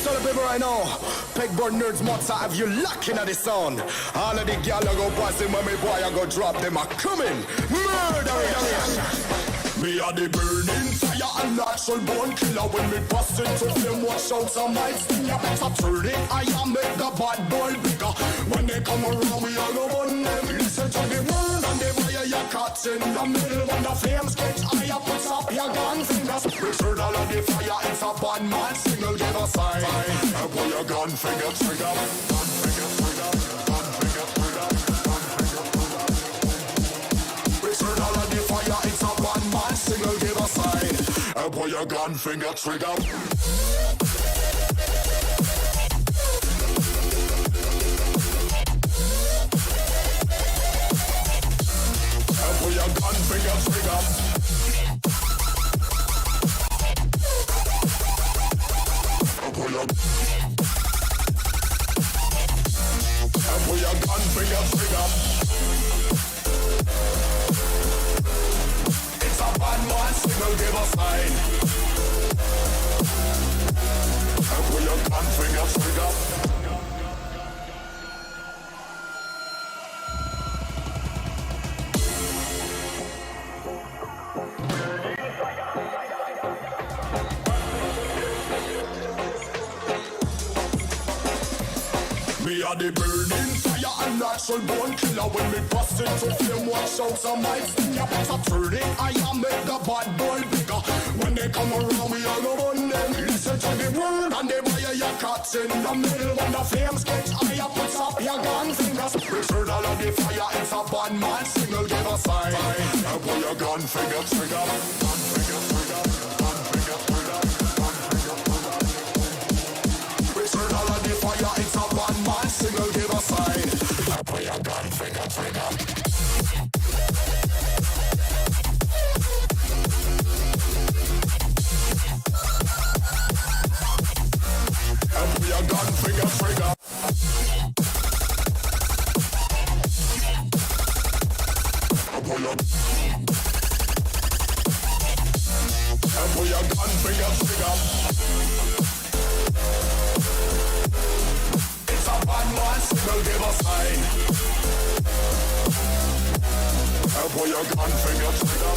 Tell the people right now, pegboard nerds mozza have you locking at the sound. All of the gal I go passing when me boy I go drop them a coming. Murder. Me are the burning fire and natural born killer. When me bust into them, watch out some might sting. You better turn it, I am make the bad boy bigger. When they come around, we all go on them. Listen to the word and the fire you catch in the middle. When the flames get higher, put up your gun fingers. Return all of the fire, it's a bad man signal, give a sign. And put your gun finger trigger, gun finger trigger, gun finger trigger, gun finger trigger. Return all of the fire, it's a bad man signal, give a sign. And put your gun finger trigger. Your gun finger trigger. Pull your gun finger trigger. It's a bad man signal, give a sign. Pull your gun finger trigger. Me are the burning fire and natural born killer. When me bust into flame, watch out some might sting. You better turn it, I am make the bad boy bigger. When they come around, we all go on them. Listen to the word and they fire your cats in the middle. When the flames get higher, put up your gun fingers. Return all of the fire, it's a bad man signal, give a sign. And pull your gun finger trigger, gun finger trigger, gun finger trigger, gun finger trigger. Return all of the fire, it's a bad man signal, give a sign. And pull your gun finger trigger. And pull your gun finger trigger. And pull your gun finger trigger. It's a bad man signal, give a sign. And pull your gun finger trigger.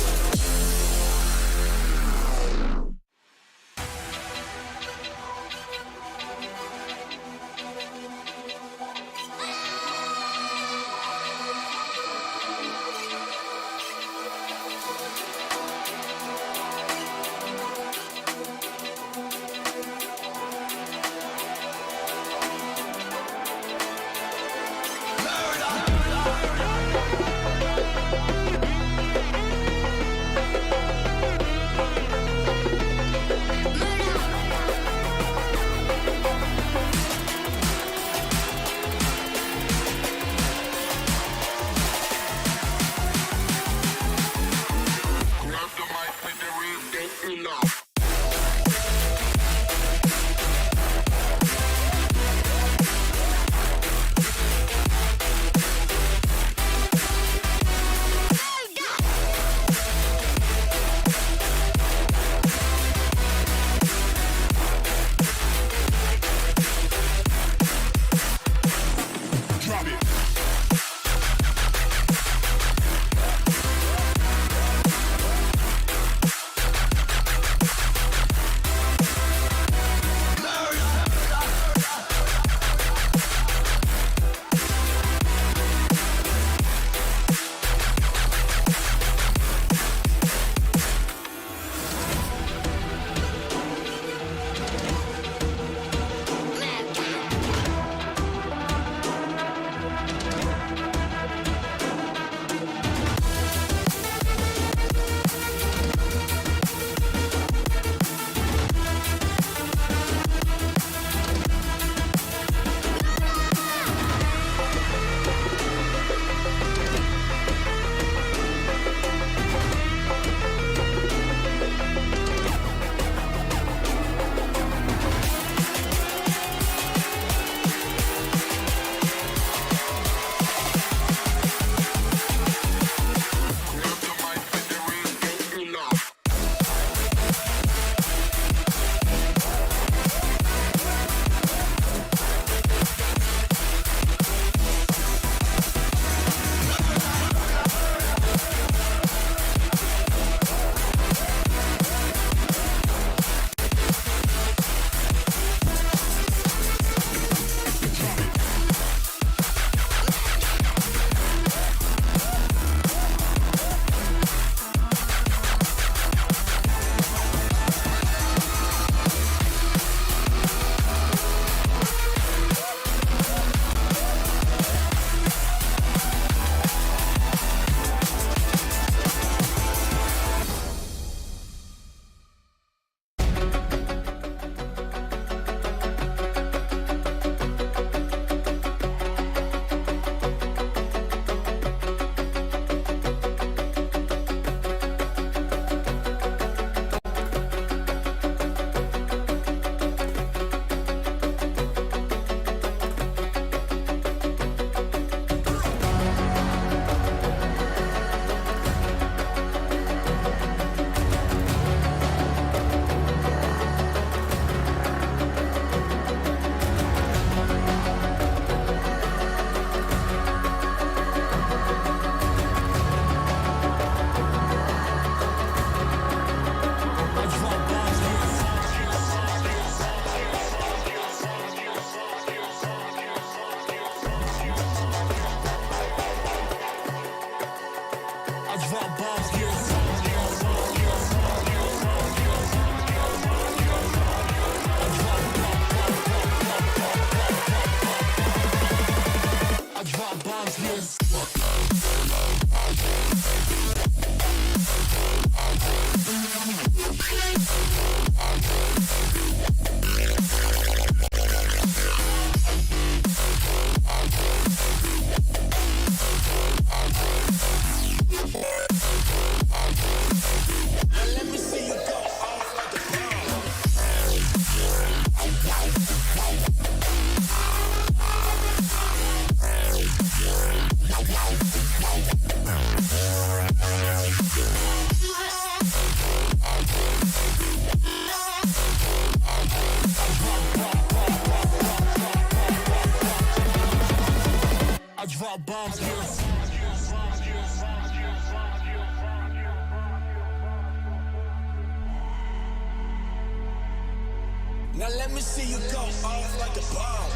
Now let me see you go off like a bomb.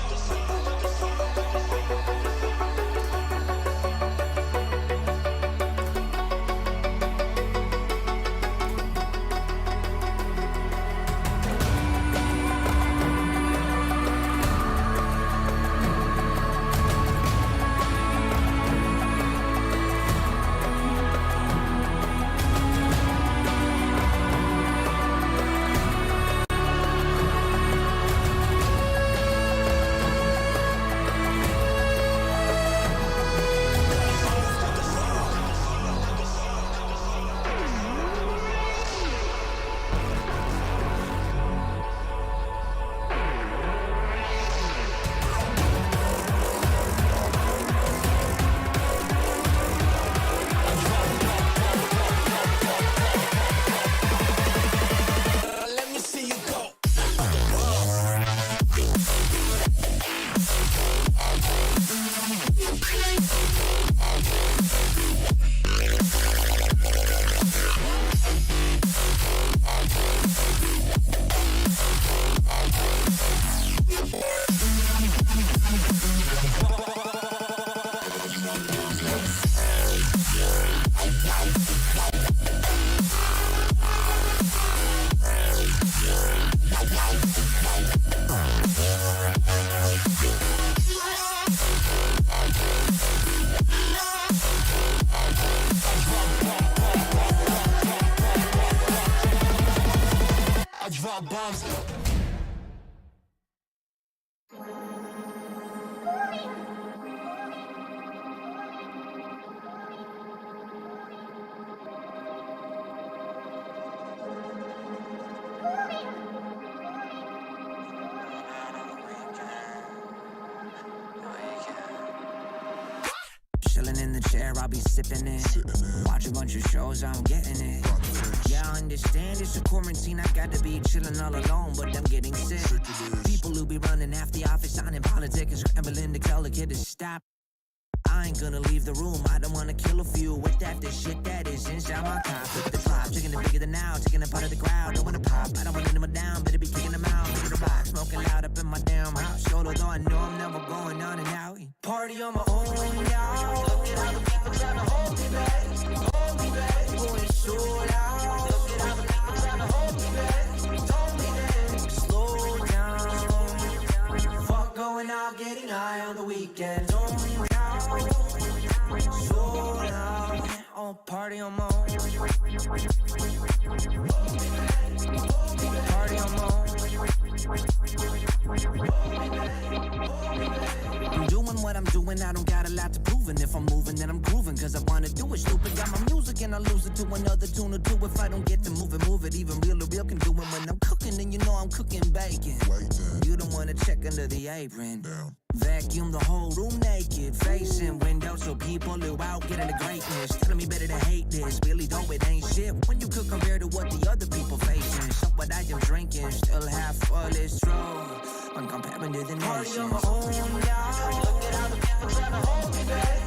Chilling in the chair, I'll be sipping it. Watch a bunch of shows, I'm getting it. Yeah, I understand it's a quarantine, I got to be chilling all alone, but I'm getting sick. People who be running half the office, signing politics, and scrambling to tell the kid to stop. I ain't gonna leave the room, I don't wanna kill a few with that the shit that is inside my cop. Look at the clock, chicken it bigger than now, taking a part of the crowd, don't wanna pop, I don't wanna them down, better be kicking them out. Look at the box, smoking loud up in my damn house. Solo though I know I'm never going on and out. Party on my own, y'all. Look at how the people trying to hold me back, going so loud. Look at how the people trying to hold me back, told me that, slow down. Fuck going out, getting high on the weekend. So loud, I'll party on my own. Party on my own. I'm doing what I'm doing, I don't got a lot to prove. And if I'm moving, then I'm grooving, cause I wanna do it. Stupid, got my music and I lose it to another tune or two. If I don't get to move it, even real can do it. When I'm cooking, then you know I'm cooking bacon. You don't wanna check under the apron. Down. Vacuum the whole room naked, facing windows so people who out getting the greatness. Telling me better to hate this, really though it ain't shit when you could compare to what the other people facing. So what I am drinking, still half full is true when comparing to the nations. Party on my own, y'all. Look at how the people trying to hold me back,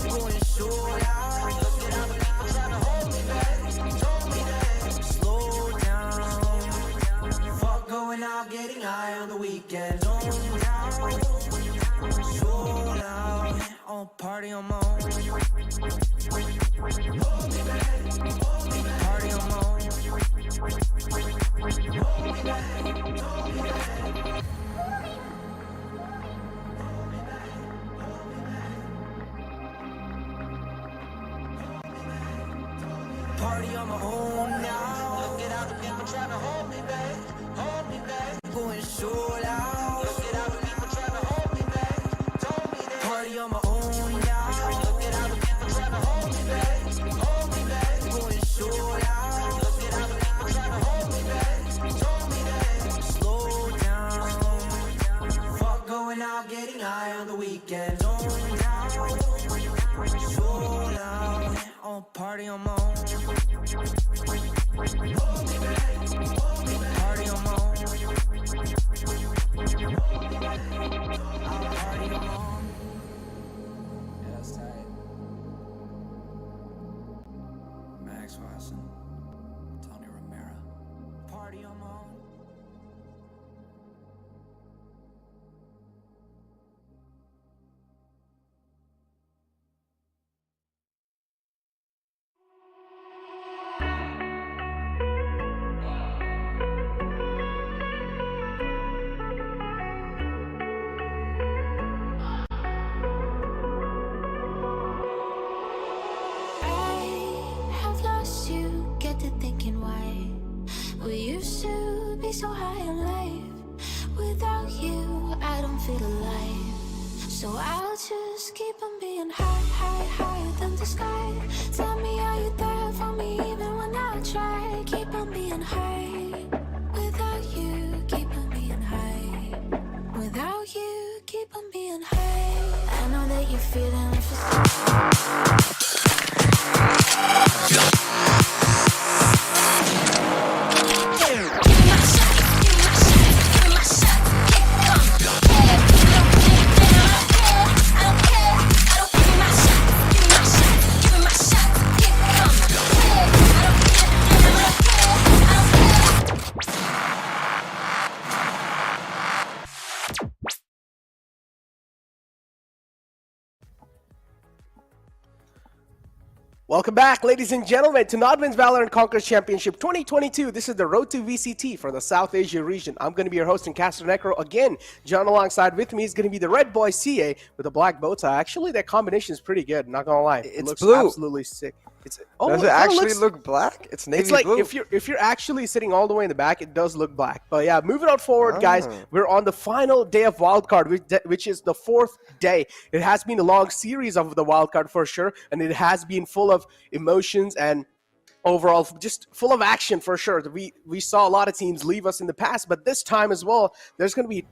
going so loud. Look at how the people trying to hold me back, told me that, slow down. Fuck going out, getting high on the weekend. So loud, I'll party on my own. Party on my own now. Look at all the people trying to hold me back. Hold me back. Going short out. Look at all the people trying to hold me back. Told me that. Party on my own now. Look at all the people trying to hold me back. Hold me back. Going short out. Look at all the people trying to hold me back. Told me that. Slow down. Fuck going out, getting high on the weekend. Zone down. Short out. On party on my own. Party on my own. Party on my own. Yeah, that's tight. Max Watson, Tony Romero. Party on my own. So high in life, without you I don't feel alive. So I'll just keep on being higher than the sky. Tell me, are you there for me even when I try? Keep on being high, without you keep on being high. Without you keep on being high. I know that you're feeling Welcome back, ladies and gentlemen, to NODWIN's Valorant Conquerors Championship 2022. This is the road to VCT for the South Asia region. I'm going to be your host and caster Necro again. John alongside with me is going to be the red boy CA with a black bow tie. Actually, that combination is pretty good. Not gonna lie, It's it looks blue. absolutely sick. Does it actually look black? It's navy It's like blue. if you're actually sitting all the way in the back, it does look black. But yeah, moving on forward, guys, we're on the final day of Wildcard, which is the 4th day. It has been a long series of the Wildcard for sure, and it has been full of emotions and overall just full of action for sure. We saw a lot of teams leave us in the past, but this time as well, there's going to be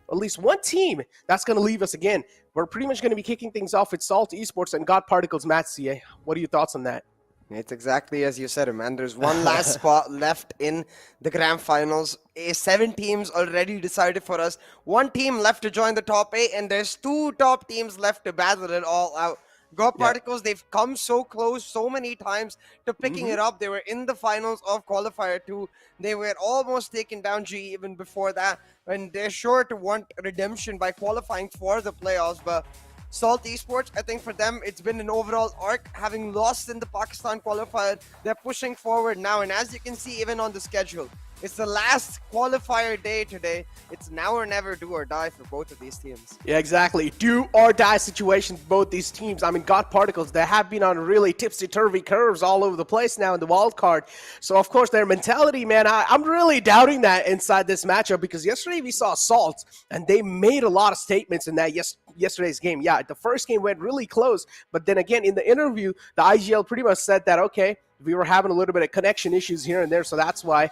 at least one team that's going to leave us again. We're pretty much going to be kicking things off with Salt Esports and God Particles. Matt, CA, what are your thoughts on that? It's exactly as you said, man. There's one last spot left in the grand finals. 7 teams already decided for us. 1 team left to join the top 8, and there's 2 top teams left to battle it all out. God Particles, they've come so close so many times to picking it up. They were in the finals of Qualifier 2. They were almost taken down G even before that, and they're sure to want redemption by qualifying for the playoffs. But Salt Esports, I think for them, it's been an overall arc. Having lost in the Pakistan qualifier, they're pushing forward now. And as you can see, even on the schedule, it's the last qualifier day today. It's now or never, do or die for both of these teams. Yeah, exactly. Do or die situation for both these teams. I mean, God Particles, they have been on really tipsy-turvy curves all over the place now in the wild card. So, of course, their mentality, man, I'm really doubting that inside this matchup, because yesterday we saw Salt, and they made a lot of statements in that yesterday's game. Yeah, the first game went really close, but then again, in the interview, the IGL pretty much said that, okay, we were having a little bit of connection issues here and there, so that's why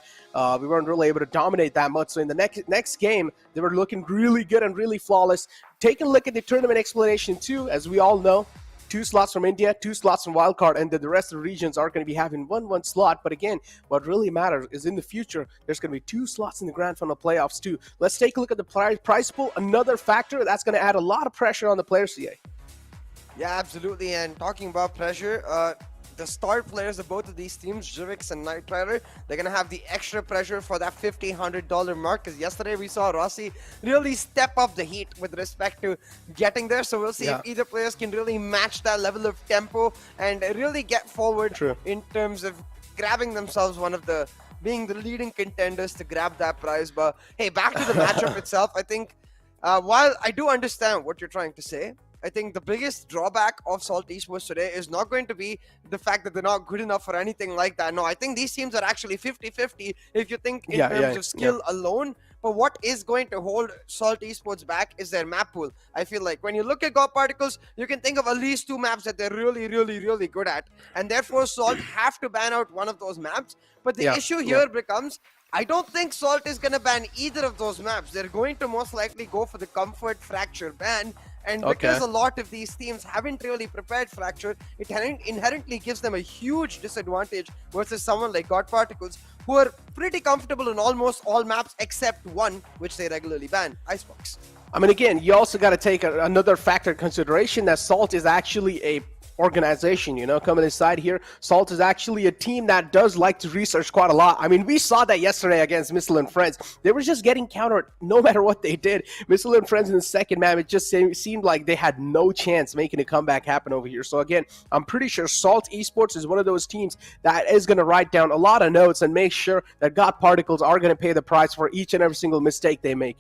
we weren't really able to dominate that much. So in the next game, they were looking really good and really flawless. Taking a look at the tournament explanation too, as we all know, 2 slots from India, 2 slots from Wildcard, and then the rest of the regions are going to be having one slot. But again, what really matters is in the future, there's going to be 2 slots in the Grand Final playoffs too. Let's take a look at the prize pool. Another factor that's going to add a lot of pressure on the players, CA. Yeah, absolutely. And talking about pressure, the star players of both of these teams, Jivix and Knight Rider, they're going to have the extra pressure for that $1,500 mark, because yesterday we saw Rossi really step up the heat with respect to getting there. So we'll see if either players can really match that level of tempo and really get forward in terms of grabbing themselves being the leading contenders to grab that prize. But hey, back to the matchup itself. I think while I do understand what you're trying to say, I think the biggest drawback of Salt Esports today is not going to be the fact that they're not good enough or anything like that. No, I think these teams are actually 50-50 if you think in terms of skill alone. But what is going to hold Salt Esports back is their map pool. I feel like when you look at God Particles, you can think of at least 2 maps that they're really, really, really good at. And therefore, Salt have to ban out one of those maps. But the issue here becomes, I don't think Salt is going to ban either of those maps. They're going to most likely go for the Comfort Fracture ban. And because a lot of these teams haven't really prepared Fracture, it inherently gives them a huge disadvantage versus someone like God Particles, who are pretty comfortable in almost all maps except one, which they regularly ban, Icebox. I mean, again, you also got to take another factor in consideration that Salt is actually a organization, you know, coming inside here. Salt is actually a team that does like to research quite a lot. I mean, we saw that yesterday against Missile and Friends. They were just getting countered no matter what they did. Missile and Friends in the second map, it just seemed like they had no chance making a comeback happen over here. So again, I'm pretty sure Salt Esports is one of those teams that is going to write down a lot of notes and make sure that God Particles are going to pay the price for each and every single mistake they make.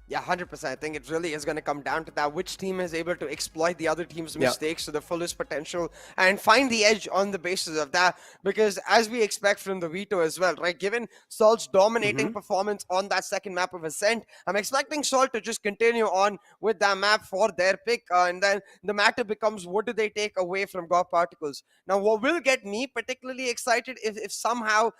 Yeah, 100%. I think it really is going to come down to that. Which team is able to exploit the other team's mistakes to the fullest potential and find the edge on the basis of that. Because as we expect from the veto as well, right? Given Salt's dominating performance on that second map of Ascent, I'm expecting Salt to just continue on with that map for their pick. And then the matter becomes, what do they take away from God Particles? Now, what will get me particularly excited if somehow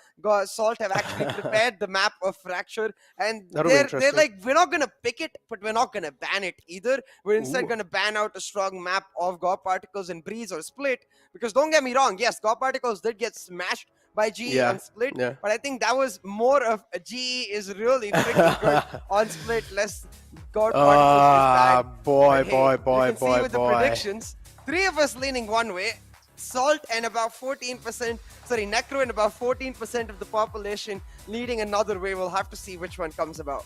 Salt have actually prepared the map of Fracture. And they're like, we're not going to pick it, but we're not going to ban it either. We're instead going to ban out a strong map of God Particles in Breeze or Split. Because don't get me wrong, yes, God Particles did get smashed by GE on Split, but I think that was more of a GE is really freaking good on Split, less God Particles is bad. Boy, with the predictions, 3 of us leaning one way, Salt and about 14%, sorry, Necro and about 14% of the population leading another way. We'll have to see which one comes about.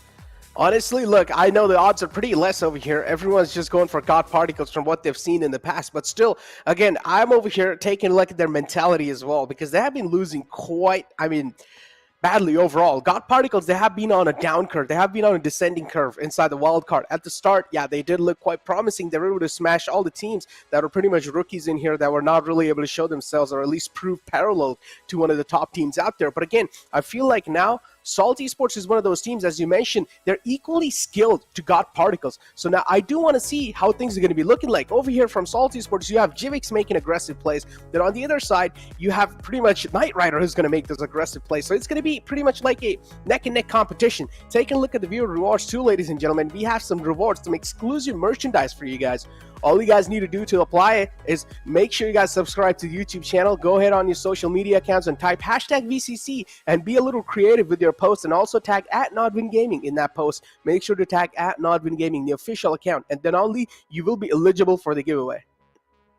Honestly, look, I know the odds are pretty less over here. Everyone's just going for God Particles from what they've seen in the past. But still, again, I'm over here taking a look at their mentality as well, because they have been losing quite, badly overall. God Particles, they have been on a down curve. They have been on a descending curve inside the wild card. At the start, yeah, they did look quite promising. They were able to smash all the teams that were pretty much rookies in here that were not really able to show themselves or at least prove parallel to one of the top teams out there. But again, I feel like now Salt Esports is one of those teams, as you mentioned, they're equally skilled to God Particles. So now I do want to see how things are going to be looking like. Over here from Salt Esports, you have Jivix making aggressive plays. Then on the other side, you have pretty much Knight Rider who's going to make those aggressive plays. So it's going to be pretty much like a neck-and-neck competition. Taking a look at the viewer rewards too, ladies and gentlemen. We have some rewards, some exclusive merchandise for you guys. All you guys need to do to apply it is make sure you guys subscribe to the YouTube channel. Go ahead on your social media accounts and type #VCC and be a little creative with your posts, and also tag @NODWIN Gaming in that post. Make sure to tag @NODWIN Gaming, the official account, and then only you will be eligible for the giveaway.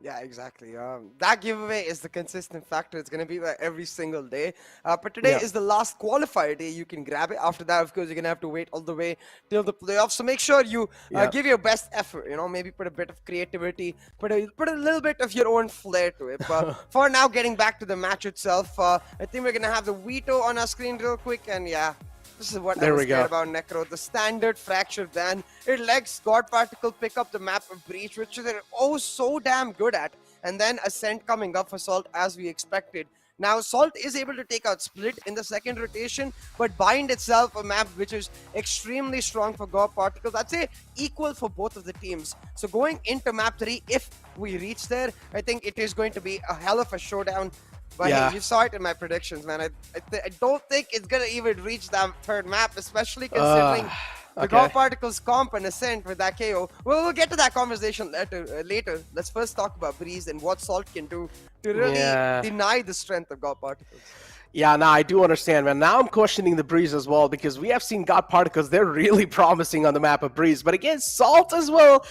Yeah, exactly. That giveaway is the consistent factor. It's going to be there every single day. But today is the last qualifier day. You can grab it. After that, of course, you're going to have to wait all the way till the playoffs. So make sure you give your best effort. You know, maybe put a bit of creativity, put a little bit of your own flair to it. But for now, getting back to the match itself, I think we're going to have the veto on our screen real quick. And yeah, this is what I was scared about Necro. The standard Fracture ban. It lets God Particle pick up the map of Breach, which they're so damn good at. And then Ascent coming up for Salt as we expected. Now, Salt is able to take out Split in the second rotation, but Bind itself a map which is extremely strong for God Particles. I'd say equal for both of the teams. So going into map 3, if we reach there, I think it is going to be a hell of a showdown. But hey, you saw it in my predictions, man. I don't think it's going to even reach that third map, especially considering the God Particles comp and Ascent with that KO. Well, we'll get to that conversation later. Let's first talk about Breeze and what Salt can do to really deny the strength of God Particles. Yeah, now I do understand, man. Now I'm questioning the Breeze as well, because we have seen God Particles. They're really promising on the map of Breeze. But again, Salt as well.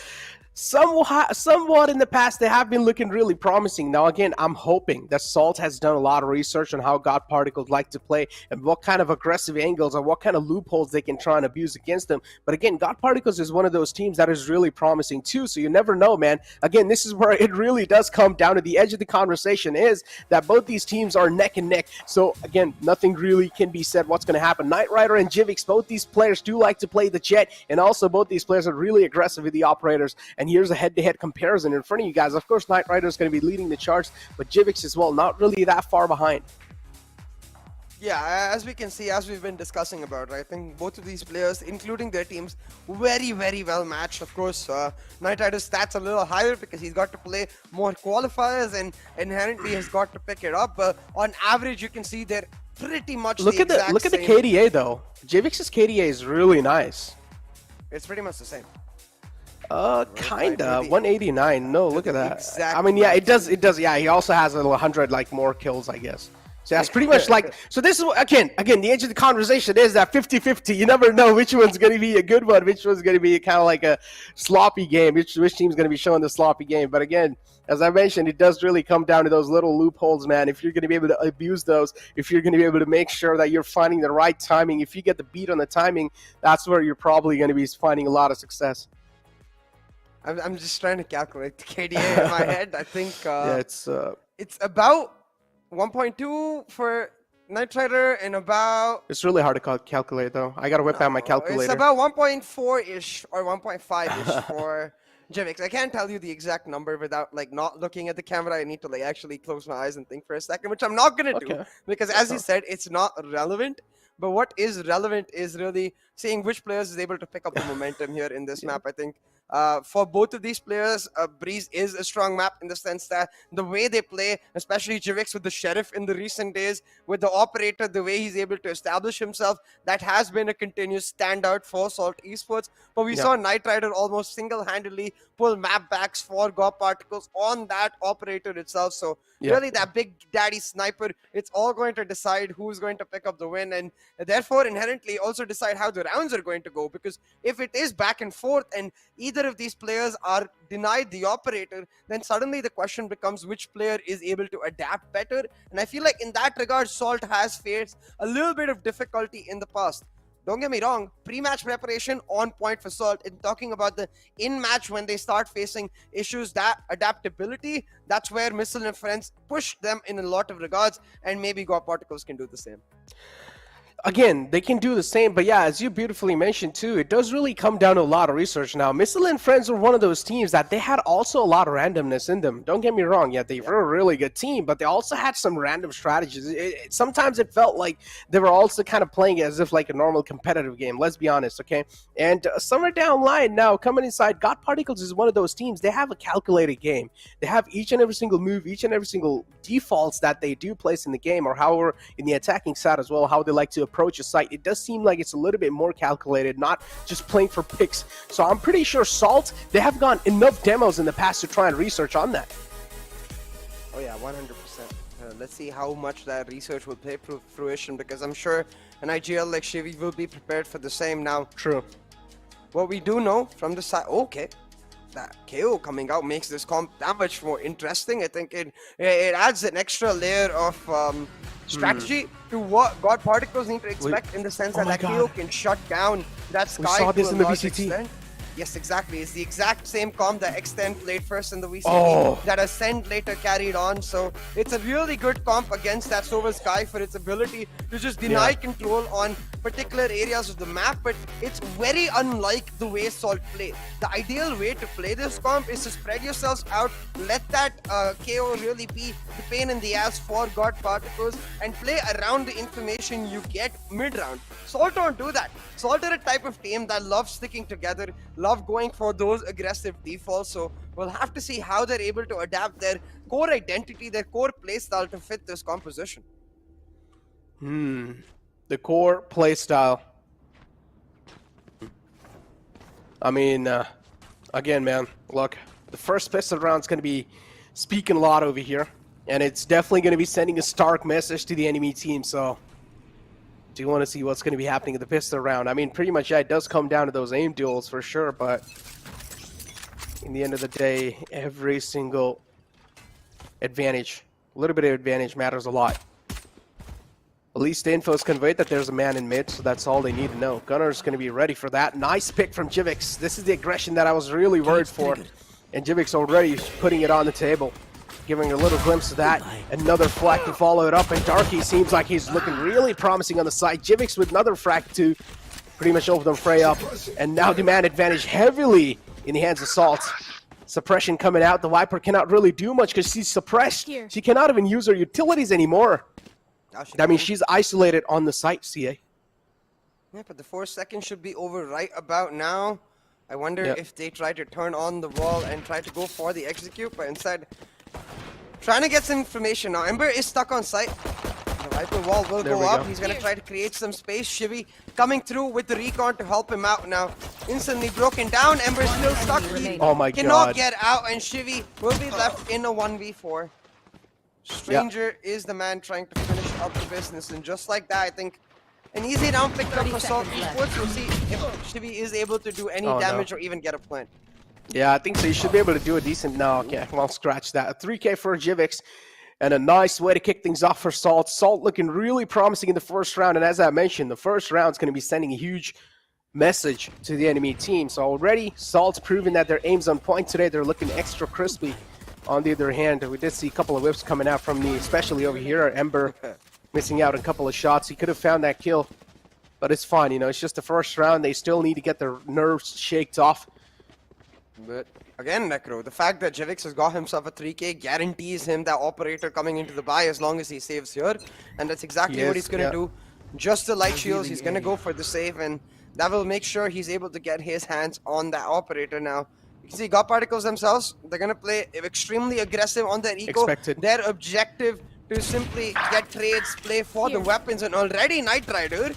Somewhat in the past, they have been looking really promising. Now, again, I'm hoping that Salt has done a lot of research on how God Particles like to play and what kind of aggressive angles or what kind of loopholes they can try and abuse against them. But again, God Particles is one of those teams that is really promising too, so you never know, man. Again, this is where it really does come down to the edge of the conversation, is that both these teams are neck and neck. So, again, nothing really can be said what's going to happen. Knight Rider and Jivix, both these players do like to play the Jet, and also both these players are really aggressive with the operators. And And here's a head-to-head comparison in front of you guys. Of course, Knight Rider is going to be leading the charts, but Jivix as well, not really that far behind. Yeah, as we can see, as we've been discussing about, I think both of these players, including their teams, very, very well matched. Of course, Knight Rider's stats a little higher because he's got to play more qualifiers and inherently has got to pick it up. But on average, you can see they're pretty much look at the KDA though. Jivix's KDA is really nice. It's pretty much the same. Kinda 189. No, look at that. I mean, yeah, it does. Yeah, he also has a 100 like more kills, I guess. So that's pretty much like, so this is, again, the edge of the conversation is that 50-50. You never know which one's going to be a good one, which one's going to be kind of like a sloppy game, which team's going to be showing the sloppy game. But again, as I mentioned, it does really come down to those little loopholes, man. If you're going to be able to abuse those, if you're going to be able to make sure that you're finding the right timing, if you get the beat on the timing, that's where you're probably going to be finding a lot of success. I'm just trying to calculate the KDA in my head. I think yeah, it's about 1.2 for Knight Rider and about... It's really hard to calculate, though. I got to whip out my calculator. It's about 1.4-ish or 1.5-ish for Jivix. I can't tell you the exact number without, like, not looking at the camera. I need to, like, actually close my eyes and think for a second, which I'm not going to do. Because, as you said, it's not relevant. But what is relevant is really seeing which players is able to pick up the momentum here in this map, I think. For both of these players, Breeze is a strong map in the sense that the way they play, especially Jivix with the Sheriff in the recent days, with the Operator, the way he's able to establish himself, that has been a continuous standout for Salt Esports. But we saw Knight Rider almost single-handedly pull map backs for God Particles on that Operator itself. So really that big daddy sniper, it's all going to decide who's going to pick up the win, and therefore inherently also decide how the rounds are going to go. Because if it is back and forth and either of these players are denied the Operator, then suddenly the question becomes which player is able to adapt better. And I feel like in that regard, Salt has faced a little bit of difficulty in the past. Don't get me wrong, pre-match preparation on point for Salt. And talking about the in-match when they start facing issues, that adaptability, that's where Missile and Friends push them in a lot of regards, and maybe God Particles can do the same. Again, they can do the same, but yeah, as you beautifully mentioned too, it does really come down to a lot of research now. Missile and Friends were one of those teams that they had also a lot of randomness in them. Don't get me wrong, yeah, they were a really good team, but they also had some random strategies. Sometimes it felt like they were also kind of playing as if like a normal competitive game, let's be honest, okay? And somewhere down line now, coming inside, God Particles is one of those teams, they have a calculated game. They have each and every single move, each and every single defaults that they do place in the game, or however in the attacking side as well, how they like to approach a site. It does seem like it's a little bit more calculated, not just playing for picks. So I'm pretty sure Salt, they have gone enough demos in the past to try and research on that. Oh yeah, 100%. Let's see how much that research will pay fruition, because I'm sure an IGL like Shivi will be prepared for the same now. True. What we do know from the side, okay, that KO coming out makes this comp that much more interesting. I think it adds an extra layer of strategy to what God Particles need to expect, in the sense that KO can shut down that Sky. We saw this in the VCT. Extent. Yes, exactly. It's the exact same comp that Extend played first in the VCT, that Ascend later carried on. So it's a really good comp against that Sova Sky for its ability to just deny control on particular areas of the map, but it's very unlike the way Salt play. The ideal way to play this comp is to spread yourselves out, let that KO really be the pain in the ass for God Particles, and play around the information you get mid-round. Salt don't do that. Salt are a type of team that love sticking together, love going for those aggressive defaults, so we'll have to see how they're able to adapt their core identity, their core playstyle to fit this composition. The core playstyle. I mean, again, man, look, the first pistol round's going to be speaking a lot over here, and it's definitely going to be sending a stark message to the enemy team, so do you want to see what's going to be happening in the pistol round? I mean, pretty much, yeah, it does come down to those aim duels for sure, but in the end of the day, every single advantage, a little bit of advantage matters a lot. At least the info is conveyed that there's a man in mid, so that's all they need to know. Gunner's going to be ready for that. Nice pick from Jivix. This is the aggression that I was really worried for. And Jivix already putting it on the table, giving a little glimpse of that. Another frag to follow it up, and Darky seems like he's looking really promising on the side. Jivix with another frag to pretty much open the fray up. And now demand advantage heavily in the hands of Salt. Suppression coming out. The Viper cannot really do much because she's suppressed. Here. She cannot even use her utilities anymore. Now she I mean, can. she's isolated on the site, CA. Yeah, but the 4 seconds should be over right about now. I wonder Yep. if they try to turn on the wall and try to go for the execute, but instead trying to get some information now. Ember is stuck on site. The Viper wall will There go we up. go. He's gonna try to create some space. Shivy coming through with the recon to help him out now. Instantly broken down. Ember's still stuck. He Oh my cannot God. get out, and Shivy will be left in a 1v4. Stranger is the man trying to finish up the business, and just like that, I think an easy round picked up for Salt Esports. We'll see if Shivy is able to do any Oh, no. damage or even get a plant. Yeah, I think so. You should be able to do a decent. No, okay, well, scratch that. A 3K for Jivix, and a nice way to kick things off for Salt. Salt looking really promising in the first round, and as I mentioned, the first round is going to be sending a huge message to the enemy team. So already, Salt's proven that their aim's on point today. They're looking extra crispy. On the other hand, we did see a couple of whips coming out from the, especially over here, Ember missing out on a couple of shots. He could have found that kill, but it's fine. You know, it's just the first round. They still need to get their nerves shaked off. But again, Necro, the fact that Jivix has got himself a 3K guarantees him that operator coming into the buy as long as he saves here. And that's exactly what Yes, he's going to yeah. do. Just the light shields, he's going to go for the save, and that will make sure he's able to get his hands on that operator now. You can see God Particles themselves, they're going to play extremely aggressive on their eco. Expected. Their objective to simply get trades, play for the weapons, and already Knight Rider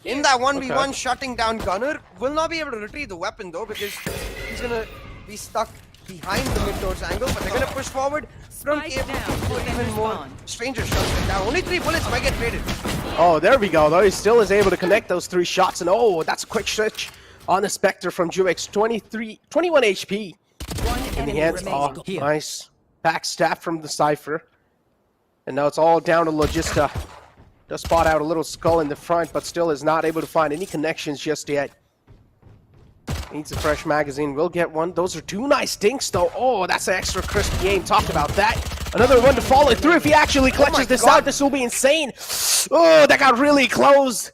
in that 1v1 Okay. shutting down Gunner will not be able to retrieve the weapon though, because he's gonna be stuck behind the mid doors angle, but they're gonna push forward from Spike cave down. for even more Spawn. stranger shots like that. Only 3 bullets might get traded. Oh, there we go, though. He still is able to connect those 3 shots, and oh, that's a quick switch on the Spectre from Juvix. 21 HP One in the enemy hands. remaining. Oh, nice backstab from the Cypher. And now it's all down to Logista. Does spot out a little skull in the front, but still is not able to find any connections just yet. Needs a fresh magazine. Will get one. Those are 2 nice dinks, though. Oh, that's an extra crispy aim. Talked about that. Another one to follow through. If he actually clutches this out, this will be insane. Oh, that got really close.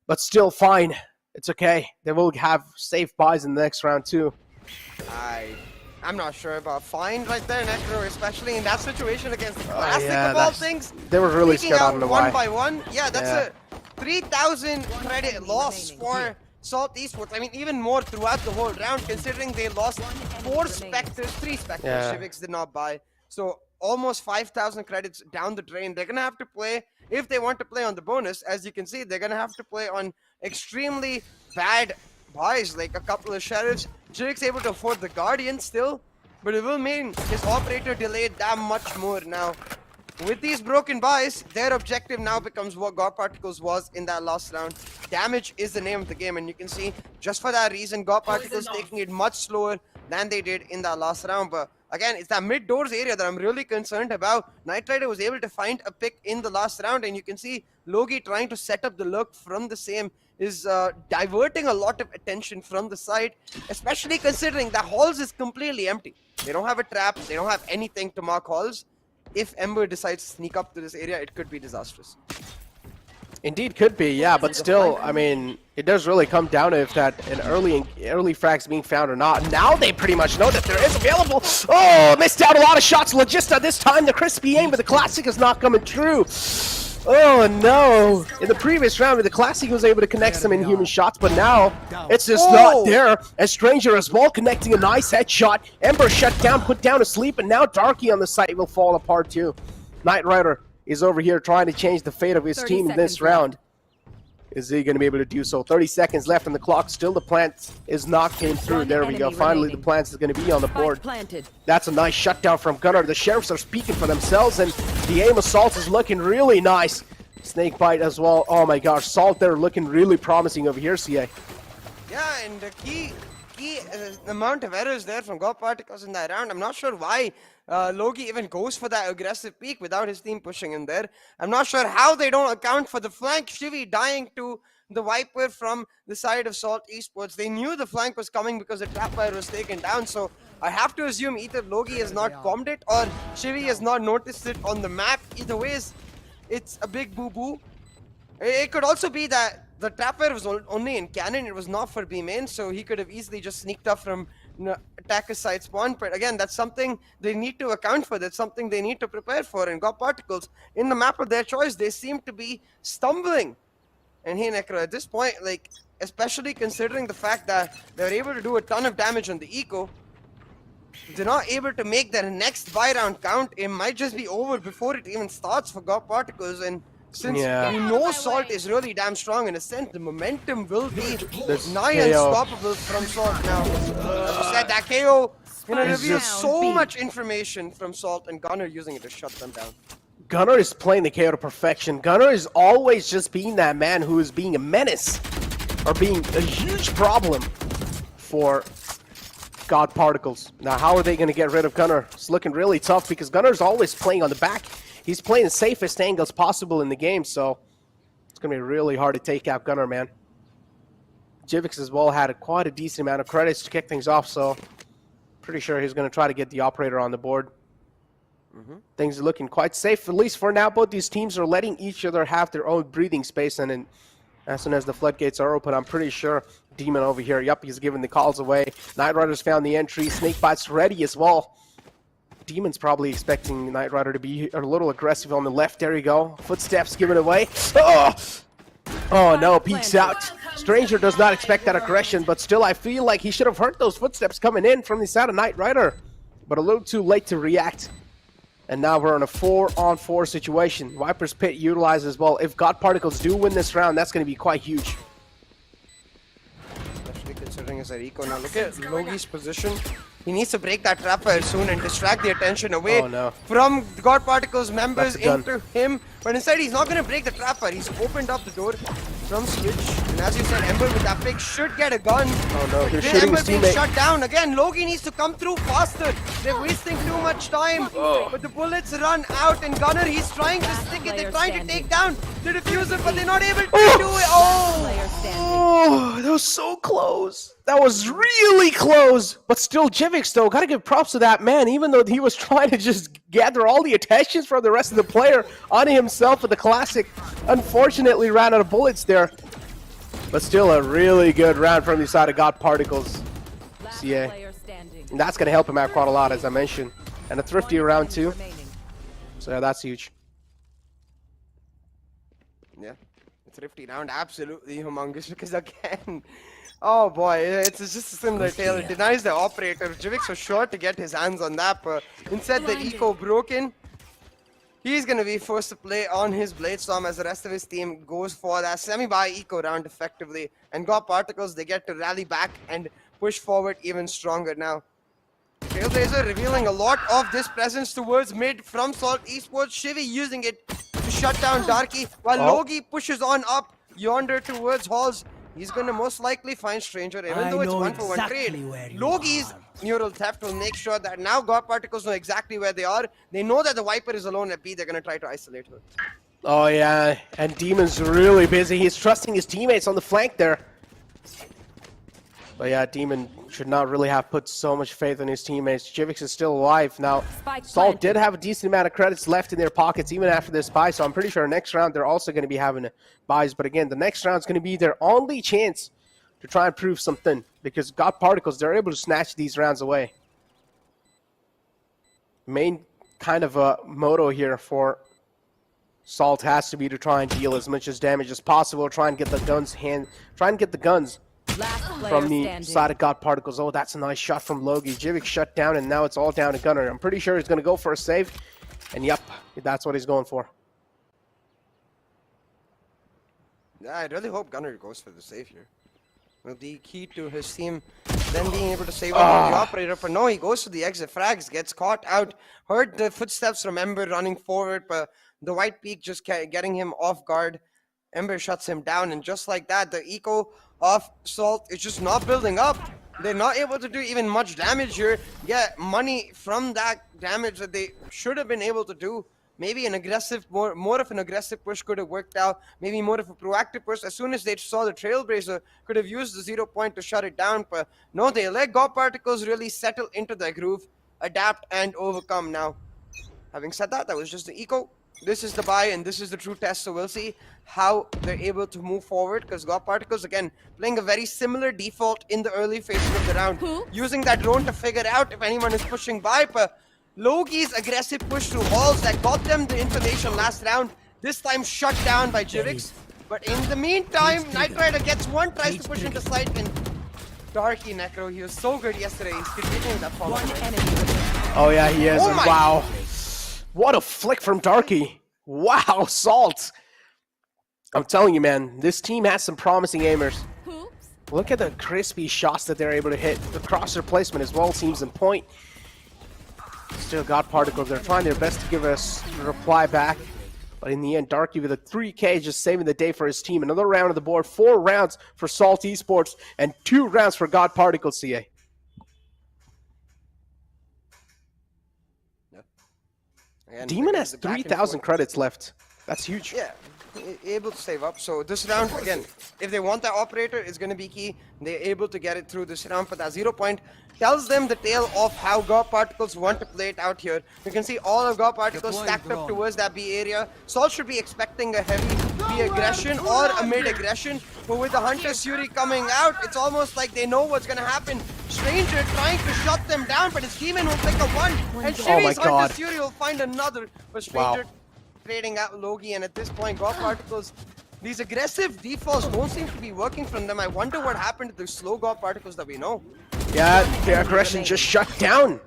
But still fine. It's okay. They will have safe buys in the next round, too. I'm not sure about fine right there, Necro, especially in that situation against Plastic yeah, of all that's- things. they were really Taking scared. I out don't know one why. by one. Yeah, that's Yeah. a 3,000 credit loss for Salt Esports. I mean, even more throughout the whole round, considering they lost 4 Spectres, 3 Spectres. Yeah. Shivix did not buy. So almost 5,000 credits down the drain. They're going to have to play, if they want to play on the bonus, as you can see, they're going to have to play on extremely bad buys, like a couple of Sheriffs. Shivix able to afford the Guardian still, but it will mean his operator delayed that much more now. With these broken buys, their objective now becomes what God Particles was in that last round. Damage is the name of the game, and you can see just for that reason, God Particles taking it much slower than they did in that last round. But again, it's that mid doors area that I'm really concerned about. Knight Rider was able to find a pick in the last round, and you can see Logi trying to set up the look from the same is diverting a lot of attention from the side, especially considering that Halls is completely empty. They don't have a trap, they don't have anything to mark Halls. If Ember decides to sneak up to this area, it could be disastrous. Indeed, could be, yeah, but still, I mean, it does really come down to if that an early frags being found or not. Now they pretty much know that there is available. Oh, missed out a lot of shots. Logista this time, the crispy aim, but the classic is not coming true. Oh no! In the previous round, the classic was able to connect some inhuman shots, but now it's just not there. And Stranger as well connecting a nice headshot. Ember shut down, put down to sleep, and now Darky on the site will fall apart too. Knight Rider is over here trying to change the fate of his 30 team in this seconds round. Is he going to be able to do so? 30 seconds left on the clock. Still the plant is not came through. One There we go. enemy Finally the remaining. plant is going to be on the board. Spike planted. That's a nice shutdown from Gunnar. The Sheriffs are speaking for themselves, and the aim assault is looking really nice. Snake bite as well. Oh my gosh, Salt there looking really promising over here, CA. Yeah, and the key amount of errors there from God Particles in that round. I'm not sure why Logi even goes for that aggressive peek without his team pushing in there. I'm not sure how they don't account for the flank. Shivy dying to the Viper from the side of Salt Esports. They knew the flank was coming because the trap fire was taken down, so I have to assume either Logi has not bombed it or Shivy has not noticed it on the map. Either ways, it's a big boo-boo. It could also be that the trap fire was only in cannon, it was not for B main, so he could have easily just sneaked up from attacker side spawn. But again, that's something they need to account for. That's something they need to prepare for. And got particles in the map of their choice. They seem to be stumbling. And hey, Necro, at this point, like, especially considering the fact that they're able to do a ton of damage on the eco, they're not able to make their next buy round count. It might just be over before it even starts for got particles. And since we know Salt is really damn strong in a sense, the momentum will be nigh unstoppable from Salt now. As you said, that KO reveals so much information from Salt, and Gunner using it to shut them down. Gunner is playing the KO to perfection. Gunner is always just being that man who is being a menace or being a huge problem for God Particles. Now, how are they going to get rid of Gunner? It's looking really tough because Gunner's always playing on the back. He's playing the safest angles possible in the game, so it's going to be really hard to take out Gunner, man. Jivix as well had quite a decent amount of credits to kick things off, so pretty sure he's going to try to get the operator on the board. Things are looking quite safe, at least for now. Both these teams are letting each other have their own breathing space, and then as soon as the floodgates are open, I'm pretty sure Demon over here, he's giving the calls away. Knight Rider's found the entry. Snakebite's ready as well. Demon's probably expecting Knight Rider to be a little aggressive on the left. There you go. Footsteps given away. Oh no, peeks out. Stranger does not expect that aggression, but still I feel like he should have heard those footsteps coming in from the side of Knight Rider. But a little too late to react. And now we're in a 4-on-4 situation. Viper's Pit utilized as well. If God Particles do win this round, that's going to be quite huge. Especially considering his eco. Now look at Logi's position. He needs to break that trap fire soon and distract the attention away from God Particles members into him. But instead, he's not going to break the trap fire. He's opened up the door from Switch. And as you said, Ember with that pick should get a gun. Oh no, he's shooting Ember his being teammate. shut down. Again, Logi needs to come through faster. They're wasting too much time. But the bullets run out. And Gunner, he's trying to stick it. They're trying to take down the diffuser, but they're not able to do it. Oh, that was so close. That was really close. But still, Jivix, though, gotta give props to that man. Even though he was trying to just gather all the attentions from the rest of the player on himself with the classic. Unfortunately, ran out of bullets there. But still, a really good round from the side of God Particles. CA. And that's gonna help him out quite a lot, as I mentioned. And a thrifty round, too. So, yeah, that's huge. Yeah, a thrifty round, absolutely humongous. Because again, oh boy, it's just a similar tale. It denies the operator. Jivix was sure to get his hands on that, but instead the eco broken. He's going to be forced to play on his Blade Storm as the rest of his team goes for that semi-buy eco round effectively. And got Particles, they get to rally back and push forward even stronger now. Trailblazer revealing a lot of this presence towards mid from Salt Esports. Shivy using it to shut down Darky, while Logi pushes on up yonder towards Halls. He's going to most likely find Stranger, even though it's 1-for-1 trade. Logi's neural theft will make sure that now God Particles know exactly where they are. They know that the Viper is alone at B. They're going to try to isolate her. Oh, yeah. And Demon's really busy. He's trusting his teammates on the flank there. But yeah, Demon should not really have put so much faith in his teammates. Jivix is still alive. Now, Salt did have a decent amount of credits left in their pockets even after this buy, so I'm pretty sure next round they're also going to be having buys. But again, the next round is going to be their only chance to try and prove something, because God Particles, they're able to snatch these rounds away. Main kind of a motto here for Salt has to be to try and deal as much as damage as possible, try and get the guns from the side of God Particles. Oh, that's a nice shot from Logi. Jivix shut down, and now it's all down to Gunner. I'm pretty sure he's going to go for a save. And yep, that's what he's going for. Yeah, I really hope Gunner goes for the save here. Well, the key to his team then being able to save out the operator. But no, he goes to the exit frags, gets caught out. Heard the footsteps from Ember running forward, but the white peak just getting him off guard. Ember shuts him down, and just like that, the eco of Salt is just not building up. They're not able to do even much damage here. Get money from that damage that they should have been able to do. Maybe an aggressive, more of an aggressive push could have worked out. Maybe more of a proactive push. As soon as they saw the Trailblazer, could have used the 0 point to shut it down. But no, they let God Particles really settle into their groove, adapt, and overcome now. Having said that, that was just the eco this is the buy and this is the true test. So we'll see how they're able to move forward, because God Particles, again, playing a very similar default in the early phases of the round, using that drone to figure out if anyone is pushing by. But Logi's aggressive push through walls that got them the information last round, this time shut down by Jivix. But in the meantime, Knight Rider gets one, tries to push into sight, and Darky Necro, he was so good yesterday, he's continuing that follow. Oh yeah, he is. Oh And my- wow. What a flick from Darky. Wow, Salt. I'm telling you, man, this team has some promising aimers. Look at the crispy shots that they're able to hit. The crosser placement as well seems in point. Still got Particles. They're trying their best to give us a reply back. But in the end, Darky with a 3K just saving the day for his team. Another round of the board. 4 rounds for Salt Esports and 2 rounds for God Particles, CA. Again, Demon has the back and 3,000 forth. credits left. That's huge. Yeah, able to save up. So this round, again, if they want that operator, it's going to be key. They're able to get it through this round, but that 0 point tells them the tale of how God Particles want to play it out here. You can see all of God Particles stacked up towards that B area. Salt should be expecting a heavy B aggression or a mid aggression, but with the Hunter Suri coming out, it's almost like they know what's going to happen. Stranger trying to shut them down, but his Demon will pick a 1, and Oh my Shiri's God. Hunter Suri will find another, but Stranger trading out Logi, and at this point, God Particles, these aggressive defaults don't seem to be working from them. I wonder what happened to the slow God Particles that we know. Yeah, the aggression just shut down.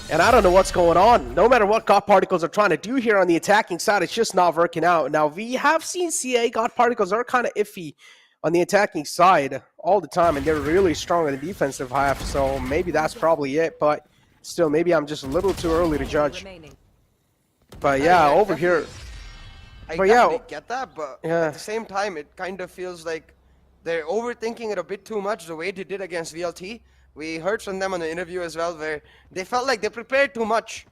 And I don't know what's going on. No matter what God Particles are trying to do here on the attacking side, it's just not working out. Now, we have seen CA God Particles are kind of iffy on the attacking side all the time, and they're really strong in the defensive half, so maybe that's probably it. But still, maybe I'm just a little too early to judge. But yeah, over here, I But yeah, definitely get that, but yeah. at the same time, it kind of feels like they're overthinking it a bit too much, the way they did against VLT. We heard from them on the interview as well, where they felt like they prepared too much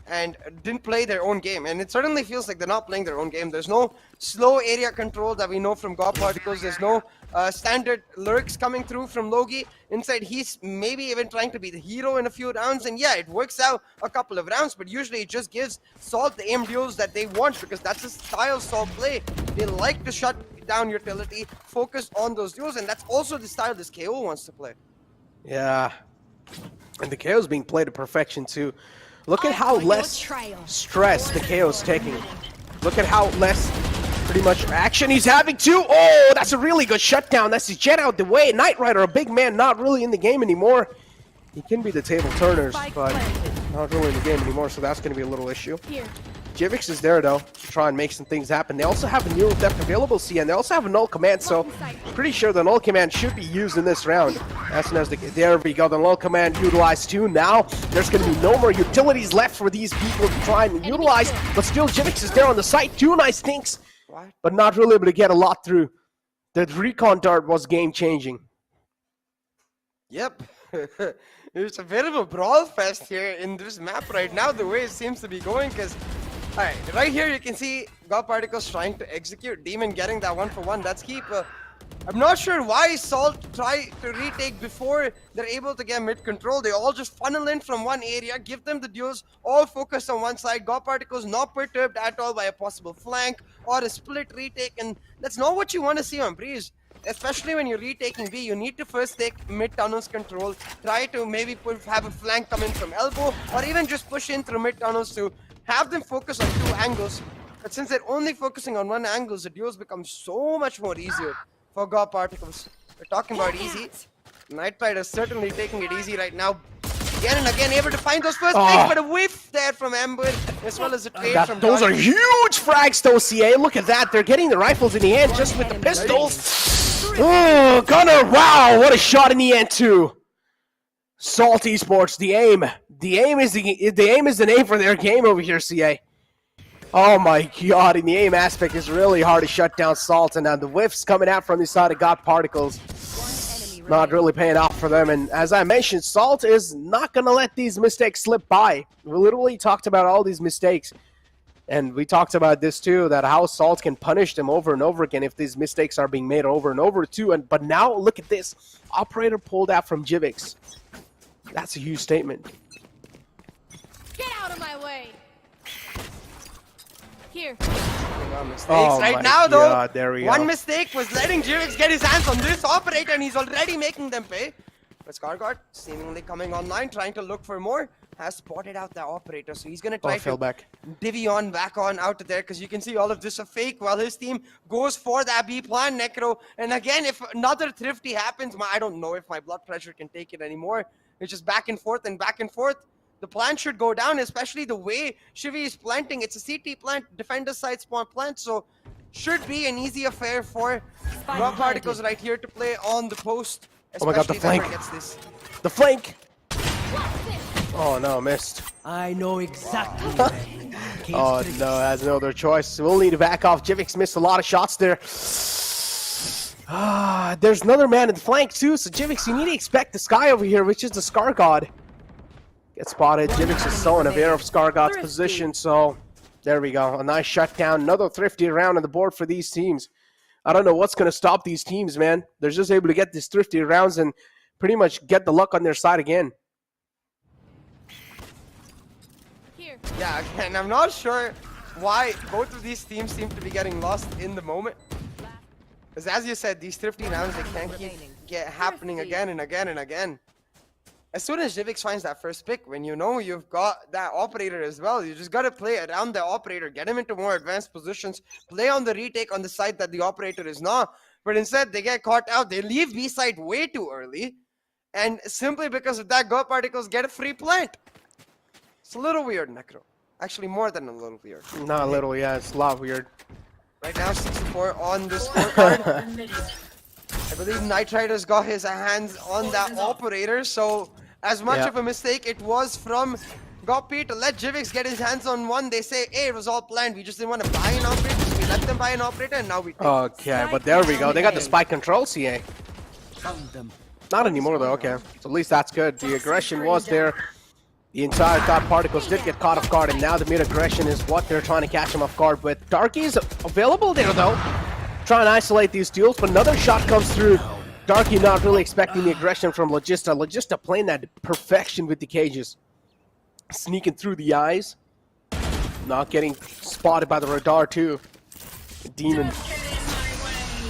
and didn't play their own game. And it certainly feels like they're not playing their own game. There's no slow area control that we know from God Particles. There's no standard lurks coming through from Logi. Inside, he's maybe even trying to be the hero in a few rounds. And yeah, it works out a couple of rounds, but usually it just gives Salt the aim duels that they want, because that's the style Salt play. They like to shut down utility, focus on those duels, and that's also the style this KO wants to play. yeah. And the KO is being played to perfection too. Look at how less stress the KO is taking. Look at how less pretty much action he's having too. Oh, that's a really good shutdown. That's his jet out the way. Knight Rider, a big man, not really in the game anymore. He can be the table turners, but not really in the game anymore, so that's going to be a little issue. Jivix is there, though, to try and make some things happen. They also have a neural depth available, CN. They also have a null command, so pretty sure the null command should be used in this round. As soon as there we go, the null command utilized too. Now, there's going to be no more utilities left for these people to try and utilize, but still Jivix is there on the site. 2 nice things, but not really able to get a lot through. The recon dart was game-changing. Yep. It's a bit of a brawl fest here in this map right now, the way it seems to be going, because alright, right here you can see God Particles trying to execute, Demon getting that 1-for-1, that's key. I'm not sure why Salt try to retake before they're able to get mid control. They all just funnel in from one area, give them the duels, all focused on one side. God Particles not perturbed at all by a possible flank or a split retake, and that's not what you want to see on Breeze. Especially when you're retaking B, you need to first take mid tunnels control, try to maybe have a flank come in from elbow, or even just push in through mid tunnels to have them focus on 2 angles. But since they're only focusing on 1 angle, the duels become so much more easier for God Particles. We're talking about easy. Knight Rider is certainly taking it easy right now. Again and again, able to find those first picks, but a whiff there from Ember, as well as a trade from Those are Darky. huge frags, though, CA. Look at that. They're getting the rifles in the end just with the pistols. Oh, Gunner, wow, what a shot in the end, too. Salt Esports, the aim. The aim is the name for their game over here, CA. Oh my god, and the aim aspect is really hard to shut down Salt, and now the whiffs coming out from the side of God Particles. Not really paying off for them, and as I mentioned, Salt is not going to let these mistakes slip by. We literally talked about all these mistakes, and we talked about this too, that how Salt can punish them over and over again if these mistakes are being made over and over too. But now, look at this. Operator pulled out from Jivix. That's a huge statement. Get out of my way! Here. Mistakes Oh right my now, though. God, there we One go. mistake was letting Jivix get his hands on this operator, and he's already making them pay. But Scarguard seemingly coming online, trying to look for more. Has spotted out the operator, so he's gonna try fell to back. divvy on back on out there, because you can see all of this a fake while his team goes for that B plan, Necro. And again, if another thrifty happens, I don't know if my blood pressure can take it anymore. It's just back and forth and back and forth. The plant should go down, especially the way Shivy is planting. It's a CT plant, defender side spawn plant, so should be an easy affair for Rock Particles right here to play on the post. Oh my God, the especially if flank. ever gets this. The flank. Oh no, missed. I know exactly where. Oh no, has no other choice. We'll need to back off. Jivix missed a lot of shots there. There's another man in the flank too, so Jivix, you need to expect the Sky over here, which is the Scar God. Get spotted. Jivix is so unaware of Scar God's position, so there we go. A nice shutdown. Another thrifty round on the board for these teams. I don't know what's going to stop these teams, man. They're just able to get these thrifty rounds and pretty much get the luck on their side again. Here. Yeah, again, I'm not sure why both of these teams seem to be getting lost in the moment. Because as you said, these thrifty rounds, they can't keep happening again and again and again. As soon as Jivix finds that first pick, when you know you've got that operator as well, you just got to play around the operator, get him into more advanced positions, play on the retake on the side that the operator is not. But instead, they get caught out. They leave B side way too early. And simply because of that, Go Particles get a free plant. It's a little weird, Necro. Actually, more than a little weird. Not a little, yeah, it's a lot weird. Right now, 64 on the scorecard. I believe Knight Rider's got his hands on that operator, so as much of a mistake it was from Goppy to let Jivix get his hands on one. They say, hey, it was all planned. We just didn't want to buy an operator, so we let them buy an operator, and now we take it. Okay, but there we go. They got the spike control, CA. Found them. Not anymore, though. Okay, so at least that's good. The aggression was there. The entire top particles did get caught off guard, and now the mid aggression is what they're trying to catch him off guard with. Darky's available there, though. Trying to isolate these duels, but another shot comes through. Darky not really expecting the aggression from Logista. Logista playing that perfection with the cages. Sneaking through the eyes. Not getting spotted by the radar, too. The Demon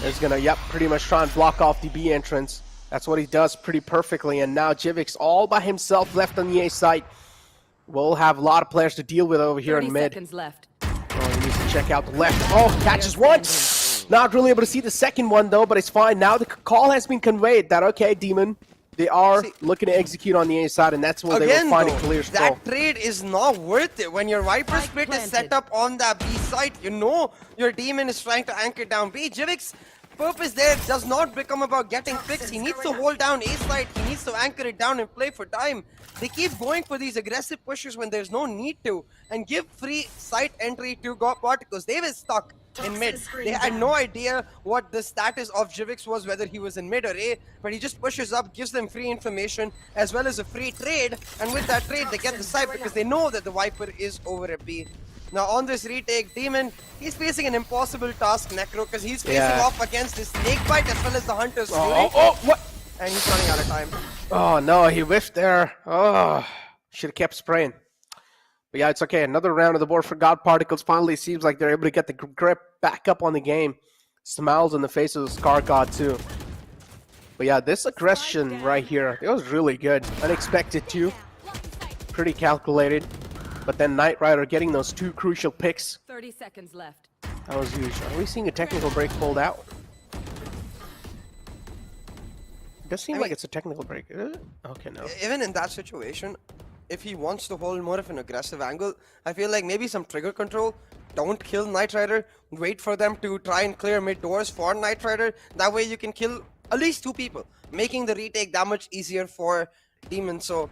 is going to, pretty much try and block off the B entrance. That's what he does pretty perfectly. And now Jivix all by himself left on the A site. We'll have a lot of players to deal with over here in mid. 30 seconds left. Oh, he needs to check out the left. Oh, catches one. Not really able to see the second one, though, but it's fine. Now the call has been conveyed that, okay, Demon, they are looking to execute on the A side, and that's where they will find a clear skull. That trade is not worth it. When your Viper split is set up on that B site, you know your Demon is trying to anchor down B. Jivix's purpose there does not become about getting picks. He needs to hold down A side. He needs to anchor it down and play for time. They keep going for these aggressive pushes when there's no need to, and give free site entry to Go Particles. They were stuck in mid. They had no idea what the status of Jivix was, whether he was in mid or A, but he just pushes up, gives them free information as well as a free trade, and with that trade they get the site because they know that the Viper is over at B. Now on this retake, Demon, he's facing an impossible task, Necro, because he's facing off against the Snakebite as well as the Hunter's Fury. What? And he's running out of time. Oh, no, he whiffed there. Oh, should have kept spraying. But yeah, it's okay. Another round of the board for God Particles. Finally, seems like they're able to get the grip back up on the game. Smiles on the face of the Scar God, too. But yeah, this aggression right here, it was really good. Unexpected, too. Pretty calculated. But then Knight Rider getting those two crucial picks. 30 seconds left. That was huge. Are we seeing a technical break pulled out? It does seem like it's a technical break. Is it? Okay, no. Even in that situation, if he wants to hold more of an aggressive angle, I feel like maybe some trigger control. Don't kill Knight Rider. Wait for them to try and clear mid doors for Knight Rider. That way you can kill at least two people, making the retake that much easier for Demon. So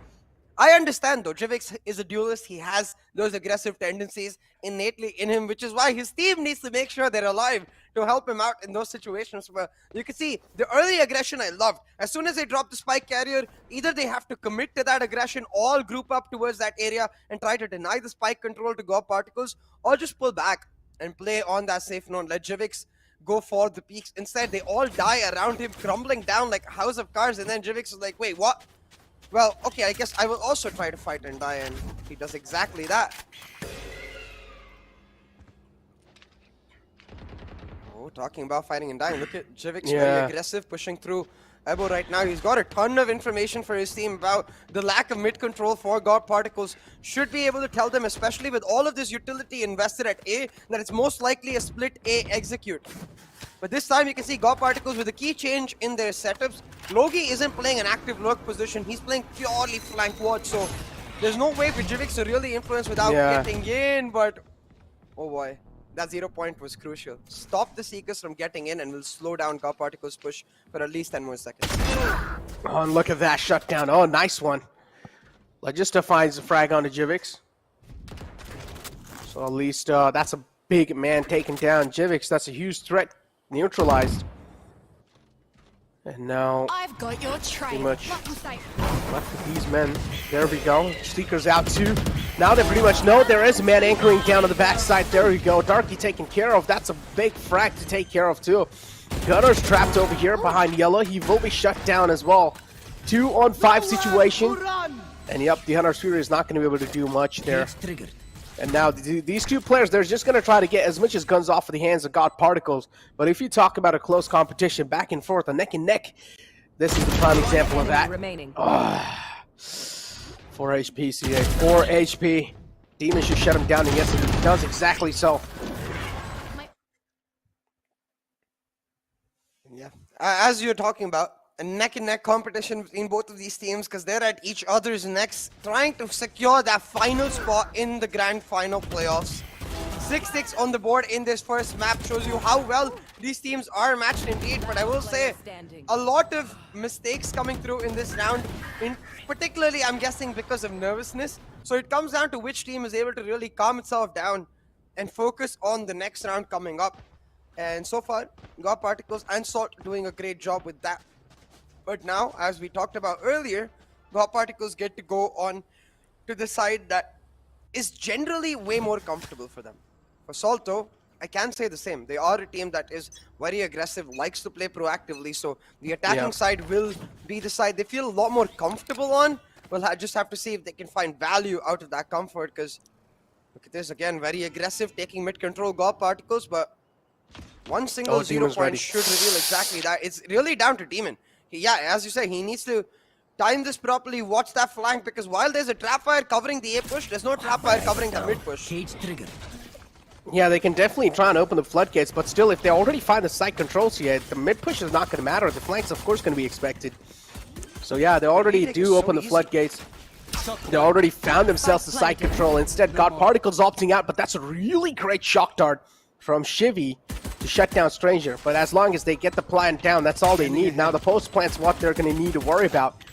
I understand though, Jivix is a duelist. He has those aggressive tendencies innately in him, which is why his team needs to make sure they're alive to help him out in those situations where you can see the early aggression I loved. As soon as they drop the spike carrier, either they have to commit to that aggression, all group up towards that area and try to deny the spike control to Go Particles, or just pull back and play on that safe note. Let Jivix go for the peaks. Instead, they all die around him, crumbling down like a house of cards, and then Jivix is like, wait, what? Well, okay, I guess I will also try to fight and die, and he does exactly that. Oh, talking about fighting and dying. Look at Jivix, Yeah. very aggressive, pushing through Ebo right now. He's got a ton of information for his team about the lack of mid control for God Particles. Should be able to tell them, especially with all of this utility invested at A, that it's most likely a split A execute. But this time you can see God Particles with a key change in their setups. Logi isn't playing an active lurk position. He's playing purely flank watch. So there's no way for Jivix to really influence without getting in. But oh boy, that 0 point was crucial. Stop the Seekers from getting in and will slow down God Particles' push for at least 10 more seconds. Oh, and look at that shutdown. Oh, nice one. Logista finds the frag onto Jivix. So at least that's a big man taken down. Jivix, that's a huge threat. Neutralized. And now I've got your trail. pretty much left with these men. There we go. Seekers out too. Now they pretty much know there is a man anchoring down on the backside. There we go. Darky taken care of. That's a big frag to take care of too. Gunner's trapped over here behind yellow. He will be shut down as well. 2-on-5 situation. And yep, the Hunter's Fury is not going to be able to do much there. Triggered. And now these two players, they're just going to try to get as much as guns off of the hands of God Particles. But if you talk about a close competition, back and forth, a neck and neck, this is the prime example of that. 4 HP, CA. 4 HP. Demon should shut him down, and yes, it does exactly so. Yeah, as you're talking about, a neck-and-neck competition between both of these teams because they're at each other's necks trying to secure that final spot in the grand final playoffs. 6-6 on the board in this first map shows you how well these teams are matched indeed, but I will say a lot of mistakes coming through in this round, particularly I'm guessing because of nervousness. So it comes down to which team is able to really calm itself down and focus on the next round coming up. And so far, God Particles and Salt doing a great job with that. But now, as we talked about earlier, God Particles get to go on to the side that is generally way more comfortable for them. For Salto, I can say the same. They are a team that is very aggressive, likes to play proactively, so the attacking side will be the side they feel a lot more comfortable on. We'll just have to see if they can find value out of that comfort, because look at this again, very aggressive, taking mid-control God Particles, but one single 0 point should reveal exactly that. It's really down to Demon. Yeah, as you say, he needs to time this properly, watch that flank, because while there's a trap fire covering the A push, there's no trap fire covering the mid push. Cage triggered. Yeah, they can definitely try and open the floodgates, but still, if they already find the site controls here, the mid push is not going to matter. The flanks, of course, going to be expected. So yeah, they already do open the floodgates. They already found themselves the site control. Instead, God Particles opting out, but that's a really great shock dart from Shivy to shut down Stranger. But as long as they get the plant down, that's all they need. Now the post plant's what they're going to need to worry about.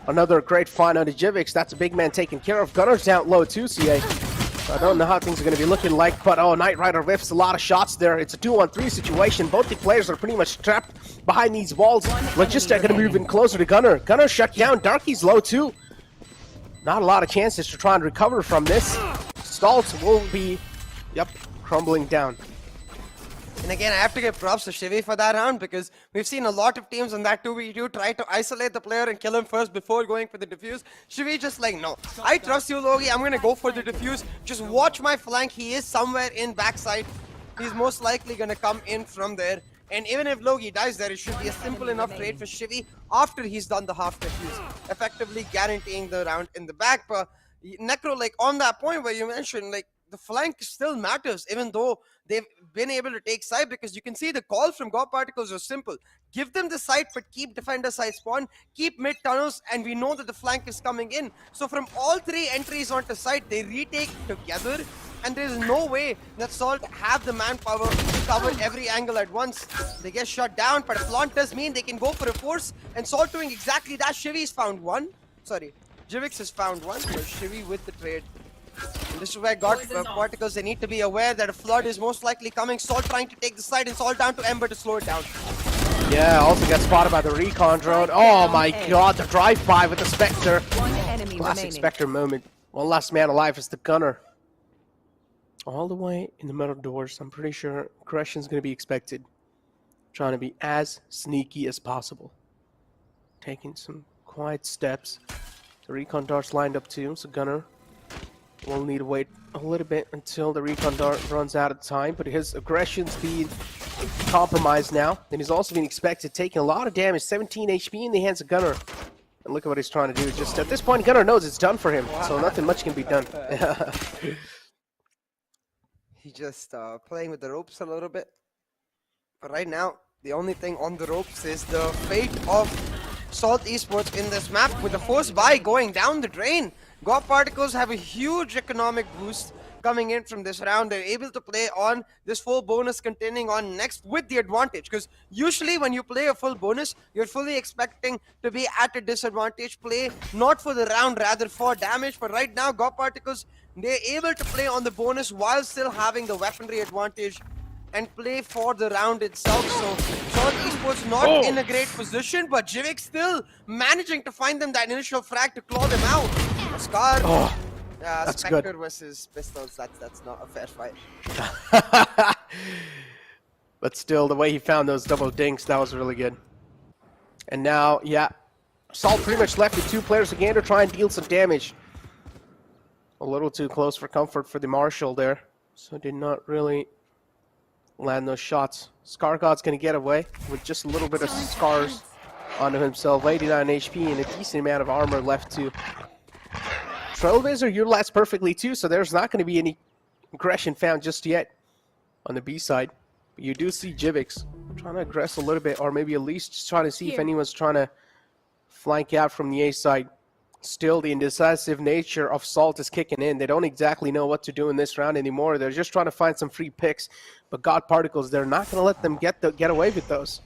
Another great find on the Jivix. That's a big man taken care of. Gunner's down low too, CA. So I don't know how things are going to be looking like, but oh, Knight Rider whiffs a lot of shots there. It's a 2-on-3 situation. Both the players are pretty much trapped behind these walls. Logista going to move in closer to Gunner. Gunner shut down. Darky's low too. Not a lot of chances to try and recover from this. Staltz will be, crumbling down. And again, I have to give props to Shivy for that round, because we've seen a lot of teams on that 2v2 try to isolate the player and kill him first before going for the defuse. Shivy just like, no, I trust you, Logi. I'm going to go for the defuse. Just watch my flank. He is somewhere in backside. He's most likely going to come in from there. And even if Logi dies there, it should be a simple enough trade for Shivy after he's done the half defuse, effectively guaranteeing the round in the back. But Necro, like on that point where you mentioned, like, the flank still matters, even though they've been able to take side, because you can see the call from God Particles are simple. Give them the site, but keep defender side spawn, keep mid tunnels, and we know that the flank is coming in. So from all three entries onto site, they retake together, and there's no way that Salt have the manpower to cover every angle at once. They get shut down, but a flaunt does mean they can go for a force, and Salt doing exactly that. Shivy's found one. Sorry, Jivix has found one, but Shivy with the trade. And this is where God Particles, they need to be aware that a flood is most likely coming. Salt trying to take the side, and Salt down to Ember to slow it down. Yeah, also gets spotted by the recon drone. Oh my god, the drive-by with the Spectre. Classic Spectre moment. One last man alive is the Gunner. All the way in the middle doors. I'm pretty sure aggression's going to be expected. Trying to be as sneaky as possible. Taking some quiet steps. The recon dart's lined up too, so Gunner will need to wait a little bit until the recon dart runs out of time, but his aggression speed compromised now. And he's also being expected, taking a lot of damage, 17 HP in the hands of Gunnar. And look at what he's trying to do. Just at this point, Gunnar knows it's done for him, so nothing much can be done. He just playing with the ropes a little bit. But right now, the only thing on the ropes is the fate of Salt Esports in this map. With the force buy going down the drain, God Particles have a huge economic boost coming in from this round. They're able to play on this full bonus continuing on next with the advantage, because usually when you play a full bonus, you're fully expecting to be at a disadvantage play, not for the round, rather for damage. But right now, God Particles, they're able to play on the bonus while still having the weaponry advantage and play for the round itself. So Salt Esports not in a great position, but Jivik still managing to find them that initial frag to claw them out. Scar. That's Spectre good. versus Pistols, that's not a fair fight. But still, the way he found those double dinks, that was really good. And now, yeah, Salt pretty much left with 2 players again to try and deal some damage. A little too close for comfort for the Marshal there, so did not really land those shots. Scar God's going to get away with just a little bit of scars onto himself, 89 HP and a decent amount of armor left to Trailblazer. Utilized perfectly too, so there's not going to be any aggression found just yet on the B side. But you do see Jivix trying to aggress a little bit, or maybe at least just trying to see if anyone's trying to flank out from the A side. Still, the indecisive nature of Salt is kicking in. They don't exactly know what to do in this round anymore. They're just trying to find some free picks. But God Particles, they're not going to let them get away with those.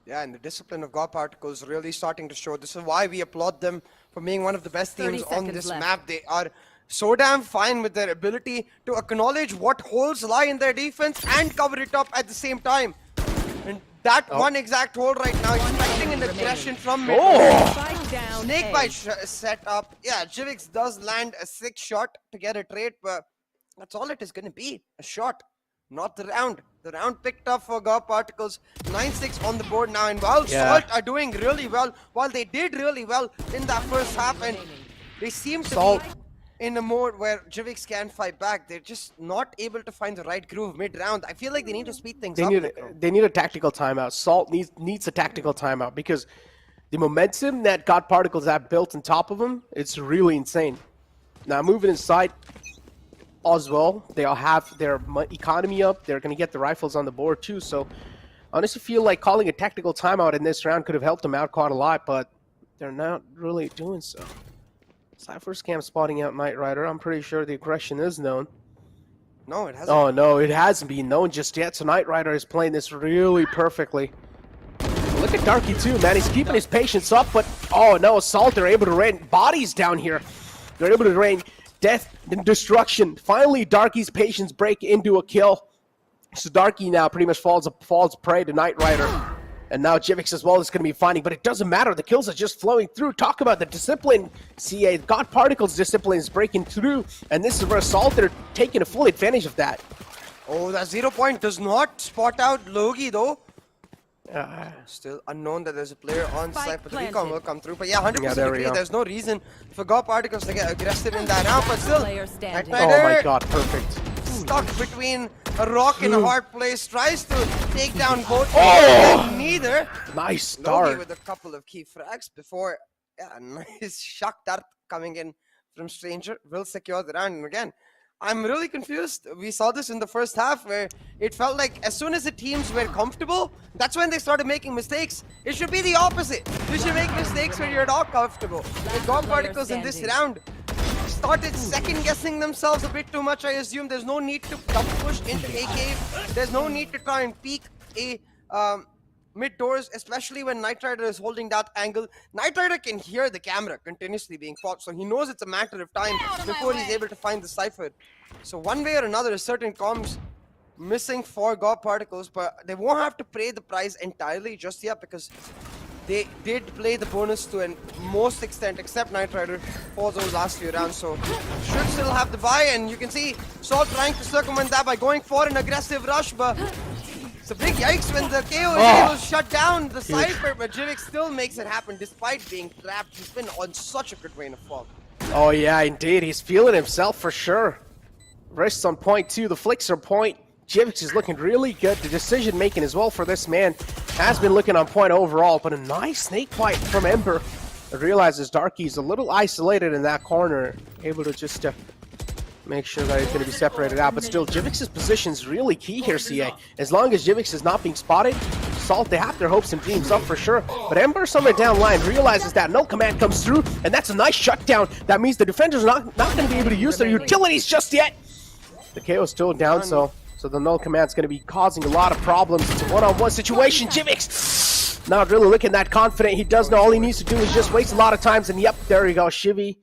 Yeah, and the discipline of God Particles really starting to show. This is why we applaud them for being one of the best teams on this map. They are so damn fine with their ability to acknowledge what holes lie in their defense and cover it up at the same time. And that one exact hole right now, expecting an aggression from mid. Snake bite set up. Yeah, Jivix does land a 6 shot to get a trade, but that's all it is going to be. A shot, not the round. The round picked up for God Particles. 9-6 on the board now. And while Salt are doing really well, while they did really well in that first half, and they seem to be in a mode where Jivix can fight back, they're just not able to find the right groove mid-round. I feel like they need to speed things up. They need a tactical timeout. Salt needs a tactical timeout, because the momentum that God Particles have built on top of them, it's really insane. Now moving inside as well, they'll have their economy up. They're going to get the rifles on the board too. So I honestly feel like calling a tactical timeout in this round could have helped them out quite a lot, but they're not really doing so. Cypher's camp spotting out Knight Rider. I'm pretty sure the aggression is known. No, it hasn't. Oh no, it hasn't been known just yet. So Knight Rider is playing this really perfectly. Look at Darky too, man. He's keeping his patience up, but oh no, Salt, they're able to rain bodies down here. They're able to rain death and destruction. Finally, Darky's patience break into a kill. So Darky now pretty much falls prey to Knight Rider. And now Jivix as well is going to be finding, but it doesn't matter. The kills are just flowing through. Talk about the discipline. CA, God Particles discipline is breaking through. And this is where Salt, they're taking a full advantage of that. Oh, that 0 point does not spot out Logi though. Still unknown that there's a player on site, but the recon will come through. But yeah, 100% agree. There's no reason for God Particles to get aggressive in that round, but still, Oh my god, perfect. Stuck between a rock and a hard place, tries to take down both, and neither. Nice Logi start. with a couple of key frags before, yeah, nice shock dart coming in from Stranger will secure the round. And again, I'm really confused. We saw this in the first half where it felt like as soon as the teams were comfortable, that's when they started making mistakes. It should be the opposite. You should make mistakes when you're not comfortable. The God Particles in this round started second-guessing themselves a bit too much, I assume. There's no need to dump push into A cave. There's no need to try and peek A mid doors, especially when Knight Rider is holding that angle. Knight Rider can hear the camera continuously being popped, so he knows it's a matter of time before he's able to find the cipher. So one way or another, a certain comms missing for God Particles, but they won't have to pay the price entirely just yet, because they did play the bonus to a most extent, except Knight Rider, for those last few rounds. So should still have the buy, and you can see Salt trying to circumvent that by going for an aggressive rush, but it's a big yikes when the KO is able to shut down the Cypher, but Jivik still makes it happen despite being trapped. He's been on such a good vein of fall. Oh yeah, indeed. He's feeling himself for sure. Wrists on point too. The flicks are point. Jivix is looking really good. The decision making as well for this man has been looking on point overall, but a nice snake bite from Ember. It realizes Darky's a little isolated in that corner, able to just make sure that he's going to be separated out. But still, Jivix's position is really key here, CA. As long as Jivix is not being spotted, Salt, they have their hopes and dreams up for sure. But Ember somewhere down line realizes that no command comes through, and that's a nice shutdown. That means the defenders are not going to be able to use their utilities just yet. The KO is still down, so the null command is going to be causing a lot of problems. It's a one-on-one situation. Jivix not really looking that confident. He does know all he needs to do is just waste a lot of times, and yep, there you go, Shivy.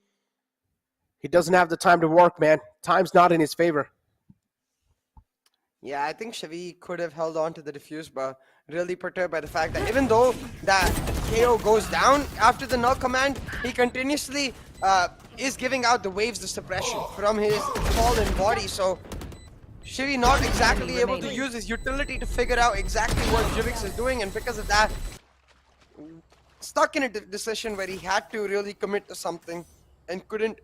He doesn't have the time to work, man. Time's not in his favor. Yeah, I think Shivy could have held on to the defuse, but really perturbed by the fact that even though that KO goes down after the null command, he continuously is giving out the waves of suppression from his fallen body. So Shivy not exactly able to use his utility to figure out exactly what Jivix is doing, and because of that, stuck in a decision where he had to really commit to something and couldn't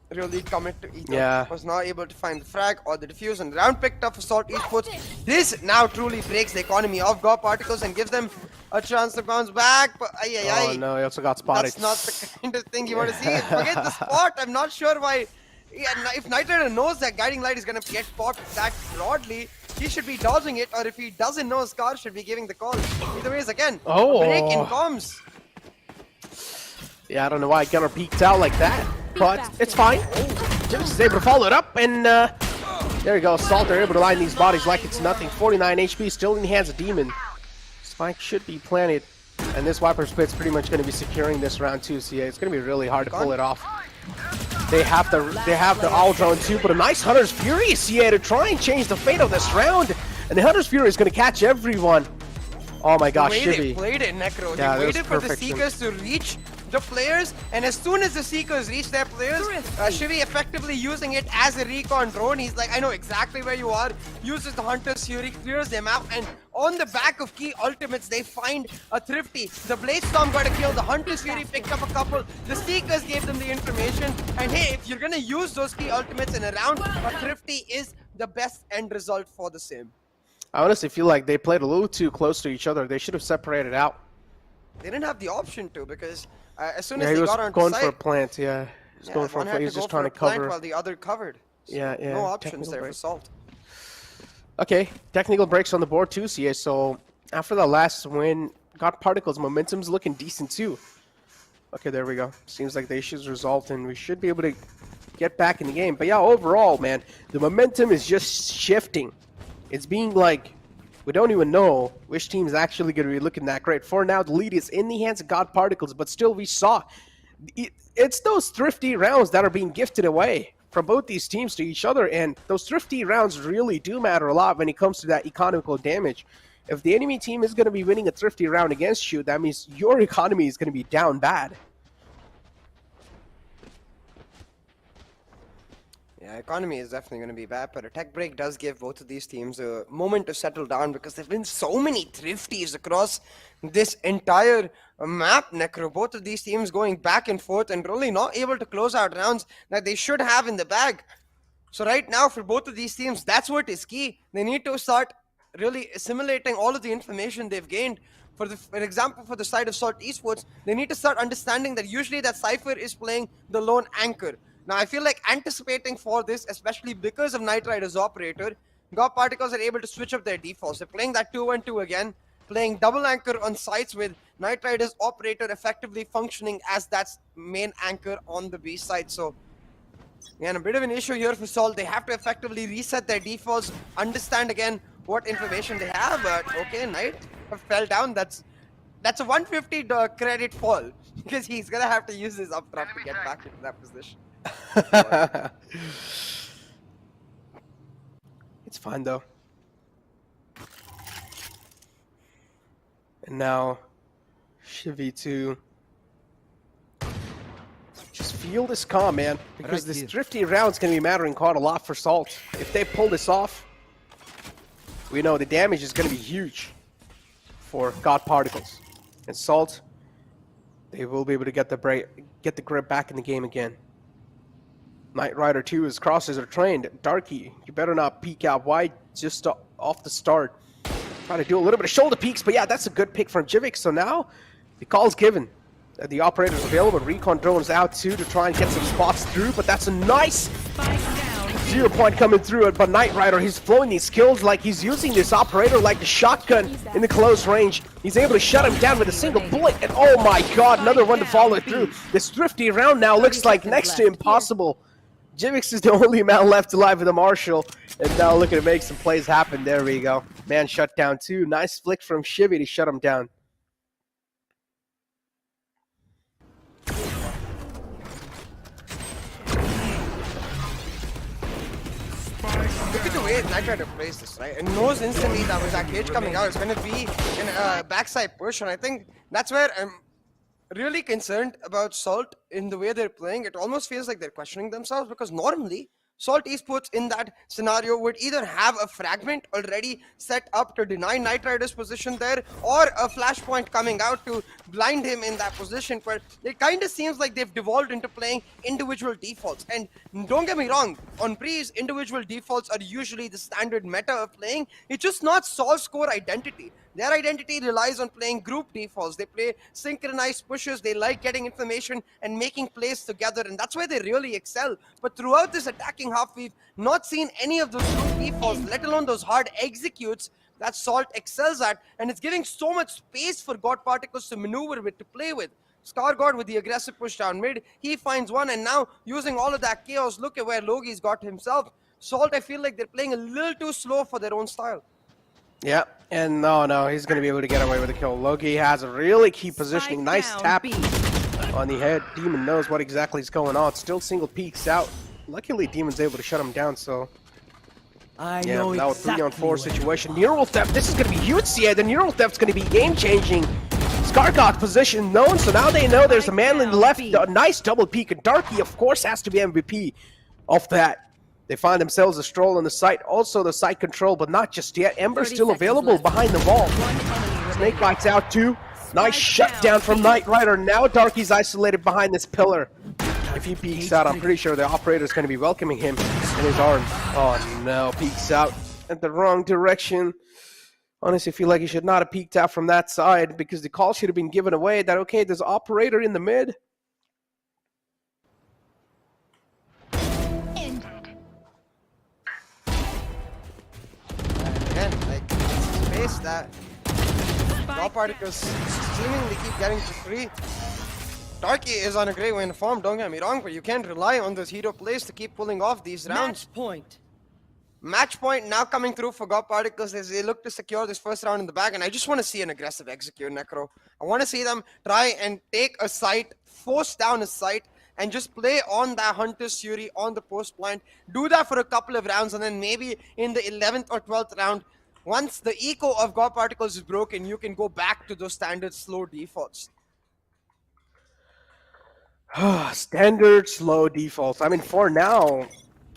really commit to either. Yeah. Was not able to find the frag or the defuse, and the round picked up for Salt Esports. This now truly breaks the economy of God Particles and gives them a chance to bounce back, but Oh no, he also got spotted. that's not the kind of thing you want to see. Forget the spot. I'm not sure why. Yeah, if Knight Rider knows that Guiding Light is going to get spotted that broadly, he should be dodging it, or if he doesn't know, Scar should be giving the call. Either ways, again, a break in comms. Yeah, I don't know why Gunner peeked out like that, but it's fine. Jivix is able to follow it up, and there you go. Salt are able to line these bodies like it's nothing. 49 HP, still in the hands of Demon. Spike should be planted, and this Viper's Pit's pretty much going to be securing this round too. So yeah, it's going to be really hard to pull it off. They have the Owl Drone too, but a nice Hunter's Fury is CA to try and change the fate of this round, and the Hunter's Fury is going to catch everyone. Oh my gosh, The way Shivy. they played it, Necro. Yeah, They waited for the perfection. Seekers to reach the players, and as soon as the Seekers reach their players, Shivy effectively using it as a recon drone. He's like, I know exactly where you are. Uses the Hunter's Fury, clears them out, and on the back of key ultimates, they find a Thrifty. The Blaze Storm got a kill. The Hunter's Fury picked up a couple. The Seekers gave them the information. And hey, if you're gonna use those key ultimates in a round, a Thrifty is the best end result for the sim. I honestly feel like they played a little too close to each other. They should have separated out. They didn't have the option to, because as soon as Yeah, he they was got onto going site, for a plant. Yeah, he was going for a one had plant. He was to just go for trying a to plant cover. while the other covered. So Yeah. no options Technical there break. for Salt. Okay, technical breaks on the board too, CA. So after the last win, God Particles momentum's looking decent too. Okay, there we go. Seems like the issues resolved, and we should be able to get back in the game. But yeah, overall, man, the momentum is just shifting. It's being like, we don't even know which team is actually going to be looking that great. For now, the lead is in the hands of God Particles, but still we saw it's those thrifty rounds that are being gifted away from both these teams to each other, and those thrifty rounds really do matter a lot when it comes to that economical damage. If the enemy team is going to be winning a thrifty round against you, that means your economy is going to be down bad. Yeah, economy is definitely going to be bad, but a tech break does give both of these teams a moment to settle down, because there have been so many thrifties across this entire map, Necro. Both of these teams going back and forth and really not able to close out rounds that they should have in the bag. So right now, for both of these teams, that's what is key. They need to start really assimilating all of the information they've gained. For example, for the side of Salt Esports, they need to start understanding that usually that Cypher is playing the lone anchor. Now, I feel like anticipating for this, especially because of Knight Rider's operator, God Particles are able to switch up their defaults. They're playing that 2-1-2 again, playing double anchor on sites with Knight Rider's operator effectively functioning as that main anchor on the B side. So, again, a bit of an issue here for Salt. They have to effectively reset their defaults, understand again what information they have. But okay, Knight fell down. That's a 150 credit fall, because he's gonna have to use his up drop to get back into that position. It's fine though. And now Shivy to just feel this calm, man, because this thrifty round's gonna be mattering quite a lot for Salt. If they pull this off, we know the damage is gonna be huge for God Particles. And Salt, they will be able to get the grip back in the game again. Knight Rider 2, his crosses are trained. Darky, you better not peek out wide. just off the start. Trying to do a little bit of shoulder peeks, but yeah, that's a good pick from Jivik. So now the call's given. The operator's available. Recon drone's out too to try and get some spots through, but that's a nice 0 point coming through it. But Knight Rider, he's flowing these skills like he's using this operator like the shotgun in the close range. He's able to shut him down with a single bullet, and oh my god, another one to follow through. This thrifty round now looks like next to impossible. Jivix is the only man left alive with the Marshall, and now looking to make some plays happen. There we go. Man shut down too. Nice flick from Shivy to shut him down. Look at the way Knight Rider plays this, right? And knows instantly that with that cage coming out, it's going to be a backside push, and I think that's where I'm really concerned about Salt in the way they're playing. It almost feels like they're questioning themselves, because normally Salt Esports in that scenario would either have a fragment already set up to deny Knight Rider's position there, or a flashpoint coming out to blind him in that position. But it kind of seems like they've devolved into playing individual defaults. And don't get me wrong, on Pre's, individual defaults are usually the standard meta of playing. It's just not Salt's core identity. Their identity relies on playing group defaults. They play synchronized pushes. They like getting information and making plays together, and that's where they really excel. But throughout this attacking half, we've not seen any of those group defaults, let alone those hard executes that Salt excels at, and it's giving so much space for God Particles to maneuver with, to play with. Scar God with the aggressive push down mid, he finds one, and now using all of that chaos, look at where Logi's got himself. Salt, I feel like they're playing a little too slow for their own style. Yeah, and no, he's going to be able to get away with a kill. Loki has a really key positioning. Nice tap on the head. Demon knows what exactly is going on. Still single peeks out. Luckily, Demon's able to shut him down, so... I yeah, know now exactly a 3-on-4 situation. Neural Theft, this is going to be huge, yeah. The Neural Theft's going to be game-changing. Skargok position known, so now they know there's a man in the left. A nice double peek, and Darky, of course, has to be MVP of that. They find themselves a stroll on the site, also the site control, but not just yet. Ember's still available behind the wall. Snake bites out too. Nice shutdown from Knight Rider. Now Darky's isolated behind this pillar. If he peeks out, I'm pretty sure the operator's going to be welcoming him in his arms. Oh no, peeks out at the wrong direction. Honestly, I feel like he should not have peeked out from that side, because the call should have been given away that, okay, there's an operator in the mid. Space that God Particles seemingly keep getting for free. Darky is on a great win form, don't get me wrong, but you can't rely on those hero plays to keep pulling off these rounds. Match point now coming through for God Particles as they look to secure this first round in the bag, and I just want to see an aggressive execute, Necro. I want to see them try and take a site, force down a site, and just play on that Hunter's Fury on the post plant. Do that for a couple of rounds, and then maybe in the 11th or 12th round, once the eco of God Particles is broken, you can go back to those standard slow defaults. Standard slow defaults. I mean, for now,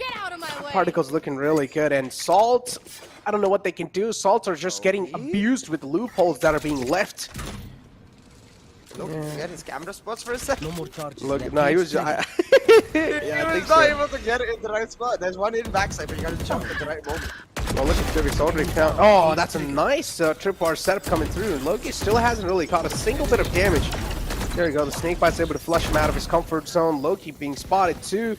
Get out of my way. Particles looking really good. And Salt, I don't know what they can do. Salts are just getting abused with loopholes that are being left. Look, forget his camera spots for a second. No more charges. Look, no, he was just... Yeah, I think so. Able to get it in the right spot. There's one in backside, but you gotta jump at the right moment. Well, look at Jivy's already count. Oh, that's a nice tripwire setup coming through. Loki still hasn't really caught a single bit of damage. There we go. The snake bite's able to flush him out of his comfort zone. Loki being spotted too.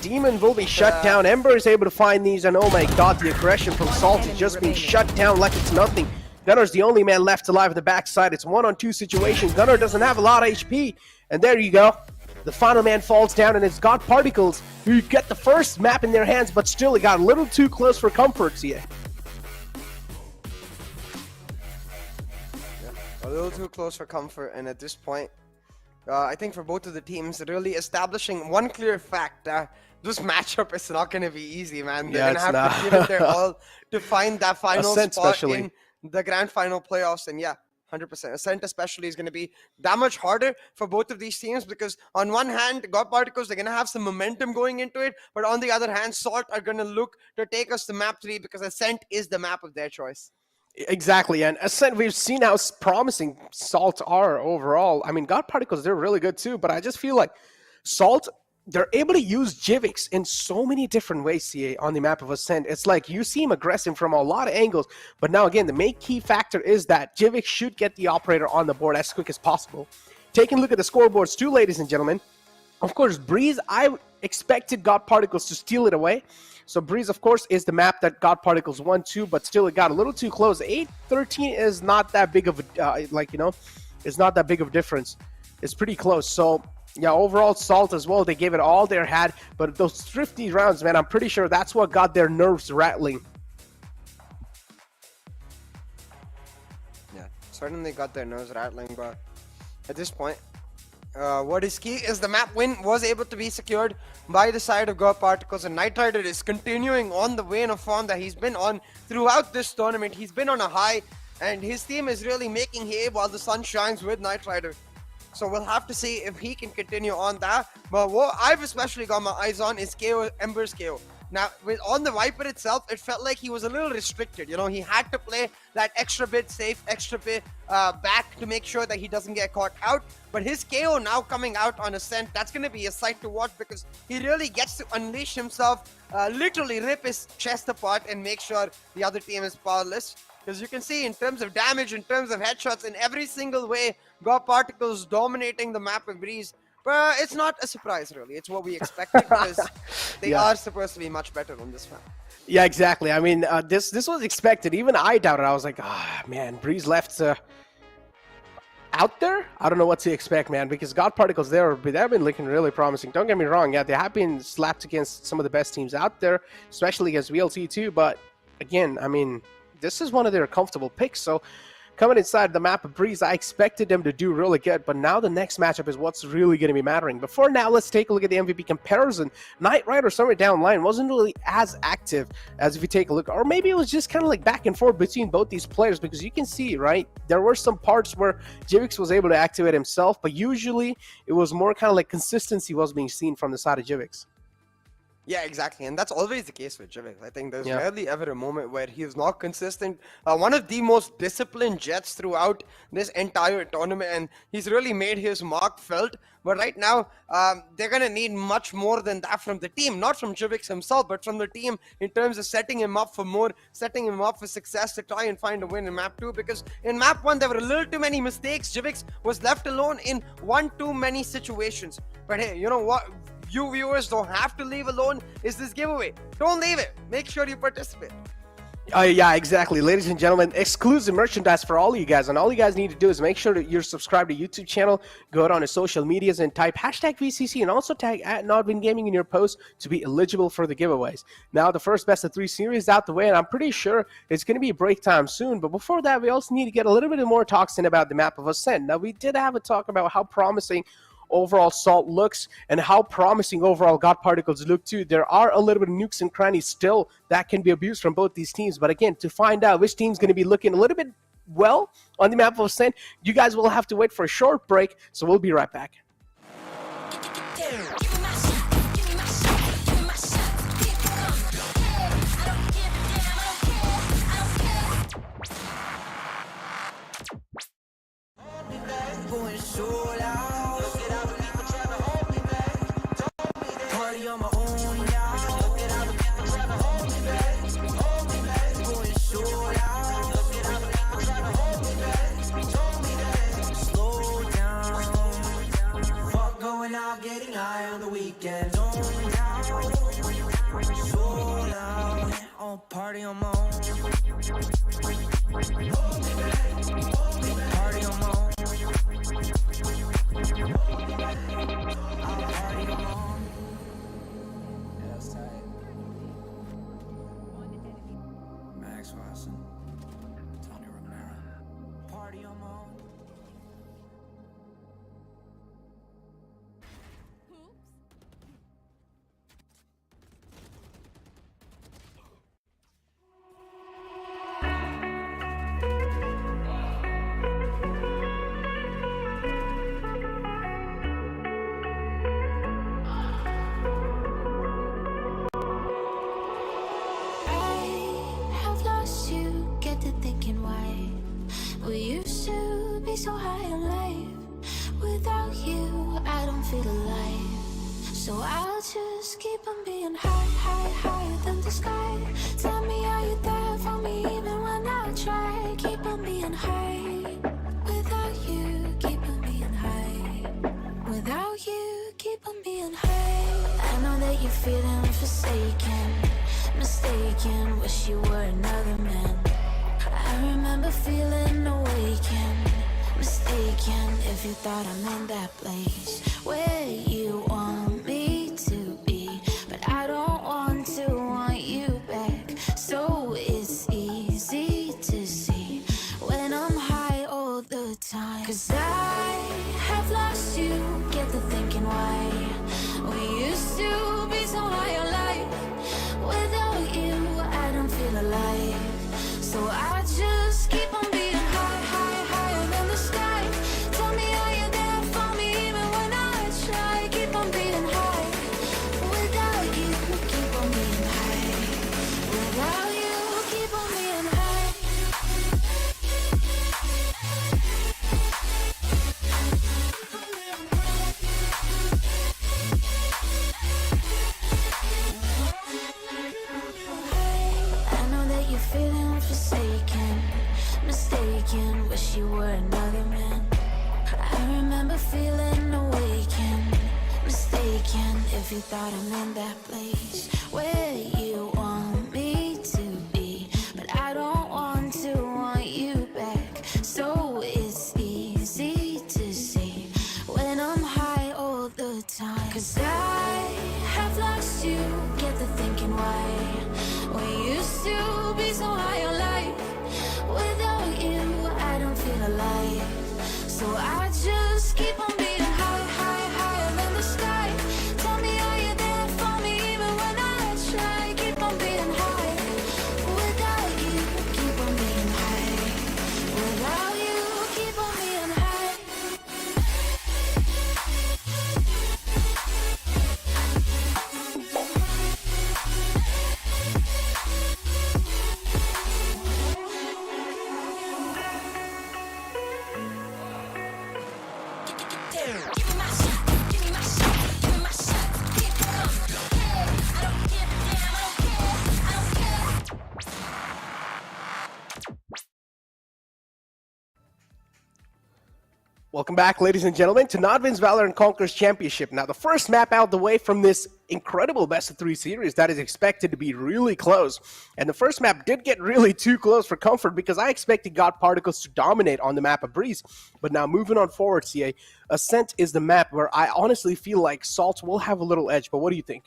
Demon will be shut down. Ember is able to find these, and oh my god, the aggression from Salt is just being shut down like it's nothing. Gunner's the only man left alive at the backside. It's 1-on-2 situation. Gunner doesn't have a lot of HP. And there you go. The final man falls down, and it's God Particles who get the first map in their hands, but still it got a little too close for comforts here. A little too close for comfort, and at this point, I think for both of the teams, really establishing one clear fact. This matchup is not going to be easy, man. They're going to have to give it their all to find that final spot in the grand final playoffs. And yeah, 100%. Ascent especially is going to be that much harder for both of these teams, because on one hand, God Particles, they're going to have some momentum going into it. But on the other hand, Salt are going to look to take us to map 3, because Ascent is the map of their choice. Exactly, and Ascent, we've seen how promising Salt are overall. I mean, God Particles, they're really good too, but I just feel like Salt they're able to use Jivix in so many different ways, CA, on the map of Ascent. It's like you see him aggressive from a lot of angles, but now again, the main key factor is that Jivix should get the operator on the board as quick as possible. Taking a look at the scoreboards too, ladies and gentlemen. Of course, Breeze, I expected God Particles to steal it away. So Breeze, of course, is the map that God Particles won to, but still it got a little too close. 8-13 is not that big of a, it's not that big of a difference. It's pretty close. So yeah, overall Salt as well, they gave it all they had, but those thrifty rounds, man, I'm pretty sure that's what got their nerves rattling. Yeah, certainly got their nerves rattling, but at this point, what is key is the map win was able to be secured by the side of God Particles, and Knight Rider is continuing on the vein of form that he's been on throughout this tournament. He's been on a high, and his team is really making hay while the sun shines with Knight Rider. So we'll have to see if he can continue on that. But what I've especially got my eyes on is KO, Ember's KO. Now, on the Viper itself, it felt like he was a little restricted. You know, he had to play that extra bit safe, extra bit back to make sure that he doesn't get caught out. But his KO now coming out on Ascent, that's going to be a sight to watch because he really gets to unleash himself, literally rip his chest apart and make sure the other team is powerless. Because you can see in terms of damage, in terms of headshots, in every single way, God Particles dominating the map with Breeze. But it's not a surprise, really. It's what we expected because they are supposed to be much better on this map. Yeah, exactly. I mean, this was expected. Even I doubted. I was like, man, Breeze left out there. I don't know what to expect, man, because God Particles they've been looking really promising. Don't get me wrong. Yeah, they have been slapped against some of the best teams out there, especially against VLT too. But again, I mean, this is one of their comfortable picks. So coming inside the map of Breeze, I expected them to do really good, but now the next matchup is what's really going to be mattering. Before now, let's take a look at the MVP comparison. Knight Rider somewhere down the line wasn't really as active as if you take a look, or maybe it was just kind of like back and forth between both these players, because you can see, right, there were some parts where Jivix was able to activate himself, but usually it was more kind of like consistency was being seen from the side of Jivix. Yeah, exactly, and that's always the case with Jivix. I think there's rarely ever a moment where he is not consistent. One of the most disciplined Jets throughout this entire tournament, and he's really made his mark felt. But right now, they're going to need much more than that from the team. Not from Jivix himself, but from the team in terms of setting him up for more, setting him up for success to try and find a win in Map 2. Because in Map 1, there were a little too many mistakes. Jivix was left alone in one too many situations. But hey, you know what? You viewers don't have to leave alone is this giveaway. Don't leave it. Make sure you participate. Yeah, exactly. Ladies and gentlemen, exclusive merchandise for all of you guys. And all you guys need to do is make sure that you're subscribed to YouTube channel, go out on his social medias and type hashtag VCC and also tag at NODWIN Gaming in your post to be eligible for the giveaways. Now, the first best of 3 series out the way, and I'm pretty sure it's going to be break time soon. But before that, we also need to get a little bit more talks in about the map of Ascent. Now, we did have a talk about how promising overall Salt looks and how promising overall God Particles look too. There are a little bit of nukes and crannies still that can be abused from both these teams, but again, to find out which team's going to be looking a little bit well on the map of Ascent, you guys will have to wait for a short break, so we'll be right back. Getting high on the weekend. Party on my own. Party on my own. That's tight. Max Watson. Tony Romero. Party on my own. So high on life, without you I don't feel alive. So I'll just keep on being higher than the sky. Tell me, are you there for me even when I try? Keep on being high. Without you, keep on being high. Without you, keep on being high. I know that you're feeling forsaken, mistaken, wish you were another man. I remember feeling awakened, mistaken, if you thought I'm in that place where you want me to be, but I don't want you back. So it's easy to see when I'm high all the time. 'Cause I have lost you, get the thinking why we used to be so high on life. Without you, I don't feel alive. So I just keep on being higher than the sky. Tell me, are you there for me even when I try? Keep on being high. Without you, keep on being high. Without you, keep on being high. I know that you're feeling forsaken, mistaken, wish you were another man. I remember feeling awakened, mistaken, if you thought I'm in that place where you want me to be, but I don't want you back. So it's easy to see when I'm high all the time. 'Cause I have lost you, get the thinking why we used to be so high on life. Without you, I don't feel alive. So I just keep on being higher than the sky. Tell me, are you there for me even when I try? Keep on being high. Without you, keep on being high. Without you, keep on being high. Welcome back, ladies and gentlemen, to NODWIN's Valorant Conquerors Championship. Now, the first map out the way from this incredible best-of-3 series that is expected to be really close. And the first map did get really too close for comfort because I expected God Particles to dominate on the map of Breeze. But now, moving on forward, CA, Ascent is the map where I honestly feel like Salt will have a little edge. But what do you think?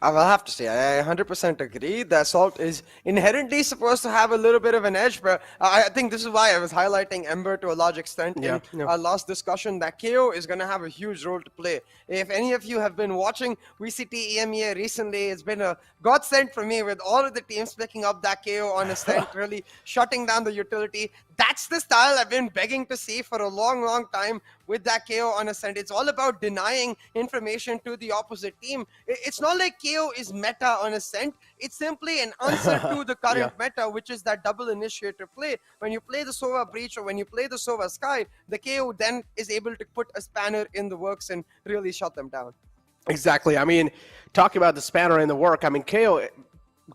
I will have to say, I 100% agree that Salt is inherently supposed to have a little bit of an edge, but I think this is why I was highlighting Ember to a large extent in our last discussion, that KO is going to have a huge role to play. If any of you have been watching VCT EMEA recently, it's been a godsend for me with all of the teams picking up that KO on Ascent, really shutting down the utility. That's the style I've been begging to see for a long time with that KO on Ascent. It's all about denying information to the opposite team. It's not like KO is meta on Ascent. It's simply an answer to the current meta, which is that double initiator play. When you play the Sova Breach or when you play the Sova Sky, the KO then is able to put a spanner in the works and really shut them down. Exactly. I mean, talking about the spanner in the work, I mean, KO...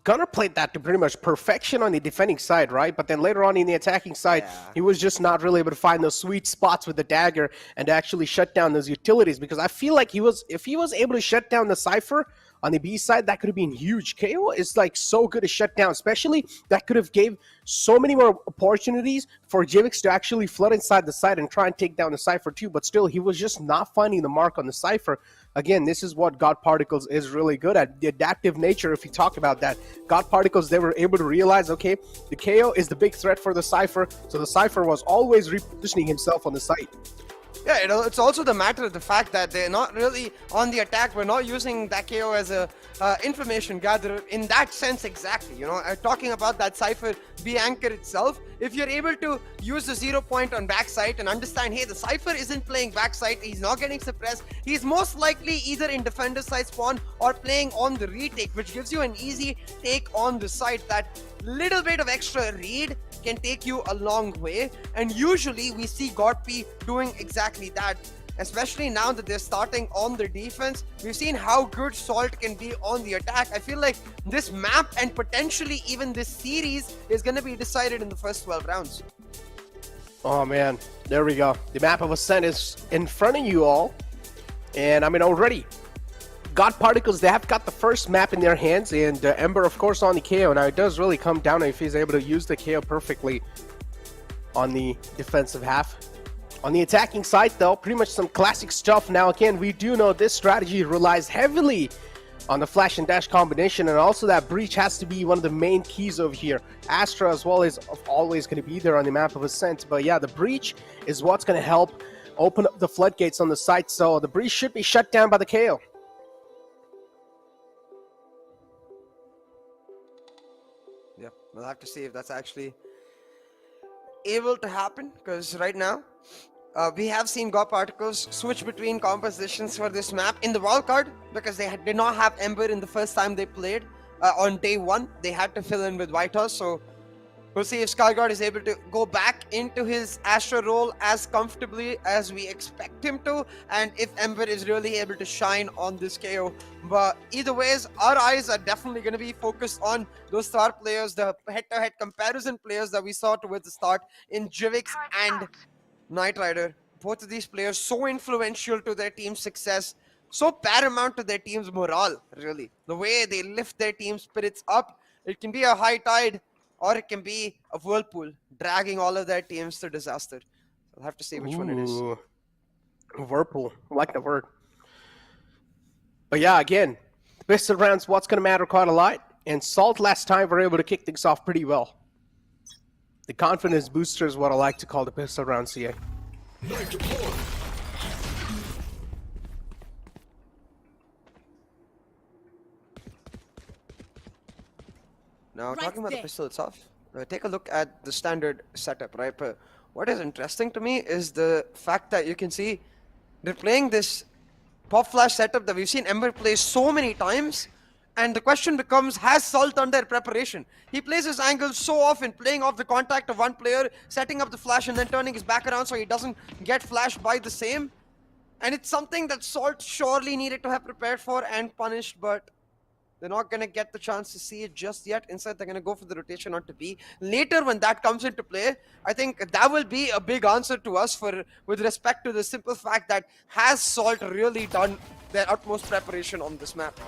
Gunnar played that to pretty much perfection on the defending side, right? But then later on in the attacking side, he was just not really able to find those sweet spots with the dagger and actually shut down those utilities. Because I feel like if he was able to shut down the Cypher on the B side, that could have been huge. KO is like so good to shut down, especially that could have gave so many more opportunities for Jivix to actually flood inside the side and try and take down the Cypher too. But still, he was just not finding the mark on the Cypher. Again, this is what God Particles is really good at. The adaptive nature, if you talk about that. God Particles, they were able to realize, okay, the KO is the big threat for the Cypher. So the Cypher was always repositioning himself on the site. Yeah, it's also the matter of the fact that they're not really on the attack. We're not using that KO as a information gatherer in that sense exactly. You know, talking about that Cypher B anchor itself, if you're able to use the 0 point on backside and understand, hey, the Cypher isn't playing backside, he's not getting suppressed, he's most likely either in defender side spawn or playing on the retake, which gives you an easy take on the site. That little bit of extra read can take you a long way, and usually we see God P doing exactly that. especially now that they're starting on their defense. We've seen how good Salt can be on the attack. I feel like this map and potentially even this series is going to be decided in the first 12 rounds. Oh man, there we go. The map of Ascent is in front of you all. And I mean, already, God Particles, they have got the first map in their hands, and Ember, of course, on the KO. Now, it does really come down to if he's able to use the KO perfectly on the defensive half. On the attacking side, though, pretty much some classic stuff. Now, again, we do know this strategy relies heavily on the flash and dash combination, and also that breach has to be one of the main keys over here. Astra as well is always going to be there on the map of Ascent, but yeah, the breach is what's going to help open up the floodgates on the site, so the breach should be shut down by the KO. Yeah, we'll have to see if that's actually able to happen, because right now we have seen God Particles switch between compositions for this map in the wildcard, because they did not have Ember in the first time they played. On day one, they had to fill in with Veto, so we'll see if Skyguard is able to go back into his Astra role as comfortably as we expect him to, and if Ember is really able to shine on this KO. But either ways, our eyes are definitely going to be focused on those star players, the head-to-head comparison players that we saw towards the start in Jivix and Knight Rider. Both of these players so influential to their team's success, so paramount to their team's morale, really. The way they lift their team spirits up, it can be a high tide, or it can be a whirlpool, dragging all of their teams to disaster. I'll have to see which one it is. Whirlpool, I like the word. But yeah, again, the pistol rounds, what's going to matter quite a lot. And Salt last time were able to kick things off pretty well. The confidence booster is what I like to call the pistol round, CA. Now, talking about the pistol itself, take a look at the standard setup, right? But what is interesting to me is the fact that you can see they're playing this pop flash setup that we've seen Ember play so many times, and the question becomes, has Salt done their preparation? He plays his angles so often, playing off the contact of one player, setting up the flash and then turning his back around so he doesn't get flashed by the same. And it's something that Salt surely needed to have prepared for and punished, but they're not going to get the chance to see it just yet. Instead, they're going to go for the rotation onto B. Later, when that comes into play, I think that will be a big answer to us with respect to the simple fact that has Salt really done their utmost preparation on this map?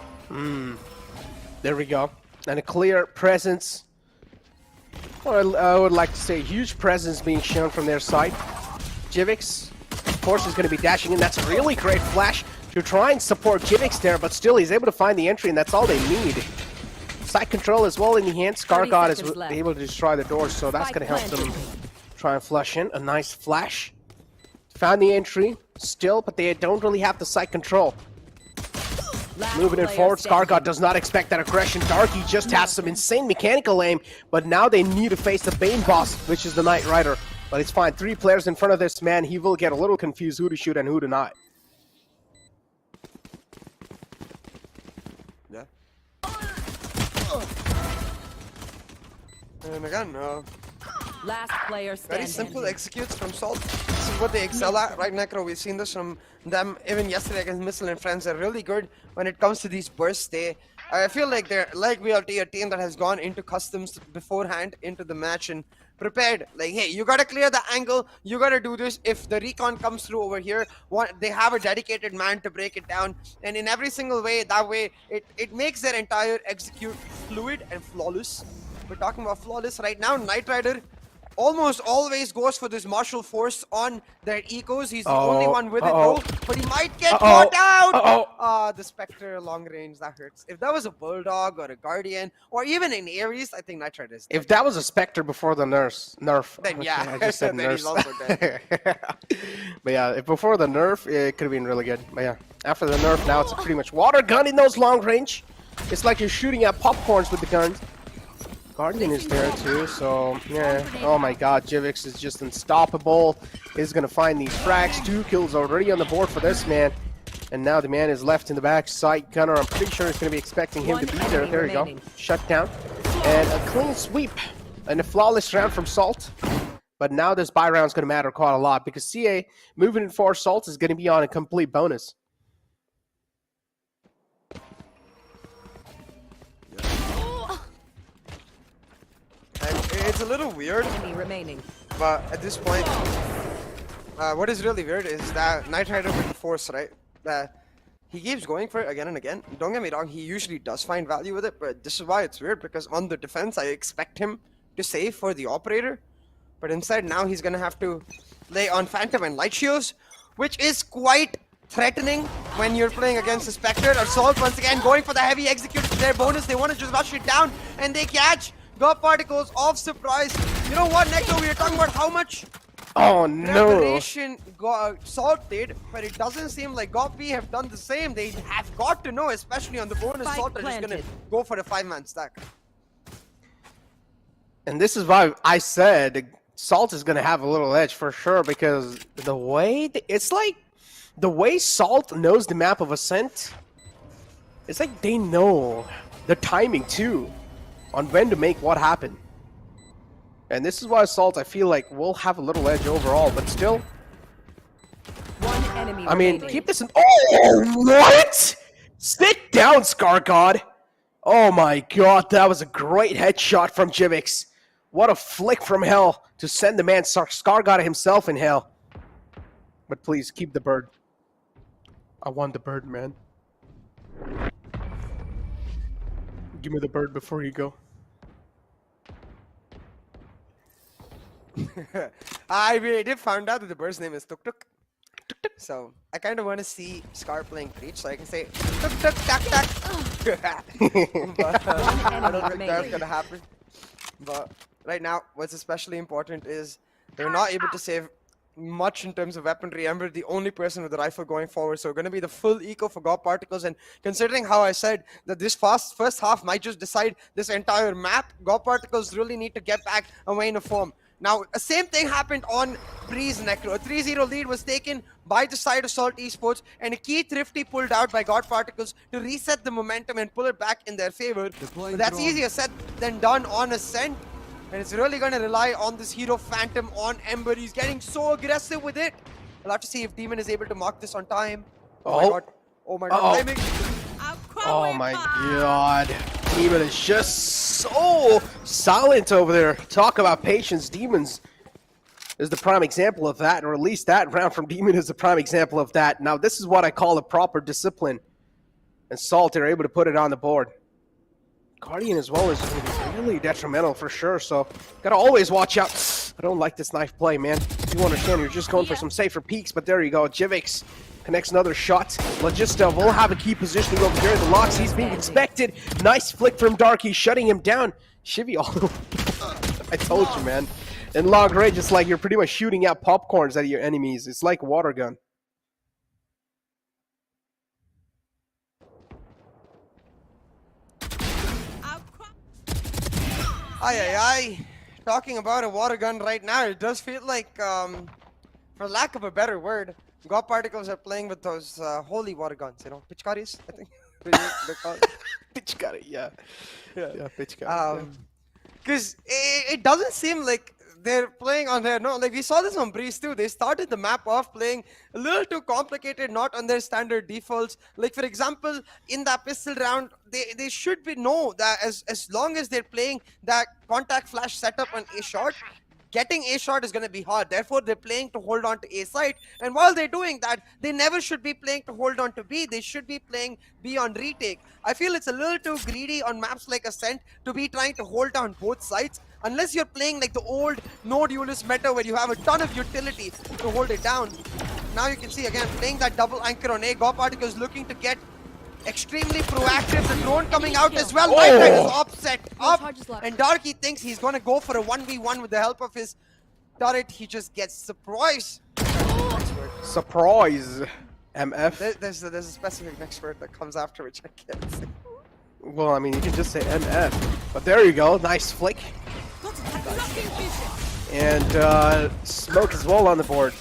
There we go. And a clear presence, or I would like to say huge presence being shown from their side. Jivix, of course, is going to be dashing in. That's a really great flash to try and support Jivix there, but still he's able to find the entry, and that's all they need. Side control as well in the hand. Scargod is able to destroy the door, so that's going to help them try and flush in. A nice flash. Found the entry still, but they don't really have the side control. Moving it forward, Scargod does not expect that aggression. Darky just has some insane mechanical aim, but now they need to face the Bane boss, which is the Knight Rider. But it's fine. 3 players in front of this man. He will get a little confused who to shoot and who to not. Yeah. And again, Last player standing. very simple executes from Salt. This is what they excel at, right, Necro? We've seen this from them even yesterday against Missile and Friends. They're really good when it comes to these bursts. I feel like they're like VLT, a team that has gone into customs beforehand into the match and prepared. Like, hey, you gotta clear the angle. You gotta do this. If the recon comes through over here, they have a dedicated man to break it down. And in every single way, that way, it makes their entire execute fluid and flawless. We're talking about flawless right now. Knight Rider almost always goes for this martial force on their ecos. He's the only one with it though, but he might get caught out. The Spectre long range, that hurts. If that was a Bulldog or a Guardian or even an Ares, I think Knight Rider is dead. If that was a Spectre before the nerf. Then yeah, I just said then he's also dead. But yeah, if before the nerf, it could have been really good. But yeah, after the nerf, now it's pretty much water gun in those long range. It's like you're shooting at popcorns with the guns. Guardian is there too, so yeah. Oh my god, Jivix is just unstoppable. He's gonna find these frags. 2 kills already on the board for this man. And now the man is left in the back side. Gunner, I'm pretty sure he's gonna be expecting him to be there. There you go. Shut down. And a clean sweep. And a flawless round from Salt. But now this buy round is going to matter quite a lot because CA moving in for Salt is going to be on a complete bonus. And it's a little weird, Enemy remaining. but at this point, what is really weird is that Knight Rider with the Force, right? He keeps going for it again and again. Don't get me wrong, he usually does find value with it, but this is why it's weird, because on the defense, I expect him to save for the Operator. But instead, now he's going to have to play on Phantom and Light Shields, which is quite threatening when you're playing against a Spectre. Assault once again going for the heavy execute for their bonus. They want to just rush it down, and they catch God Particles off surprise. You know what, Necro, we were talking about how much Oh no! preparation Salt did, but it doesn't seem like GOP have done the same. They have got to know, especially on the bonus. Spike Salt are just going to planted. go for a 5-man stack. And this is why I said Salt is going to have a little edge for sure, because the way it's like the way Salt knows the map of Ascent, it's like they know the timing too on when to make what happen. And this is why Salt, I feel like, will have a little edge overall, but still. One enemy I mean, remaining. keep this in. Oh, what? Sit down, Scar God. Oh my god, that was a great headshot from Jivix. What a flick from hell to send the man Scar God himself in hell. But please, keep the bird. I want the bird, man. Give me the bird before you go. I really did find out that the bird's name is Tuk Tuk. So I kind of want to see Scar playing Breach, so I can say Tuk Tuk Tak Tak. But I don't think that's gonna happen. But right now, what's especially important is they're not able to save much in terms of weaponry. Ember, the only person with the rifle going forward, so going to be the full eco for God Particles. And considering how I said that this first half might just decide this entire map, God Particles really need to get back away in a form. Now, the same thing happened on Breeze Necro. A 3-0 lead was taken by the side of Salt Esports, and a key thrifty pulled out by God Particles to reset the momentum and pull it back in their favor. But that's easier said than done on Ascent, and it's really going to rely on this hero Phantom on Ember. He's getting so aggressive with it. We'll have to see if Demon is able to mark this on time. Oh my god. Oh my god. Timing. Oh my god. Demon is just so silent over there. Talk about patience. Demons is the prime example of that, or at least that round from Demon is the prime example of that. Now, this is what I call a proper discipline. And Salt are able to put it on the board. Guardian as well is really detrimental for sure, so gotta always watch out. I don't like this knife play, man. You understand, you're just going for some safer peaks, but there you go. Jivix connects another shot. Logista will have a key positioning over here in the locks. He's being inspected. Nice flick from Darky, shutting him down. Shivy, I told you, man. In long range, it's like you're pretty much shooting out popcorns at your enemies. It's like a water gun. Aye. Talking about a water gun right now, it does feel like, for lack of a better word, God Particles are playing with those holy water guns, you know, Pichkaris, I think. They're called. Pichkari, yeah, Pichkari. Because it doesn't seem like they're playing on their, no, like we saw this on Breeze too. They started the map off playing a little too complicated, not on their standard defaults. Like for example, in that pistol round, they should be know that as long as they're playing that contact flash setup on A shot, getting A shot is going to be hard. Therefore, they're playing to hold on to A side. And while they're doing that, they never should be playing to hold on to B. They should be playing B on retake. I feel it's a little too greedy on maps like Ascent to be trying to hold down both sides. Unless you're playing like the old no duelist meta where you have a ton of utility to hold it down. Now you can see again, playing that double anchor on A. God Particles looking to get extremely proactive. The drone coming out as well. Knight Rider is offset up. And Darky thinks he's going to go for a 1v1 with the help of his turret. He just gets surprise. Surprise, MF. There's a specific next word that comes after which I can't say. Well, I mean, you can just say MF. But there you go. Nice flick. And smoke as well on the board.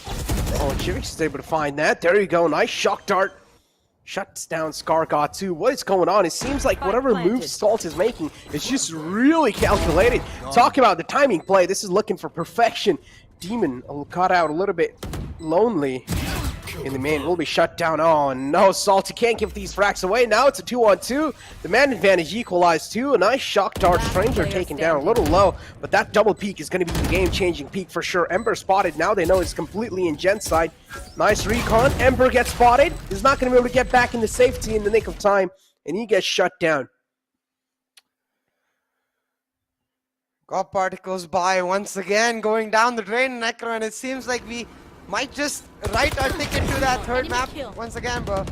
Oh, Jivix is able to find that. There you go. Nice shock dart. Shuts down Scargod too. What is going on? It seems like whatever move Salt is making is just really calculated. Talk about the timing play. This is looking for perfection. Demon got out a little bit lonely in the main. Will be shut down. Oh no, Salt, you can't give these fracks away. Now it's a 2-on-2. The man advantage equalized too. A nice shock dart. Stranger taken down a little low, but that double peak is going to be the game-changing peak for sure. Ember spotted. Now they know it's completely in Gen's side. Nice recon. Ember gets spotted. He's not going to be able to get back into safety in the nick of time, and he gets shut down. God Particles by once again, going down the drain, Necro, and it seems like we might just write our ticket to that third map once again, but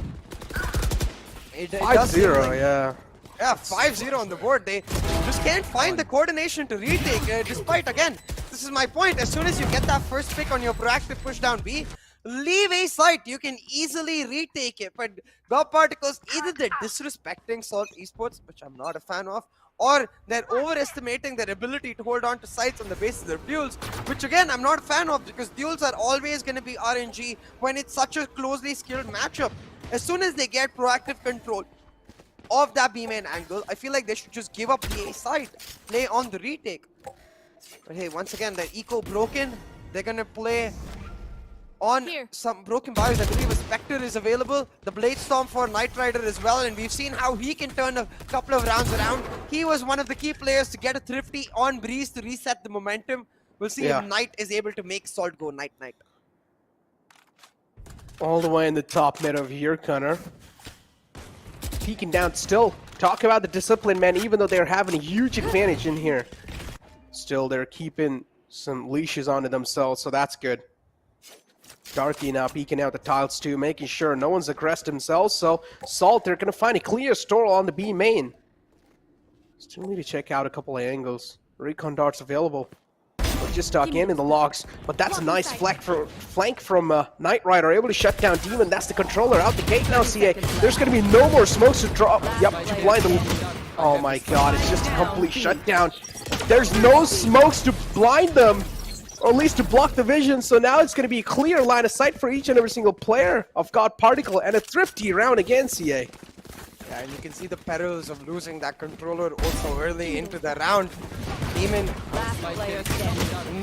it 5-0, yeah. Yeah, 5-0 on the board. They just can't find the coordination to retake, despite, again, this is my point, as soon as you get that first pick on your proactive push down B, leave a site, you can easily retake it. But God Particles, either they're disrespecting Salt Esports, which I'm not a fan of, or they're overestimating their ability to hold on to sites on the basis of their duels, which again, I'm not a fan of, because duels are always going to be RNG when it's such a closely skilled matchup. As soon as they get proactive control of that B main angle, I feel like they should just give up the A side, play on the retake. But hey, once again, their eco broken. They're going to play on some broken bios. I believe a Spectre is available. The Blade Storm for Knight Rider as well, and we've seen how he can turn a couple of rounds around. He was one of the key players to get a Thrifty on Breeze to reset the momentum. We'll see if Knight is able to make Salt go night-night. All the way in the top mid over here, Connor. Peeking down still. Talk about the discipline, man, even though they're having a huge advantage in here. Still, they're keeping some leashes onto themselves, so that's good. Darky now peeking out the tiles too, making sure no one's aggressed themselves. So Salt, they're going to find a clear store on the B main. Still need to check out a couple of angles. Recon darts available. We're just stuck in the logs, but that's a nice flank from Knight Rider, able to shut down Demon. That's the controller out the gate now, CA. There's going to be no more smokes to drop. Yep, to blind them. Oh my god, it's just a complete shutdown. There's no smokes to blind them, or at least to block the vision, so now it's going to be a clear line of sight for each and every single player of God Particle, and a thrifty round again, CA. Yeah, and you can see the perils of losing that controller also early into the round. Demon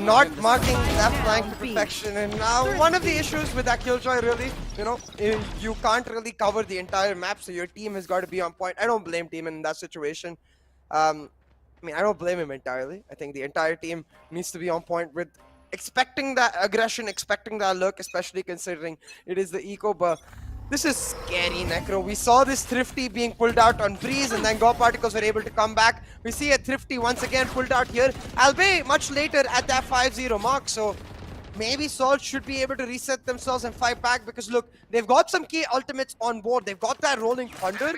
not marking that flank to perfection, and now one of the issues with that Killjoy, really, you know, you can't really cover the entire map, so your team has got to be on point. I don't blame Demon in that situation. I mean, I don't blame him entirely. I think the entire team needs to be on point with expecting that aggression, expecting that look, especially considering it is the eco, but this is scary, Necro. We saw this Thrifty being pulled out on Breeze, and then Go Particles were able to come back. We see a Thrifty once again pulled out here, albeit much later at that 5-0 mark, so maybe Salt should be able to reset themselves and fight back, because look, they've got some key ultimates on board. They've got that Rolling Thunder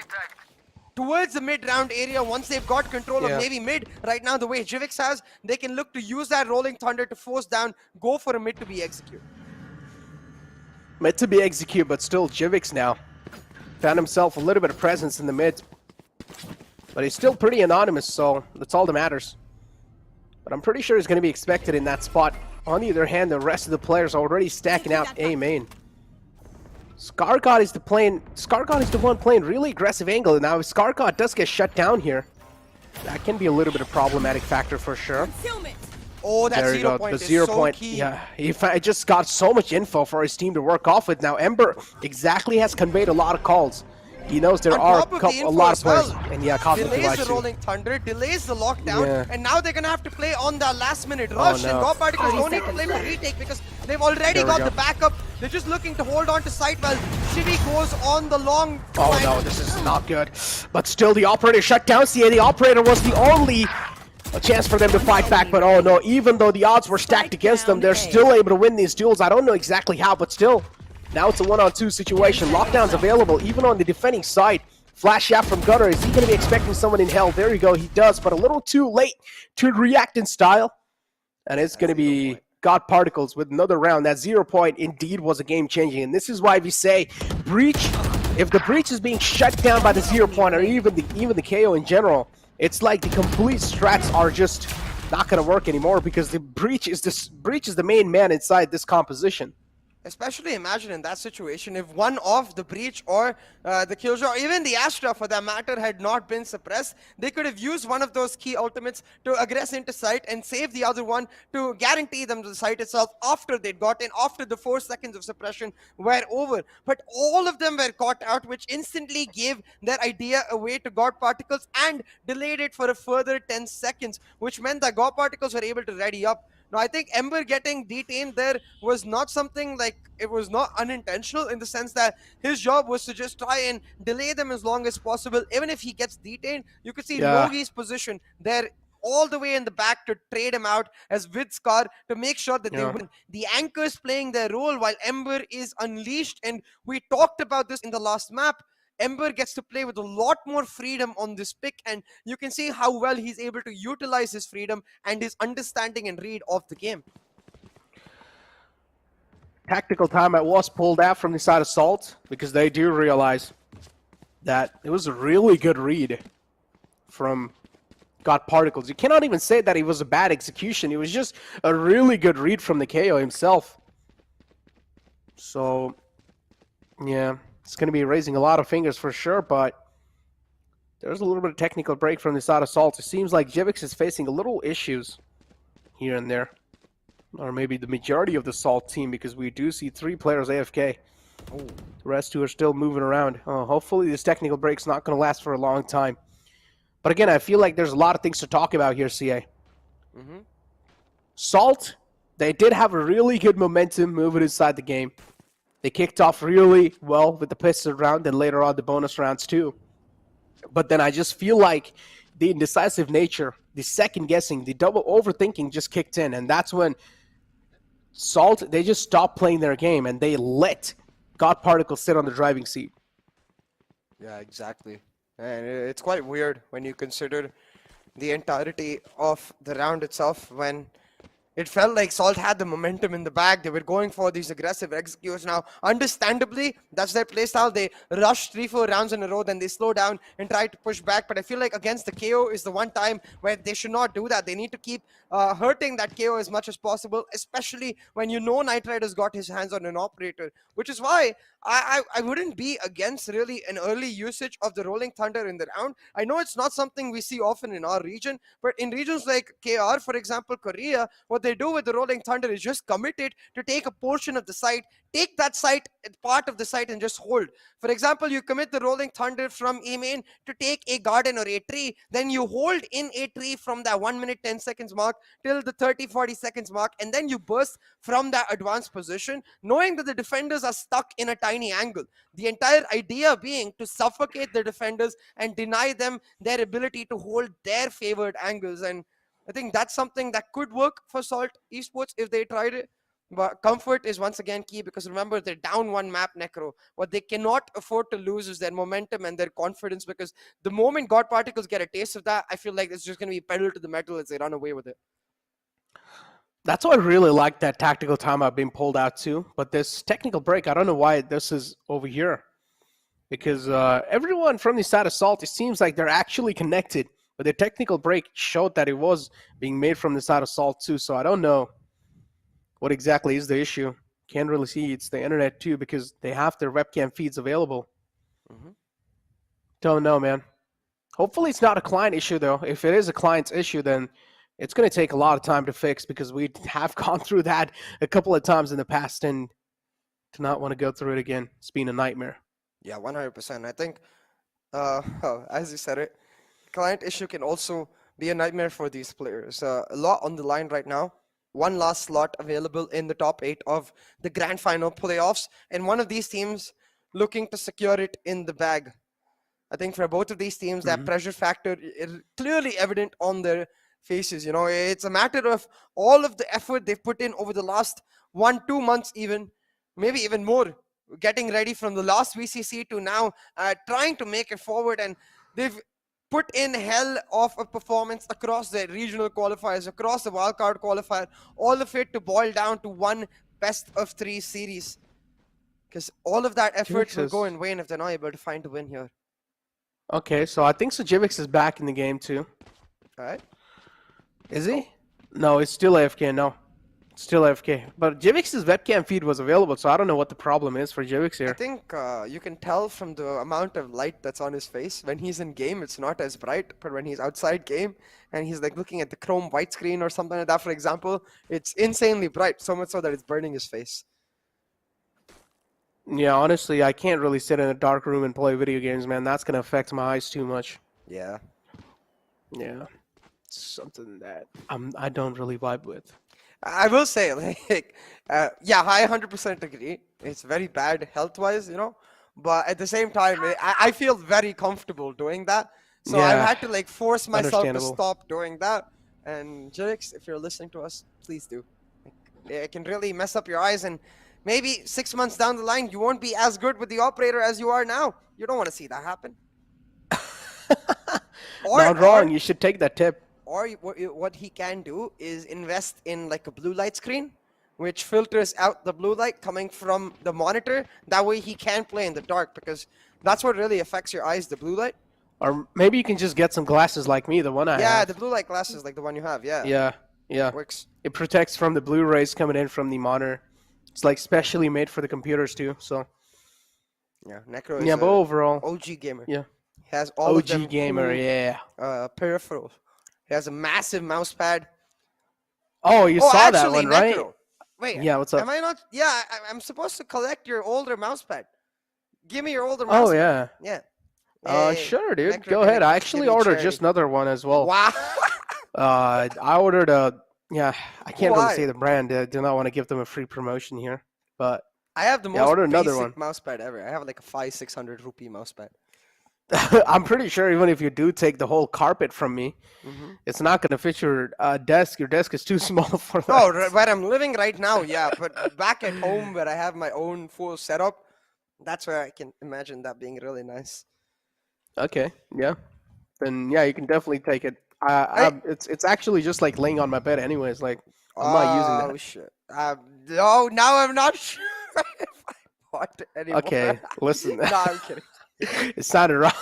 towards the mid-round area. Once they've got control of maybe mid, right now the way Jivix has, they can look to use that Rolling Thunder to force down, go for a mid to be executed. Mid to be executed, but still Jivix now found himself a little bit of presence in the mid. But he's still pretty anonymous, so that's all that matters. But I'm pretty sure he's going to be expected in that spot. On the other hand, the rest of the players are already stacking out A main. Scargod is the one playing really aggressive angle. Now, if Scargod does get shut down here, that can be a little bit of problematic factor for sure. Oh, that there you 0 go. point The is 0 so point, key. yeah. He just got so much info for his team to work off with. Now, Ember exactly has conveyed a lot of calls. He knows there are a lot of players. And yeah, delays the Rolling Thunder, delays the lockdown, and now they're going to have to play on that last minute rush. And God Particles don't need to play for retake because they've already got the backup. They're just looking to hold on to site while Shivi goes on the long flank. Oh no, this is not good. But still, the operator shut down. CA, the operator was the only chance for them to fight back, but oh no, even though the odds were stacked against them, they're still able to win these duels. I don't know exactly how, but still. Now it's a 1-on-2 situation. Lockdown's available even on the defending side. Flash shot from Gunner. Is he going to be expecting someone in hell? There you go. He does, but a little too late to react in style. And it's going to be God Particles with another round. That 0 point indeed was a game-changing. And this is why we say Breach, if the Breach is being shut down by the 0 point or even the KO in general, it's like the complete strats are just not going to work anymore because the Breach is the main man inside this composition. Especially imagine in that situation if one of the breach or the killjoy or even the Astra for that matter had not been suppressed, they could have used one of those key ultimates to aggress into site and save the other one to guarantee them the site itself after they'd got in, after the 4 seconds of suppression were over. But all of them were caught out, which instantly gave their idea away to God Particles and delayed it for a further 10 seconds, which meant that God Particles were able to ready up. Now, I think Ember getting detained there was not something like, it was not unintentional in the sense that his job was to just try and delay them as long as possible. Even if he gets detained, you could see Logi's position there all the way in the back to trade him out as with Scar to make sure that they win. The anchors playing their role while Ember is unleashed, and we talked about this in the last map. Ember gets to play with a lot more freedom on this pick, and you can see how well he's able to utilize his freedom and his understanding and read of the game. Tactical timeout was pulled out from the side of Salt because they do realize that it was a really good read from God Particles. You cannot even say that it was a bad execution. It was just a really good read from the KO himself. So, yeah. It's going to be raising a lot of fingers for sure, but there's a little bit of technical break from the side of Salt. It seems like Jivix is facing a little issues here and there. Or maybe the majority of the Salt team, because we do see 3 players AFK. The rest 2 are still moving around. Hopefully this technical break's not going to last for a long time. But again, I feel like there's a lot of things to talk about here, CA. Salt, they did have a really good momentum moving inside the game. They kicked off really well with the pistol round and later on the bonus rounds too. But then I just feel like the indecisive nature, the second guessing, the double overthinking just kicked in. And that's when Salt, they just stopped playing their game and they let God Particle sit on the driving seat. Yeah, exactly. And it's quite weird when you consider the entirety of the round itself, when it felt like Salt had the momentum in the bag. They were going for these aggressive executes. Now, understandably, that's their playstyle. They rush 3-4 rounds in a row, then they slow down and try to push back. But I feel like against the KO is the one time where they should not do that. They need to keep hurting that KO as much as possible, especially when you know Nitride has got his hands on an operator, which is why I wouldn't be against really an early usage of the Rolling Thunder in the round. I know it's not something we see often in our region, but in regions like KR, for example, Korea, what they do with the Rolling Thunder is just commit it to take a portion of the site, take that site, part of the site, and just hold. For example, you commit the Rolling Thunder from A main to take a garden or a tree, then you hold in a tree from that 1 minute 10 seconds mark till the 30-40 seconds mark, and then you burst from that advanced position, knowing that the defenders are stuck in a tiny angle. The entire idea being to suffocate the defenders and deny them their ability to hold their favored angles. And I think that's something that could work for Salt Esports if they tried it. But comfort is once again key, because remember, they're down 1 map, Necro. What they cannot afford to lose is their momentum and their confidence, because the moment God Particles get a taste of that, I feel like it's just going to be pedal to the metal as they run away with it. That's why I really like that tactical timeout being pulled out too. But this technical break, I don't know why this is over here. Because everyone from the side of Salt, it seems like they're actually connected. But the technical break showed that it was being made from the side of Salt too. So I don't know what exactly is the issue. Can't really see. It's the internet too, because they have their webcam feeds available. Don't know, man. Hopefully it's not a client issue though. If it is a client's issue, then it's going to take a lot of time to fix, because we have gone through that a couple of times in the past, and to not want to go through it again, it's been a nightmare. Yeah, 100%. I think, as you said it, client issue can also be a nightmare for these players. A lot on the line right now. One last slot available in the top 8 of the grand final playoffs, and one of these teams looking to secure it in the bag. I think for both of these teams, that pressure factor is clearly evident on their faces. You know, it's a matter of all of the effort they've put in over the last 1-2 months, even maybe even more, getting ready from the last VCC to now, trying to make it forward. And they've put in hell of a performance across the regional qualifiers, across the Wildcard Qualifier, all of it to boil down to one best of 3 series. Because all of that effort will go in vain if they're not able to find a win here. Okay, so I think Sojivix is back in the game too. All right. Is he? No, he's still AFK, no. Still AFK. But Jivix's webcam feed was available, so I don't know what the problem is for Jivix I here. think you can tell from the amount of light that's on his face. When he's in game, it's not as bright, but when he's outside game and he's like looking at the chrome white screen or something like that, for example, it's insanely bright, so much so that it's burning his face. Yeah, honestly, I can't really sit in a dark room and play video games, man. That's gonna affect my eyes too much. Yeah. Yeah, it's something that I don't really vibe with. I will say, like, yeah, I 100% agree. It's very bad health-wise, you know. But at the same time, I feel very comfortable doing that. So I've Yeah, had to like force myself to understandable. stop doing that. And Jirix, if you're listening to us, please do. It can really mess up your eyes, and maybe 6 months down the line, you won't be as good with the operator as you are now. You don't want to see that happen. Not wrong. You should take that tip. Or what he can do is invest in like a blue light screen, which filters out the blue light coming from the monitor. That way he can play in the dark, because that's what really affects your eyes, the blue light. Or maybe you can just get some glasses like me, the one I Yeah, have. the blue light glasses, like the one you have, yeah. Yeah, yeah. Works. It protects from the blue rays coming in from the monitor. It's like specially made for the computers too. So Yeah, Necro is yeah, but a overall, OG gamer. yeah, He has all of them OG gamer. cool, Yeah. peripherals. He has a massive mouse pad. Oh, you Oh, saw that actually, one, right? Necro. Wait, Yeah, what's up? am I not? Yeah, I'm supposed to collect your older mouse pad. Give me your older mouse Oh pad. yeah. Yeah. Sure, dude. Necro Go gonna ahead. I give actually me ordered charity. just another one as well. Wow. I ordered a. Yeah, I can't really Why? say the brand. I do not want to give them a free promotion here, but I have the Yeah, most order another basic one. mouse pad ever. I have like a 500-600 rupee mouse pad. I'm pretty sure even if you do take the whole carpet from me, it's not gonna fit your desk. Your desk is too small for that. Oh, where I'm living right now, yeah. But back at home, where I have my own full setup, that's where I can imagine that being really nice. Okay, yeah. Then yeah, you can definitely take it. It's actually just like laying on my bed, anyways. Like I'm not using that. Oh shit. No, now I'm not sure if I want it anymore. Okay, listen. No, I'm kidding. It sounded wrong.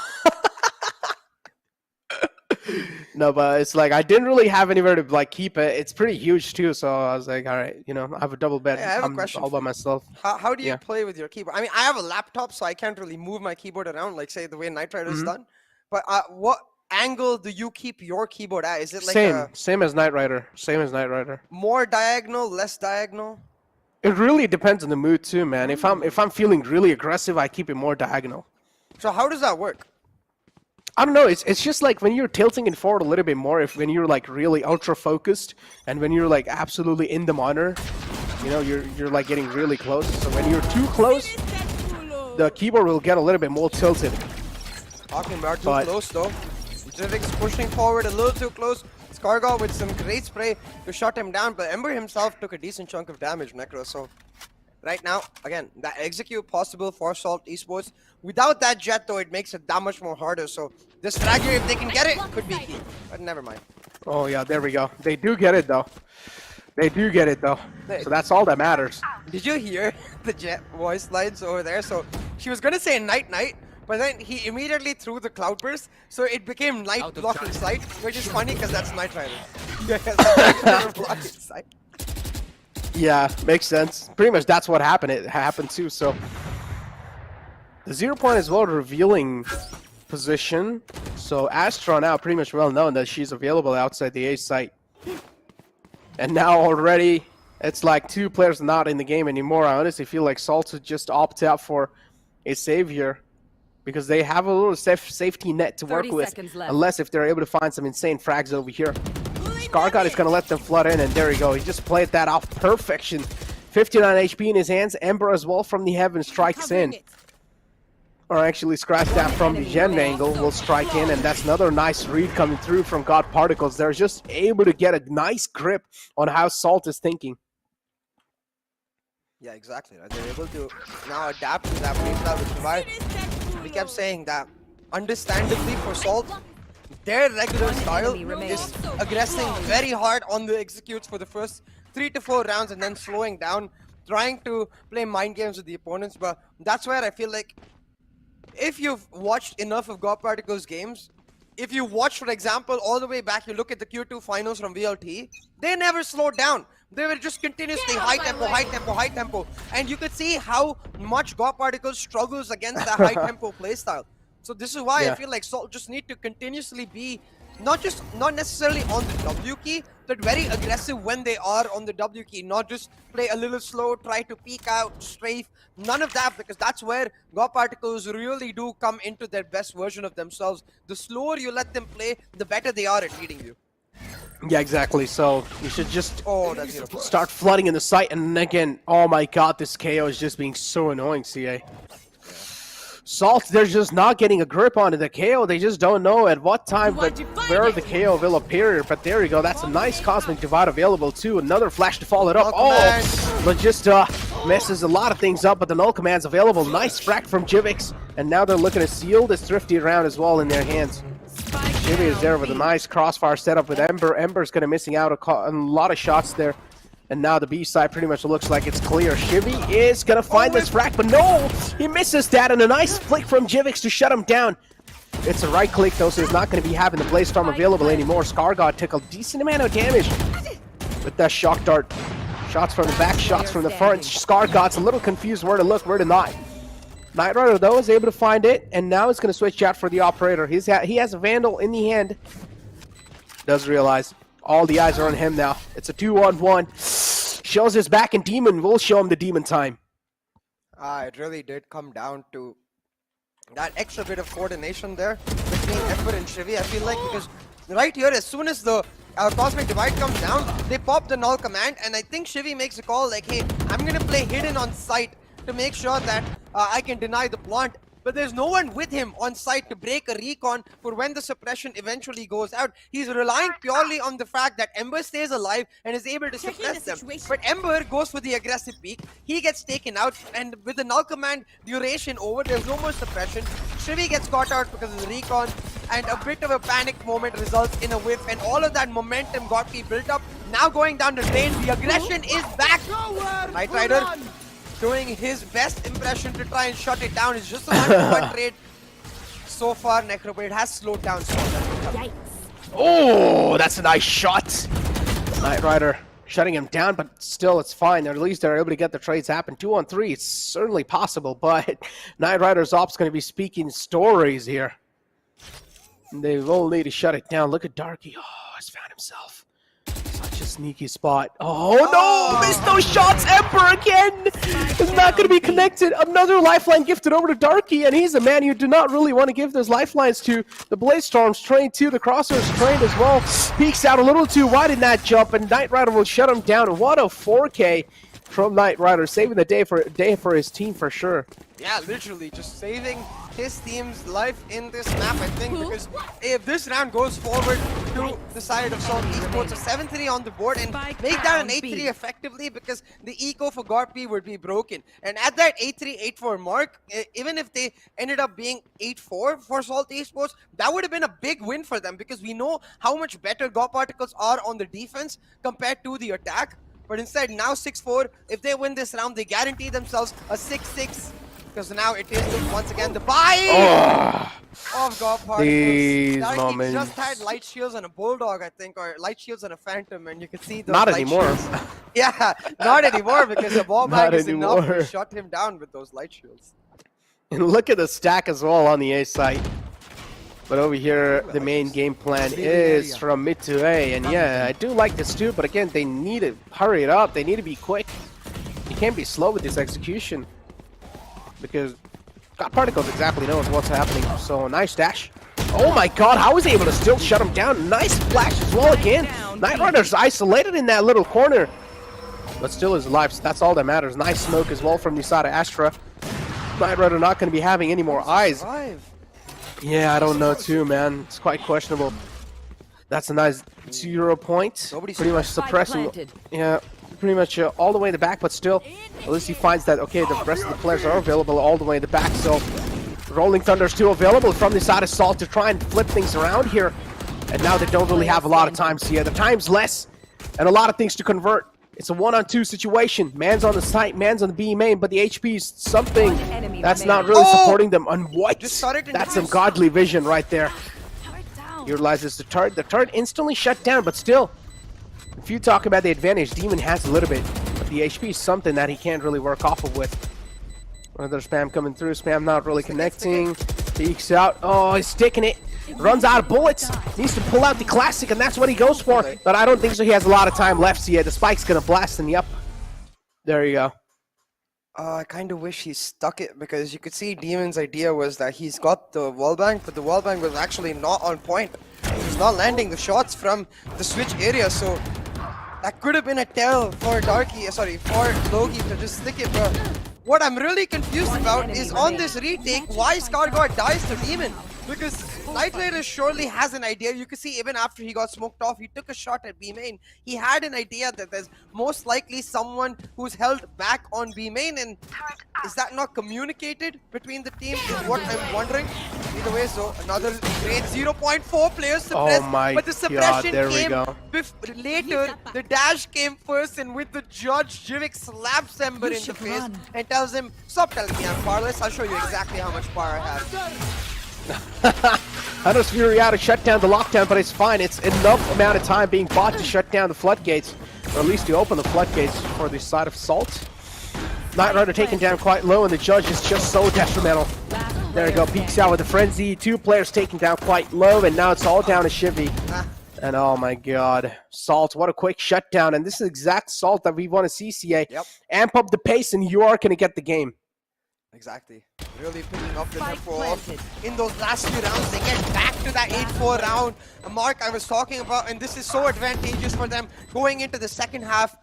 No, but it's like I didn't really have anywhere to like keep it. It's pretty huge too, so I was like, all right, I have a double bed. Hey, I have a I'm question all for by you. myself. How do you Yeah. play with your keyboard? I mean, I have a laptop, so I can't really move my keyboard around, like say the way Knight Rider is done. But what angle do you keep your keyboard at? Is it like Same as Knight Rider. Same as Knight Rider. more diagonal, less diagonal? It really depends on the mood too, man. If I'm feeling really aggressive, I keep it more diagonal. So how does that work? I don't know. It's just like when you're tilting it forward a little bit more. When you're like really ultra focused, and when you're like absolutely in the monitor, you're like getting really close. So when you're too close, the keyboard will get a little bit more tilted. Talking about too But- close though. Jivix pushing forward a little too close. Skargol with some great spray to shut him down, but Ember himself took a decent chunk of damage, Necro. So right now, again, that execute possible for Salt Esports. Without that jet though, it makes it that much more harder. So this fragger, if they can get it, could be key. But never mind. Oh yeah, there we go. They do get it though. They do get it though. So that's all that matters. Did you hear the jet voice lines over there? So she was gonna say night night, but then he immediately threw the cloudburst, so it became night blocking sight, which is funny because that's Night Rider. Yeah, blocking sight. Yeah, makes sense. Pretty much that's what happened. It happened too. So the 0 point as well revealing position. So Astra now pretty much well known that she's available outside the A site. And now already it's like 2 players not in the game anymore. I honestly feel like Salt would just opt out for a savior because they have a little safety net to work 30 with. seconds left. Unless if they're able to find some insane frags over here. Skargod is going to let them flood in, and there you go. He just played that off perfection. 59 HP in his hands. Ember as well from the heaven strikes in. Or actually scratch that from the Gen angle will strike in, and that's another nice read coming through from God Particles. They're just able to get a nice grip on how Salt is thinking. Yeah, exactly. Right? They're able to now adapt to that playstyle, which is why we kept saying that, understandably for Salt, their regular style is aggressing very hard on the executes for the first 3 to 4 rounds and then slowing down, trying to play mind games with the opponents. But that's where I feel like if you've watched enough of God Particles games, if you watch, for example, all the way back, you look at the Q2 finals from VLT, they never slowed down. They were just continuously high tempo, and you could see how much God Particles struggles against that high tempo playstyle. So this is why I feel like Salt just need to continuously be not necessarily on the W key, but very aggressive when they are on the W key. Not just play a little slow, try to peek out, strafe, none of that, because that's where God Particles really do come into their best version of themselves. The slower you let them play, the better they are at reading you. Yeah, exactly. So you should just That's beautiful. start flooding in the site. And again, oh my god, this KO is just being so annoying, CA. Salt, they're just not getting a grip onto the KO. They just don't know at what time, where the KO will appear. But there you go. That's a nice Cosmic Divide available too. Another flash to follow it up. But just messes a lot of things up. But the null command's available. Nice frack from Jivix. And now they're looking to seal this Thrifty round as well in their hands. Jimmy is there with a nice crossfire setup with Ember. Ember's going to missing out a lot of shots there. And now the B side pretty much looks like it's clear. Shivy is going to find this frack, but no! He misses that, and a nice flick from Jivix to shut him down. It's a right click though, so he's not going to be having the Blaze Storm available anymore. Scargod took a decent amount of damage with that shock dart. Shots from the back, shots from the front. Scargod's a little confused where to look, where to not. Knight Rider though is able to find it, and now it's going to switch out for the operator. He has a Vandal in the hand. Does realize all the eyes are on him now. It's a 2-on-1. Shows his back, and Demon will show him the Demon time. It really did come down to that extra bit of coordination there between Ember and Shivy. I feel like because right here, as soon as the Cosmic Divide comes down, they pop the null command, and I think Shivy makes a call like, hey, I'm going to play hidden on site to make sure that I can deny the plant. But there's no one with him on site to break a recon for when the suppression eventually goes out. He's relying purely on the fact that Ember stays alive and is able to suppress them. But Ember goes for the aggressive peak. He gets taken out, and with the null command duration over, there's no more suppression. Shivy gets caught out because of the recon, and a bit of a panic moment results in a whiff, and all of that momentum got to be built up. Now going down the drain, the aggression is back. Knight Rider doing his best impression to try and shut it down. It's just a 1-to-1 trade. So far, Necroblade has slowed down. Oh, that's a nice shot. Knight Rider shutting him down, but still it's fine. At least they're able to get the trades happen. 2-on-3, it's certainly possible, but Knight Rider's op's going to be speaking stories here. They will need to shut it down. Look at Darky. Oh, he's found himself. Such a sneaky spot. Oh no! Missed those shots! Ember again! Is not going to be connected. Another lifeline gifted over to Darky, and he's a man you do not really want to give those lifelines to. The Blaze Storm's trained too. The Crosser's trained as well. Peeks out a little too wide in that jump, and Knight Rider will shut him down. What a 4K from Knight Rider, saving the day for his team for sure. Yeah, literally just saving his team's life in this map, I think, because if this round goes forward to the side of Salt Esports, a 7-3 on the board and make that an 8-3 effectively, because the eco for Gorp would be broken. And at that 8-3, 8-4 mark, even if they ended up being 8-4 for Salt Esports, that would have been a big win for them, because we know how much better God Particles are on the defense compared to the attack. But instead, now 6-4, if they win this round, they guarantee themselves a 6-6. Because now it is once again the buy of God Particles. He just had light shields on a Bulldog, I think, or light shields on a Phantom, and you can see those not light anymore. shields. Yeah, not anymore, because the ball bag is enough to shut him down with those light shields. And look at the stack as well on the A site. But over here, the main game plan is from mid to A. And yeah, I do like this too, but again, they need to hurry it up. They need to be quick. You can't be slow with this execution, because God Particles exactly knows what's happening. So nice dash. Oh my god, how was he able to still shut him down? Nice flash as well again. Knight Rider's isolated in that little corner, but still is alive, so that's all that matters. Nice smoke as well from the side of Astra. Knight Rider not going to be having any more eyes. Yeah, I don't know too, man. It's quite questionable. That's a nice 0 point. Pretty much suppressing. Yeah, pretty much all the way in the back, but still, at least he finds that, okay, the rest of the players are available all the way in the back. So Rolling Thunder is still available from the side of Salt to try and flip things around here. And now they don't really have a lot of time. So yeah, the time's less and a lot of things to convert. It's a 1-on-2 situation. Man's on the site, man's on the B main, but the HP is something that's not really supporting them. On what? That's some godly vision right there. He realizes the turret instantly shut down, but still, If you talk about the advantage, Demon has a little bit, but the HP is something that he can't really work off of with. Another spam coming through, spam not really connecting. Peeks out, oh, he's sticking it. Runs out of bullets, needs to pull out the classic, and that's what he goes for. But I don't think so, he has a lot of time left, so yeah, the spike's gonna blast, and yep. There you go. I kind of wish he stuck it, because you could see Demon's idea was that he's got the wallbang, but the wallbang was actually not on point. He's not landing the shots from the switch area, so that could have been a tell for for Logi to just stick it, but what I'm really confused about is on this retake, why Scargard dies to Demon. Because Knight Rider surely has an idea. You can see even after he got smoked off, he took a shot at B main. He had an idea that there's most likely someone who's held back on B main, and is that not communicated between the teams is what I'm wondering. Either way, so another great 0.4 players suppressed, but the suppression came later. The dash came first, and with the judge, Jivik slaps Ember in the face and tells him, "Stop telling me I'm powerless. I'll show you exactly how much power I have." I know Fury out to shut down the lockdown, but it's fine. It's enough amount of time being bought to shut down the floodgates, or at least to open the floodgates for the side of Salt. Knight Rider taken down quite low, and the judge is just so detrimental. There you go, peeks out with the frenzy. 2 players taken down quite low, and now it's all down to Shivy. And oh my god, Salt, what a quick shutdown. And this is exact Salt that we want to see, CA. Yep. Amp up the pace, and you are going to get the game. Exactly. Really picking up the tempo in those last few rounds. They get back to that 8-4 round mark I was talking about, and this is so advantageous for them going into the second half.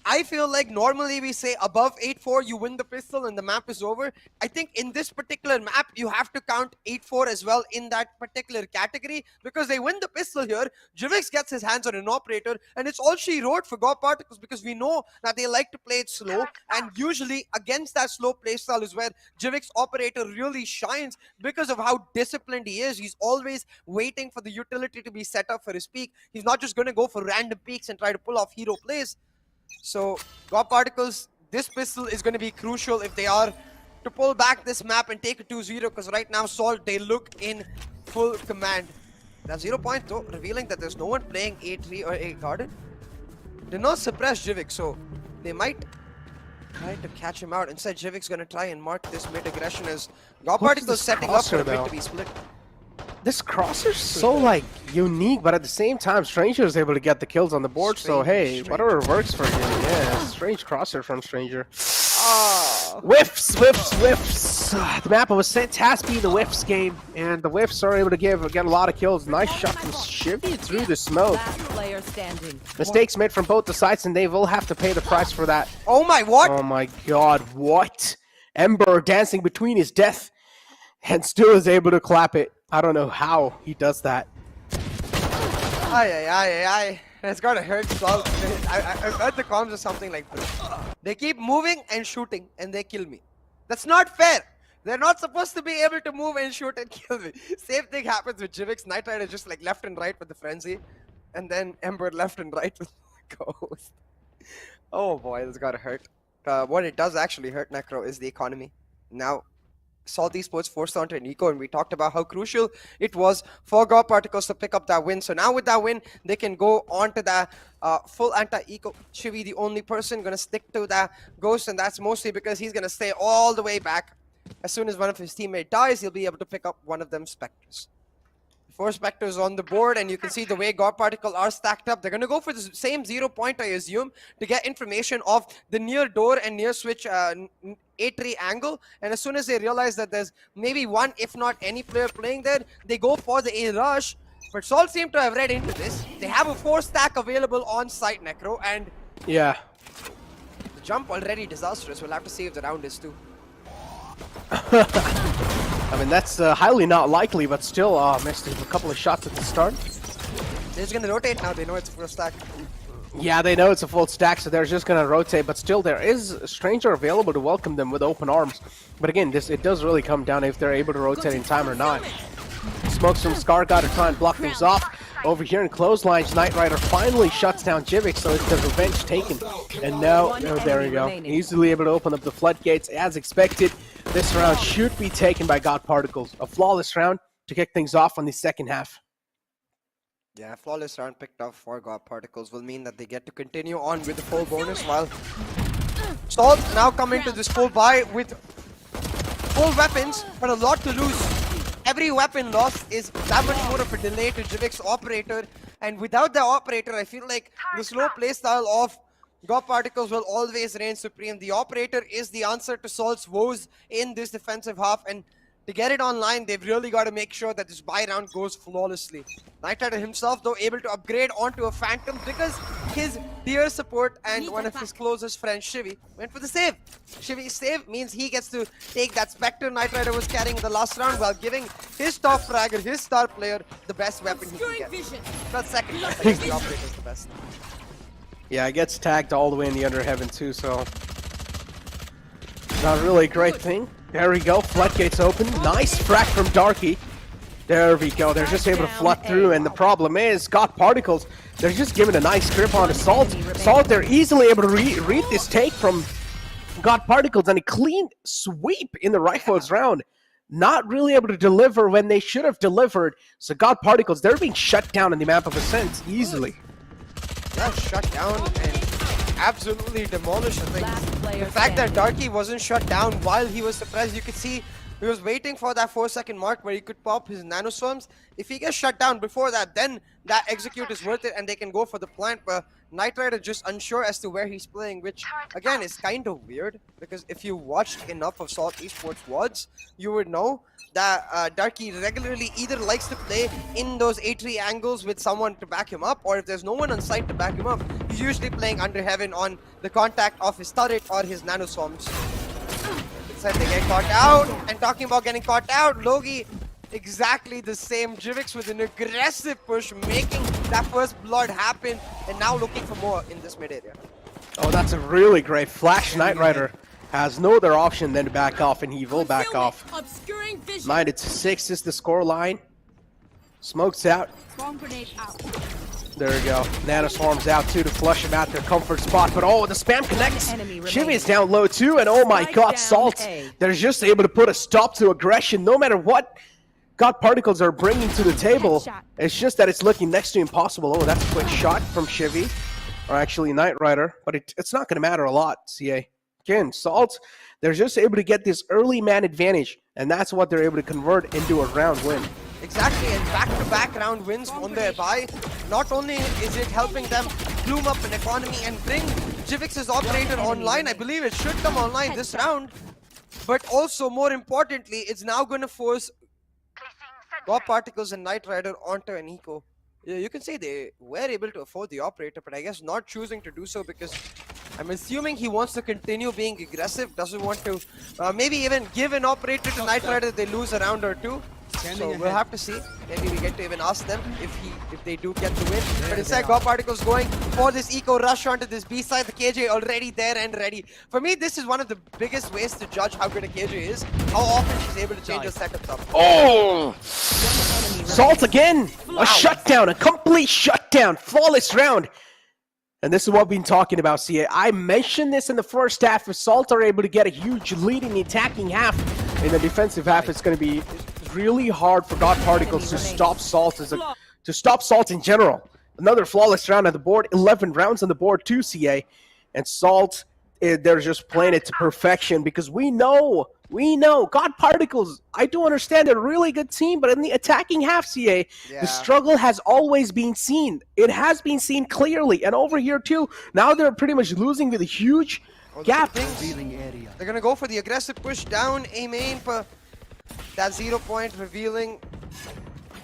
I feel like normally we say above 8-4 you win the pistol and the map is over. I think in this particular map you have to count 8-4 as well in that particular category, because they win the pistol here. Jivix gets his hands on an operator, and it's all she wrote for God Particles, because we know that they like to play it slow, and usually against that slow playstyle is where Jivix operator really shines because of how disciplined he is. He's always waiting for the utility to be set up for his peak. He's not just going to go for random peaks and try to pull off hero plays. So, God Particles, this pistol is going to be crucial if they are to pull back this map and take a 2-0, because right now, Salt, they look in full command. That 0 point, though, revealing that there's no one playing A3 or A Garden. Did not suppress Jivik, so they might try to catch him out. Instead, Jivik's going to try and mark this mid-aggression as God Particles setting up for a mid to be split. This crosser's so, like, unique, but at the same time, Stranger is able to get the kills on the board, so hey, whatever works for him. Yeah, strange crosser from Stranger. Whiffs, whiffs, whiffs. The map was sent has to be the whiffs game, and the whiffs are able to get a lot of kills. Nice shot from Shivy through the smoke. Last player standing. Mistakes made from both the sides, and they will have to pay the price for that. Oh my, what? Oh my god, what? Ember dancing between his death, and still is able to clap it. I don't know how he does that. It's gotta hurt Salt. I've heard the comms or something like this. They keep moving and shooting, and they kill me. That's not fair. They're not supposed to be able to move and shoot and kill me. Same thing happens with Jivix. Knight Rider just like left and right with the frenzy, and then Ember left and right with the Ghost. Oh boy, this gotta hurt. What it does actually hurt, Necro, is the economy. Now, Salt Esports forced onto an eco, and we talked about how crucial it was for God Particles to pick up that win. So now with that win, they can go on to that full anti-eco. Chivy, the only person going to stick to that Ghost, and that's mostly because he's going to stay all the way back. As soon as one of his teammates dies, he'll be able to pick up one of them Spectres. 4 Spectres on the board, and you can see the way God Particle are stacked up. They're going to go for the same 0 point, I assume, to get information of the near door and near switch A3 angle. And as soon as they realize that there's maybe one, if not any player playing there, they go for the A rush. But Salt seem to have read into this. They have a 4 stack available on site, Necro, and yeah, the jump already disastrous. We'll have to see if the round is too. I mean, that's highly not likely, but still, missed a couple of shots at the start. They're just going to rotate now. They know it's a 4 stack. Yeah, they know it's a full stack, so they're just going to rotate. But still, there is a Stranger available to welcome them with open arms. But again, it does really come down if they're able to rotate in time or not. Smokes from Scar got to try and block things off. Over here in clotheslines, Knight Rider finally shuts down Jivik, so it's the revenge taken. And now, oh, there we go. Easily able to open up the floodgates as expected. This round should be taken by God Particles. A flawless round to kick things off on the second half. Yeah, flawless round picked up for God Particles will mean that they get to continue on with the full bonus, while Salt now come into this full buy with full weapons, but a lot to lose. Every weapon lost is that much more of a delay to Jivik's operator, and without the operator, I feel like the slow playstyle of God Particles will always reign supreme. The operator is the answer to Salt's woes in this defensive half, and to get it online, they've really got to make sure that this buy round goes flawlessly. Nightrider himself, though, able to upgrade onto a Phantom because his dear support and one of his closest friends, Shivy, went for the save. Shivy's save means he gets to take that Spectre Nightrider was carrying in the last round while giving his top fragger, his star player, the best weapon he can get. Not second, but the operator's the best. Yeah, it gets tagged all the way in the under heaven too, so not really a great thing. There we go, floodgates open. Nice frag from Darky. There we go, they're just able to flood through, and the problem is, God Particles, they're just giving a nice grip on Assault. Assault, they're easily able to read this take from God Particles, and a clean sweep in the Rifles round. Not really able to deliver when they should have delivered. So God Particles, they're being shut down in the map of Ascent easily. Yeah, shut down and absolutely demolished. I think the fact that Darky wasn't shut down while he was suppressed, you could see he was waiting for that 4-second mark where he could pop his nano swarms. If he gets shut down before that, then that execute is worth it and they can go for the plant. But Nightrider just unsure as to where he's playing, which again is kind of weird, because if you watched enough of Salt Esports WODs, you would know that Darky regularly either likes to play in those A3 angles with someone to back him up, or if there's no one on site to back him up, he's usually playing under heaven on the contact of his turret or his nano swarms. Instead they get caught out, and talking about getting caught out, Logi exactly the same. Jivix with an aggressive push, making that first blood happen, and now looking for more in this mid area. Oh, that's a really great flash. Nightrider has no other option than to back off, and he will back off. 9-6 is the score line. Smokes out. There we go. Nano swarms out too to flush him out their comfort spot. But oh, the spam connects. Shivy is down low too, and oh my God, Salt. They're just able to put a stop to aggression, no matter what God Particles are bringing to the table. It's just that it's looking next to impossible. Oh, that's a quick shot from Shivy, or actually Nightrider, but it's not going to matter a lot. CA. Again, Salt, they're just able to get this early man advantage, and that's what they're able to convert into a round win. Exactly, and back-to-back round wins on their bye. Not only is it helping them bloom up an economy and bring Jivix's operator online, I believe it should come online this round, but also more importantly, it's now going to force God Particles and Nightrider onto an eco. Yeah, you can say they were able to afford the operator, but I guess not choosing to do so because I'm assuming he wants to continue being aggressive, doesn't want to maybe even give an operator to Nightrider if they lose a round or two. So we'll have to see. Maybe we get to even ask them if they do get the win. But instead, God Particles going for this eco rush onto this B side. The KJ already there and ready. For me, this is one of the biggest ways to judge how good a KJ is. How often she's able to change her setups up. Oh! Salt again! A shutdown, a complete shutdown, flawless round. And this is what we've been talking about, CA. I mentioned this in the first half. If Salt are able to get a huge lead in the attacking half, in the defensive half, it's going to be really hard for God Particles to stop Salt to stop Salt in general. Another flawless round on the board, 11 rounds on the board too, CA. And Salt, they're just playing it to perfection because we know, God Particles, I do understand they're a really good team, but in the attacking half, CA, the struggle has always been seen. It has been seen clearly. And over here too, now they're pretty much losing with a huge gap. They're going to go for the aggressive push down A main, but that 0 point revealing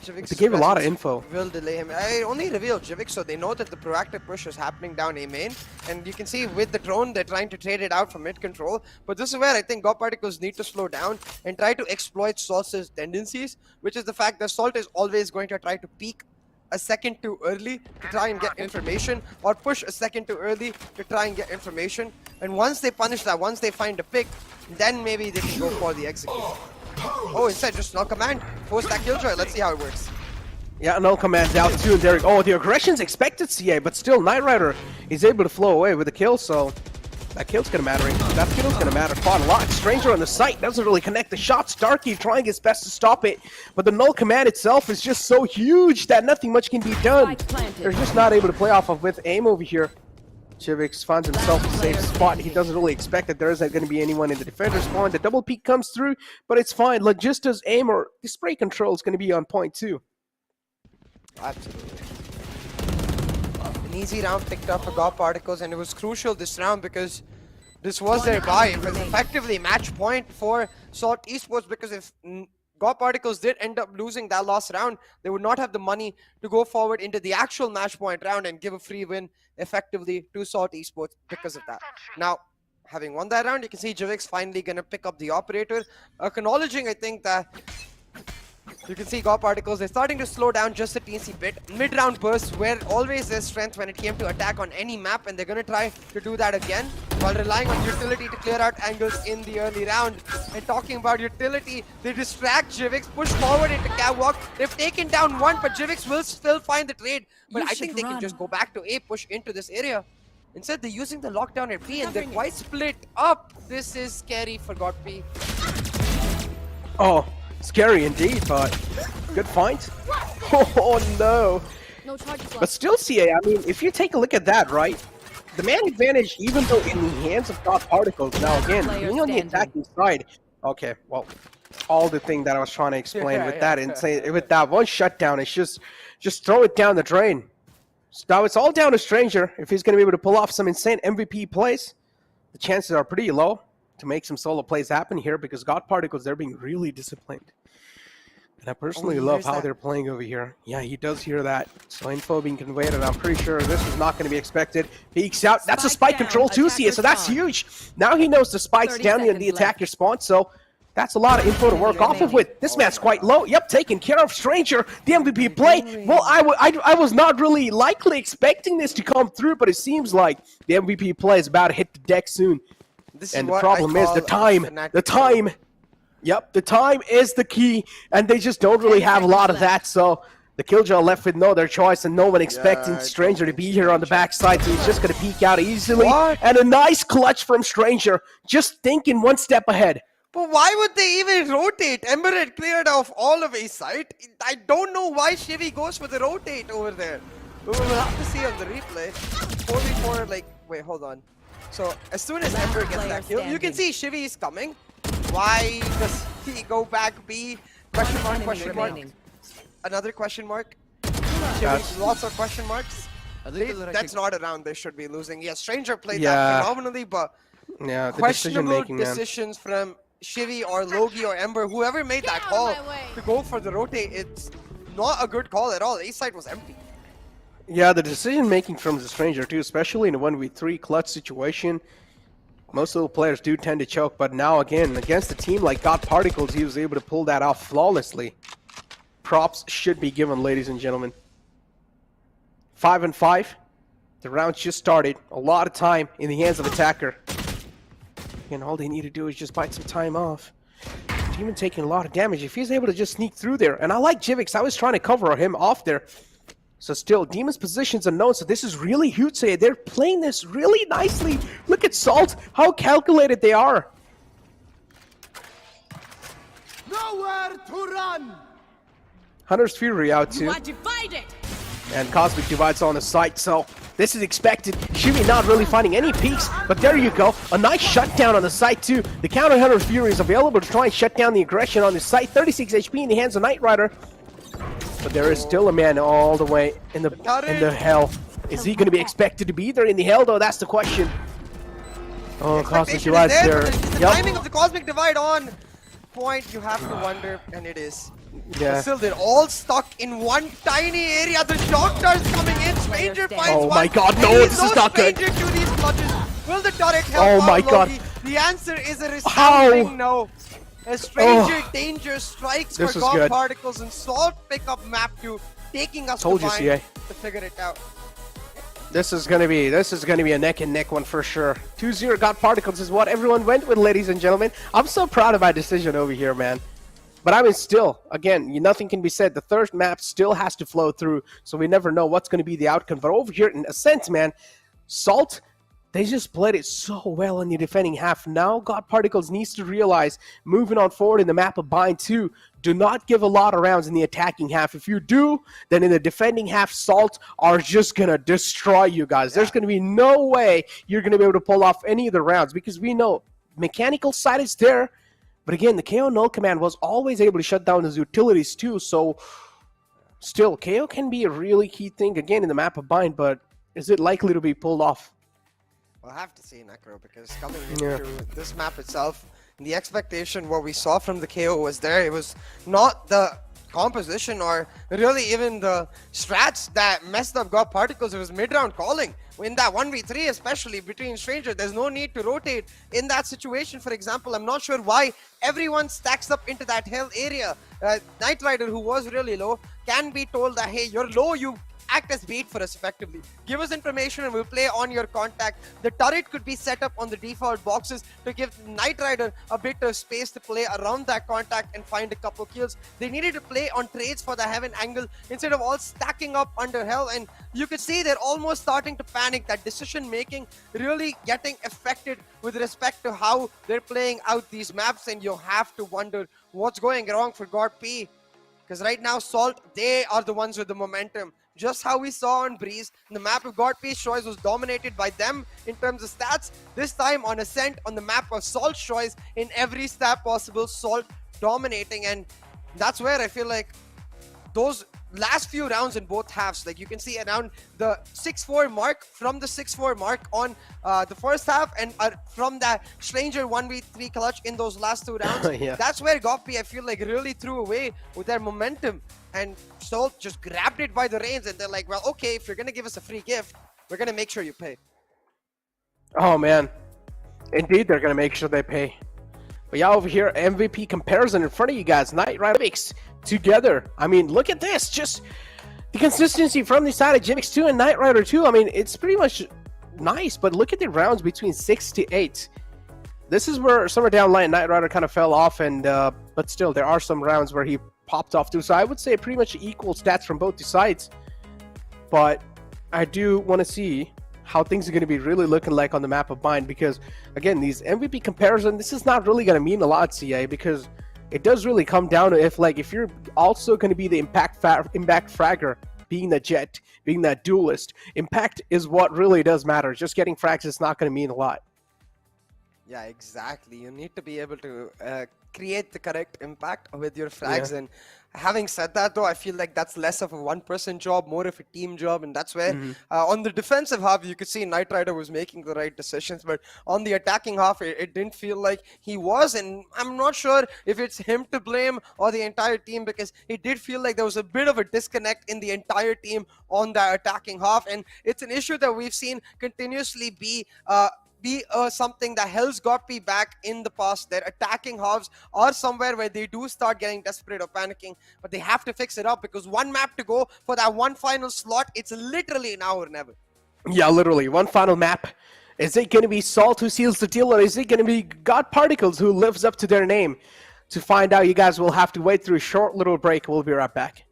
Jivix. They gave a lot of info. Will delay him. I only revealed Jivix, so they know that the proactive push is happening down A main. And you can see with the drone, they're trying to trade it out for mid control. But this is where I think God Particles need to slow down and try to exploit Salt's tendencies, which is the fact that Salt is always going to try to peek a second too early to try and get information, or push a second too early to try and get information. And once they punish that, once they find a pick, then maybe they can go for the execute. Oh, instead, just null command. Force that killjoy. Let's see how it works. Yeah, null command's out too. There. Oh, the aggression's expected, CA, but still, Nightrider is able to flow away with the kill. So That kill's gonna matter. That kill's gonna matter quite a lot. Stranger on the site doesn't really connect the shots. Darky trying his best to stop it, but the null command itself is just so huge that nothing much can be done. They're just not able to play off of with aim over here. Chivix finds himself a safe spot. He doesn't really expect that there isn't going to be anyone in the defender spawn. The double peek comes through, but it's fine. Logista's aim or the spray control is going to be on point too. Absolutely. An easy round picked up for God Particles, and it was crucial this round because this was their buy. It was effectively match point for Salt Esports, because if God Particles did end up losing that last round, they would not have the money to go forward into the actual match point round and give a free win effectively to Salt Esports because of that. Now, having won that round, you can see Jivix finally going to pick up the operator, acknowledging, I think, that you can see God Particles, they're starting to slow down just a teensy bit. Mid-round bursts were always their strength when it came to attack on any map, and they're going to try to do that again while relying on utility to clear out angles in the early round. And talking about utility, they distract Jivix, push forward into catwalk. They've taken down one, but Jivix will still find the trade. But I think they can just go back to A, push into this area. Instead, they're using the lockdown at B, and they're quite split up. This is scary for God P. Oh. Scary indeed, but good find. Oh no. But still, CA, I mean, if you take a look at that, right? The man advantage, even though in the hands of God Particles, now again, being on the attacking side. Okay, well, all the thing that I was trying to explain with that insane, with that one shutdown, it's just throw it down the drain. So now it's all down to Stranger. If he's going to be able to pull off some insane MVP plays, the chances are pretty low to make some solo plays happen here, because God Particles, they're being really disciplined. And I personally love how they're playing over here. Yeah, he does hear that. So info being conveyed, and I'm pretty sure this is not going to be expected. Peeks out. That's a spike control too, CA, so that's huge. Now he knows the spike's down in the attacker spawn, so that's a lot of info to work off of with. This man's quite low. Yep, taking care of Stranger. The MVP play. Well, I was not really likely expecting this to come through, but it seems like the MVP play is about to hit the deck soon. And the problem is the time. The time. Yep, the time is the key, and they just don't really have a lot of that, so the Killjoy left with no other choice, and no one expecting Stranger to be here on the backside, so he's just going to peek out easily. And a nice clutch from Stranger, just thinking one step ahead. But why would they even rotate? Ember had cleared off all of a site. I don't know why Shivy goes for the rotate over there. We will have to see on the replay. 4v4, like, wait, hold on. So, as soon as Ember gets that kill, you can see Shivy is coming. Why does he go back B? Question mark, question mark. Another question mark. Lots of question marks. That's not a round they should be losing. Yeah, Stranger played that phenomenally, but questionable decisions from Shivy or Logi or Ember, whoever made that call to go for the rotate, it's not a good call at all. A side was empty. Yeah, the decision making from the Stranger too, especially in a 1v3 clutch situation. Most of the players do tend to choke, but now again, against a team like God Particles, he was able to pull that off flawlessly. Props should be given, ladies and gentlemen. 5-5. The round just started. A lot of time in the hands of attacker. And all they need to do is just bite some time off. Demon taking a lot of damage. If he's able to just sneak through there. And I like Jivix. I was trying to cover him off there. So still, Demon's position's unknown, so this is really huge. They're playing this really nicely. Look at Salt, how calculated they are. Nowhere to run. Hunter's Fury out too. And Cosmic Divide's on the site, so this is expected. Shivy not really finding any peaks, but there you go. A nice shutdown on the site too. The counter Hunter's Fury is available to try and shut down the aggression on the site. 36 HP in the hands of Knight Rider. But there is still a man all the way in the hell. Is he going to be expected to be there in the hell, though? That's the question. Oh, Cosmic Divide there. The timing of the Cosmic Divide on point, you have to wonder, and it is. Yeah. But still, they're all stuck in one tiny area. The shock darts coming in. Stranger finds one. Oh my god, no, this is not good. Stranger to these clutches. Will the turret help Oh my god. Logi? The answer is a resounding no. A Stranger danger strikes for God Particles, and Salt pick up map 2, taking us to figure it out. This is gonna be a neck and neck one for sure. 2-0 God Particles is what everyone went with, ladies and gentlemen. I'm so proud of my decision over here, man. But I mean, still, again, nothing can be said. The third map still has to flow through, so we never know what's going to be the outcome. But over here in Ascent, man, Salt they just played it so well in the defending half. Now God Particles needs to realize, moving on forward in the map of Bind 2, do not give a lot of rounds in the attacking half. If you do, then in the defending half, Salt are just going to destroy you guys. There's going to be no way you're going to be able to pull off any of the rounds, because we know mechanical side is there. But again, the KO null command was always able to shut down his utilities too. So still, KO can be a really key thing again in the map of Bind, but is it likely to be pulled off? We'll have to see, Necro, because coming into this map itself, the expectation, what we saw from the KO was there. It was not the composition or really even the strats that messed up God Particles. It was mid-round calling. In that 1v3, especially between strangers, there's no need to rotate in that situation. For example, I'm not sure why everyone stacks up into that hill area. Knight Rider, who was really low, can be told that, hey, you're low, you act as bait for us effectively. Give us information and we'll play on your contact. The turret could be set up on the default boxes to give Knight Rider a bit of space to play around that contact and find a couple kills. They needed to play on trades for the heaven angle instead of all stacking up under hell, and you could see they're almost starting to panic. That decision making really getting affected with respect to how they're playing out these maps, and you have to wonder what's going wrong for God P. Because right now, Salt, they are the ones with the momentum. Just how we saw on Breeze, the map of God P's choice was dominated by them in terms of stats. This time on Ascent, on the map of Salt's choice, in every stat possible, Salt dominating. And that's where I feel like those last few rounds in both halves, like you can see around the 6-4 mark, from the 6-4 mark on the first half, and from that stranger 1v3 clutch in those last two rounds, that's where Goppy, I feel like, really threw away with their momentum, and Salt just grabbed it by the reins, and they're like, well, okay, if you're gonna give us a free gift, we're gonna make sure you pay. Oh man, indeed they're gonna make sure they pay. But yeah, over here, MVP comparison in front of you guys. Knight Rider Jivix together. I mean, look at this. Just the consistency from the side of Jivix 2 and Knight Rider 2. I mean, it's pretty much nice, but look at the rounds between 6 to 8. This is where somewhere down line Knight Rider kind of fell off, and but still, there are some rounds where he popped off too. So I would say pretty much equal stats from both the sides. But I do want to see how things are going to be really looking like on the map of Bind, because again, these MVP comparison, this is not really going to mean a lot, CA, because it does really come down to if you're also going to be the impact fragger, being the jet, being that duelist. Impact is what really does matter. Just getting frags is not going to mean a lot. Yeah, exactly. You need to be able to create the correct impact with your frags. And having said that, though, I feel like that's less of a one-person job, more of a team job, and that's where on the defensive half, you could see Knight Rider was making the right decisions, but on the attacking half, it didn't feel like he was, and I'm not sure if it's him to blame or the entire team, because it did feel like there was a bit of a disconnect in the entire team on the attacking half, and it's an issue that we've seen continuously be something that held Goppy back in the past. Their attacking halves are somewhere where they do start getting desperate or panicking, but they have to fix it up, because one map to go for that one final slot. It's literally now or never. Yeah, literally one final map. Is it going to be Salt who seals the deal, or is it going to be God Particles who lives up to their name? To find out, you guys will have to wait through a short little break. We'll be right back.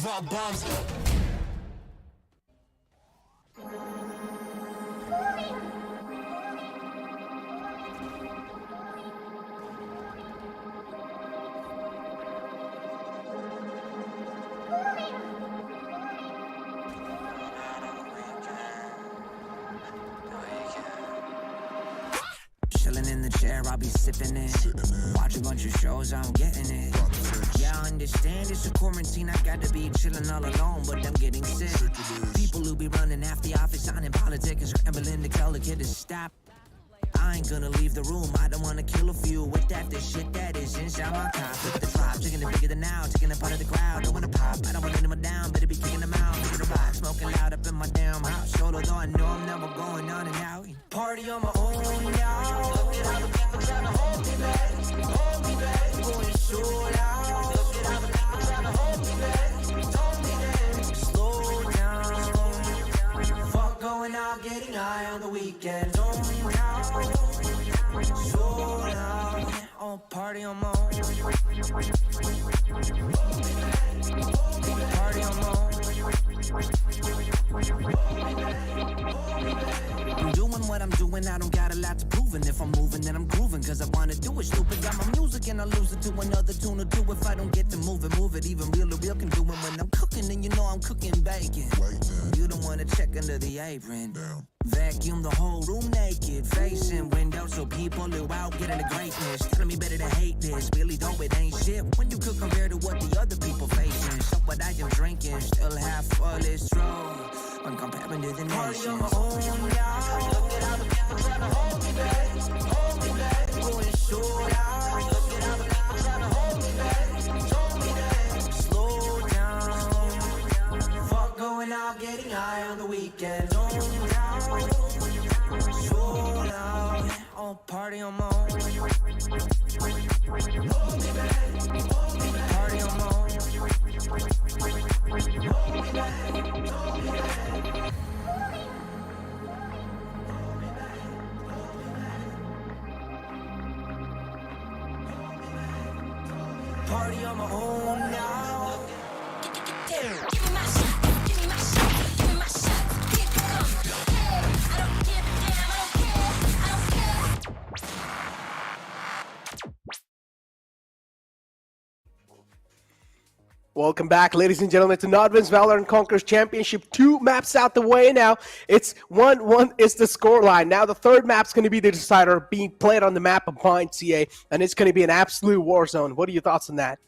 drop bombs. Chilling in the chair, I'll be sipping it. Watch a bunch of shows, I'm getting it. Yeah, I understand it's a quarantine. I got to be chilling all alone, but I'm getting sick. People who be running after the office, signing politics, and scrambling to tell the kid to stop. I ain't gonna leave the room. I don't wanna kill a few with that the shit that is inside my car. Flip the flop, chicken it bigger than now, taking a part of the crowd. Don't wanna pop, I don't wanna anyone down. Better be kicking them out, making a rock, smoking loud up in my damn house. Solo though I know I'm never going on and out. Party on my own now. Look at all the people trying to hold me back, hold me back. Going so loud. Look at all the people trying to hold me back, hold me back. Slow down. Fuck going out, getting high on the weekend. So loud, oh, party on my own. Party on my own. I'm doing what I'm doing, I don't got a lot to prove. And if I'm moving, then I'm grooving, cause I wanna do it. Stupid, got my music and I lose it to another tune or two. If I don't get to move it. Even real can do it when I'm cooking. And you know I'm cooking bacon. You don't wanna check under the apron. Vacuum the whole room naked, facing windows so people who out getting the greatness. Telling me better to hate this, really though it ain't shit when you could compare to what the other people facing. So what I am drinking, still half full is true when comparing to the nations. Look at all the people trying to hold me back, hold me back. Going so loud. Look at all the people trying to hold me back, slow down. Fuck going out, getting high on the weekend. So loud, oh, party on my own. Party on my own. Party on my own now. Give me my shot, give me my shot, give me my shot. Get some. Hey, I don't give a damn, I don't care, I don't care. Welcome back, ladies and gentlemen, to NODWIN's Valorant Conquerors Championship. 2 maps out the way now. It's 1-1 is the scoreline. Now the third map's going to be the decider, being played on the map of Bind CA, and it's going to be an absolute war zone. What are your thoughts on that?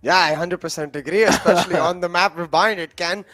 Yeah, I 100% agree, especially on the map of Bind. It can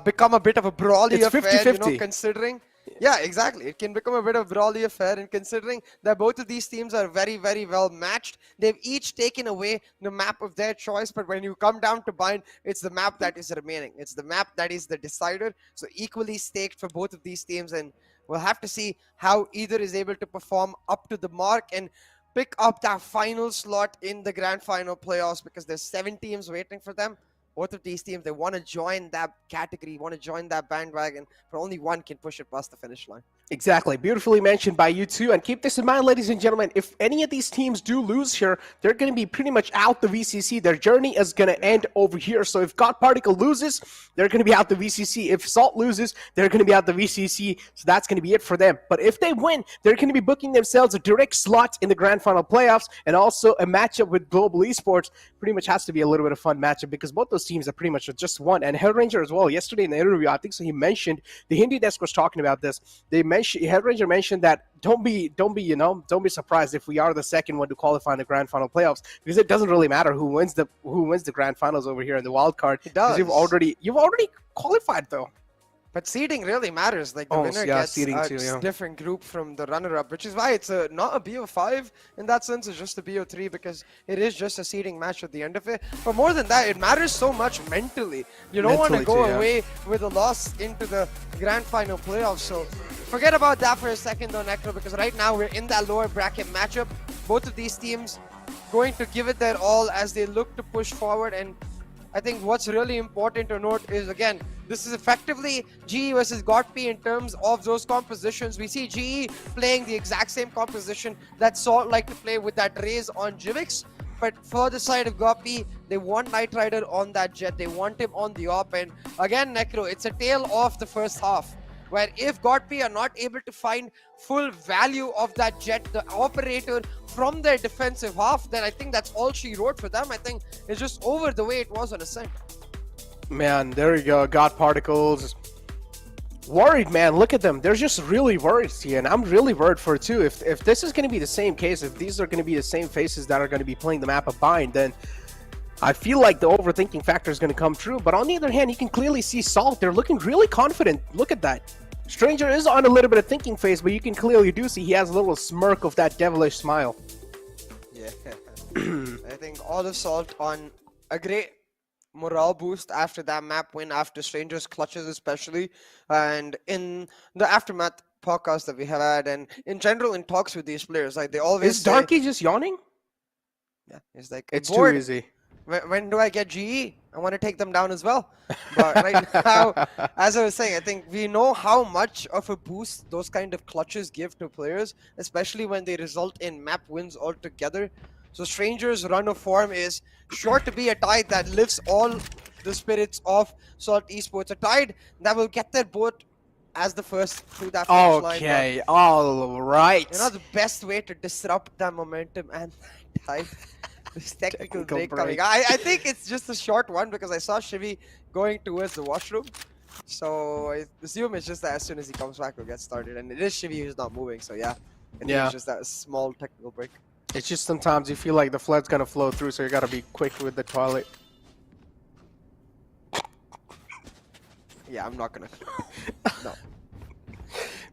become a bit of a brawly It's affair, 50-50. you know, considering... Yeah, exactly. It can become a bit of a brawly affair, and considering that both of these teams are very, very well matched, they've each taken away the map of their choice. But when you come down to Bind, it's the map that is remaining. It's the map that is the decider. So equally staked for both of these teams, and we'll have to see how either is able to perform up to the mark and pick up that final slot in the grand final playoffs, because there's 7 teams waiting for them. Both of these teams, they want to join that category, want to join that bandwagon, but only one can push it past the finish line. Exactly. Beautifully mentioned by you two. And keep this in mind, ladies and gentlemen, if any of these teams do lose here, they're going to be pretty much out the VCC. Their journey is going to end over here. So if God Particle loses, they're going to be out the VCC. If Salt loses, they're going to be out the VCC. So that's going to be it for them. But if they win, they're going to be booking themselves a direct slot in the grand final playoffs, and also a matchup with Global Esports. Pretty much has to be a little bit of fun matchup, because both those teams are pretty much just one. And Hellranger as well, yesterday in the interview, I think so, he mentioned, the Hindi desk was talking about this. Hellranger mentioned that don't be surprised if we are the second one to qualify in the grand final playoffs, because it doesn't really matter who wins the grand finals over here in the wild card. It does. You've already qualified though. But seeding really matters. Like the winner gets a different group from the runner-up, which is why it's not a BO5 in that sense. It's just a BO3, because it is just a seeding match at the end of it. But more than that, it matters so much mentally. You don't want to go away with a loss into the grand final playoffs. So forget about that for a second though, Necro, because right now we're in that lower bracket matchup. Both of these teams going to give it their all as they look to push forward. And I think what's really important to note is, again, this is effectively GE versus GOTP in terms of those compositions. We see GE playing the exact same composition that Salt like to play with that raise on Jivix. But for the side of Gopi, they want Knight Rider on that jet. They want him on the op. And again, Necro, it's a tale of the first half, where if Godpy are not able to find full value of that jet, the operator from their defensive half, then I think that's all she wrote for them. I think it's just over the way it was on Ascent. Man, there you go. God Particles. Worried, man. Look at them. They're just really worried here, and I'm really worried for it too. If this is going to be the same case, if these are going to be the same faces that are going to be playing the map of Bind, then I feel like the overthinking factor is going to come true. But on the other hand, you can clearly see Salt. They're looking really confident. Look at that. Stranger is on a little bit of thinking phase, but you can clearly do see he has a little smirk of that devilish smile. Yeah. I think all of Salt on a great morale boost after that map win, after Stranger's clutches especially, and in the aftermath podcast that we have had, and in general in talks with these players, like they always Is Darky just yawning? yeah, it's like It's bored. too easy. When do I get GE? I want to take them down as well. But right now, as I was saying, I think we know how much of a boost those kind of clutches give to players, especially when they result in map wins altogether. So Stranger's run of form is sure to be a tide that lifts all the spirits of Salt Esports. A tide that will get their boat as the first through that finish line. Okay, all right. You know, the best way to disrupt that momentum and that tide. This technical break coming. I think it's just a short one because I saw Shivi going towards the washroom. So I assume it's just that as soon as he comes back, we'll get started. And it is Shivi who's not moving, so yeah. I think it's just that small technical break. It's just sometimes you feel like the flood's gonna flow through, so you gotta be quick with the toilet. Yeah, I'm not gonna. No.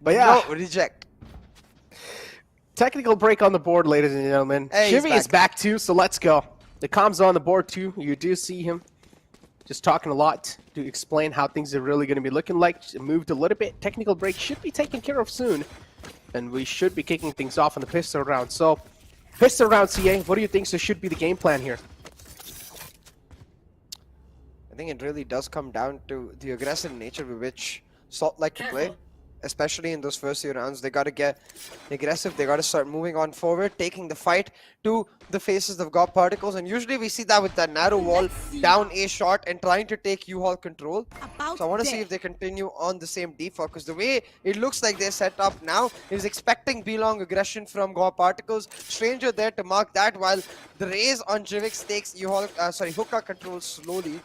But yeah. No, reject. Technical break on the board, ladies and gentlemen. Hey, Shivi is back too, so let's go. The comms on the board too. You do see him just talking a lot to explain how things are really going to be looking like. Moved a little bit. Technical break should be taken care of soon. And we should be kicking things off in the pistol round. So, pistol round, CA, what do you think should be the game plan here? I think it really does come down to the aggressive nature with which Salt like to play. Especially in those first few rounds, they got to get aggressive. They got to start moving on forward, taking the fight to the faces of God Particles. And usually we see that with that narrow wall, down a shot, and trying to take U-Haul control. So I want to see if they continue on the same default, because the way it looks like they're set up now is expecting B-long aggression from God Particles. Stranger there to mark that, while the raise on Jivix takes U-Haul, Hookah control slowly.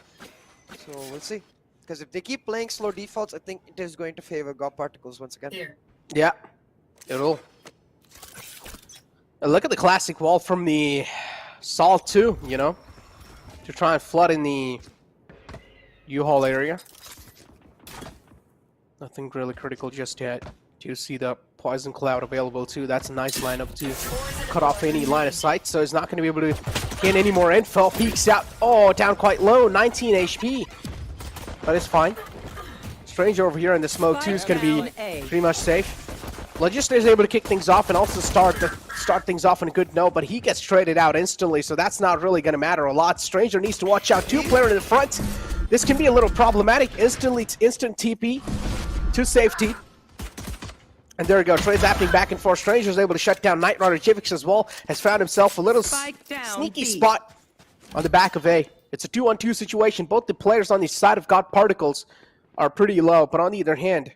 So we'll see. Because if they keep playing slow defaults, I think it is going to favor God Particles once again. Yeah, it'll. And look at the classic wall from the Salt too, you know, to try and flood in the U-Haul area. Nothing really critical just yet. Do you see the Poison Cloud available too? That's a nice lineup to cut off any line of sight, so he's not going to be able to gain any more info. Peeks out. Oh, down quite low, 19 HP. But it's fine. Stranger over here in the smoke too is going to be pretty much safe. Logister is able to kick things off and also start things off on a good note, but he gets traded out instantly, so that's not really going to matter a lot. Stranger needs to watch out. Two-player in the front. This can be a little problematic. Instant TP to safety. And there we go. Trades happening back and forth. Stranger is able to shut down Knight Rider. Jivix as well has found himself a little sneaky spot on the back of A. It's a 2-on-2 situation. Both the players on the side of God Particles are pretty low, but on the other hand,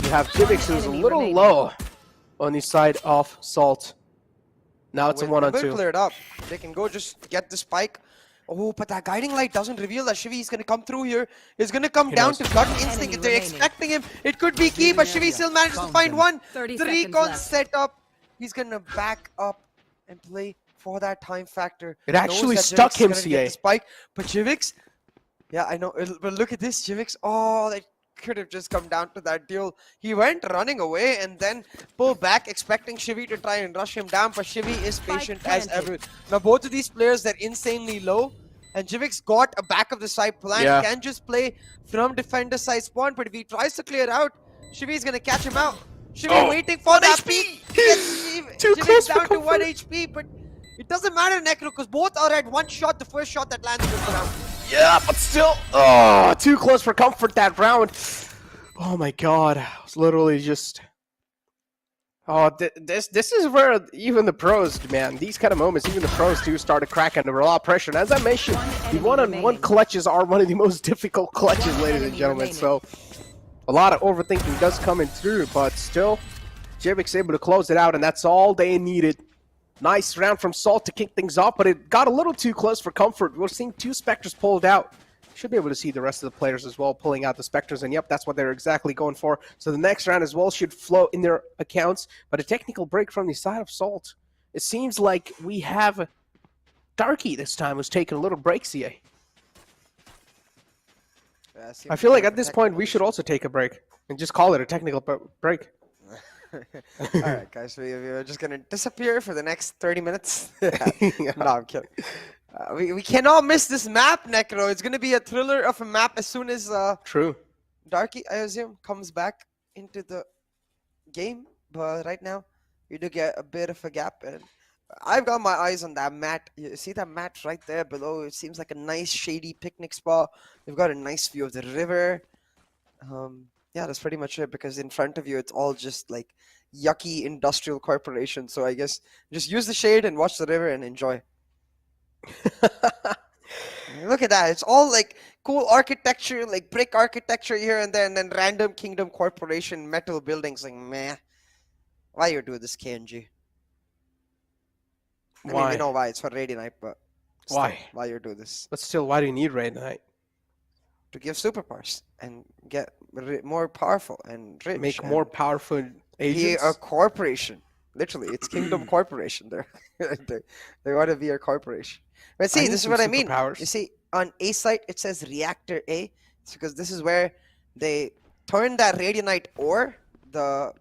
you have Jivix who's a little low on the side of Salt. Now it's a 1-on-2. Cleared up. They can go just get the spike. Oh, but that guiding light doesn't reveal that Shivi is going to come through here. He's going to come down to gut instinct. If they're expecting him, it could be key, but Shivi still manages to find one. The recon set up. He's going to back up and play for that time factor. It actually stuck him, CA. Spike, but Jivix, yeah, I know, but look at this, Jivix. Oh, that could have just come down to that duel. He went running away and then pulled back, expecting Shivi to try and rush him down, but Shivi is patient as ever. Now, both of these players, they're insanely low, and Jivix got a back of the side plan. He can just play from defender side spawn, but if he tries to clear out, Shivi's gonna catch him out. Shivi waiting for that peak. Too close down to 1 HP, but it doesn't matter, Necro, because both are at one shot, the first shot that lands this round. Yeah, but still, oh, too close for comfort that round. Oh my god, I was literally just Oh, this is where even the pros, man, these kind of moments, even the pros do start to crack under a lot of pressure. And as I mentioned, the one-on-one clutches are one of the most difficult clutches, ladies and gentlemen. So a lot of overthinking does come in through, but still, Jivik's able to close it out, and that's all they needed. Nice round from Salt to kick things off, but it got a little too close for comfort. We're seeing 2 Spectres pulled out. Should be able to see the rest of the players as well pulling out the Spectres, and yep, that's what they're exactly going for. So the next round as well should flow in their accounts, but a technical break from the side of Salt. It seems like we have Darky this time who's taking a little break, CA. I feel like at this point we should also take a break and just call it a technical break. Alright guys, we're just gonna disappear for the next 30 minutes. No, I'm kidding. We cannot miss this map, Necro. It's gonna be a thriller of a map as soon as True. Darky, I assume, comes back into the game. But right now, we do get a bit of a gap, and I've got my eyes on that mat. You see that mat right there below? It seems like a nice shady picnic spot. We've got a nice view of the river. Yeah, that's pretty much it, because in front of you, it's all just like yucky industrial corporation. So I guess just use the shade and watch the river and enjoy. Look at that. It's all like cool architecture, like brick architecture here and there, and then random Kingdom Corporation metal buildings. Like, meh. Why you do this, KNG? I mean, we know why. It's for Raid Night, but still, why you do this? But still, why do you need Raid Night? To give superpowers and get more powerful and rich. Make more powerful agents? Be a corporation. Literally, it's Kingdom Corporation there. they want to be a corporation. But see, this is what I mean. You see, on A site, it says Reactor A. It's because this is where they turn that Radianite ore, the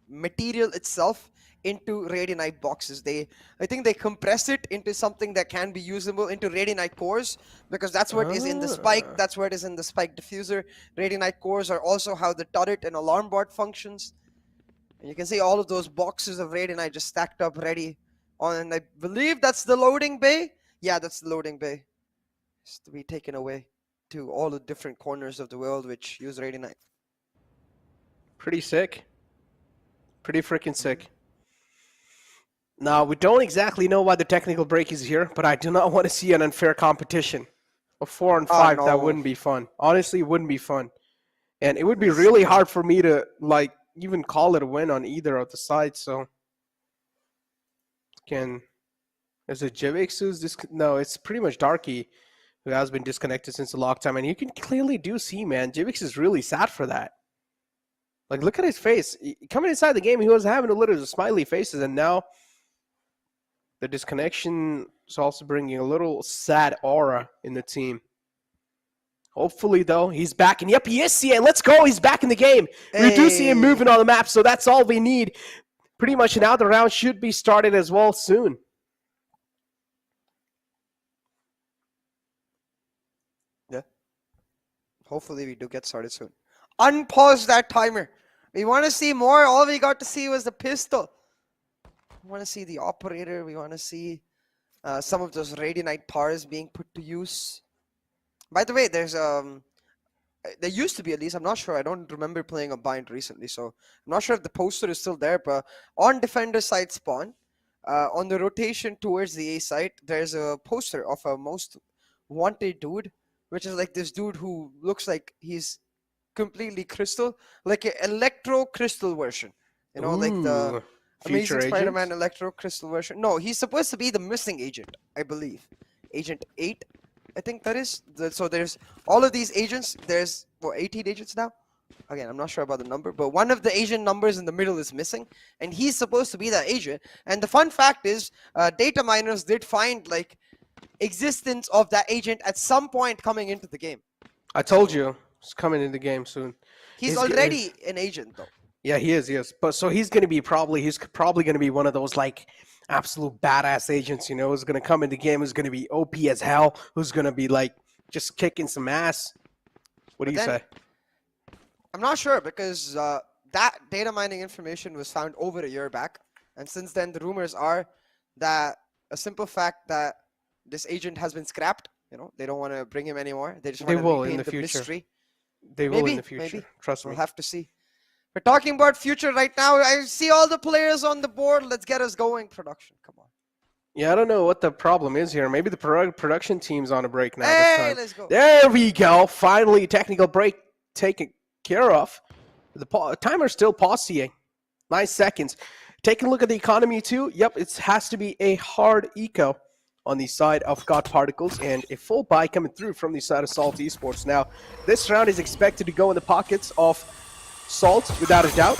material itself, into Radianite boxes. I think they compress it into something that can be usable into Radianite cores, because that's what is in the spike. That's what is in the spike diffuser. Radianite cores are also how the turret and alarm board functions. And you can see all of those boxes of Radianite just stacked up ready on, and I believe that's the loading bay. Yeah, that's the loading bay. It's to be taken away to all the different corners of the world which use Radianite. Pretty sick. Pretty freaking sick. Now, we don't exactly know why the technical break is here, but I do not want to see an unfair competition. A 4 and 5, no. That wouldn't be fun. Honestly, it wouldn't be fun. And it would be really hard for me to, like, even call it a win on either of the sides, so... Is it Jivix who's no, it's pretty much Darky who has been disconnected since the lock time, and you can clearly do see, man, Jivix is really sad for that. Like, look at his face. Coming inside the game, he was having a little smiley faces, and now the disconnection is also bringing a little sad aura in the team. Hopefully, though, he's back, and yep, he is, CA. Let's go, he's back in the game. We do see him moving on the map, so that's all we need. Pretty much now the round should be started as well soon. Yeah. Hopefully we do get started soon. Unpause that timer. We want to see more. All we got to see was the pistol. We want to see the operator. We want to see some of those Radianite powers being put to use. By the way, there's there used to be, at least, I'm not sure. I don't remember playing a bind recently, so I'm not sure if the poster is still there. But on defender side spawn, on the rotation towards the A site, there's a poster of a most wanted dude, which is like this dude who looks like he's completely crystal, like an electro crystal version. You know, like the Amazing Spider-Man electro crystal version. No, he's supposed to be the missing agent, I believe. Agent 8. I think that is. So there's all of these agents. There's 18 agents now. Again, I'm not sure about the number, but one of the agent numbers in the middle is missing, and he's supposed to be that agent. And the fun fact is, data miners did find like existence of that agent at some point coming into the game. I told you, it's coming in the game soon. He's already an agent, though. Yeah, he is. But so he's gonna be probably gonna be one of those like absolute badass agents, you know, who's going to come in the game, who's going to be OP as hell, who's going to be, like, just kicking some ass. What do you say? I'm not sure, because that data mining information was found over a year back. And since then, the rumors are that a simple fact that this agent has been scrapped. You know, they don't want to bring him anymore. They just want to retain the mystery. They will in the future. Trust me. We'll have to see. We're talking about future right now. I see all the players on the board. Let's get us going. Production, come on. Yeah, I don't know what the problem is here. Maybe the production team's on a break now Hey, this time. let's go. There we go. Finally, technical break taken care of. The timer's still paused here. 9 seconds. Taking a look at the economy too. Yep, it has to be a hard eco on the side of God Particles and a full buy coming through from the side of Salt Esports. Now, this round is expected to go in the pockets of Salt without a doubt.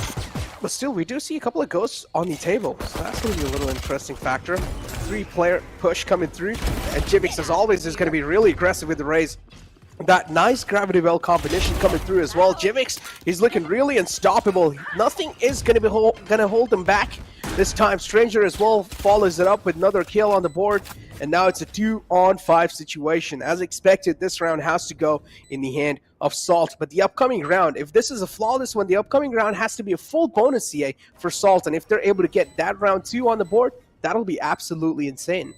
But still, we do see a couple of ghosts on the table. So that's going to be a little interesting factor. 3-player push coming through. And Jivix, as always, is going to be really aggressive with the raise. That nice gravity well combination coming through as well. Jivix, he's looking really unstoppable. Nothing is going to be going to hold him back this time. Stranger as well follows it up with another kill on the board. And now it's a 2-on-5 situation. As expected, this round has to go in the hand of Salt. But the upcoming round, if this is a flawless one, the upcoming round has to be a full bonus CA for Salt. And if they're able to get that round 2 on the board, that'll be absolutely insane.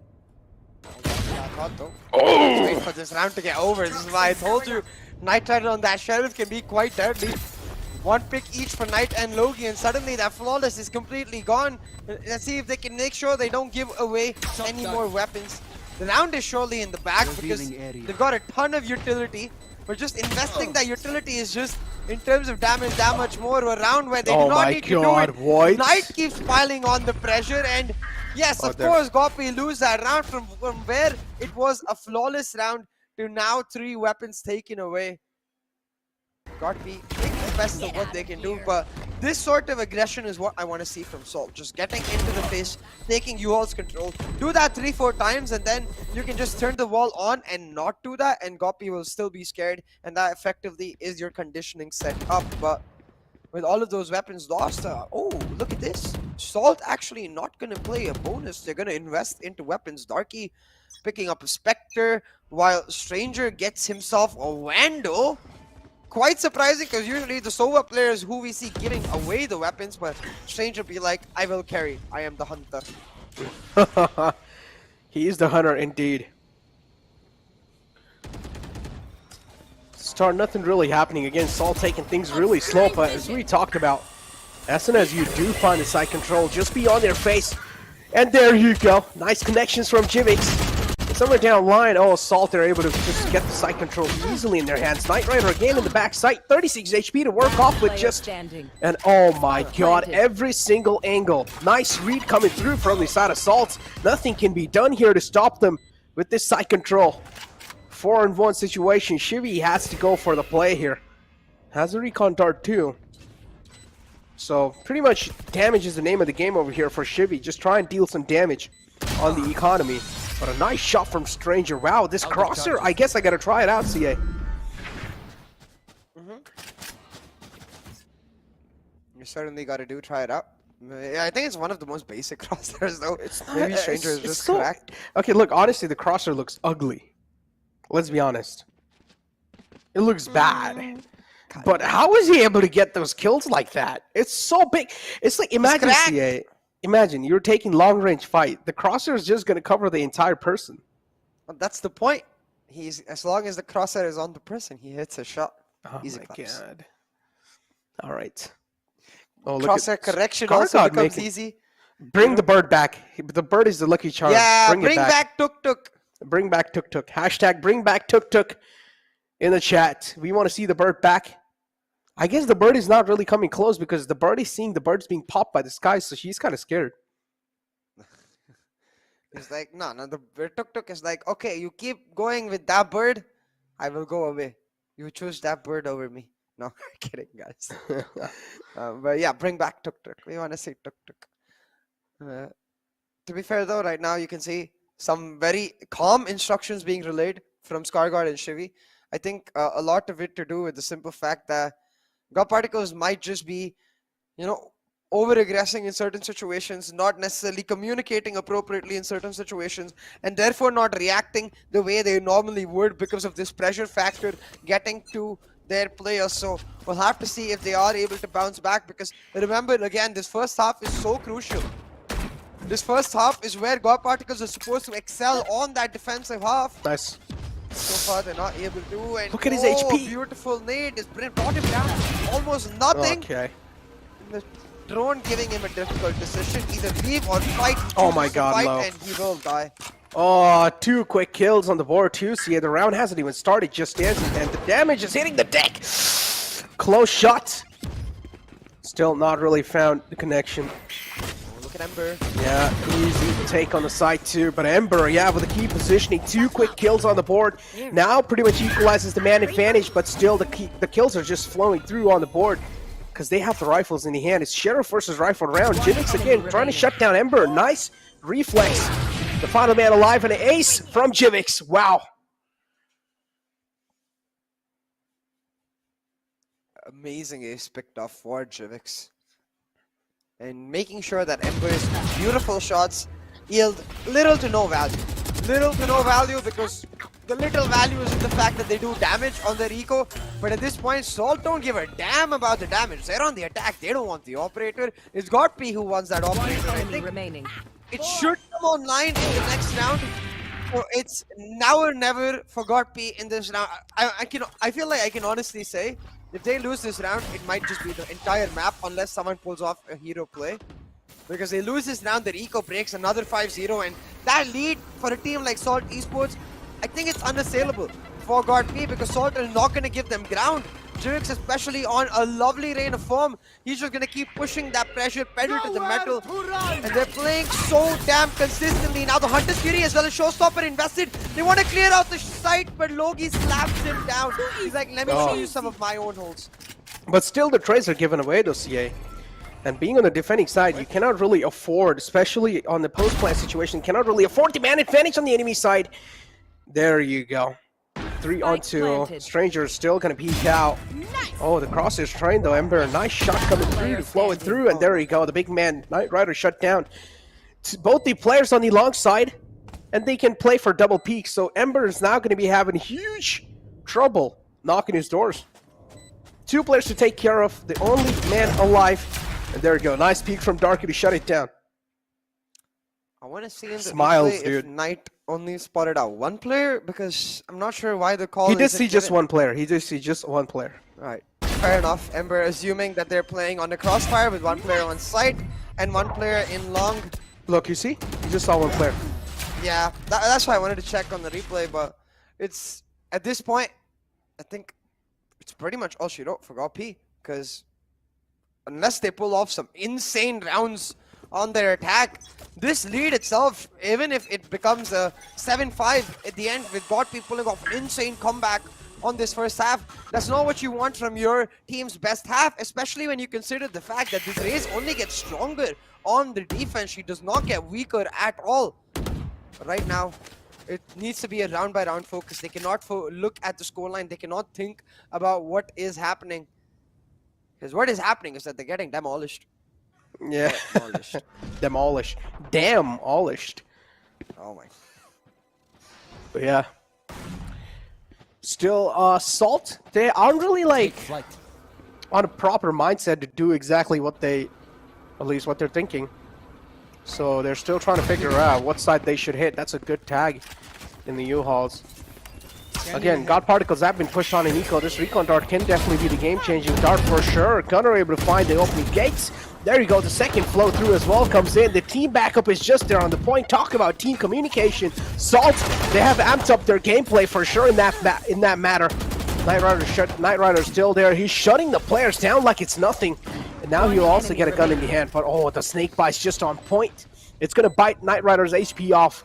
Oh! Wait for this round to get over. This is why I told you Knight Rider on that Sheriff can be quite deadly. One pick each for Knight and Logi, and suddenly that flawless is completely gone. Let's see if they can make sure they don't give away any more weapons. The round is surely in the bag because they've got a ton of utility. But just investing that utility is just, in terms of damage, that much more. A round where they do not need to do it. What? Knight keeps piling on the pressure, and yes, of course, Gopi lose that round from where it was a flawless round to now 3 weapons taken away. Gopi making the best of what they can do, but this sort of aggression is what I want to see from Salt. Just getting into the face, taking U-All's control. Do that 3-4 times, and then you can just turn the wall on and not do that, and Gopi will still be scared, and that effectively is your conditioning set up. But with all of those weapons lost, oh, look at this. Salt actually not going to play a bonus. They're going to invest into weapons. Darky picking up a Spectre, while Stranger gets himself a Wando. Quite surprising, because usually the Sova players who we see giving away the weapons, but Stranger be like, I will carry. I am the hunter. He is the hunter indeed. Start nothing really happening again. Salt taking things really slow, but as we talked about, as soon as you do find the side control, just be on their face. And there you go. Nice connections from Jivix. Somewhere down line, oh, Salt, they're able to just get the side control easily in their hands. Knight Rider again in the back sight, 36 HP to work off with just... And oh my god, every single angle. Nice read coming through from the side of Salt. Nothing can be done here to stop them with this side control. 4-on-1 situation. Shivy has to go for the play here. Has a recon dart too. So pretty much damage is the name of the game over here for Shivy. Just try and deal some damage on the economy. But a nice shot from Stranger. Wow, this crosser, I guess I gotta try it out, CA. You certainly gotta try it out. I think it's one of the most basic crossers though. Maybe Stranger is just correct. Okay, look, honestly, the crosser looks ugly. Let's be honest. It looks bad. But how is he able to get those kills like that? It's so big. It's like, imagine, CA. Imagine you're taking long-range fight. The crosser is just going to cover the entire person. Well, that's the point. As long as the crosser is on the person, he hits a shot. Oh Easy my claps. god. All right. Oh, look Crosshair correction also becomes easy. Bring the bird back. The bird is the lucky charm. Yeah, bring back Tuk Tuk. Bring back Tuk Tuk. Hashtag bring back Tuk Tuk in the chat. We want to see the bird back. I guess the bird is not really coming close because the bird is seeing the birds being popped by the sky, so she's kind of scared. It's like, no, the Tuk Tuk is like, okay, you keep going with that bird, I will go away. You choose that bird over me. No, kidding, guys. But yeah, bring back Tuk Tuk. We want to see Tuk Tuk. To be fair, though, right now you can see some very calm instructions being relayed from Scarguard and Shivy. I think a lot of it to do with the simple fact that God Particles might just be, over-aggressing in certain situations, not necessarily communicating appropriately in certain situations, and therefore not reacting the way they normally would because of this pressure factor getting to their players. So we'll have to see if they are able to bounce back, because remember, again, this first half is so crucial. This first half is where God Particles are supposed to excel on that defensive half. Nice. So far, they're not able to. And look at his HP. Beautiful nade. It's brought him down. Almost nothing. Okay. The drone giving him a difficult decision. Either leave or fight. Oh my Chooses to God, fight low. and he will die. Oh, 2 quick kills on the board too. See, the round hasn't even started just yet, and the damage is hitting the deck. Close shot. Still not really found the connection. Oh, look at Ember. Yeah, easy take on the side too. But Ember, yeah, with the key positioning, 2 quick kills on the board. Now pretty much equalizes the man advantage, but still the kills are just flowing through on the board because they have the rifles in the hand. It's Sheriff versus rifle round. Jivix again trying to shut down Ember. Nice reflex. The final man alive and an ace from Jivix. Wow. Amazing ace picked off for Jivix. And making sure that Ember's beautiful shots yield little to no value. Little to no value because the little value is in the fact that they do damage on their eco. But at this point, Salt don't give a damn about the damage. They're on the attack. They don't want the operator. It's Godp who wants that operator. I Enemy think remaining. it should come online in the next round. So it's now or never for Godp in this round. I feel like I can honestly say if they lose this round, it might just be the entire map unless someone pulls off a hero play. Because they lose this round, their eco breaks another 5-0, and that lead for a team like Salt Esports, I think it's unassailable for Godp because Salt is not going to give them ground. Jivix especially on a lovely reign of form. He's just going to keep pushing that pressure pedal to the metal. And they're playing so damn consistently. Now the Hunter's Fury as well as Showstopper invested. They want to clear out the site, but Logi slaps him down. He's like, let me show you some of my own holes. But still the trades are given away though, CA. And being on the defending side, you cannot really afford, especially on the post-plant situation, cannot really afford the man advantage on the enemy side. There you go. 3 on 2. Stranger is still going to peek out. Oh, the crosshairs trained though. Ember, nice shot coming through to flow it through. And there you go. The big man, Knight Rider shut down. Both the players on the long side, and they can play for double peak. So Ember is now going to be having huge trouble knocking his doors. 2 players to take care of. The only man alive. And there you go. Nice peek from Darky to shut it down. I want to see in the Smiles, replay dude. if Knight only spotted out 1 player because I'm not sure why the call He did isn't see just given. 1 player. He did see just 1 player. Right. Fair enough. Ember assuming that they're playing on the crossfire with 1 player on site and 1 player in long. Look, you see? You just saw 1 player. Yeah, that's why I wanted to check on the replay, but it's at this point, I think it's pretty much all she wrote for Godp because unless they pull off some insane rounds on their attack, this lead itself, even if it becomes a 7-5 at the end with Godp pulling off an insane comeback on this first half, that's not what you want from your team's best half, especially when you consider the fact that this race only gets stronger on the defense. She does not get weaker at all. But right now, it needs to be a round-by-round focus. They cannot look at the scoreline. They cannot think about what is happening. Because what is happening is that they're getting demolished. Yeah. Demolished. Demolished. Damn-olished. Oh my. But yeah. Still, Salt, they aren't really like Flight. on a proper mindset to do exactly what they, at least what they're thinking. So they're still trying to figure out what side they should hit. That's a good tag in the U-Hauls. Again, God Particles have been pushed on an eco. This Recon Dart can definitely be the game-changing dart for sure. Gunner able to find the opening gates. There you go, the second flow through as well comes in. The team backup is just there on the point. Talk about team communication. Salt, they have amped up their gameplay for sure in that matter. Knight Rider still there. He's shutting the players down like it's nothing. And now he'll also get a gun in the hand. But oh, the snake bite's just on point. It's gonna bite Knight Rider's HP off.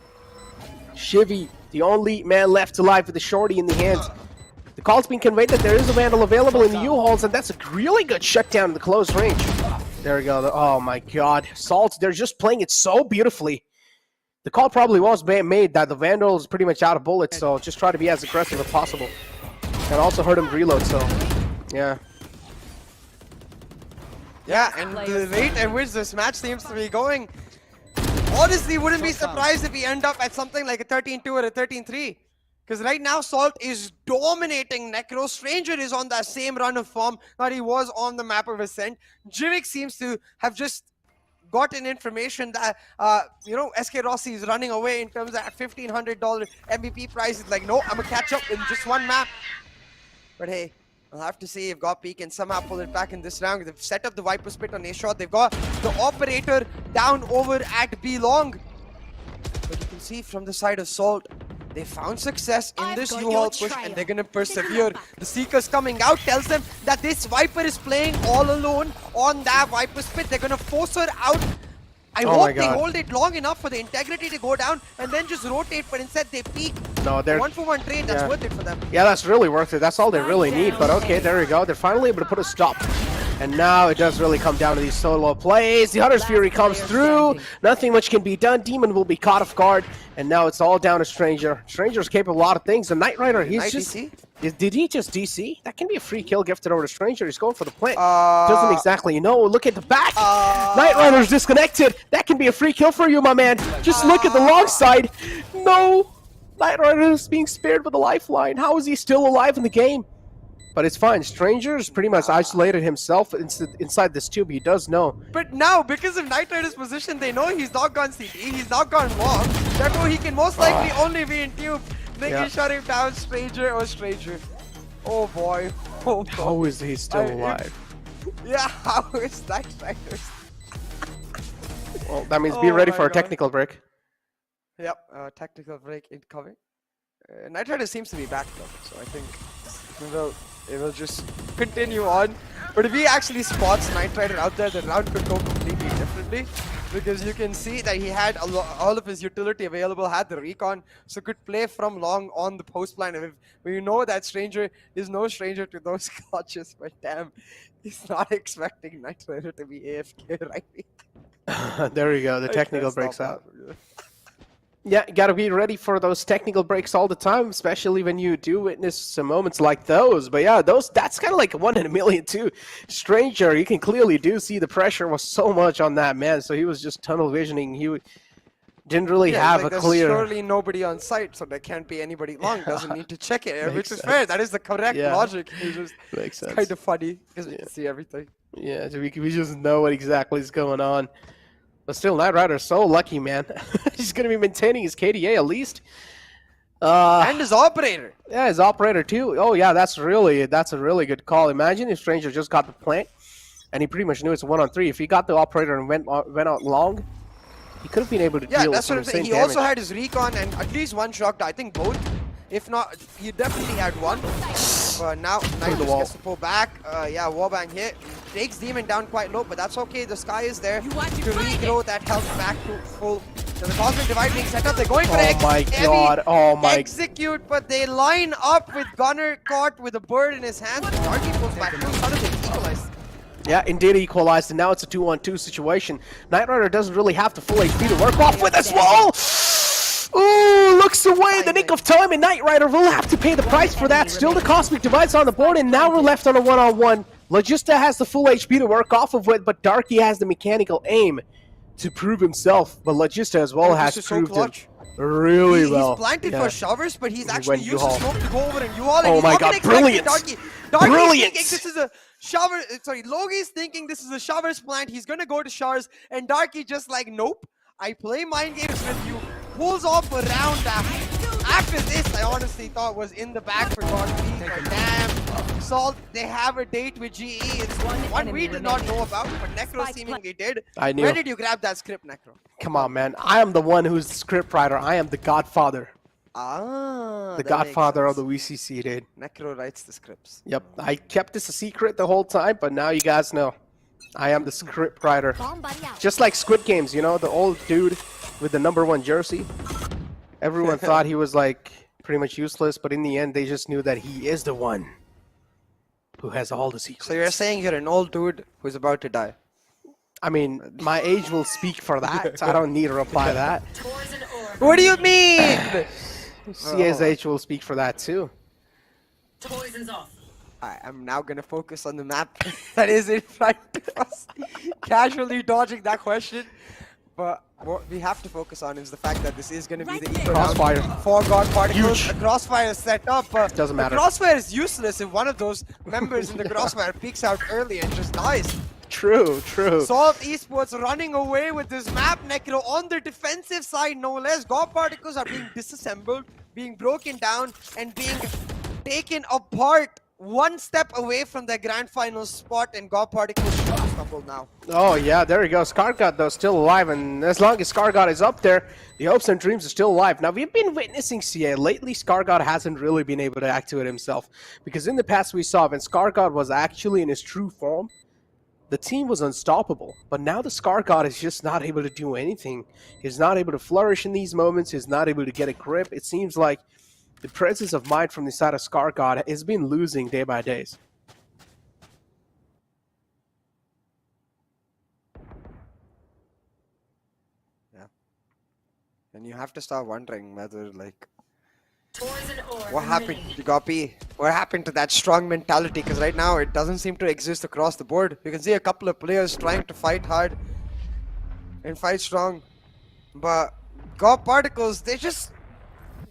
Shivy, the only man left alive with the shorty in the hand. The call's been conveyed that there is a Vandal available in the U-Hauls, and that's a really good shutdown in the close range. There we go. Oh my god. Salt, they're just playing it so beautifully. The call probably was made that the Vandal is pretty much out of bullets, so just try to be as aggressive as possible. And also hurt him reload, so yeah. Yeah, and the rate at which this match seems to be going, honestly, wouldn't be surprised if we end up at something like a 13-2 or a 13-3. Because right now, Salt is dominating Necro. Stranger is on that same run of form that he was on the map of Ascent. Jivik seems to have just gotten information that, SK Rossi is running away in terms of that $1,500 MVP prize. It's like, no, I'm going to catch up in just 1 map. But hey, We'll have to see if GOP can somehow pull it back in this round. They've set up the Viper Spit on A shot. They've got the operator down over at B long. But you can see from the side of Salt, they found success in this U-Haul push and they're gonna persevere. The Seekers coming out tells them that this Viper is playing all alone on that Viper Spit. They're gonna force her out. I hope they hold it long enough for the integrity to go down and then just rotate, but instead they peek. No, they're 1-for-1 trade, that's worth it for them. Yeah, that's really worth it. That's all they really need. But okay, there we go. They're finally able to put a stop. And now it does really come down to these solo plays. The Hunter's Fury comes through. Nothing much can be done. Demon will be caught off guard. And now it's all down to Stranger. Stranger's capable of a lot of things. The Knight Rider, he's just... Did he just DC? That can be a free kill gifted over to Stranger. He's going for the plant. Doesn't exactly know. Look at the back. Knight Rider's disconnected. That can be a free kill for you, my man. Just look at the long side. No. Knight Rider is being spared with a lifeline. How is he still alive in the game? But it's fine. Stranger's pretty much isolated himself inside this tube. He does know. But now, because of Knight Rider's position, they know he's not gone CT, he's not gone long. Therefore, he can most likely only be in tube. They can shut him down, Stranger or Stranger. Oh boy. Oh boy. How is he still alive? Yeah, how is Knight Rider? Well, that means be ready for a technical break. Yep, technical break incoming. Knight Rider seems to be back though, so I think it will just continue on. But if he actually spots Knight Rider out there, the round could go completely differently. Because you can see that he had all of his utility available, had the recon, so could play from long on the post line. And we know that Stranger is no stranger to those clutches, but damn, he's not expecting Knight Rider to be AFK, right? There we go, the technical breaks out. Yeah, you gotta be ready for those technical breaks all the time, especially when you do witness some moments like those. But yeah, that's kind of like a 1 in a million too. Stranger, you can clearly see the pressure was so much on that man, so he was just tunnel visioning. He didn't really have a clear... There's surely nobody on site, so there can't be anybody long. Doesn't need to check it, which is fair. That is the correct logic. It's just kind of funny because we can see everything. Yeah, so we just know what exactly is going on. But still, Knight Rider's so lucky, man. He's going to be maintaining his KDA at least. And his operator. Yeah, his operator too. Oh yeah, that's a really good call. Imagine if Stranger just got the plant, and he pretty much knew it's a 1-on-3. If he got the operator and went out long, he could have been able to deal with some insane damage. He also had his recon and at least one shot. I think both. If not, he definitely had one. But now Knight just gets to pull back. Yeah, wallbang hit. Takes Demon down quite low, but that's okay. The Sky is there to regrow that health back to full. So the Cosmic Divide being set up. They're going for execute, but they line up with Gunner caught with a bird in his hands. Darky pulls back. How did they equalize? Yeah, indeed equalized, and now it's a 2-on-2 situation. Knight Rider doesn't really have the full HP to work off with as well. Ooh, looks away in the nick of time, and Knight Rider will have to pay the price for that. Still the Cosmic Divide's on the board, and now we're left on a 1-on-1. Logista has the full HP to work off of it, but Darky has the mechanical aim to prove himself. But Logista as well has proved it really well. He's planted for showers, but he's actually used the smoke to go over and U-Haul. Oh my god, brilliant! Darky thinking this is a shower. Sorry, Logi's thinking this is a showers plant. He's gonna go to showers, and Darky just like, nope. I play mind games with you. Pulls off a round after this. I honestly thought was in the bag for Darky. But damn, Salt, they have a date with GE. It's one we did not know about, but Necro seemingly did. I knew. Where did you grab that script, Necro? Come on, man. I am the one who's the script writer. I am the godfather. The godfather of the WCC, dude. Necro writes the scripts. Yep, I kept this a secret the whole time, but now you guys know. I am the script writer. Just like Squid Games, you know, the old dude with the #1 jersey. Everyone thought he was like pretty much useless, but in the end they just knew that he is the one who has all the secrets. So you're saying you're an old dude who's about to die? I mean, my age will speak for that, so I don't need to reply to that. What do you mean? CA's age will speak for that too. Poison's off. I'm now going to focus on the map that is in front of us. Casually dodging that question. But what we have to focus on is the fact that this is going to be the equal Crossfire. round for God Particles. Huge. The Crossfire is set up. Doesn't matter. The Crossfire is useless if one of those members in the Crossfire peeks out early and just dies. True. Salt Esports running away with this map, Necro, on the defensive side, no less. God Particles are being disassembled, being broken down, and being taken apart one step away from their grand final spot, and God Particles should stumble now. Oh yeah, there you go. Scargod though still alive, and as long as Scargod is up there, the hopes and dreams are still alive. Now we've been witnessing CA lately. Scargod hasn't really been able to activate himself, because in the past we saw when Scargod was actually in his true form, the team was unstoppable. But now the Scargod is just not able to do anything. He's not able to flourish in these moments. He's not able to get a grip. It seems like the presence of mind from the side of Scargod has been losing day by day. And you have to start wondering whether, like, Poison ore what happened to Gopi? What happened to that strong mentality? Because right now it doesn't seem to exist across the board. You can see a couple of players trying to fight hard and fight strong, but God Particles, they just,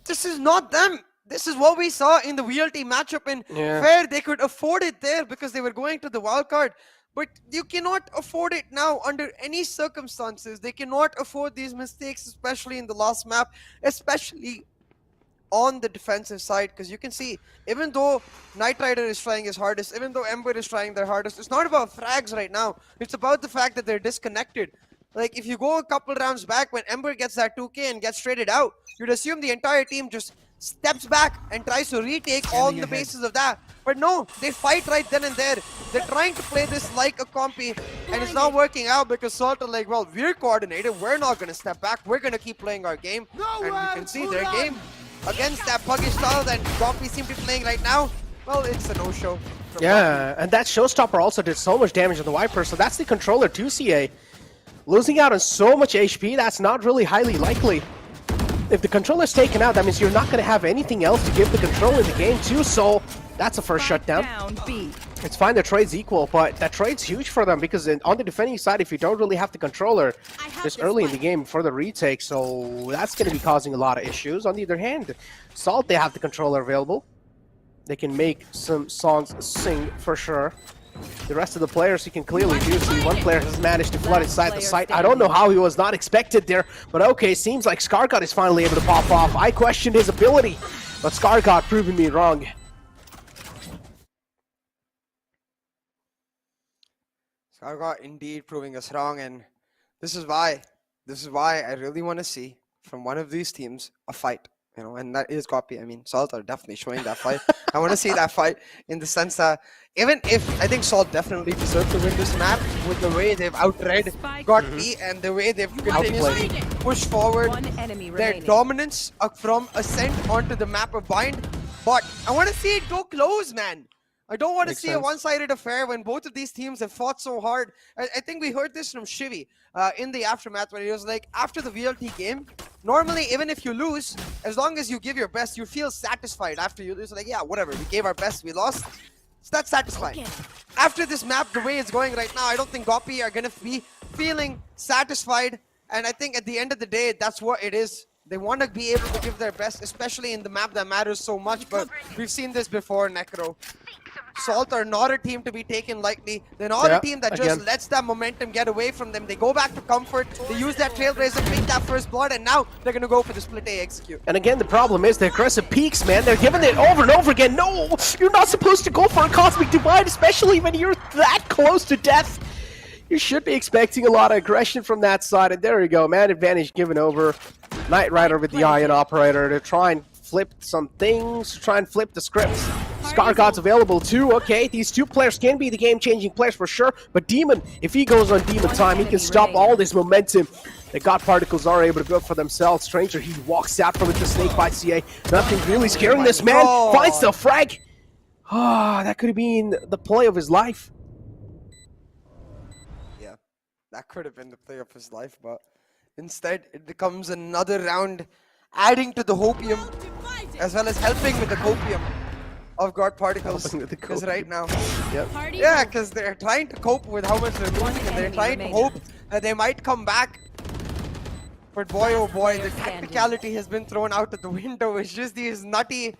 this is not them. This is what we saw in the VLT matchup, in where they could afford it there because they were going to the wild card. But you cannot afford it now under any circumstances. They cannot afford these mistakes, especially in the last map, especially on the defensive side, because you can see, even though Knight Rider is trying his hardest, even though Ember is trying their hardest, it's not about frags right now. It's about the fact that they're disconnected. Like, if you go a couple rounds back when Ember gets that 2K and gets traded out, you'd assume the entire team just steps back and tries to retake on the basis of that. But no, they fight right then and there. They're trying to play this like a compy, and it's not working out because Salt are like, well, we're coordinated, we're not going to step back, we're going to keep playing our game. And you can see their game against that puggish style that Compy seem to be playing right now, well, it's a no-show. Yeah, and that Showstopper also did so much damage on the Viper, so that's the controller to CA. Losing out on so much HP, that's not really highly likely. If the controller's taken out, that means you're not going to have anything else to give the controller in the game too, so that's a first shutdown. It's fine, the trade's equal, but that trade's huge for them because on the defending side, if you don't really have the controller this early in the game for the retake, so that's going to be causing a lot of issues. On the other hand, Salt, they have the controller available. They can make some songs sing for sure. The rest of the players you can clearly do see. One player has managed to flood inside the site. I don't know how he was not expected there, but okay, seems like Scargod is finally able to pop off. I questioned his ability, but Scargod proving me wrong. Scargod indeed proving us wrong, and this is why I really want to see from one of these teams a fight. You know, and that is Copy. I mean, Salt are definitely showing that fight. I want to see that fight in the sense that even if I think Salt definitely deserve to win this map with the way they've outread Godby and the way they've continuously pushed forward their dominance from Ascent onto the map of Bind. But I want to see it go close, man. I don't want to see a one-sided affair when both of these teams have fought so hard. I think we heard this from Shivy in the aftermath where he was like, after the VLT game, normally even if you lose, as long as you give your best, you feel satisfied after you lose. Like, yeah, whatever, we gave our best, we lost. So that's satisfying. After this map, the way it's going right now, I don't think Gopi are going to be feeling satisfied. And I think at the end of the day, that's what it is. They want to be able to give their best, especially in the map that matters so much. But we've seen this before, Necro. Salt are not a team to be taken lightly. They're not a team that just lets that momentum get away from them. They go back to comfort. They use that Trailblazer, pick that first blood, and now they're going to go for the split A execute. And again, the problem is the aggressive peaks, man. They're giving it over and over again. No, you're not supposed to go for a Cosmic Divide, especially when you're that close to death. You should be expecting a lot of aggression from that side. And there you go, man advantage given over. Knight Rider with the Ion Operator to try and flip some things, to try and flip the scripts. Scargod's available too. Okay, these two players can be the game-changing players for sure, but Demon, if he goes on Demon time, he can stop all this momentum that God Particles are able to build for themselves. Stranger, he walks out from it to Snakebite CA. Nothing really scaring this man. Finds the frag. Ah, that could have been the play of his life. Yeah, that could have been the play of his life, but instead it becomes another round adding to the hopium as well as helping with the copium of God Particles because right now. Yeah, because they're trying to cope with how much they're losing and they're trying to hope that they might come back. But boy, oh boy, the technicality has been thrown out of the window. It's just these nutty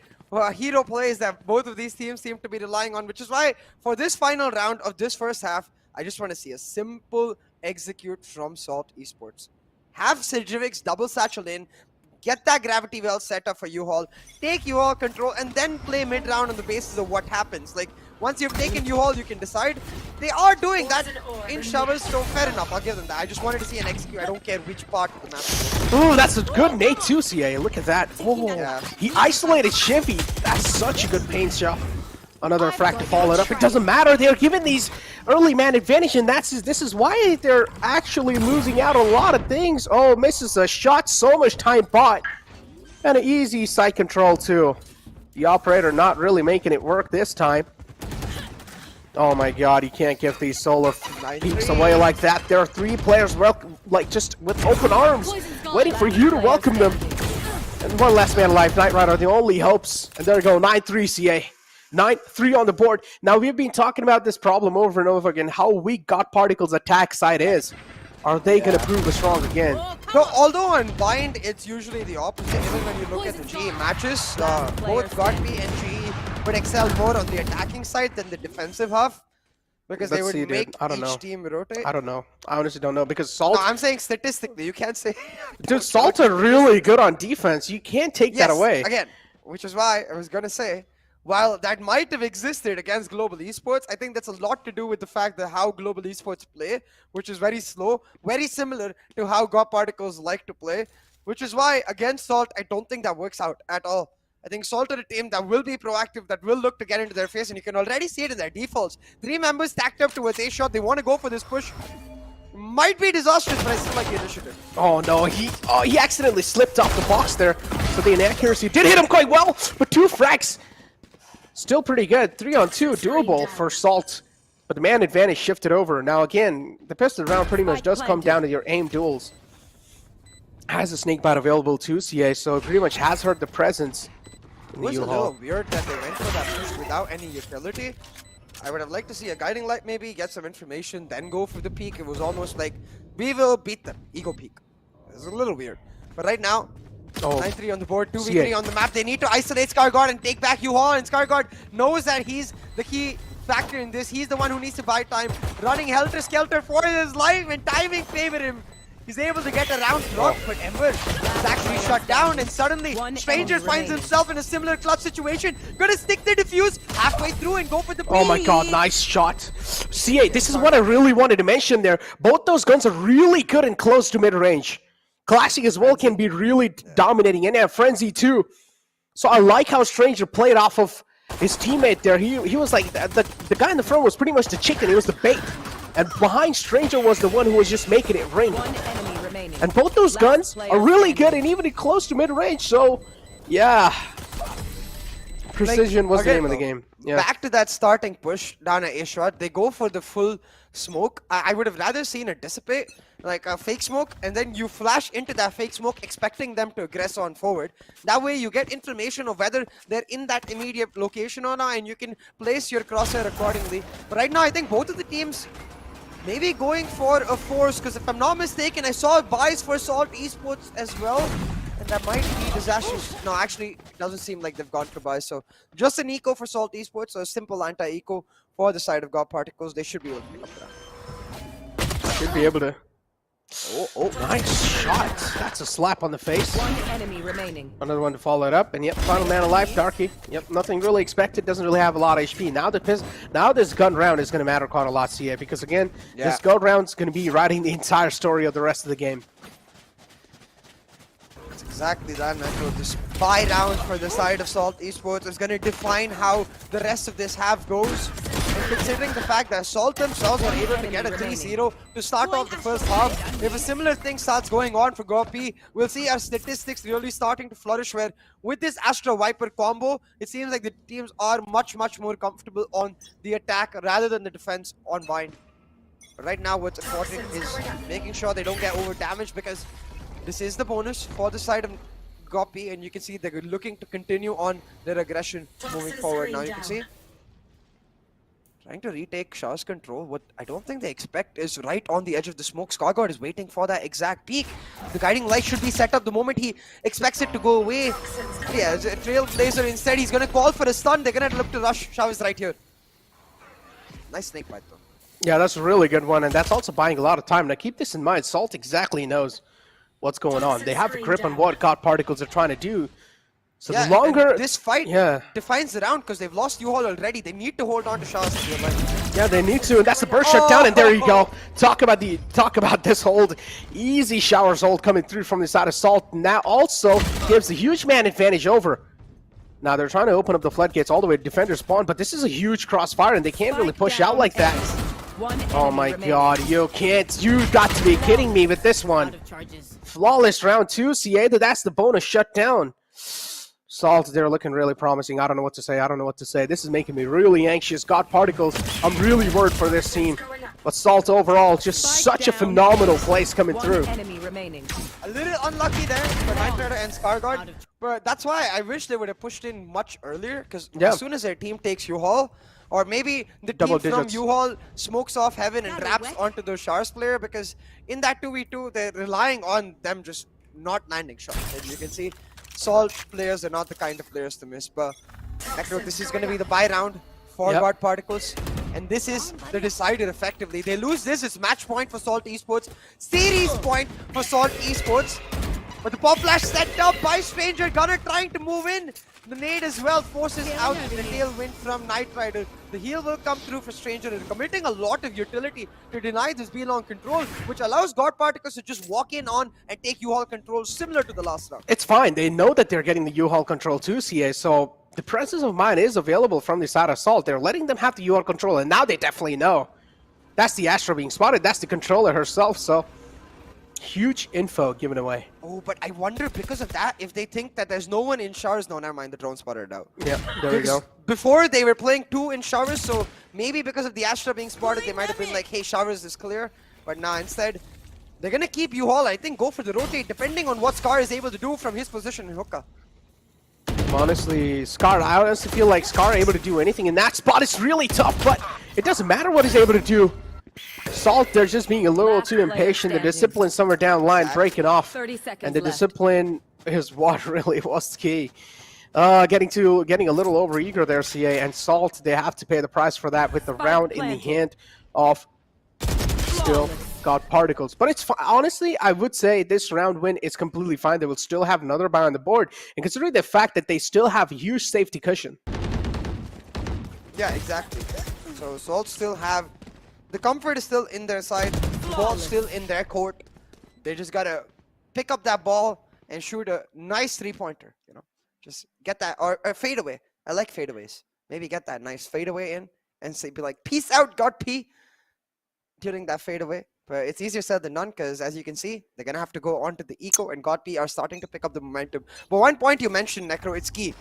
hero plays that both of these teams seem to be relying on, which is why for this final round of this first half, I just want to see a simple execute from Salt Esports. Have Sidjivix double satchel in, get that gravity well set up for U-Haul, take U-Haul control, and then play mid-round on the basis of what happens. Like, once you've taken U-Haul, you can decide. They are doing that in showers, so fair enough, I'll give them that. I just wanted to see an execute. I don't care which part of the map. Ooh, that's a good nade too, CA. Look at that. Oh, Yeah. he isolated Shivy. That's such a good paint shot. Another frag to follow it up. It doesn't matter. They're given these early man advantage, and this is why they're actually losing out on a lot of things. Oh, misses a shot. So much time bought. And an easy side control too. The operator not really making it work this time. Oh my god, you can't give these solar peaks away like that. There are 3 players like just with open arms waiting for you to welcome them. And one last man alive. Knight Rider, the only hopes. And there we go, 9-3 CA. 9-3 on the board. Now, we've been talking about this problem over and over again, how weak God Particles' attack side is. Are they going to prove us wrong again? So, although on Bind, it's usually the opposite. Even when you look at the GE matches, both Godby and GE would excel more on the attacking side than the defensive half. Because they would make each team rotate. I don't know. I honestly don't know. Because Salt... No, I'm saying statistically. You can't say... Dude, Salt are really good on defense. You can't take that away. Again, which is why I was going to say, while that might have existed against Global Esports, I think that's a lot to do with the fact that how Global Esports play, which is very slow, very similar to how God Particles like to play, which is why against Salt, I don't think that works out at all. I think Salt are a team that will be proactive, that will look to get into their face, and you can already see it in their defaults. 3 members stacked up towards A shot. They want to go for this push. Might be disastrous, but I still like the initiative. Oh no, he accidentally slipped off the box there. So the inaccuracy did hit him quite well, but 2 frags. Still pretty good. 3-on-2, doable for Salt. But the man advantage shifted over. Now again, the pistol round pretty much does come down to your aim duels. Has a snake bite available to CA, so it pretty much has hurt the presence in the It was a U-Haul. little weird that they went for that push without any utility. I would have liked to see a guiding light maybe, get some information, then go for the peak. It was almost like, we will beat them. Ego peak. It was a little weird. But right now, 9-3 on the board, 2v3 on the map. They need to isolate Scarguard and take back U-Haul, and Scarguard knows that he's the key factor in this. He's the one who needs to buy time. Running helter-skelter for his life, and timing favored him. He's able to get a round block, but Ember is actually shut down, and suddenly Stranger finds himself in a similar clutch situation. Gonna stick the defuse halfway through and go for the beat. Oh my god, nice shot. CA, this is what I really wanted to mention there. Both those guns are really good and close to mid-range. Classic as well can be really dominating, and Frenzy too. So I like how Stranger played off of his teammate there. He was like, the guy in the front was pretty much the chicken, he was the bait. And behind Stranger was the one who was just making it ring. And both those guns are really good and even close to mid-range, so yeah. Precision was the name of the game. Yeah. Back to that starting push down at A shot, they go for the full smoke. I would have rather seen it dissipate, like a fake smoke, and then you flash into that fake smoke expecting them to aggress on forward. That way you get information of whether they're in that immediate location or not, and you can place your crosshair accordingly. But right now I think both of the teams maybe going for a force, because if I'm not mistaken, I saw buys for Salt Esports as well, and that might be disastrous. No, actually, it doesn't seem like they've gone for buys, so just an eco for Salt Esports, so a simple anti-eco for the side of God Particles. They should be able to pick up that. Should be able to. Oh, nice shot. That's a slap on the face. One enemy remaining. Another one to follow it up, and yep, final man alive, Darky. Yep, nothing really expected, doesn't really have a lot of HP. Now this gun round is going to matter quite a lot, CA, because again, this gun round's going to be writing the entire story of the rest of the game. It's exactly that, Metro. This buy round for the side of Salt Esports is going to define how the rest of this half goes. And considering the fact that Salt themselves were able to get a 3-0 to start off the first half, if a similar thing starts going on for GOP, we'll see our statistics really starting to flourish, where with this Astra Viper combo, it seems like the teams are much more comfortable on the attack rather than the defense on Bind. But right now what's important is making sure they don't get over damaged, because this is the bonus for the side of GOP, and you can see they're looking to continue on their aggression moving forward. Now you can see trying to retake Shaw's control. What I don't think they expect is right on the edge of the smoke. Scarguard is waiting for that exact peak. The guiding light should be set up the moment he expects it to go away. Yeah, as a Trailblazer instead, he's going to call for a stun. They're going to look to rush. Shaw is right here. Nice snake bite though. Yeah, that's a really good one, and that's also buying a lot of time. Now keep this in mind, Salt exactly knows what's going on. They have a grip on what God Particles are trying to do. So Yeah, the longer and this fight yeah. defines the round because they've lost U-Haul already. They need to hold on to Shaw's. Yeah, they need to, and that's the burst shutdown, and there you go. Talk about this hold. Easy showers hold coming through from the side of Salt. Now also gives the huge man advantage over. Now they're trying to open up the floodgates all the way to defender spawn, but this is a huge crossfire, and they can't really push out like that. Oh my god, you got to be kidding me with this one. Flawless round 2, Ciedo, that's the bonus shutdown. Salt, they're looking really promising. I don't know what to say. This is making me really anxious. God Particles, I'm really worried for this team. But Salt overall, just such a phenomenal place coming through. A little unlucky there for Nightrider and Scarguard. But that's why I wish they would have pushed in much earlier. Because as soon as their team takes U-Haul, or maybe the team from U-Haul smokes off Heaven and wraps onto the Shars player. Because in that 2v2, they're relying on them just not landing shots. As you can see, Salt players are not the kind of players to miss, but this is going to be the bye round for God Particles, and this is the decider effectively. They lose this, it's match point for Salt Esports, series point for Salt Esports, but the pop flash set up by Stranger, Gunner trying to move in. The nade as well forces out the tailwind from Nightrider. The heal will come through for Stranger and committing a lot of utility to deny this B-long control, which allows God Particles to just walk in on and take U-Haul control similar to the last round. It's fine. They know that they're getting the U-Haul control too, CA, so the presence of mind is available from the side of Salt. They're letting them have the U-Haul control, and now they definitely know. That's the Astra being spotted. That's the controller herself, so huge info given away. Oh, but I wonder because of that, if they think that there's no one in showers. No, never mind, the drone spotted out. Yeah, there you go. Before they were playing 2 in showers, so maybe because of the Astra being spotted, they might have been like, hey, showers is clear. But now instead, they're going to keep U-Haul. I think go for the rotate, depending on what Scar is able to do from his position in hookah. Honestly, Scar, I honestly feel like Scar able to do anything in that spot is really tough, but it doesn't matter what he's able to do. Salt, they're just being a little too impatient. The discipline somewhere down the line, breaking off. And the discipline is what really was the key. Getting a little overeager there, CA, and Salt, they have to pay the price for that with the round in the hand of still God Particles. But it's honestly, I would say this round win is completely fine. They will still have another buy on the board. And considering the fact that they still have a huge safety cushion. Yeah, exactly. So Salt still have... The comfort is still in their side, the ball's still in their court. They just gotta pick up that ball and shoot a nice three-pointer, you know. Just get that, or fadeaway. I like fadeaways. Maybe get that nice fadeaway in and say, be like, peace out, God P, during that fadeaway. But it's easier said than done because, as you can see, they're gonna have to go on to the eco, and God P are starting to pick up the momentum. But one point you mentioned, Necro, it's key.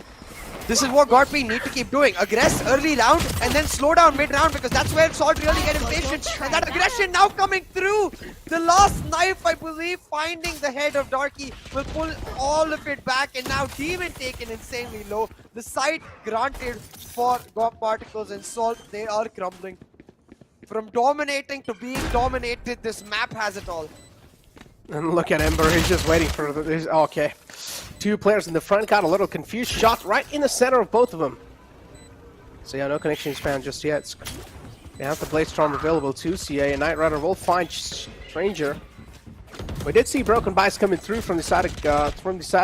This is what God P need to keep doing. Aggress early round and then slow down mid-round, because that's where Salt really get impatient. And that aggression now coming through. The last knife, I believe, finding the head of Darky will pull all of it back. And now Demon taken insanely low. The side granted for God Particles, and Salt, they are crumbling. From dominating to being dominated, this map has it all. And look at Ember, he's just waiting for this. Okay. Two players in the front got a little confused. Shot right in the center of both of them. So yeah, no connections found just yet. They have the Blade Storm available too. CA and Nightrider will find Stranger. We did see Broken Bites coming through from the side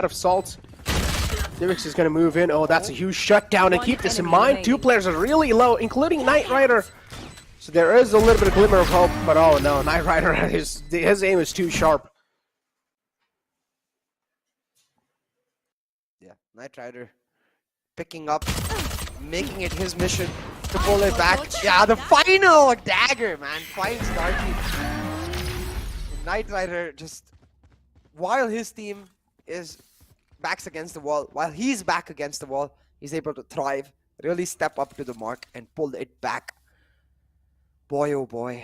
of Salt. Divix is going to move in. Oh, that's a huge shutdown. And keep this in mind, two players are really low, including Nightrider. So there is a little bit of glimmer of hope, but oh no, Nightrider, his aim is too sharp. Yeah, Nightrider picking up, making it his mission to pull it back. Yeah, the final dagger, man, finds Darky. Nightrider just, while his team is backs against the wall, while he's back against the wall, he's able to thrive, really step up to the mark and pull it back. Boy, oh boy,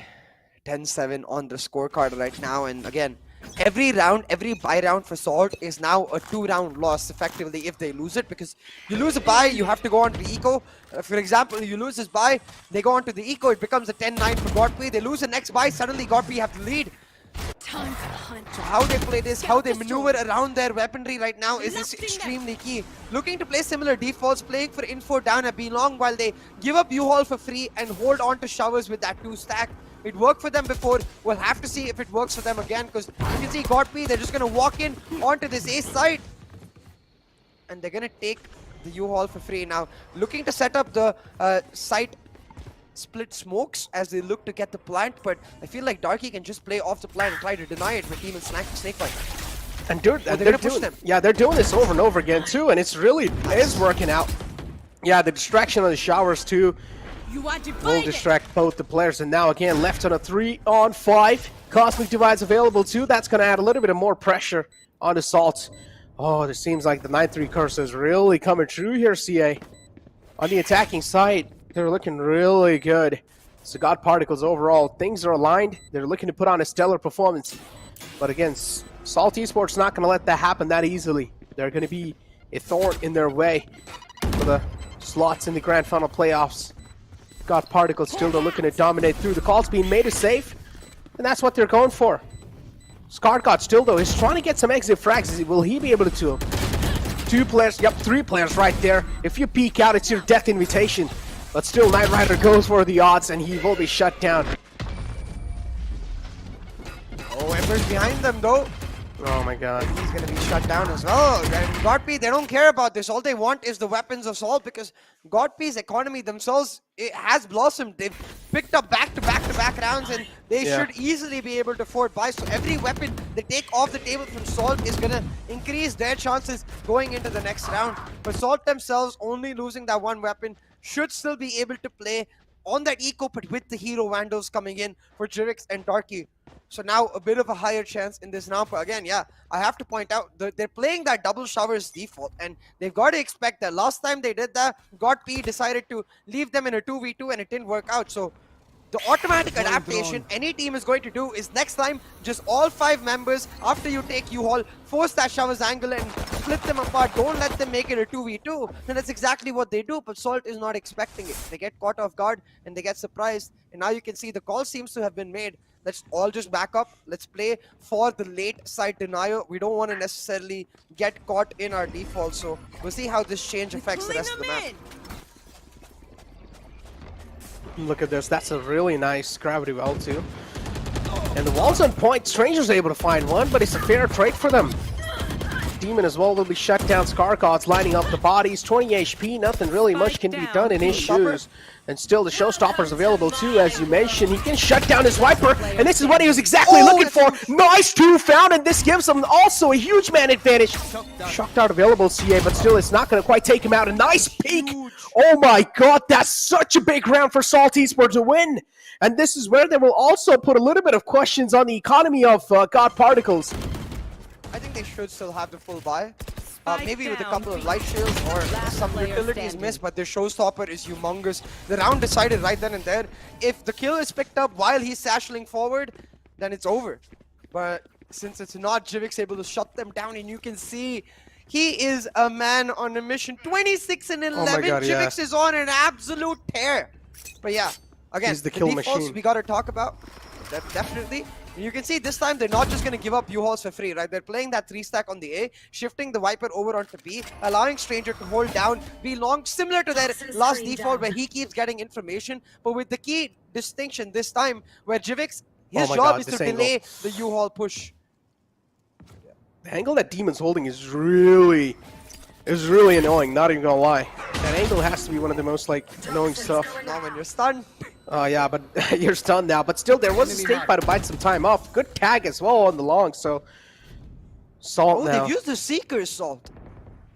10-7 on the scorecard right now. And again, every round, every bye round for Salt is now a 2-round loss effectively if they lose it. Because you lose a bye, you have to go on to the eco. For example, you lose this bye, they go on to the eco, it becomes a 10-9 for Godpy. They lose the next bye, suddenly Godpy have to lead. So how they play this, how they maneuver around their weaponry right now is extremely key. Looking to play similar defaults, playing for info down at B long while they give up U-Haul for free and hold on to showers with that 2 stack. It worked for them before. We'll have to see if it works for them again, because you can see Godby, they're just going to walk in onto this A side. And they're going to take the U-Haul for free. Now, looking to set up the site split smokes as they look to get the plant, but I feel like Darky can just play off the plant and try to deny it with Demon Snake Fight. And they're doing, yeah, they're doing this over and over again too, and it's really is working out. Yeah, the distraction of the showers too will distract both the players. And now again, left on a 3-on-5. Cosmic Divide's available too. That's going to add a little bit of more pressure on Assault. Oh, it seems like the 9-3 curse is really coming true here, CA. On the attacking side, they're looking really good. So God Particles overall, things are aligned. They're looking to put on a stellar performance. But again, Salt Esports not going to let that happen that easily. They're going to be a thorn in their way for the slots in the Grand Final playoffs. God Particles still they're looking to dominate through. The call's being made is safe, and that's what they're going for. Scargod still though is trying to get some exit frags. Will he be able to? 2 players, yep, 3 players right there. If you peek out, it's your death invitation. But still, Knight Rider goes for the odds, and he will be shut down. Oh, Ember's behind them though. Oh my god. He's going to be shut down as well. And Godby, they don't care about this. All they want is the weapons of Salt, because Godby's economy themselves, it has blossomed. They've picked up back-to-back rounds, and they should easily be able to afford buy. So every weapon they take off the table from Salt is going to increase their chances going into the next round. But Salt themselves, only losing that one weapon, should still be able to play on that eco, but with the Hero Vandals coming in for Jirix and Darky. So now a bit of a higher chance in this round. But again, yeah, I have to point out they're playing that double showers default, and they've got to expect that. Last time they did that, Godby decided to leave them in a 2v2 and it didn't work out. So the automatic adaptation any team is going to do is next time, just all 5 members, after you take U-Haul, force that showers angle and split them apart. Don't let them make it a 2v2. And that's exactly what they do, but Salt is not expecting it. They get caught off guard and they get surprised. And now you can see the call seems to have been made. Let's all just back up. Let's play for the late side denial. We don't want to necessarily get caught in our default. So we'll see how this change affects the rest of the map. Look at this. That's a really nice gravity well too. And the wall's on point. Stranger's able to find one, but it's a fair trade for them. Demon as well will be shut down. Scargod's lining up the bodies. 20 HP. Nothing really much can be done in his shoes. And still the showstopper's available too, as you mentioned. He can shut down his Viper, and this is what he was exactly looking for. Nice 2 found, and this gives him also a huge man advantage. Shocked out available, CA, but still it's not going to quite take him out. A nice peek. Oh my god, that's such a big round for Salt Esports to win. And this is where they will also put a little bit of questions on the economy of God Particles. I think they should still have the full buy. Maybe with a couple of light shields or some utilities missed, but their showstopper is humongous. The round decided right then and there. If the kill is picked up while he's sashing forward, then it's over. But since it's not, Jivix able to shut them down, and you can see he is a man on a mission. 26 and 11. Oh my God, Jivix is on an absolute tear. But yeah, again, he's the kill defaults machine. We got to talk about. Definitely. And you can see this time they're not just going to give up U-Hauls for free, right? They're playing that 3-stack on the A, shifting the Viper over onto B, allowing Stranger to hold down, be long, similar to their last default where he keeps getting information, but with the key distinction this time where Jivix, his job is to delay the U-Haul push. The angle that Demon's holding is really annoying, not even gonna lie. That angle has to be one of the most annoying stuff. Now when you're stunned. Oh yeah, but you're stunned now. But still, there was a snake bite to bite some time off. Good tag as well on the long, so Salt now. They've used the Seeker's Salt.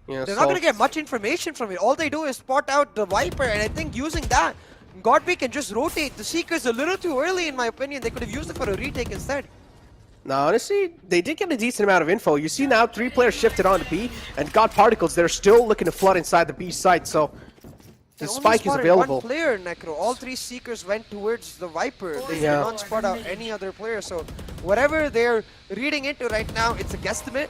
Yeah, they're not going to get much information from it. All they do is spot out the Viper, and I think using that, Godby can just rotate. The Seeker's a little too early in my opinion. They could have used it for a retake instead. No, honestly, they did get a decent amount of info. You see now 3 players shifted on to B, and God Particles, they're still looking to flood inside the B site, so the spike is available. One player, Necro. All 3 Seekers went towards the Viper. They did not spot out any other player, so whatever they're reading into right now, it's a guesstimate.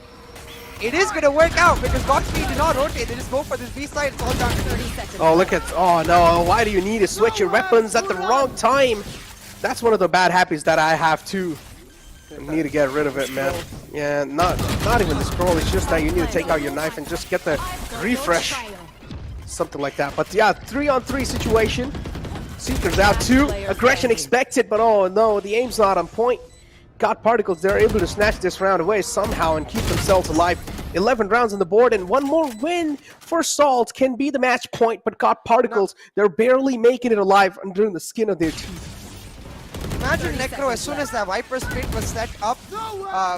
It is going to work out because Godby did not rotate. They just go for this B side. It's all down to 30 seconds. Oh, look at... Oh, no. Why do you need to switch your weapons at the wrong time? That's one of the bad habits that I have, too. You need to get rid of it, man. Yeah, not even the scroll. It's just that you need to take out your knife and just get the refresh. Something like that. But yeah, 3-on-3 situation. Seeker's out too. Aggression expected, but oh no, the aim's not on point. God Particles, they're able to snatch this round away somehow and keep themselves alive. 11 rounds on the board, and one more win for Salt can be the match point, but God Particles, they're barely making it alive under the skin of their teeth. Imagine Necro, as soon as that Viper's pit was set up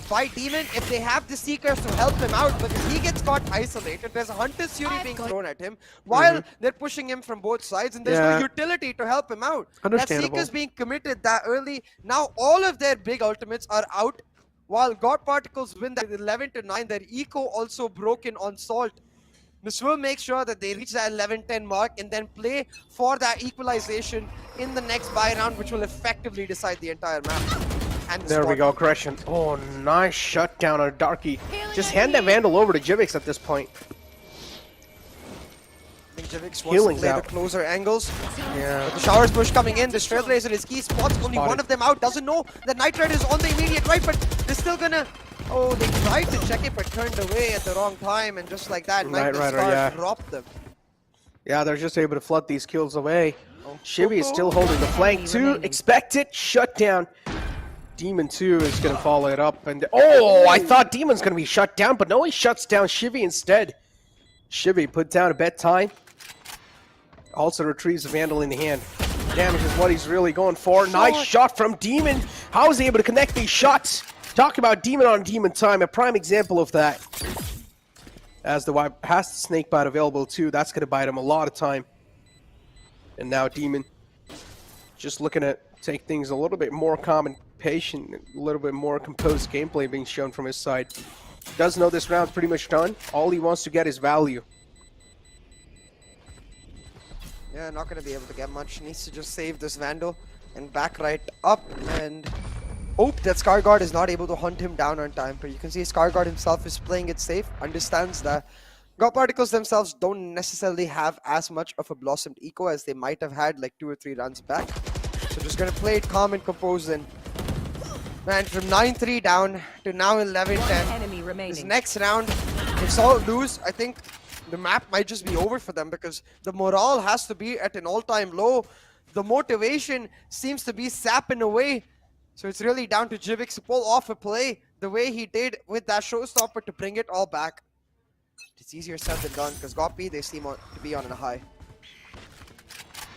by Demon, if they have the Seekers to help him out, because he gets caught isolated. There's a Hunter's Fury being thrown at him while they're pushing him from both sides, and there's no utility to help him out. That Seeker's being committed that early. Now all of their big ultimates are out, while God Particles win that 11-9. Their eco also broken on Salt. This will make sure that they reach that 11-10 mark and then play for that equalization in the next buy round, which will effectively decide the entire map. And there we go, aggression. Oh, nice shutdown on Darky. Just hand that Vandal over to Jivix at this point. I think Jivix wants to play the closer angles. Yeah. But the Showers push coming in. The Trailblazer is key spots. Only one of them out. Doesn't know that Knight Rider is on the immediate right, but they're still gonna... Oh, they tried to check it, but turned away at the wrong time, and just like that, Knight Rider dropped them. Yeah, they're just able to flood these kills away. Shivy is still holding the flank too. Expected shutdown. Demon 2 is going to follow it up. And oh, I thought Demon's going to be shut down, but no, he shuts down Shivy instead. Shivy put down a bedtime. Also retrieves the Vandal in the hand. Damage is what he's really going for. Nice shot from Demon. How is he able to connect these shots? Talk about Demon on Demon time, a prime example of that. As the Wipe has the Snake Bite available too, that's going to bite him a lot of time. And now Demon just looking to take things a little bit more calm and patient, a little bit more composed gameplay being shown from his side. Does know this round's pretty much done. All he wants to get is value. Yeah, not going to be able to get much. Needs to just save this Vandal and back right up and hope that Scarguard is not able to hunt him down on time. But you can see Scarguard himself is playing it safe, understands that God Particles themselves don't necessarily have as much of a blossomed eco as they might have had like 2 or 3 runs back. So just going to play it calm and composed. And man, from 9-3 down to now 11-10. This next round, if Salt lose, I think the map might just be over for them, because the morale has to be at an all-time low. The motivation seems to be sapping away. So it's really down to Jivix to pull off a play the way he did with that showstopper to bring it all back. It's easier said than done, because Goppy, they seem to be on a high.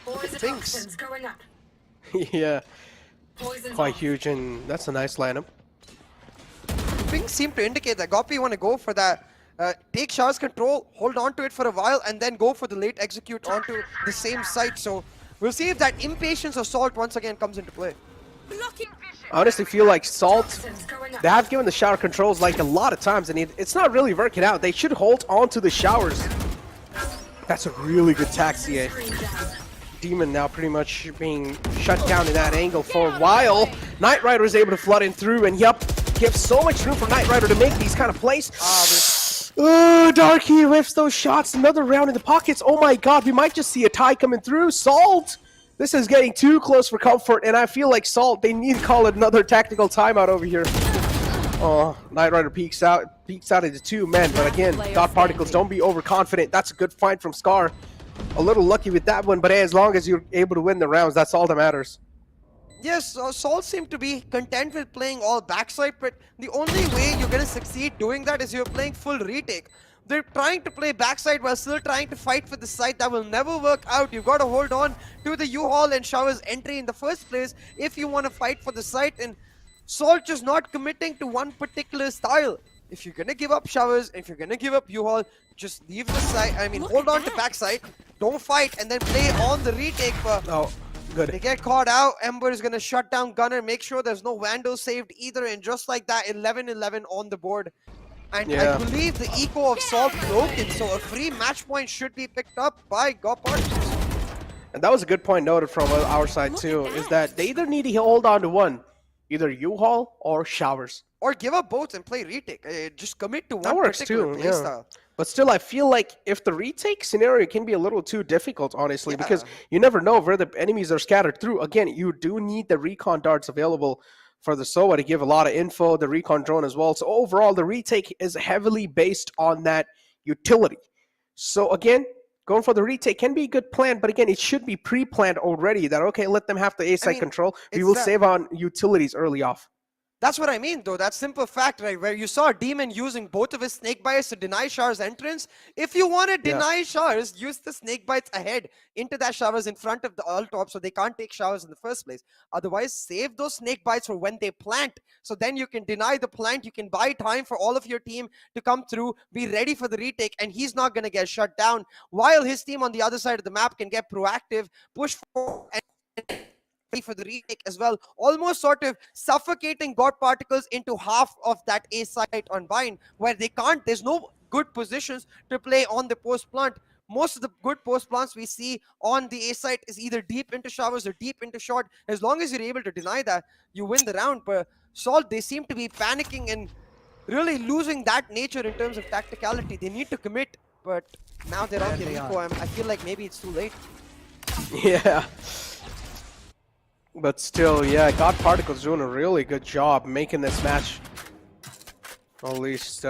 Poison going up. Yeah, Poison's quite off. huge, and that's a nice lineup. Things seem to indicate that Goppy want to go for that, take Shah's control, hold on to it for a while, and then go for the late execute onto the same site. So we'll see if that impatience of Salt once again comes into play. I honestly feel like Salt, they have given the shower controls like a lot of times, and it's not really working out. They should hold on to the showers. That's a really good taxi, eh? Demon now pretty much being shut down in that angle for a while. Knight Rider is able to flood in through, and yup, gives so much room for Knight Rider to make these kind of plays. Oh, Darky whiffs those shots. Another round in the pockets. Oh my god, we might just see a tie coming through. Salt! This is getting too close for comfort, and I feel like Salt, they need to call it another tactical timeout over here. Oh, Knight Rider peeks out into 2 men, but again, God Particles, don't be overconfident. That's a good fight from Scar. A little lucky with that one, but hey, as long as you're able to win the rounds, that's all that matters. Yes, Salt seemed to be content with playing all backside, but the only way you're going to succeed doing that is you're playing full retake. They're trying to play backside while still trying to fight for the side. That will never work out. You've got to hold on to the U-Haul and Shower's entry in the first place if you want to fight for the site. And Salt just not committing to one particular style. If you're going to give up Showers, if you're going to give up U-Haul, just leave the side. I mean, hold on to backside. Don't fight and then play on the retake. Oh, good. They get caught out. Ember is going to shut down Gunner, make sure there's no Vandal saved either. And just like that, 11-11 on the board. And I believe the eco of Salt broken, so a free match point should be picked up by God Particles. And that was a good point noted from our side too, is that they either need to hold on to one, either U-Haul or Showers. Or give up both and play retake. Just commit to one That works particular too, playstyle. But still, I feel like if the retake scenario can be a little too difficult, honestly, because you never know where the enemies are scattered through. Again, you do need the recon darts available for the SOA to give a lot of info, the recon drone as well. So overall, the retake is heavily based on that utility. So again, going for the retake can be a good plan, but again, it should be pre-planned already. That okay, let them have the A site control. We will save on utilities early off. That's what I mean, though. That simple fact, right? Where you saw Demon using both of his snake bites to deny Shar's entrance. If you want to deny showers, use the snake bites ahead into that showers in front of the all top so they can't take showers in the first place. Otherwise, save those snake bites for when they plant. So then you can deny the plant. You can buy time for all of your team to come through, be ready for the retake, and he's not going to get shut down. While his team on the other side of the map can get proactive, push forward, and for the retake as well, almost sort of suffocating God Particles into half of that A site on Bind, where they can't, there's no good positions to play on the post plant. Most of the good post plants we see on the A site is either deep into showers or deep into short. As long as you're able to deny that, you win the round. But Salt, they seem to be panicking and really losing that nature in terms of tacticality. They need to commit, but now they're on the Rico. I feel like maybe it's too late. Yeah. But still, yeah, God Particles doing a really good job making this match at least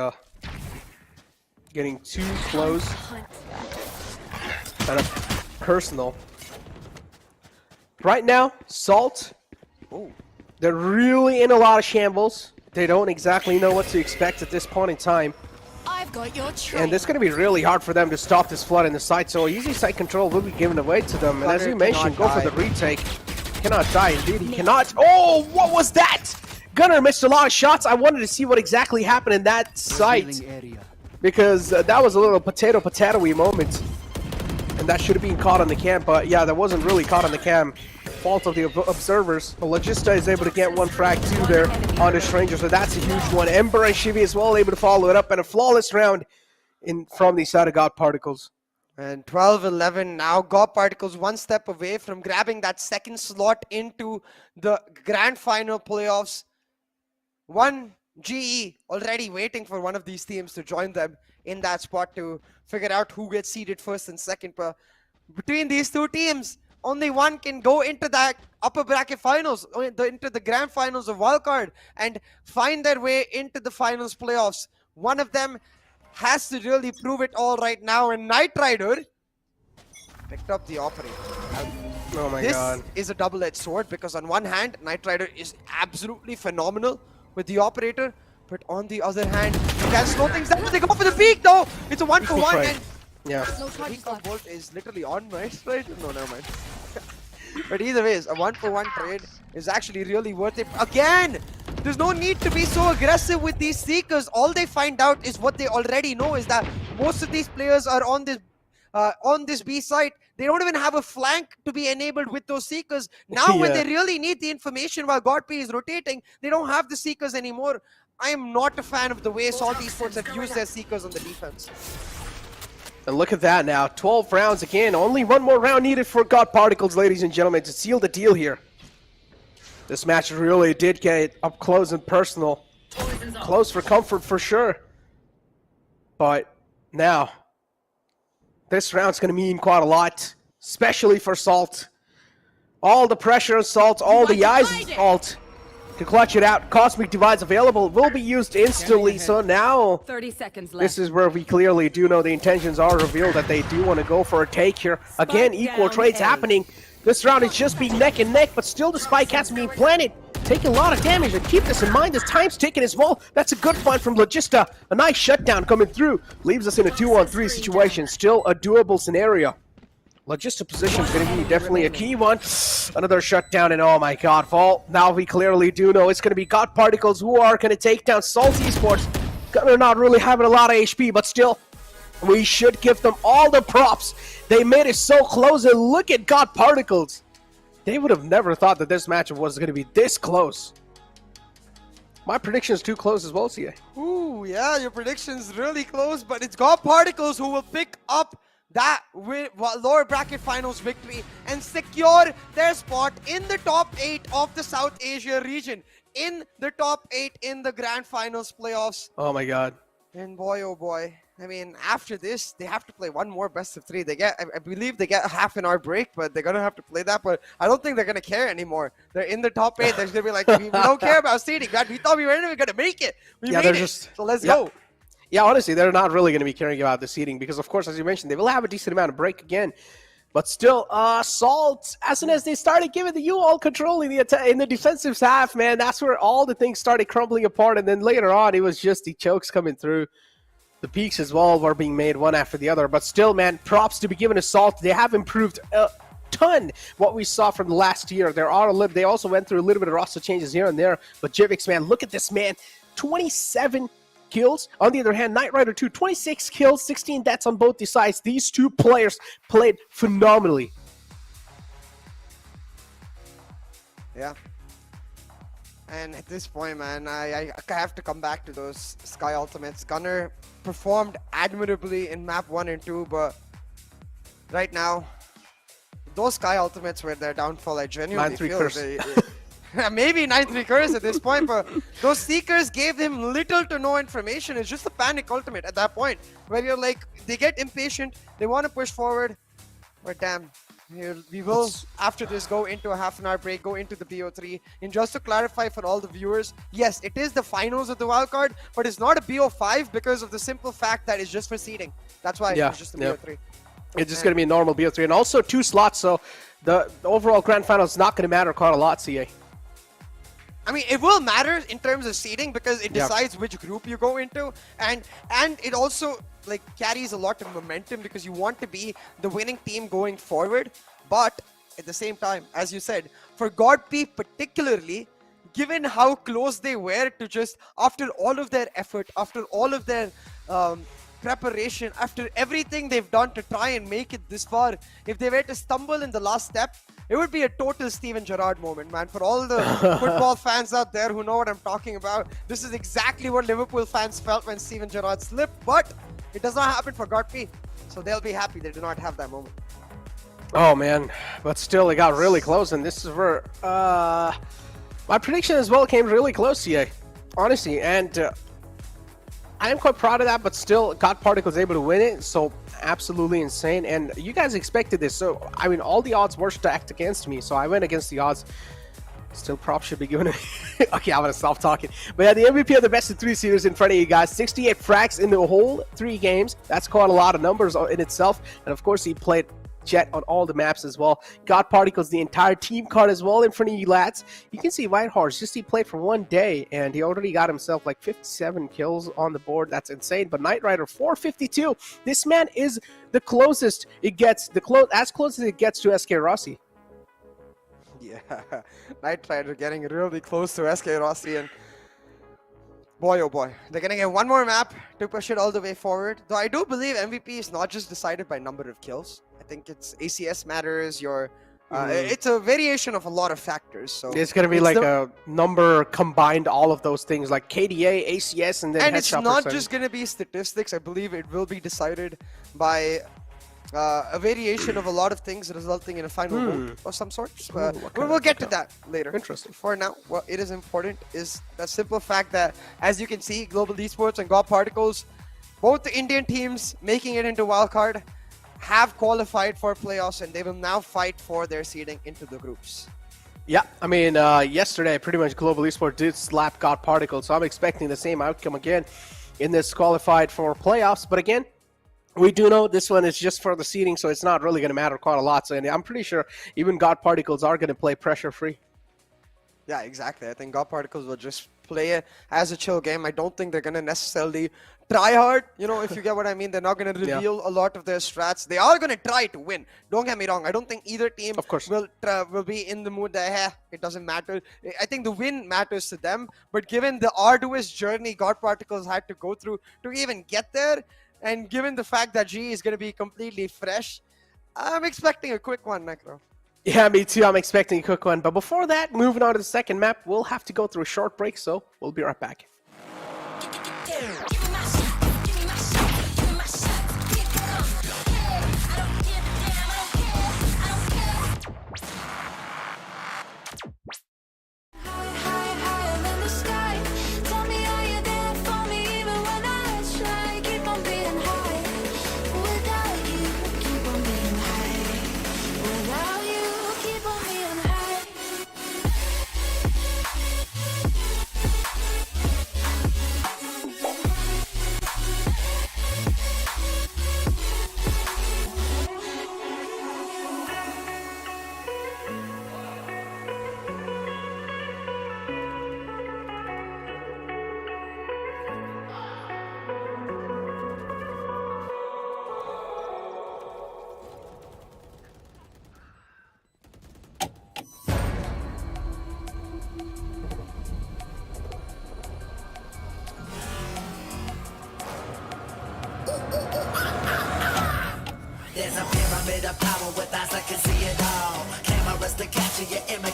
getting too close. Kind of personal. Right now, Salt, they're really in a lot of shambles. They don't exactly know what to expect at this point in time. I've got your trail. And it's going to be really hard for them to stop this flood in the site, so easy site control will be given away to them. And as you mentioned, go for the retake. Cannot die, indeed he cannot. Oh, what was that? Gunner missed a lot of shots. I wanted to see what exactly happened in that site, because that was a little potato-y moment. And that should have been caught on the cam, but yeah, that wasn't really caught on the cam. Fault of the observers. But Logista is able to get one frag too there on the Stranger, so that's a huge one. Ember and Shivi as well able to follow it up, and a flawless round from the side of God Particles. And 12-11 now. God Particles one step away from grabbing that second slot into the grand final playoffs. One GE already waiting for one of these teams to join them in that spot to figure out who gets seeded first and second. But between these two teams, only one can go into that upper bracket finals, into the grand finals of Wildcard, and find their way into the finals playoffs. One of them has to really prove it all right now, and Knight Rider picked up the operator. Oh my god. This is a double-edged sword, because on one hand, Knight Rider is absolutely phenomenal with the operator, but on the other hand, he can slow things down. They go for the peak though! It's a 1-for-1, and yeah. the peak of Bolt is literally on, right? No, never mind. But either way, a 1-for-1 trade is actually really worth it. Again! There's no need to be so aggressive with these Seekers. All they find out is what they already know, is that most of these players are on this B site. They don't even have a flank to be enabled with those Seekers. Now when they really need the information while God P is rotating, they don't have the Seekers anymore. I am not a fan of the way Salt Esports have used their Seekers on the defense. And look at that now. 12 rounds again. Only one more round needed for God Particles, ladies and gentlemen, to seal the deal here. This match really did get up close and personal. Close for comfort for sure. But now, this round's going to mean quite a lot, especially for Salt. All the pressure on Salt, all the eyes on Salt to clutch it out. Cosmic Divides available will be used instantly, so now 30 seconds left. this is where we clearly do know the intentions are revealed, that they do want to go for a take here. Again, equal trades happening. This round is just being neck and neck, but still the spike has been planted. Taking a lot of damage, and keep this in mind, as time's taken as well. That's a good find from Logista. A nice shutdown coming through. Leaves us in a 2-on-3 situation. Still a doable scenario. Logista position is going to be definitely a key one. Another shutdown, and oh my god, Vault. Now we clearly do know it's going to be God Particles who are going to take down Salt Esports. They're not really having a lot of HP, but still, we should give them all the props. They made it so close, and look at God Particles. They would have never thought that this matchup was going to be this close. My prediction is too close as well, CA. Ooh, yeah, your prediction's really close, but it's God Particles who will pick up that lower bracket finals victory and secure their spot in the top 8 of the South Asia region. In the top 8 in the grand finals playoffs. Oh my god. And boy, oh boy. I mean, after this, they have to play one more best of 3. They get, I believe they get a half-an-hour break, but they're going to have to play that. But I don't think they're going to care anymore. They're in the top 8. They're going to be like, we don't care about seeding. God, we thought we were going to make it. We made it. So let's go. Yeah, honestly, they're not really going to be caring about the seeding because, of course, as you mentioned, they will have a decent amount of break again. But still, Salt, as soon as they started giving the U all control in the defensive half, man, that's where all the things started crumbling apart. And then later on, it was just the chokes coming through. The peaks as well were being made one after the other. But still, man, props to be given to Salt. They have improved a ton what we saw from last year. They also went through a little bit of roster changes here and there. But Jivix, man, look at this, man. 27 kills. On the other hand, Knight Rider 2, 26 kills, 16 deaths on both the sides. These two players played phenomenally. Yeah. And at this point, man, I have to come back to those Sky Ultimates. Gunner performed admirably in map 1 and 2, but right now, those Sky Ultimates were their downfall. I genuinely feel maybe 9-3 curse at this point, but those Seekers gave him little to no information. It's just a panic ultimate at that point, where you're like, they get impatient, they want to push forward, but damn. We will, after this, go into a half-an-hour break, go into the BO3. And just to clarify for all the viewers, yes, it is the finals of the wildcard, but it's not a BO5 because of the simple fact that it's just for seeding. That's why it's just the BO3. It's just going to be a normal BO3. And also 2 slots, so the overall grand final is not going to matter quite a lot, CA. I mean, it will matter in terms of seeding because it decides which group you go into, and it also like carries a lot of momentum because you want to be the winning team going forward. But at the same time, as you said, for GodP particularly, given how close they were to just after all of their effort, after all of their preparation, after everything they've done to try and make it this far, if they were to stumble in the last step, it would be a total Steven Gerrard moment, man. For all the football fans out there who know what I'm talking about, this is exactly what Liverpool fans felt when Steven Gerrard slipped, but it does not happen for GodP, so they'll be happy they do not have that moment. Oh, man. But still, it got really close, and this is where my prediction as well came really close, CA. Honestly, and I am quite proud of that, but still, God Particles able to win it, so absolutely insane. And you guys expected this, so I mean, all the odds were stacked against me, so I went against the odds. Still, props should be given. Okay, I'm gonna stop talking. But yeah, the MVP of the best of 3 series in front of you guys. 68 frags in the whole 3 games. That's quite a lot of numbers in itself. And of course, he played Jet on all the maps as well. God Particles, the entire team card as well in front of you lads. You can see Whitehorse, just he played for 1 day and he already got himself like 57 kills on the board. That's insane. But Knight Rider 452. This man is the closest it gets, as close as it gets to SK Rossi. Yeah, Knight Rider getting really close to SK Rossi, and boy oh boy, they're gonna get 1 more map to push it all the way forward. Though I do believe MVP is not just decided by number of kills. I think it's ACS matters, it's a variation of a lot of factors. So it's gonna be like a number combined, all of those things like KDA, ACS, and then and it's not just gonna be statistics. I believe it will be decided by a variation of a lot of things resulting in a final vote of some sort. We'll get to that later. Interesting. For now, what it is important is the simple fact that, as you can see, Global Esports and God Particles, both the Indian teams making it into Wildcard, have qualified for playoffs, and they will now fight for their seeding into the groups. Yeah, I mean, yesterday, pretty much Global Esports did slap God Particles, so I'm expecting the same outcome again in this qualified for playoffs. But again, we do know this one is just for the seeding, so it's not really going to matter quite a lot. So and I'm pretty sure even God Particles are going to play pressure-free. Yeah, exactly. I think God Particles will just play it as a chill game. I don't think they're going to necessarily try hard, if you get what I mean. They're not going to reveal a lot of their strats. They are going to try to win. Don't get me wrong. I don't think either team will be in the mood that, it doesn't matter. I think the win matters to them. But given the arduous journey God Particles had to go through to even get there, and given the fact that G is going to be completely fresh, I'm expecting a quick one, Necro. Yeah, me too. I'm expecting a quick one. But before that, moving on to the second map, we'll have to go through a short break, so we'll be right back.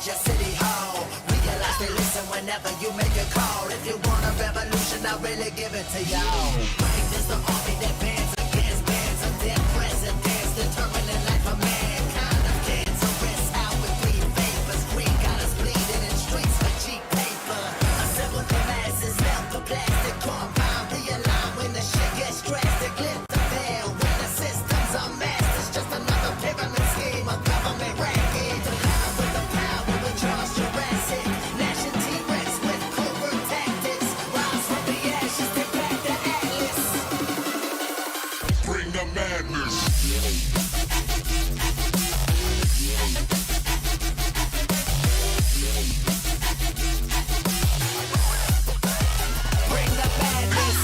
image of City Hall. Realize they listen whenever you make a call. If you want a revolution, I'll really give it to y'all. Break this the army that bands against bands of dead presidents, determining life of mankind of cancerous. How we breathe vapors, green got us bleeding in streets for cheap paper. Assemble the masses, melt the plastic compound, realign when the shit gets drastic. Lift the veil when the systems are masked. It's just another pyramid scheme of government racket. The line with the power with Charles Jurassic, gnashing T-Rex with covert tactics. Rise from the ashes, take back the atlas. Bring the madness. Bring the madness.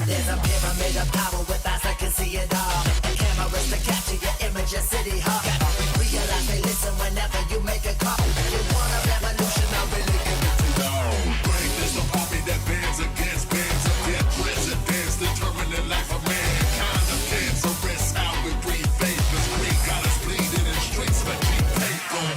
There's a pyramid of power with eyes that can see it all. And cameras to capture your image of City Hall. Realize they listen whenever you make a call. If you want a revolution, I'll really give it to y'all. Bring this the army that bands against bands of dead presidents, determining life of mankind of cancerous. How we breathe vapors, green got us bleeding in streets for cheap paper.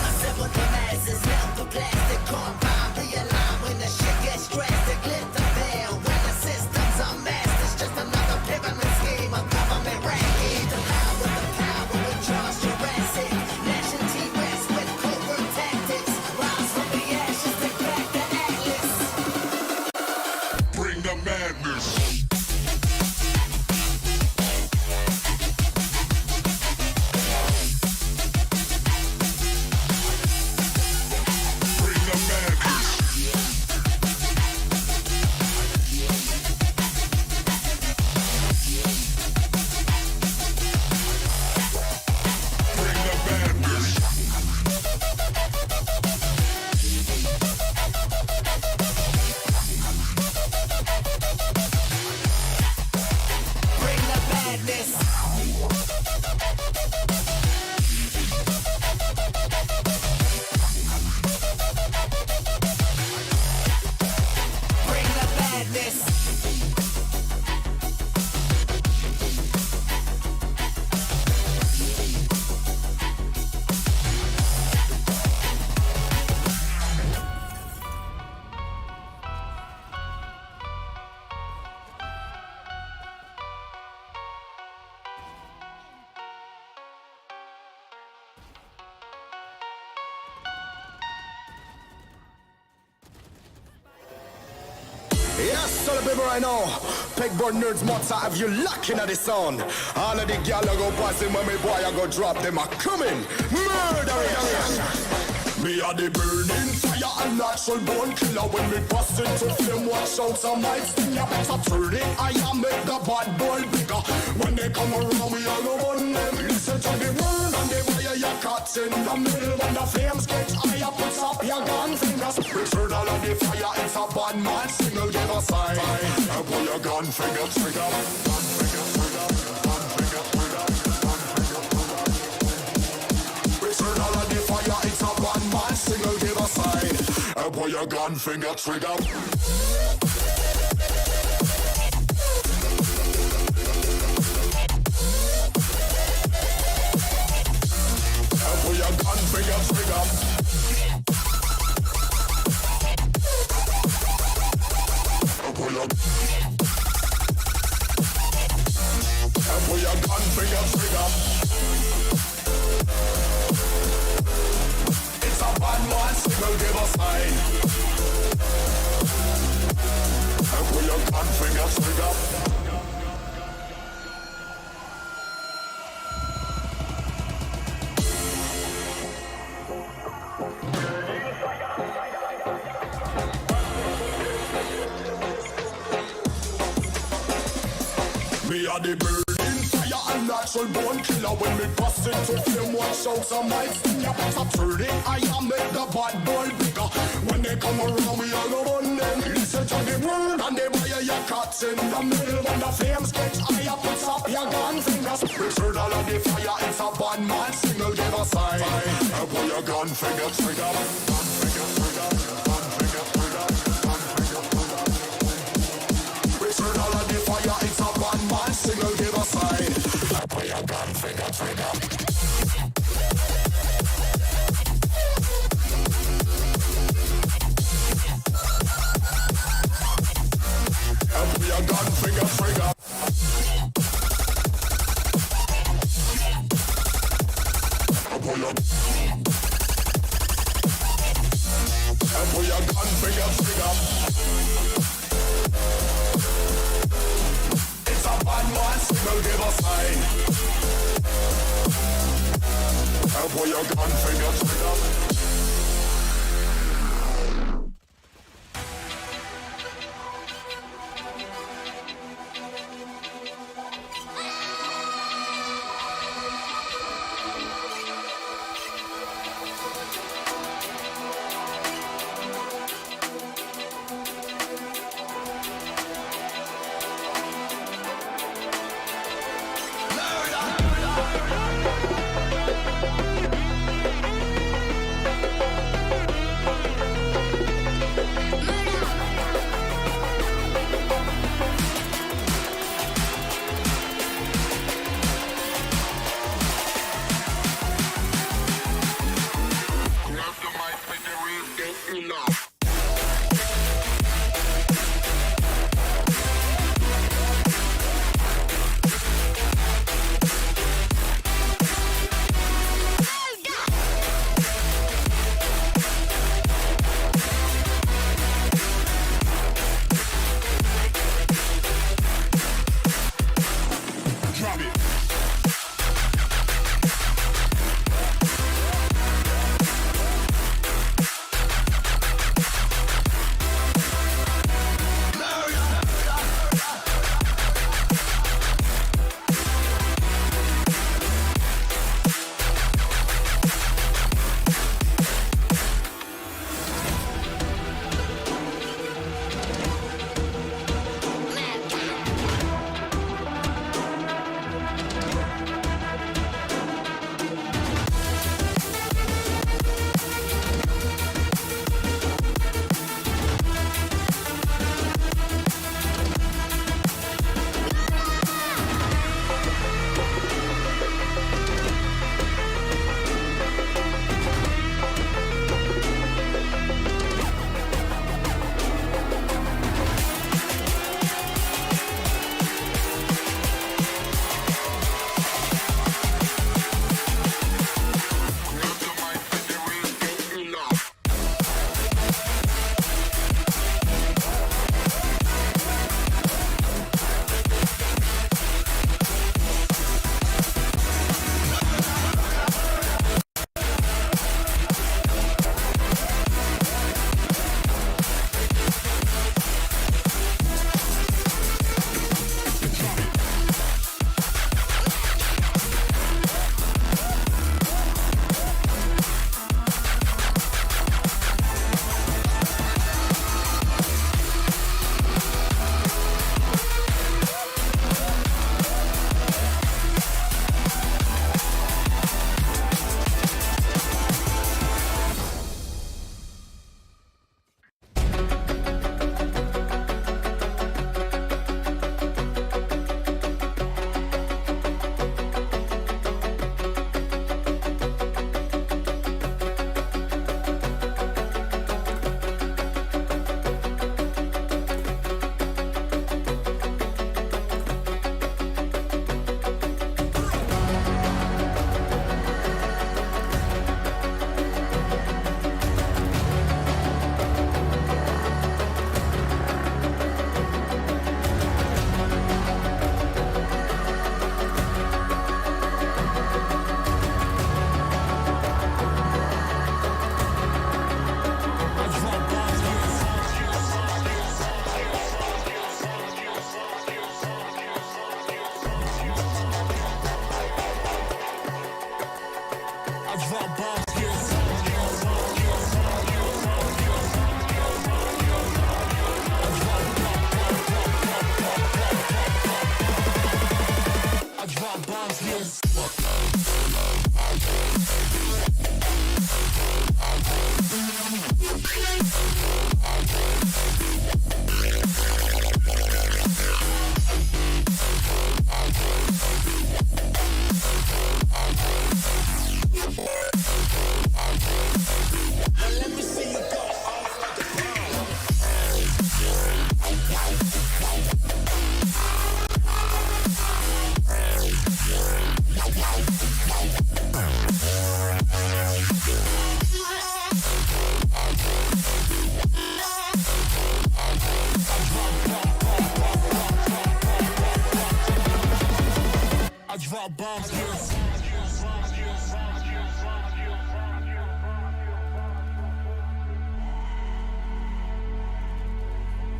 Assemble the masses, melt the plastic compound, realign when the shit gets drastic. Lift the veil when the systems are masked. It's just another pyramid scheme of government racket. The line with the power with Charles Jurassic, gnashing T-Rex with covert tactics. Rise from the ashes, take back the atlas. Bring the madness. Bring the madness. Bring the madness. Bring the madness. Bring the madness. Yes, so the people right now. Pegboard nerds, mutts, I have you locking at the sound. All of the gal I go passing when me boy I go drop them a coming. Murderers. Me are the burning fire and natural born killer. When me bust into flame, watch out some might sting. You better turn it, I am make the bad boy bigger. When they come around, we all go on them. Listen to the word and the fire you caught in the middle. When the flames get higher, put up your gun fingers. Return all of the fire, it's a bad man signal, give a sign. And pull your gun finger trigger. Gun finger trigger. Gun finger trigger. Gun finger trigger. Return all of the fire, it's a bad man signal, give a sign. And pull your gun finger trigger. And pull your gun finger trigger. Pull your gun finger trigger. It's a bad man signal, give a sign. Pull your gun finger trigger. Me are the burning fire and natural natural born killer. When me bust into flame, watch out, some might sting ya. But I'm turning, I am make the bad boy bigger. When they come around, we all go on them. Listen to the word and they buy your cuts in the middle. When the flames get higher, put up your gun fingers. Return all of the fire, it's a bad man single, give a sign. And put your gun finger trigger. Gun finger trigger. Gun finger trigger. Gun finger trigger. Return all of the fire, it's a bad man single, give a sign. And put your gun finger trigger. And put your gun finger trigger. Pull up. And pull your gun finger trigger. It's a bad man signal, give a sign. And pull your gun finger trigger.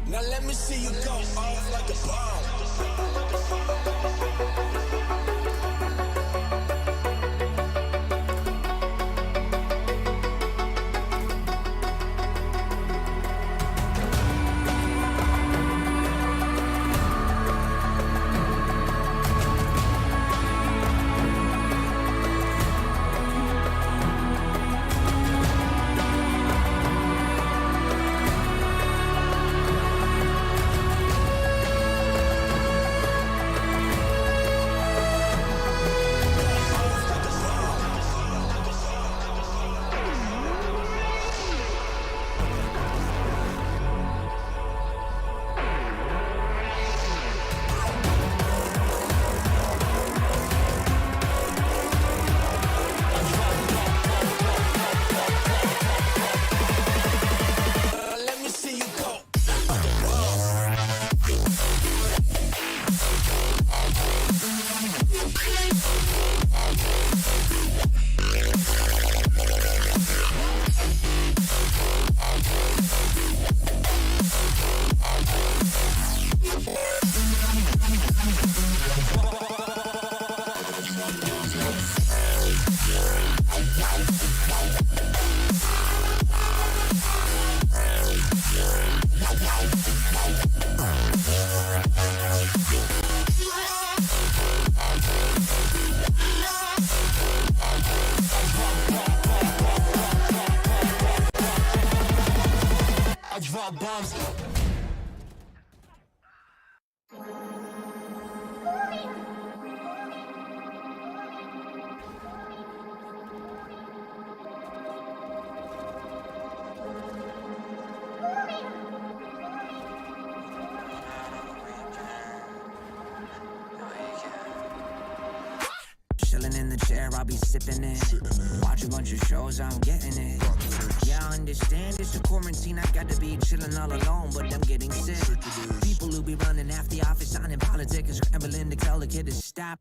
Now let me see you go off like a bomb. Chilling in the chair, I'll be sipping it. Watch a bunch of shows, I'm getting it. Yeah, I understand it's a quarantine. I got to be chilling all alone, but I'm getting sick. People who be running half the office, signing politics, and scrambling to tell the kid to stop.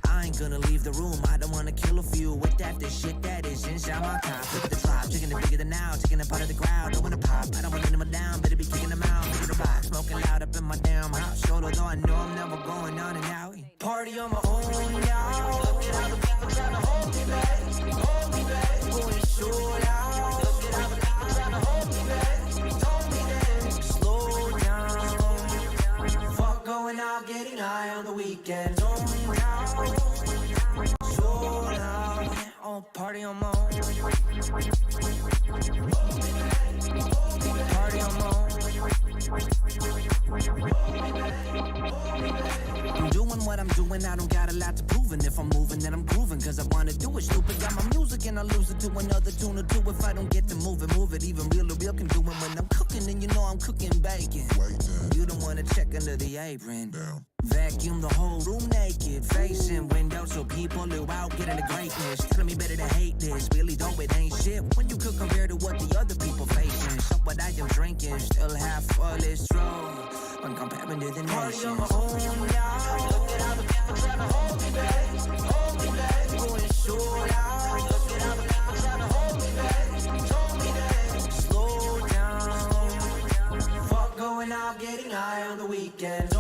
I ain't gonna leave the room, I don't wanna kill a few with that, the shit that is inside my car. Look at the drop, chicken it bigger than now, taking a part of the crowd, don't wanna pop, I don't wanna them down, better be kicking them out, look at the box, smoking loud up in my damn house, sure though I know I'm never going on and out. Party on my own, y'all, look at all the people trying to hold me back, going short out, look at all the people trying to hold me back, told me that, slow down, fuck going out, getting high on the weekend, party on my own. Party on my own. I'm doing what I'm doing, I don't got a lot to prove. And if I'm moving, then I'm grooving, cause I wanna do it. Stupid, got my music and I lose it to another tune or two. If I don't get to move it, even real can do it when I'm cooking. And you know I'm cooking bacon. You don't wanna check under the apron. Vacuum the whole room naked, facing windows so people who out getting the greatness. Telling me better to hate this, really though it ain't shit when you could compare to what the other people facing. So what I am drinking, still half full is true when comparing to the nations. Party on my own, y'all. Look at all the people trying to hold me back, going short out. Look at all the people trying to hold me back, told me that, slow down. Fuck going out, getting high on the weekend.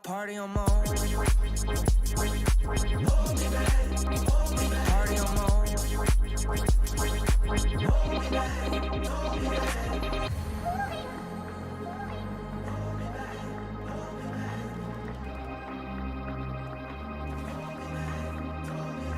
Party Party on my own. Party on my own.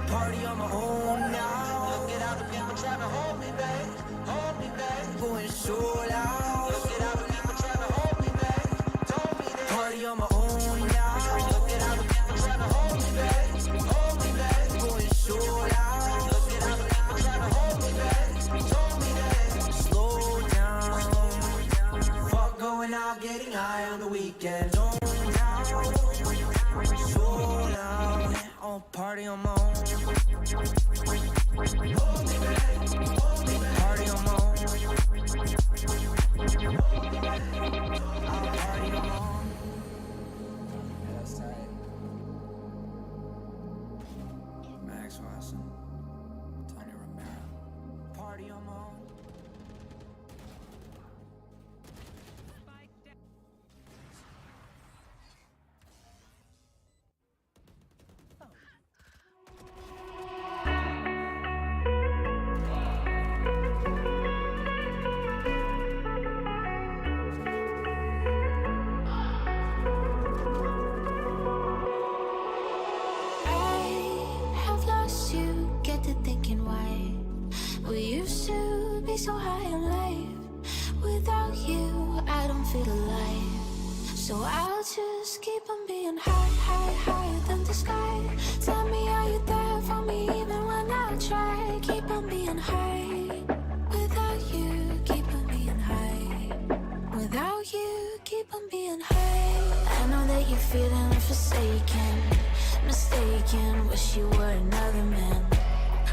Party on my own now. Look at all the people trying to hold me back. Hold me back. Going so loud. Look at all the people trying to hold me back. Told me that. Party on my own now. Look at all the people trying to hold me back. Hold me back. Going so loud. Look at all the people trying to hold me back. Told me that. Slow down. Fuck going out, getting high on the weekend. Slow down. So loud. Oh, party on my own. Party on my own. I'll party on my own. Yeah, that's tight. Max Watson, Tony Romero. Party on my own. So high in life, without you, I don't feel alive. So I'll just keep on being high, high, higher than the sky. Tell me, are you there for me even when I try? Keep on being high, without you, keep on being high. Without you, keep on being high. I know that you're feeling forsaken, mistaken, wish you were another man.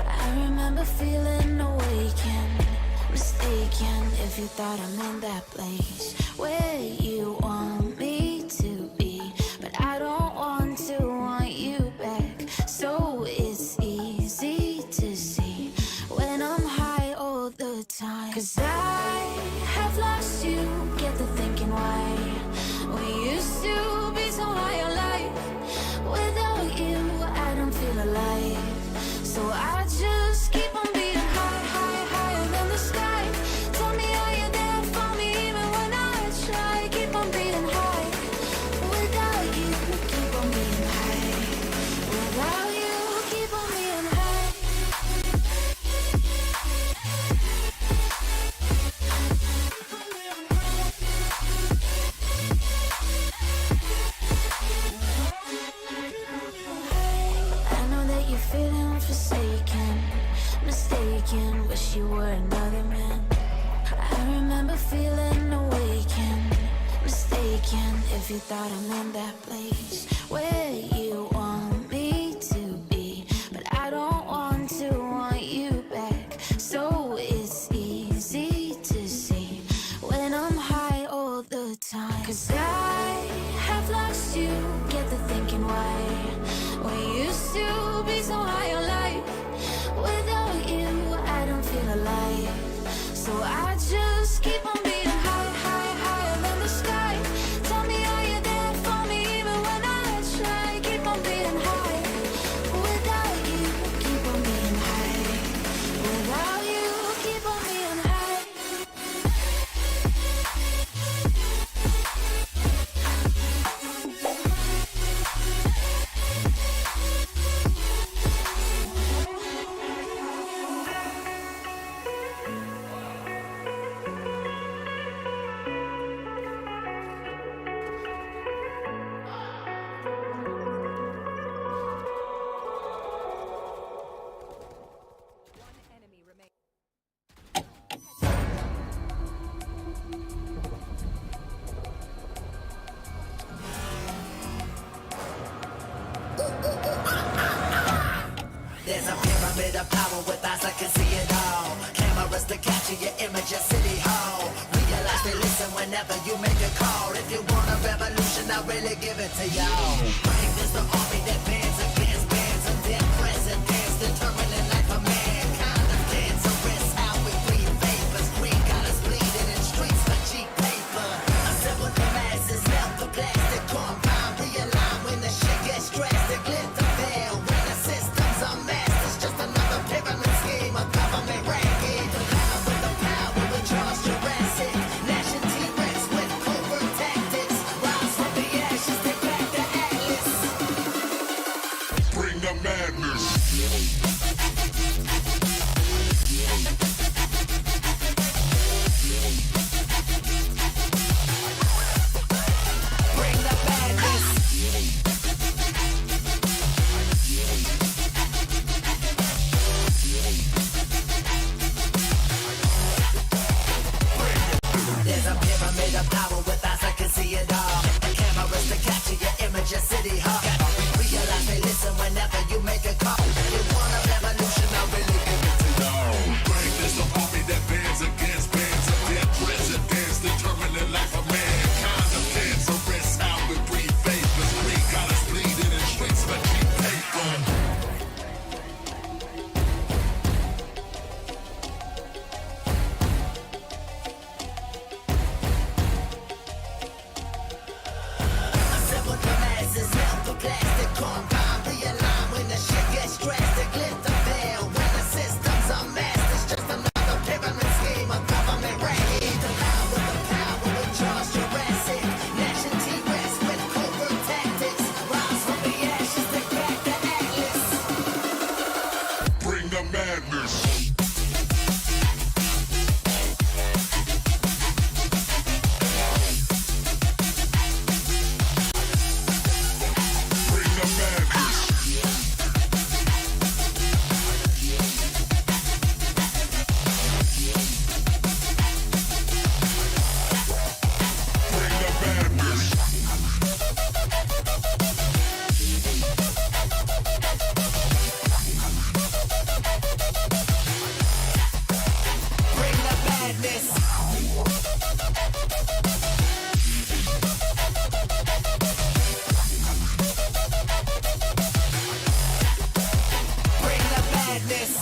I remember feeling awakened, mistaken if you thought I'm in that place where you want me to be, but I don't want you back. So it's easy to see when I'm high all the time. 'Cause I have lost you, get to thinking why we used to be so high on life. Without you, I don't feel alive. So I just keep on being high, high, higher than the sky. Tell me, are you there for me even when I try? Keep on being high. Without you, keep on being high. Without you, keep on being high. I know that you're feeling forsaken, mistaken, wish you were another man. I remember feeling awakened, mistaken if you thought I'm in that place where you want me to be, but I don't want you back. So it's easy to see when I'm high all the time. 'Cause I have lost you, get to thinking why we used to be so high on life. Without you, I don't feel alive. So I just keep on being high, high, higher than the sky. Tell me, are you there for me even when I try? Keep on being high. Without you, keep on being high. Without you, keep on being high. There's a pyramid of power with eyes that can see it all. Cameras to capture your image at City Hall. Realize they listen whenever you make a call. If you want a revolution, I really give it to y'all. Brave is the army that bands against bands of dead presidents, determining life of mankind. Of cancerous, how we breathe vapors. Green got us bleeding in streets for cheap paper. Assemble the masses, melt the plastic compound, realign city hall. Realize they listen whenever you make a call. If you want a revolution, I really give it to you. Bring this the army that bands against bands of dead presidents, determining life of mankind of cancerous. How we breathe faith, cause we got us bleeding in streets, but keep paper. Simple masses, melt the plastic compound. Realign when the shit gets drastic. Lift the veil when the system's a mess. It's just another pyramid scheme of government raid. The power with Charles Jurassic. Nation T-Rex with covert tactics. Rise from the ashes, take back the atlas. Bring the madness. Bring the madness. Bring the madness. Bring the madness. Bring the madness.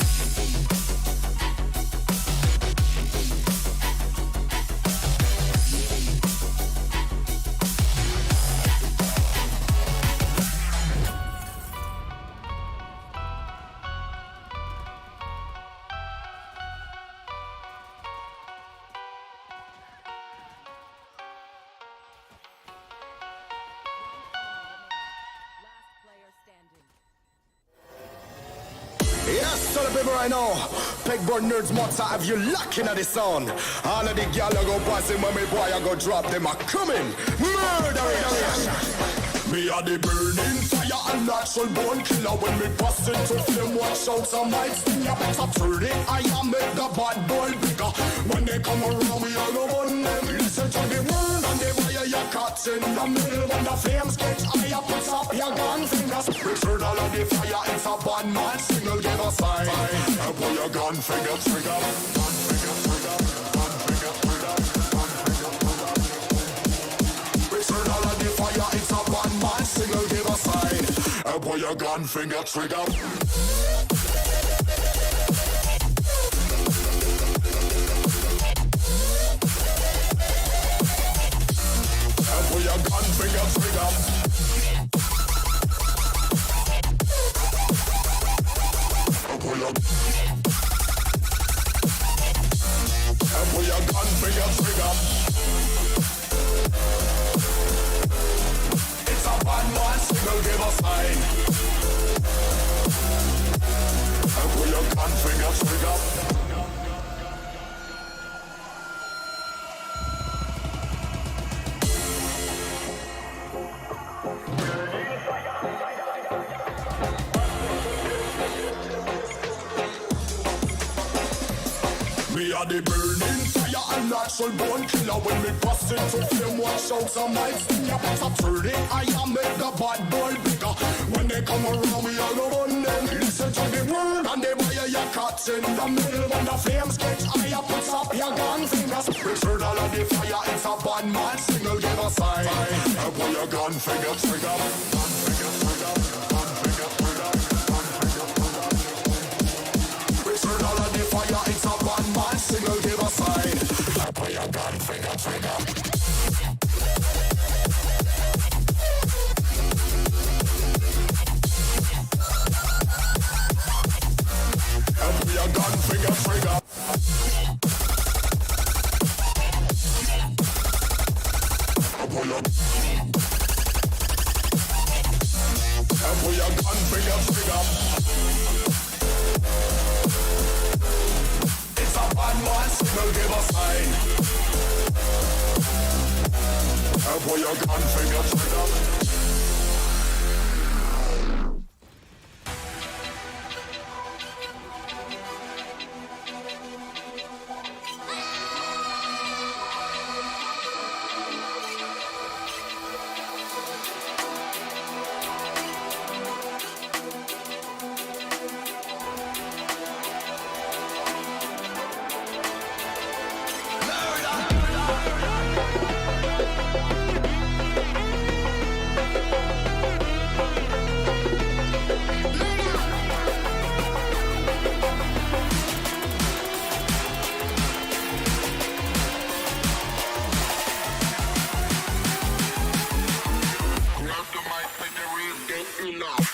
Yes, tell the people right now. Pegboard nerds, mother, have you locking at the sound? All of the gal I go passing when me boy I go drop them a coming. Murderers. Me are the burning fire and natural born killer. When me bust into flame, watch out some lights. You better turn it. I am make the bad boy bigger. When they come around, me I go on them. Listen to the word and the wire you cut in the middle. When the flames get higher, put up your gun fingers. Return all of the fire. It's a bad man signal. Give a sign. Pull your gun finger trigger. Gun finger trigger. Gun finger trigger. Gun finger trigger. Return all of the fire. It's a bad man signal. Give a sign. Pull your gun finger trigger. Pull your gun finger trigger. Pull your gun finger trigger. It's a bad man signal, give a sign. Pull your gun finger trigger. Me are the burning fire and natural born killer. When me bust into flame, watch out some lights. You better turn it. I am make the bad boy bigger. When they come around, me I go on them. Listen to the word and the wire you cut in the middle. When the flames get higher, put up your gun fingers. Return all of the fire. It's a bad man signal. Give a sign. Pull your gun finger trigger. Gun finger trigger. Gun finger trigger. Gun finger trigger. Return all of the fire. It's a bad man signal. Give a sign. Pull your gun finger trigger. Pull your gun finger trigger. Pull your gun finger trigger. It's a bad man signal, give a sign. Pull your gun finger trigger. Drop it.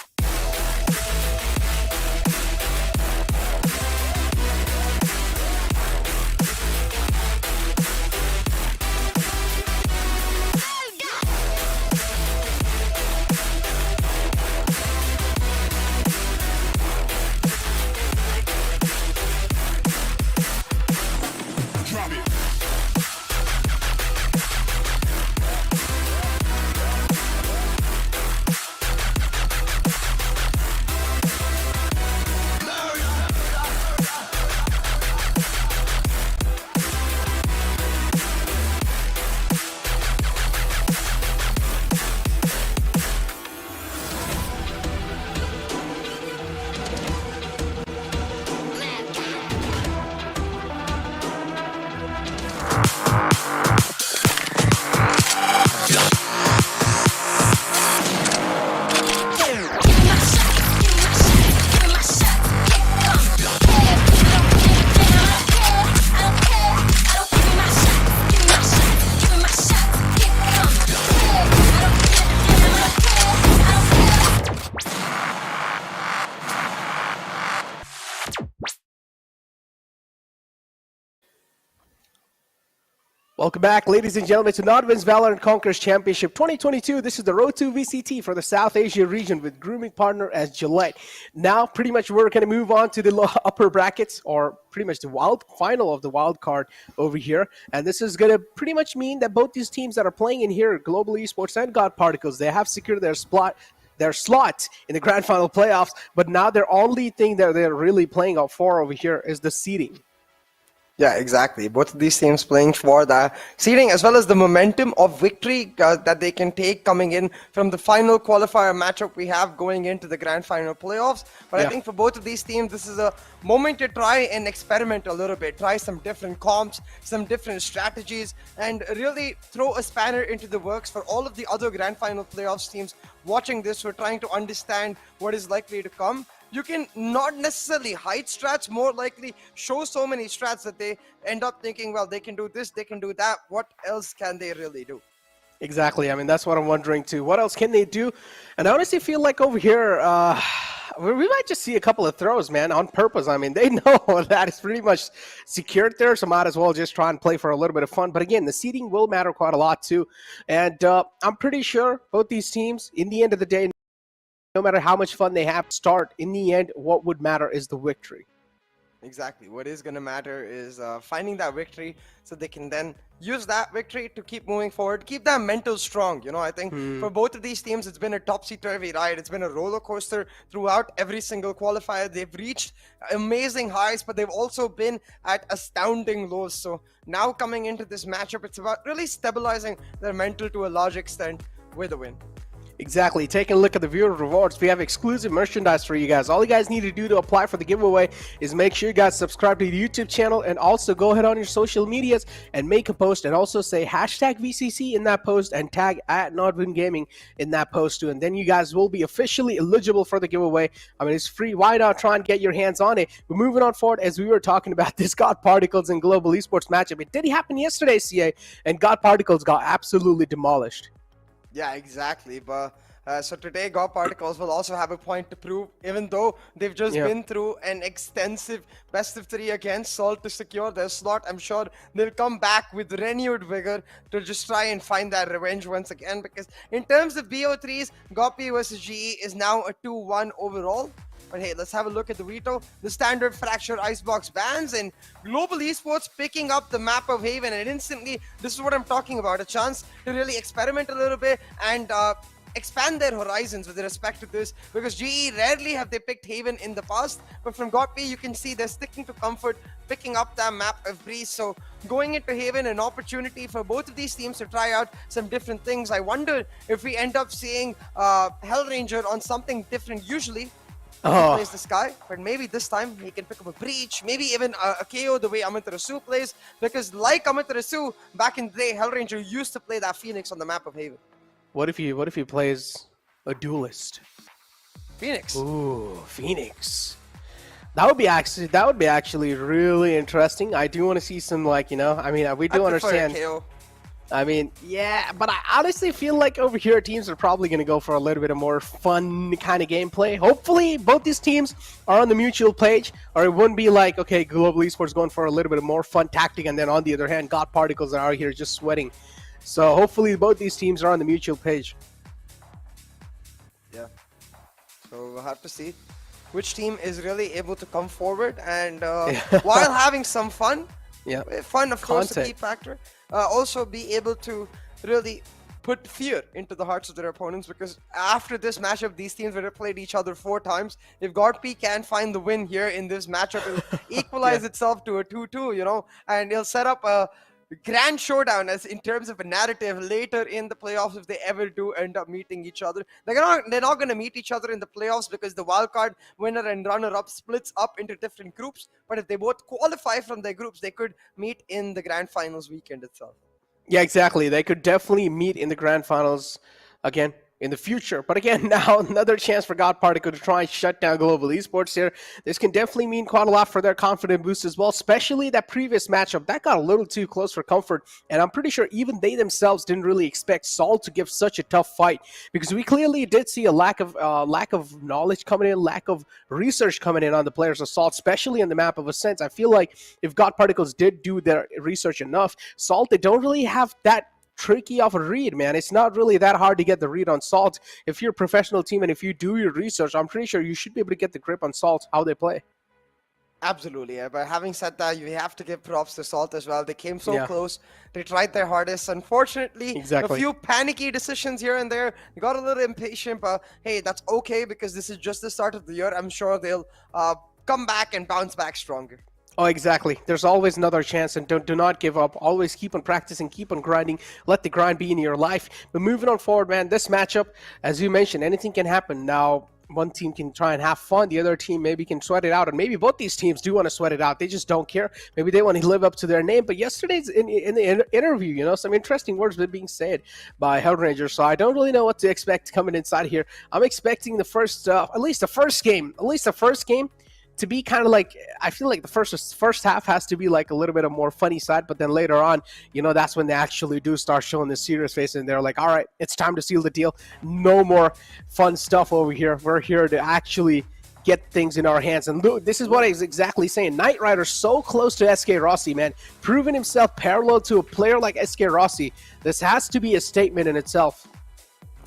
Welcome back, ladies and gentlemen, to NODWIN's Valorant Conquerors Championship 2022. This is the Road to VCT for the South Asia region with grooming partner as Gillette. Now, pretty much we're going to move on to the upper brackets, or pretty much the final of the wild card over here. And this is going to pretty much mean that both these teams that are playing in here, Global Esports and God Particles, they have secured their slot in the grand final playoffs. But now their only thing that they're really playing out for over here is the seeding. Yeah, exactly. Both of these teams playing for the seeding as well as the momentum of victory that they can take coming in from the final qualifier matchup we have going into the grand final playoffs. But I think for both of these teams, this is a moment to try and experiment a little bit, try some different comps, some different strategies, and really throw a spanner into the works for all of the other grand final playoffs teams watching this who are trying to understand what is likely to come. You can not necessarily hide strats, more likely show so many strats that they end up thinking, well, they can do this, they can do that. What else can they really do? Exactly. I mean, that's what I'm wondering too. What else can they do? And I honestly feel like over here, we might just see a couple of throws, man, on purpose. I mean, they know that it's pretty much secured there, so might as well just try and play for a little bit of fun. But again, the seeding will matter quite a lot too. And I'm pretty sure both these teams, in the end of the day, no matter how much fun they have to start, in the end, what would matter is the victory. Exactly. What is going to matter is finding that victory so they can then use that victory to keep moving forward, keep that mental strong. You know, I think for both of these teams, it's been a topsy-turvy ride. It's been a roller coaster throughout every single qualifier. They've reached amazing highs, but they've also been at astounding lows. So now coming into this matchup, it's about really stabilizing their mental to a large extent with a win. Exactly. Taking a look at the viewer rewards, we have exclusive merchandise for you guys. All you guys need to do to apply for the giveaway is make sure you guys subscribe to the YouTube channel, and also go ahead on your social medias and make a post, and also say hashtag VCC in that post and tag at NODWIN Gaming in that post too. And then you guys will be officially eligible for the giveaway. I mean, it's free. Why not try and get your hands on it? We're moving on forward as we were talking about this God Particles and Global Esports matchup. It did happen yesterday, CA, and God Particles got absolutely demolished. Yeah, exactly. But so today, God Particles will also have a point to prove, even though they've just been through an extensive best of 3 against Salt to secure their slot. I'm sure they'll come back with renewed vigor to just try and find that revenge once again. Because in terms of BO3s, GOP versus GE is now a 2-1 overall. But hey, let's have a look at the veto. The standard fracture icebox bans, and Global Esports picking up the map of Haven, and instantly, this is what I'm talking about, a chance to really experiment a little bit and expand their horizons with respect to this, because GE rarely have they picked Haven in the past, but from GOP you can see they're sticking to comfort, picking up that map of Breeze. So going into Haven, an opportunity for both of these teams to try out some different things. I wonder if we end up seeing Hellranger on something different. Usually he plays the Sky, but maybe this time he can pick up a Breach, maybe even a KO the way Amaterasu plays, because like Amaterasu, back in the day, Hellranger used to play that Phoenix on the map of Haven. What if he plays a duelist? Phoenix. Ooh, Phoenix. That would be actually really interesting. I do want to see some, like, you know, I mean, we do understand. KO. I mean, yeah, but I honestly feel like over here teams are probably going to go for a little bit of more fun kind of gameplay. Hopefully, both these teams are on the mutual page, or it wouldn't be like, okay, Global Esports going for a little bit of more fun tactic, and then on the other hand, God Particles are out here just sweating. So hopefully, both these teams are on the mutual page. Yeah. So we'll have to see which team is really able to come forward and while having some fun. Yeah. Fun, of course, a Content. key factor. Also be able to really put fear into the hearts of their opponents, because after this matchup, these teams would have played each other 4 times. If GodP can find the win here in this matchup, it'll equalize itself to a 2-2, you know, and it'll set up a grand showdown as in terms of a narrative later in the playoffs if they ever do end up meeting each other. They're not going to meet each other in the playoffs because the wildcard winner and runner-up splits up into different groups. But if they both qualify from their groups, they could meet in the grand finals weekend itself. Yeah, exactly. They could definitely meet in the grand finals again in the future. But again, now another chance for God Particle to try and shut down Global Esports here. This can definitely mean quite a lot for their confidence boost as well, especially that previous matchup. That got a little too close for comfort, and I'm pretty sure even they themselves didn't really expect Salt to give such a tough fight, because we clearly did see a lack of knowledge coming in, lack of research coming in on the players of Salt, especially in the map of Ascent. I feel like if God Particles did do their research enough, Salt, they don't really have that tricky of a read, man. It's not really that hard to get the read on Salt. If you're a professional team and if you do your research, I'm pretty sure you should be able to get the grip on Salt, how they play. Absolutely, yeah. But having said that, you have to give props to Salt as well. They came so close. They tried their hardest. Unfortunately, a few panicky decisions here and there. They got a little impatient, but hey, that's okay because this is just the start of the year. I'm sure they'll come back and bounce back stronger. Oh, exactly. There's always another chance, and do not give up. Always keep on practicing, keep on grinding. Let the grind be in your life. But moving on forward, man, this matchup, as you mentioned, anything can happen. Now, one team can try and have fun. The other team maybe can sweat it out, and maybe both these teams do want to sweat it out. They just don't care. Maybe they want to live up to their name. But yesterday's in the interview, you know, some interesting words were being said by Hellranger. So I don't really know what to expect coming inside here. I'm expecting the first, at least the first game, to be kind of like, I feel like the first half has to be like a little bit of more funny side, but then later on, you know, that's when they actually do start showing the serious face, and they're like, all right, it's time to seal the deal. No more fun stuff over here. We're here to actually get things in our hands. And this is what I was exactly saying. Knight Rider so close to SK Rossi, man, proving himself parallel to a player like SK Rossi. This has to be a statement in itself.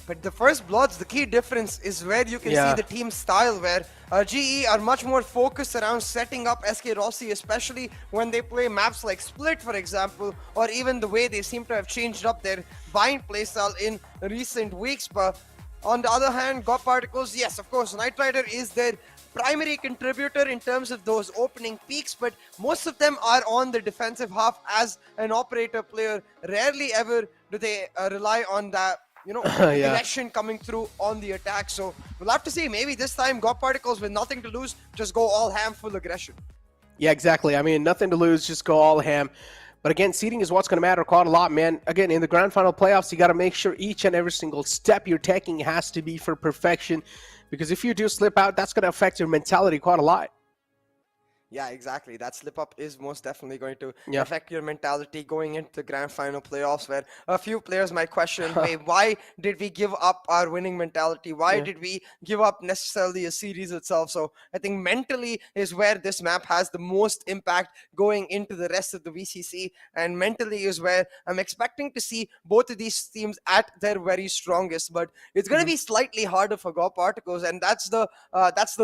But the first bloods, the key difference is where you can see the team style, where GE are much more focused around setting up SK Rossi, especially when they play maps like Split, for example, or even the way they seem to have changed up their bind playstyle in recent weeks. But on the other hand, God Particles, yes, of course, Knight Rider is their primary contributor in terms of those opening peaks, but most of them are on the defensive half as an operator player. Rarely ever do they rely on that, you know, aggression coming through on the attack. So we'll have to see. Maybe this time God Particles with nothing to lose just go all ham, full aggression. Yeah, exactly. I mean, nothing to lose, just go all ham. But again, seeding is what's going to matter quite a lot, man. Again, in the grand final playoffs, you got to make sure each and every single step you're taking has to be for perfection, because if you do slip out, that's going to affect your mentality quite a lot. Yeah, exactly. That slip up is most definitely going to affect your mentality going into the grand final playoffs, where a few players might question, hey, why did we give up our winning mentality? Why did we give up necessarily a series itself? So I think mentally is where this map has the most impact going into the rest of the VCC, and mentally is where I'm expecting to see both of these teams at their very strongest. But it's going to be slightly harder for God Particles, and that's the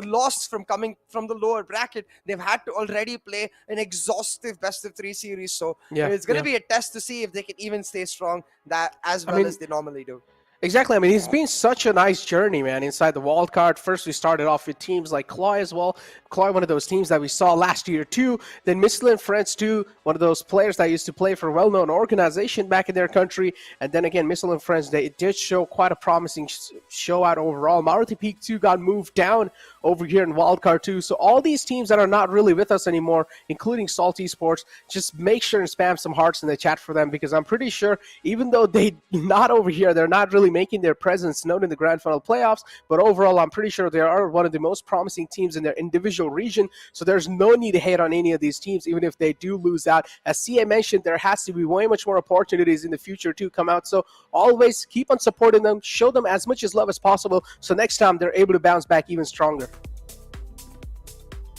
loss from coming from the lower bracket. They've had to already play an exhaustive best of 3 series, so it's going to be a test to see if they can even stay strong that as well as they normally do. Exactly. I mean, it's been such a nice journey, man, inside the wildcard. First, we started off with teams like Kloy as well. Kloy, one of those teams that we saw last year too. Then Missile and Friends too, one of those players that used to play for a well-known organization back in their country. And then again, Missile and Friends, they did show quite a promising show out overall. Maruti Peak 2 got moved down over here in Wildcard 2. So all these teams that are not really with us anymore, including Salt Esports, just make sure and spam some hearts in the chat for them, because I'm pretty sure even though they're not over here, they're not really making their presence known in the grand final playoffs, but overall I'm pretty sure they are one of the most promising teams in their individual individual region, so there's no need to hate on any of these teams, even if they do lose out. As CA mentioned, there has to be way much more opportunities in the future to come out, so always keep on supporting them, show them as much as love as possible, so next time they're able to bounce back even stronger.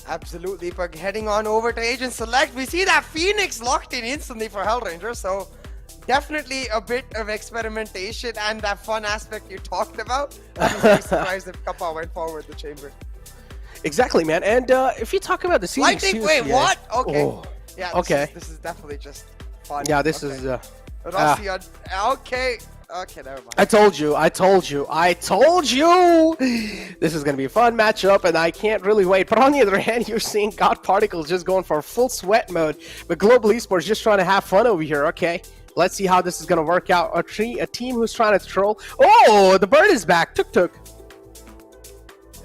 Absolutely, but heading on over to Agent Select, we see that Phoenix locked in instantly for Hellranger, so definitely a bit of experimentation and that fun aspect you talked about. I'm very surprised if Kappa went forward the chamber. Exactly, man. And if you talk about the seeding, Lightning, wait, what? Okay. Oh. Yeah, okay. This is definitely just fun. Yeah, this okay. is. Rossi on. Okay. Okay, never mind. I told you. This is going to be a fun matchup, and I can't really wait. But on the other hand, you're seeing God Particles just going for full sweat mode, but Global Esports just trying to have fun over here, okay? Let's see how this is going to work out. A team who's trying to troll. Oh, the bird is back. Tuk.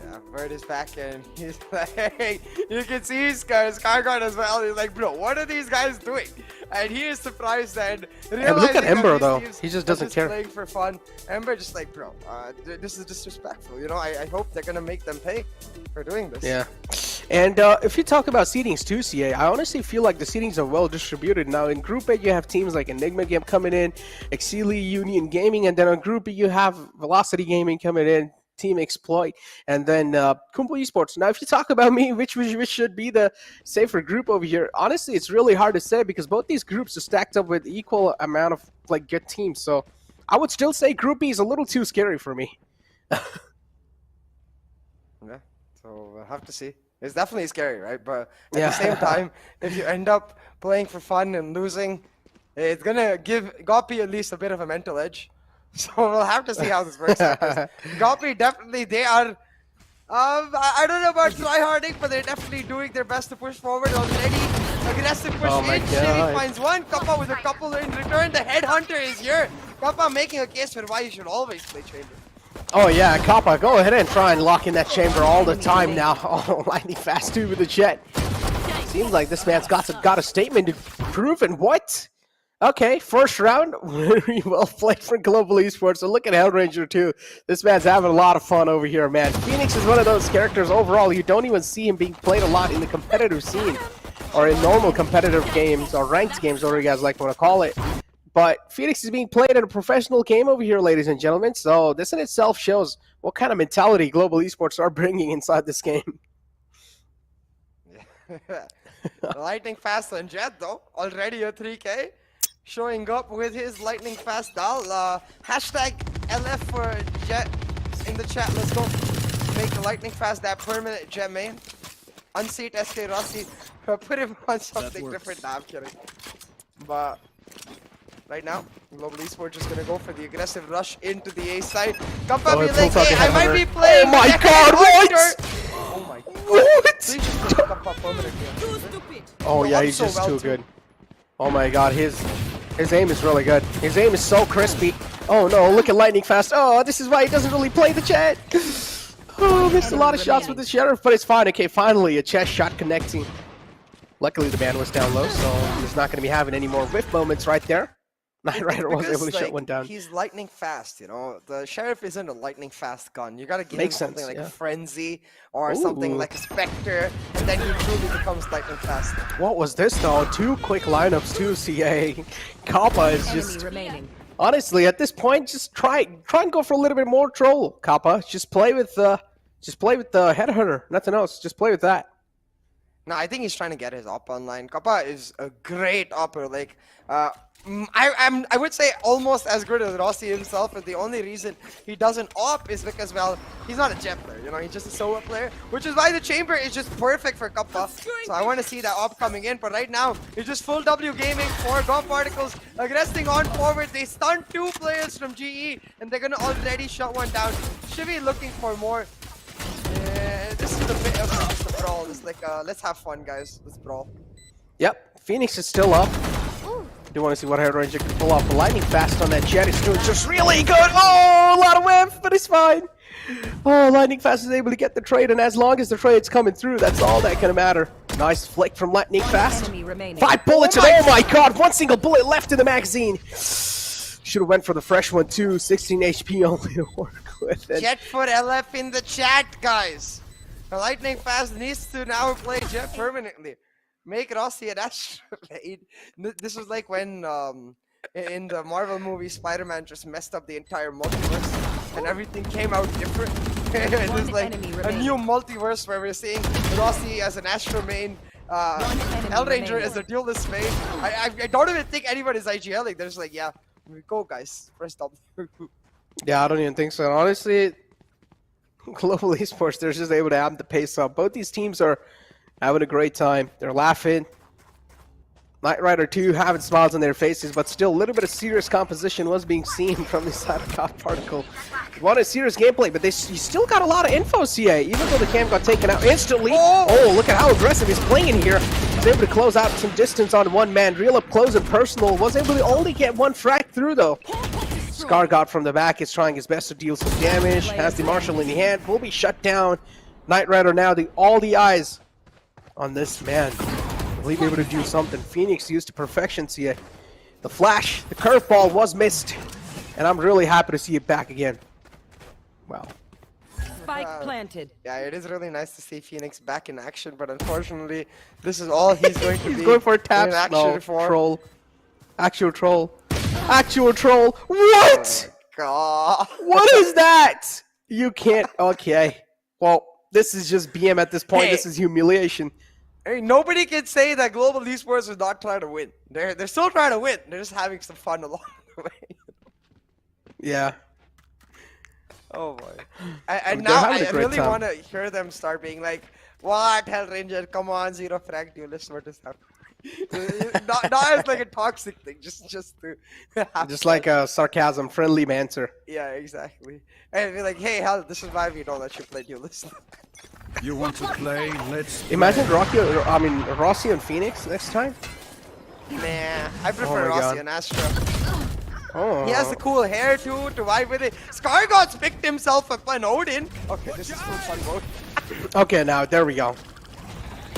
Yeah, Bird is back, and he's like, you can see Skyguard as well. He's like, bro, what are these guys doing? And he is surprised and realizing look at Ember, these though. teams He just are doesn't care. Playing for fun. Ember just like, bro, this is disrespectful. You know, I hope they're gonna make them pay for doing this. Yeah. And if you talk about seedings too, CA, I honestly feel like the seedings are well distributed. Now in Group A, you have teams like Enigma Game coming in, Exili Union Gaming, and then on Group B, you have Velocity Gaming coming in, Team Exploit, and then Kumpo Esports. Now, if you talk about me, which should be the safer group over here, honestly, it's really hard to say because both these groups are stacked up with equal amount of like good teams. So I would still say Group B is a little too scary for me. Yeah. So we'll have to see. It's definitely scary, right? But at the same time, if you end up playing for fun and losing, it's gonna give Gopi at least a bit of a mental edge. So we'll have to see how this works out. Gopi definitely, they are, I don't know about tryharding, but they're definitely doing their best to push forward already. Aggressive push in, Shivy finds one, Kappa with a couple in return, the headhunter is here. Kappa making a case for why you should always play Chamber. Oh yeah, Kappa, go ahead and try and lock in that chamber all the time now. Oh, lightning fast too with the jet. Seems like this man's got a statement to prove, and what? Okay, first round, very well played for Global Esports. So look at Hellranger too. This man's having a lot of fun over here, man. Phoenix is one of those characters overall, you don't even see him being played a lot in the competitive scene or in normal competitive games or ranked games, whatever you guys like want to call it. But Phoenix is being played in a professional game over here, ladies and gentlemen. So this in itself shows what kind of mentality Global Esports are bringing inside this game. Lightning fast on Jet though, already a 3K. Showing up with his lightning fast doll. Hashtag LF for Jet in the chat. Let's go make the lightning fast that permanent Jet main. Unseat SK Rossi. Put him on something different. Nah, I'm kidding. But right now, Global Esports just gonna go for the aggressive rush into the A side. Kappa be like, hey, I might be playing. Oh my god, what? Oh my god. What? Please just put Kappa permanently. Oh yeah, he's just too good. Oh my god, his aim is really good. His aim is so crispy. Oh no, look at Lightning Fast. Oh, this is why he doesn't really play the chat. Oh, missed a lot of shots with the Sheriff, but it's fine. Okay, finally, a chest shot connecting. Luckily, the man was down low, so he's not going to be having any more whiff moments right there. Knight Rider was able to shut one down. He's lightning fast, you know. The Sheriff isn't a lightning fast gun. You gotta give him Makes something sense, like yeah. Frenzy or something like a Spectre, and then he truly becomes lightning fast. What was this though? Two quick lineups, two CA. Kappa is just honestly at this point just try and go for a little bit more troll. Kappa, just play with the headhunter. Nothing else. Just play with that. No, I think he's trying to get his op online. Kappa is a great opper. Like, I would say almost as good as Rossi himself, but the only reason he doesn't op is because, well, he's not a jet player, you know, he's just a solo player, which is why the chamber is just perfect for Kappa. So I want to see that op coming in, but right now, it's just full W gaming for God Particles, aggressing on forward. They stun two players from GE, and they're going to already shut one down. Shivy looking for more. This is a bit of just a brawl. It's like, let's have fun, guys. Let's brawl. Yep, Phoenix is still up. Do want to see what Hellranger can pull off. The lightning fast on that jet is doing just really good. Oh, a lot of whiff, but it's fine. Oh, lightning fast is able to get the trade, and as long as the trade's coming through, that's all that can matter. Nice flick from lightning fast. 5 bullets, and oh my god, one single bullet left in the magazine. Should have went for the fresh one too. 16 HP only to work with it. Jet for LF in the chat, guys. Lightning Fast needs to now play Jet permanently. Make Rossi an astrolabe. This was like when in the Marvel movie Spider-Man just messed up the entire multiverse and everything came out different. There's like a new multiverse where we're seeing Rossi as an Astro main, Hellranger as a duelist main. I don't even think anyone is IGLing. They're just like, yeah, we go guys, press W. Yeah, I don't even think so. And honestly, Global Esports, they're just able to amp the pace up. Both these teams are having a great time. They're laughing. Knight Rider 2 having smiles on their faces, but still a little bit of serious composition was being seen from the side of God Particle. Wanted serious gameplay, but you still got a lot of info, CA, even though the cam got taken out instantly. Oh, look at how aggressive he's playing here. He's able to close out some distance on one man, real up close and personal. Was able to only get one frag through, though. Scar God from the back is trying his best to deal some damage. Has the Marshal in the hand, will be shut down. Knight Rider now, all the eyes on this man. Will he be able to do something? Phoenix used to perfection, CA. The flash, the curveball was missed. And I'm really happy to see it back again. Wow. Spike planted. Yeah, it is really nice to see Phoenix back in action, but unfortunately, this is all he's going to be. He's going for taps. No, troll. Actual troll. Actual troll. What? Oh God. What is that? You can't. Okay. Well, this is just BM at this point. Hey. This is humiliation. Hey, nobody can say that Global Esports is not trying to win. They're still trying to win. They're just having some fun along the way. Yeah. Oh boy. And now I really want to hear them start being like, what, Hellranger, come on, zero frag duelist, what is happening? not as like a toxic thing, just to just like a sarcasm, friendly banter. Yeah, exactly. And be like, hey, Hell, this is why we don't let you play duelist. You want to play? Let's Imagine Rossi and Phoenix next time. Nah, I prefer Rossi and Astra. Oh. He has the cool hair too to vibe with it. Scargod's picked himself up an Odin. Okay, this is full fun mode. Okay, now there we go.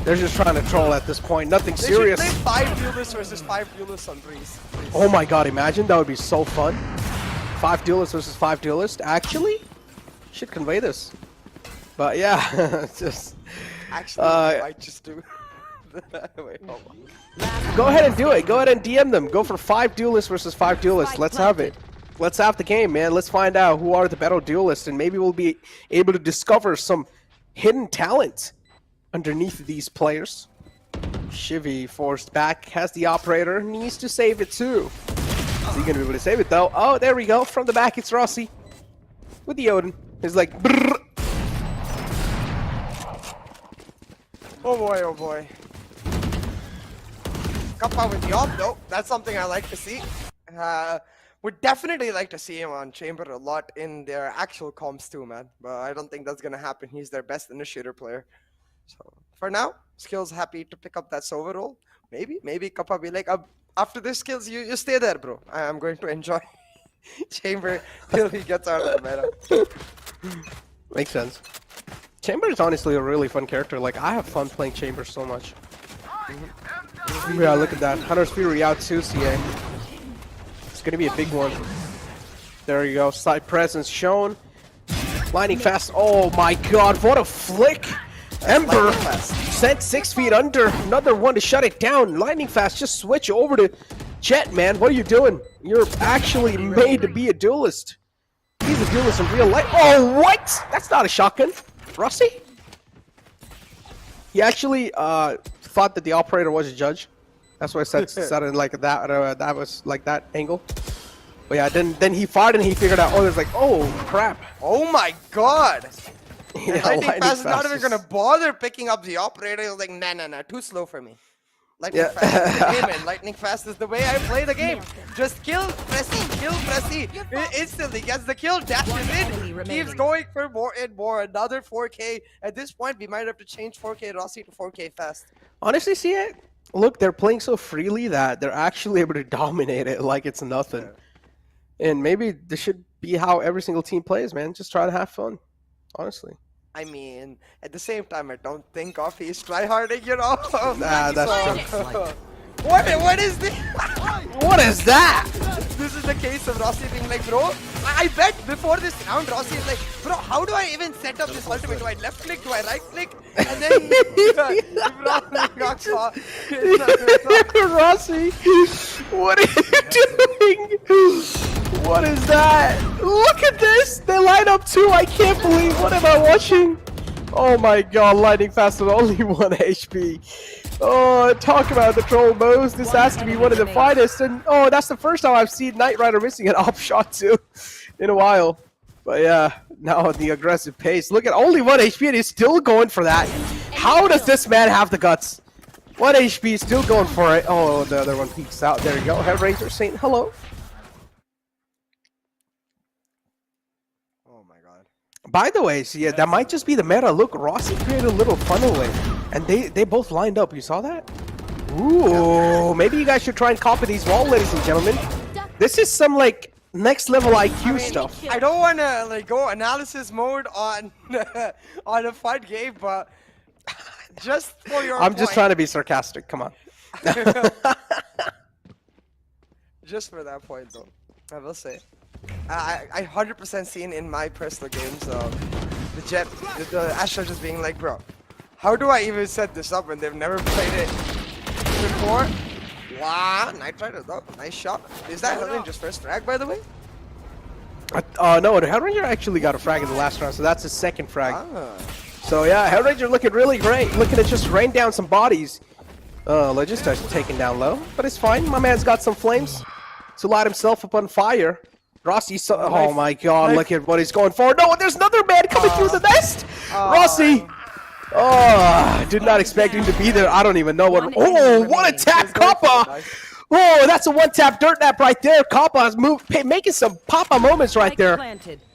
They're just trying to troll at this point. Nothing serious. They should play 5 duelists versus 5 duelists on Breeze. Oh my god, imagine that would be so fun. 5 duelists versus 5 duelists. Actually, should convey this. But yeah, it's just actually I might just do. Wait, hold on. Go ahead and do it. Go ahead and DM them. Go for 5 duelists versus 5 duelists. Let's have it. Let's have the game, man. Let's find out who are the better duelists, and maybe we'll be able to discover some hidden talent underneath these players. Shivy forced back, has the operator, needs to save it too. Is he gonna be able to save it though? Oh, there we go. From the back, it's Rossi with the Odin. He's like, brrr. Oh boy, oh boy. Kappa with the op, though. That's something I like to see. Would definitely like to see him on Chamber a lot in their actual comps too, man. But I don't think that's gonna happen. He's their best initiator player. So for now, Skills happy to pick up that Sova role. Maybe Kappa be like, after this, Skills, you stay there, bro. I'm going to enjoy Chamber till he gets out of the meta. Makes sense. Chamber is honestly a really fun character. Like, I have fun playing Chamber so much. Yeah, look at that. Hunter's Fury out too, CA. It's gonna be a big one. There you go. Side presence shown. Lightning fast. Oh my god, what a flick! Ember sent 6 feet under. Another one to shut it down. Lightning fast, just switch over to Jet, man. What are you doing? You're actually made to be a duelist. He's a duelist in real life. Oh, what? That's not a shotgun. Rossi? He actually thought that the operator was a judge. That's why I said it like that. That was like that angle. But yeah, then he fired and he figured out. Oh, there's like, oh crap. Oh my god. Yeah, Lightning Fast is not even gonna bother picking up the operator. He was like, nah, too slow for me. Lightning Fast is the game, and Lightning Fast is the way I play the game. Just kill Pressy. Instantly gets the kill, dashes in, keeps going for more and more. Another 4K. At this point, we might have to change 4K Rossi to 4K Fast. Honestly, see it? Look, they're playing so freely that they're actually able to dominate it like it's nothing. And maybe this should be how every single team plays, man. Just try to have fun, honestly. I mean, at the same time, I don't think Coffee is tryharding, you know? Nah, that's true. What is this? What is that? This is the case of Rossi being like, bro, I bet before this round, Rossi is like, bro, how do I even set up this ultimate? Do I left click? Do I right click? And then Rossi, what are you doing? What is that? Look at this! They line up too. I can't believe. What am I watching? Oh my god, lightning fast with only 1 HP. Oh, talk about the troll moves. This has to be one of the finest. And oh, that's the first time I've seen Knight Rider missing an op shot too in a while. But yeah, now the aggressive pace. Look at only 1 HP and he's still going for that. How does this man have the guts? 1 HP, still going for it. Oh, the other one peeks out. There you go. Head Ranger saying hello. Oh my god. By the way, so yeah, that might just be the meta. Look, Rossi created a little funnel lane, and they both lined up. You saw that? Ooh, maybe you guys should try and copy these wall, ladies and gentlemen. This is some like next level IQ stuff. I don't want to like go analysis mode on on a fun game, but just for your I'm just trying to be sarcastic. Come on. Just for that point, though, I will say, I 100% seen in my personal games the Jet, the Astra just being like, bro, how do I even set this up when they've never played it before? Wow, Knight Rider though, nice shot. Is that Hellranger's first frag, by the way? No, the Hellranger actually got a frag in the last round, so that's his second frag. So yeah, Hellranger looking really great, looking to just rain down some bodies. Logistars taken down low, but it's fine. My man's got some flames to light himself up on fire. Rossi, oh my god, look at what he's going for. No, there's another man coming through the nest! Rossi! Oh, did not expect him to be there. I don't even know what. Oh, what a tap, Kappa! Oh, that's a one-tap dirt nap right there. Kappa is making some Papa moments right there.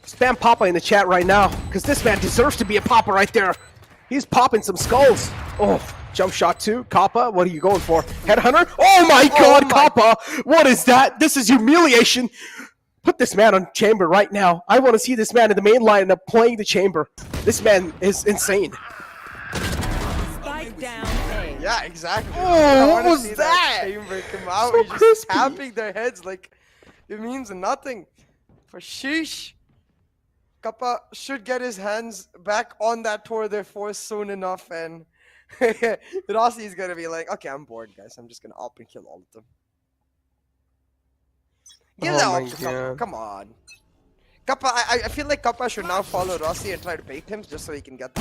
Spam Papa in the chat right now, because this man deserves to be a Papa right there. He's popping some skulls. Oh, jump shot too. Kappa, what are you going for? Headhunter? Oh my god, Kappa! What is that? This is humiliation. Put this man on chamber right now. I want to see this man in the main lineup playing the chamber. This man is insane. Spike down A. Yeah, exactly. Oh, what was that? Chamber come out, So just crispy. tapping their heads like it means nothing. For sheesh. Kappa should get his hands back on that tour their force soon enough, and Rossi is gonna be like, okay, I'm bored, guys. I'm just gonna up and kill all of them. Give that up to Kappa. Come on. Kappa, I feel like Kappa should now follow Rossi and try to bait him just so he can get the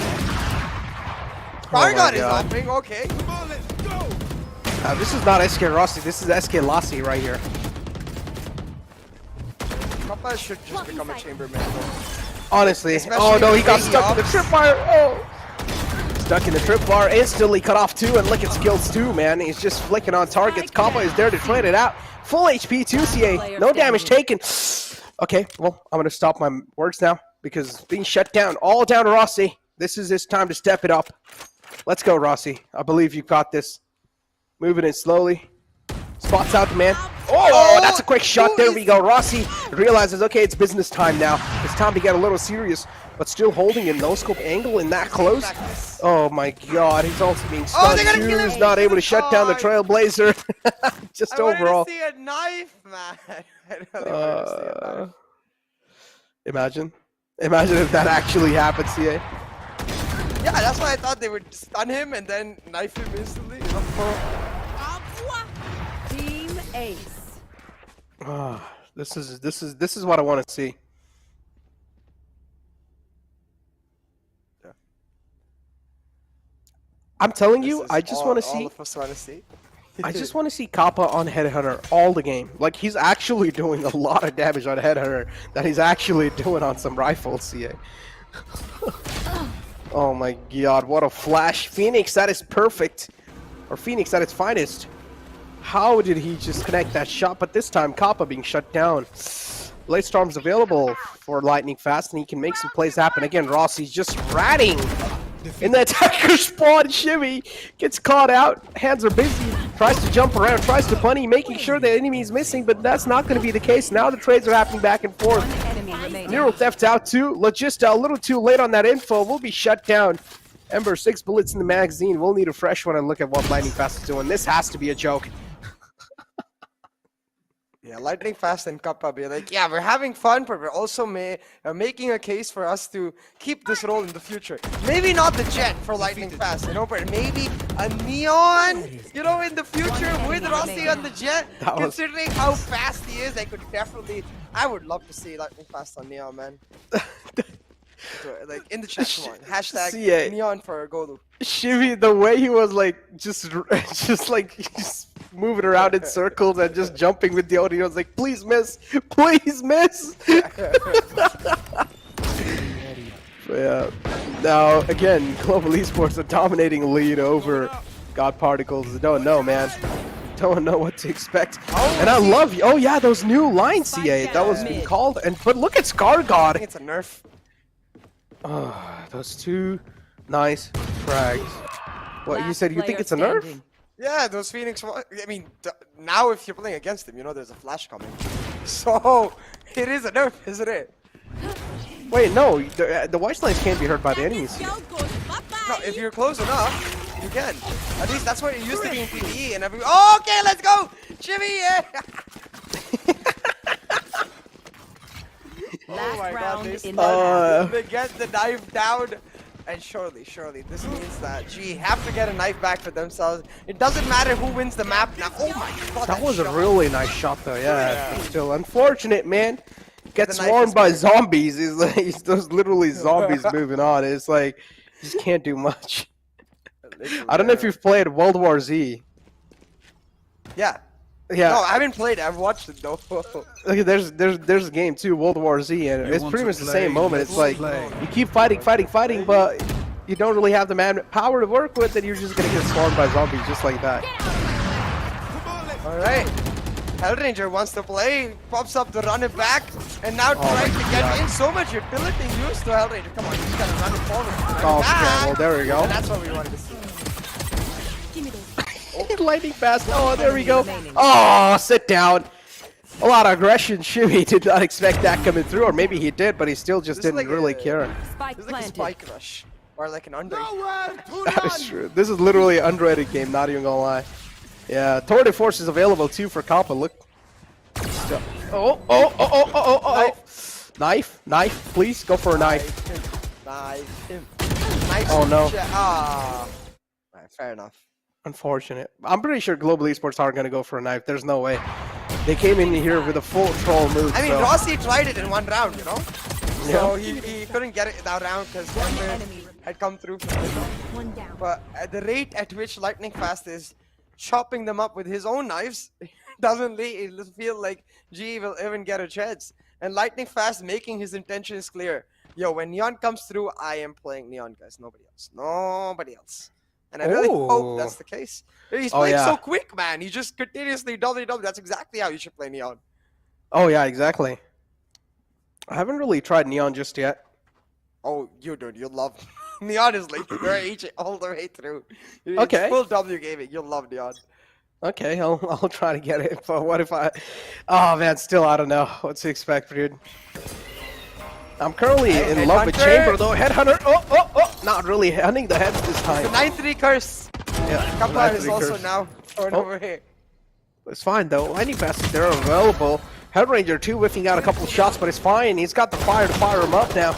Paragon is upping, okay. Come on, let's go. This is not SK Rossi, this is SK Lassi right here. Kappa should just become a chamberman though. Honestly. Especially Oh no, he got if he stuck in the ups. tripwire. Oh. Stuck in the tripwire, instantly cut off too, and look at skills too, man. He's just flicking on targets. Kappa is there to trade it out. Full HP 2CA, no damage taken. Okay, well, I'm gonna stop my words now because being shut down, all down to Rossi. This is his time to step it up. Let's go, Rossi. I believe you've got this. Moving in slowly. Spots out the man. Oh, that's a quick shot. There we go. Rossi realizes, okay, it's business time now. It's time to get a little serious, but still holding a no-scope angle in that close. Oh my god, he's also being stunned too. He's not able to shut down the Trailblazer. Just overall. I want to see a knife, man. I really want to see a knife. Imagine if that actually happened, CA. Yeah, that's why I thought they would stun him and then knife him instantly. Team Ace. This is what I want to see. I'm telling you, I just want to see. All of us want to see. I just want to see Kappa on Headhunter all the game. Like, he's actually doing a lot of damage on Headhunter that he's actually doing on some rifles, CA. Oh my god, what a flash. Phoenix, that is perfect. Or Phoenix at its finest. How did he just connect that shot? But this time, Kappa being shut down. Blade Storm's available for Lightning Fast, and he can make some plays happen. Again, Rossi's just ratting in the attacker spawn. Shimmy gets caught out. Hands are busy. Tries to jump around. Tries to bunny, making sure the enemy is missing, but that's not going to be the case. Now the trades are happening back and forth. Neural Theft out too. Logista a little too late on that info. Will be shut down. Ember, 6 bullets in the magazine. We'll need a fresh one and look at what Lightning Fast is doing. This has to be a joke. Yeah, lightning fast and Kappa be like, yeah, we're having fun, but we're also making a case for us to keep this role in the future. Maybe not the Jet for lightning fast, you know, but maybe a Neon, you know, in the future with Rossi on the Jet. Considering how fast he is, I would love to see lightning fast on Neon, man. So, like in the chat, come on. Hashtag Neon for Golu. Shivy, the way he was like just moving around in circles and just jumping with the audio, was like, please miss, please miss. Yeah. Now again, Global Esports a dominating lead over God Particles. Don't know, man. Don't know what to expect. And I love you. Oh yeah, those new lines, CA. That was being called. But look at Scar God. I think it's a nerf. Oh, those two nice frags. What, you said you think it's a nerf? Yeah, those Phoenix. I mean, now if you're playing against him, you know there's a flash coming. So it is a nerf, isn't it? Wait, no. The white lines can't be hurt by the enemies. No, if you're close enough, you can. At least that's what it used to be in PvE and every. Oh, okay, let's go, Jimmy. Yeah. Oh my God, they get the knife down, and surely, this means that G have to get a knife back for themselves. It doesn't matter who wins the map now. Oh my God, that was a really nice shot though. Yeah. Still unfortunate, man. Gets swarmed by zombies. It's like those literally zombies moving on. It's like you just can't do much. I don't know if you've played World War Z. Yeah. Yeah. No, I haven't played it. I've watched it though. Look, there's a game too, World War Z, and it's pretty much the same moment. It's like you keep fighting, but you don't really have the manpower to work with, and you're just gonna get swarmed by zombies just like that. All right, Hellranger wants to play, pops up to run it back, and now trying to get in. So much utility used to Hellranger. Come on, you just gotta run it forward. Oh, yeah, well there we go. And that's what we wanted to see. Lightning fast. Oh, there we go. Oh, sit down. A lot of aggression. Shimmy did not expect that coming through, or maybe he did, but he still just didn't really care. This is like a spike rush, or like an underrated. That's true. This is literally an underrated game, not even gonna lie. Yeah, Tour de Force is available too for Kappa. Look. Oh. Knife, please go for a knife. Knife. Oh no. Right, fair enough. Unfortunate. I'm pretty sure Global Esports aren't gonna go for a knife. There's no way. They came in here with a full troll move. I mean, so. Rossi tried it in one round, you know? So he couldn't get it that round because one had come through from Veto. But at the rate at which Lightning Fast is chopping them up with his own knives, doesn't feel like G will even get a chance. And Lightning Fast making his intentions clear. Yo, when Neon comes through, I am playing Neon, guys. Nobody else. Nobody else. And I really hope that's the case. He's playing so quick, man. He just continuously WW. That's exactly how you should play Neon. Oh, yeah, exactly. I haven't really tried Neon just yet. Oh, dude, you'll love Neon is like your agent all the way through. It's okay. Full W gaming. You'll love Neon. Okay, I'll try to get it. But what if I... Oh, man, still I don't know what to expect, dude. I'm currently in love with Chamber, though. Headhunter. Oh. Not really hunting the heads this time. The 9-3 curse. Yeah. Kappa is also now thrown over here. It's fine, though. Lightning Fast, they're available. Hellranger, too, whiffing out a couple of shots, but it's fine. He's got the fire to fire him up now.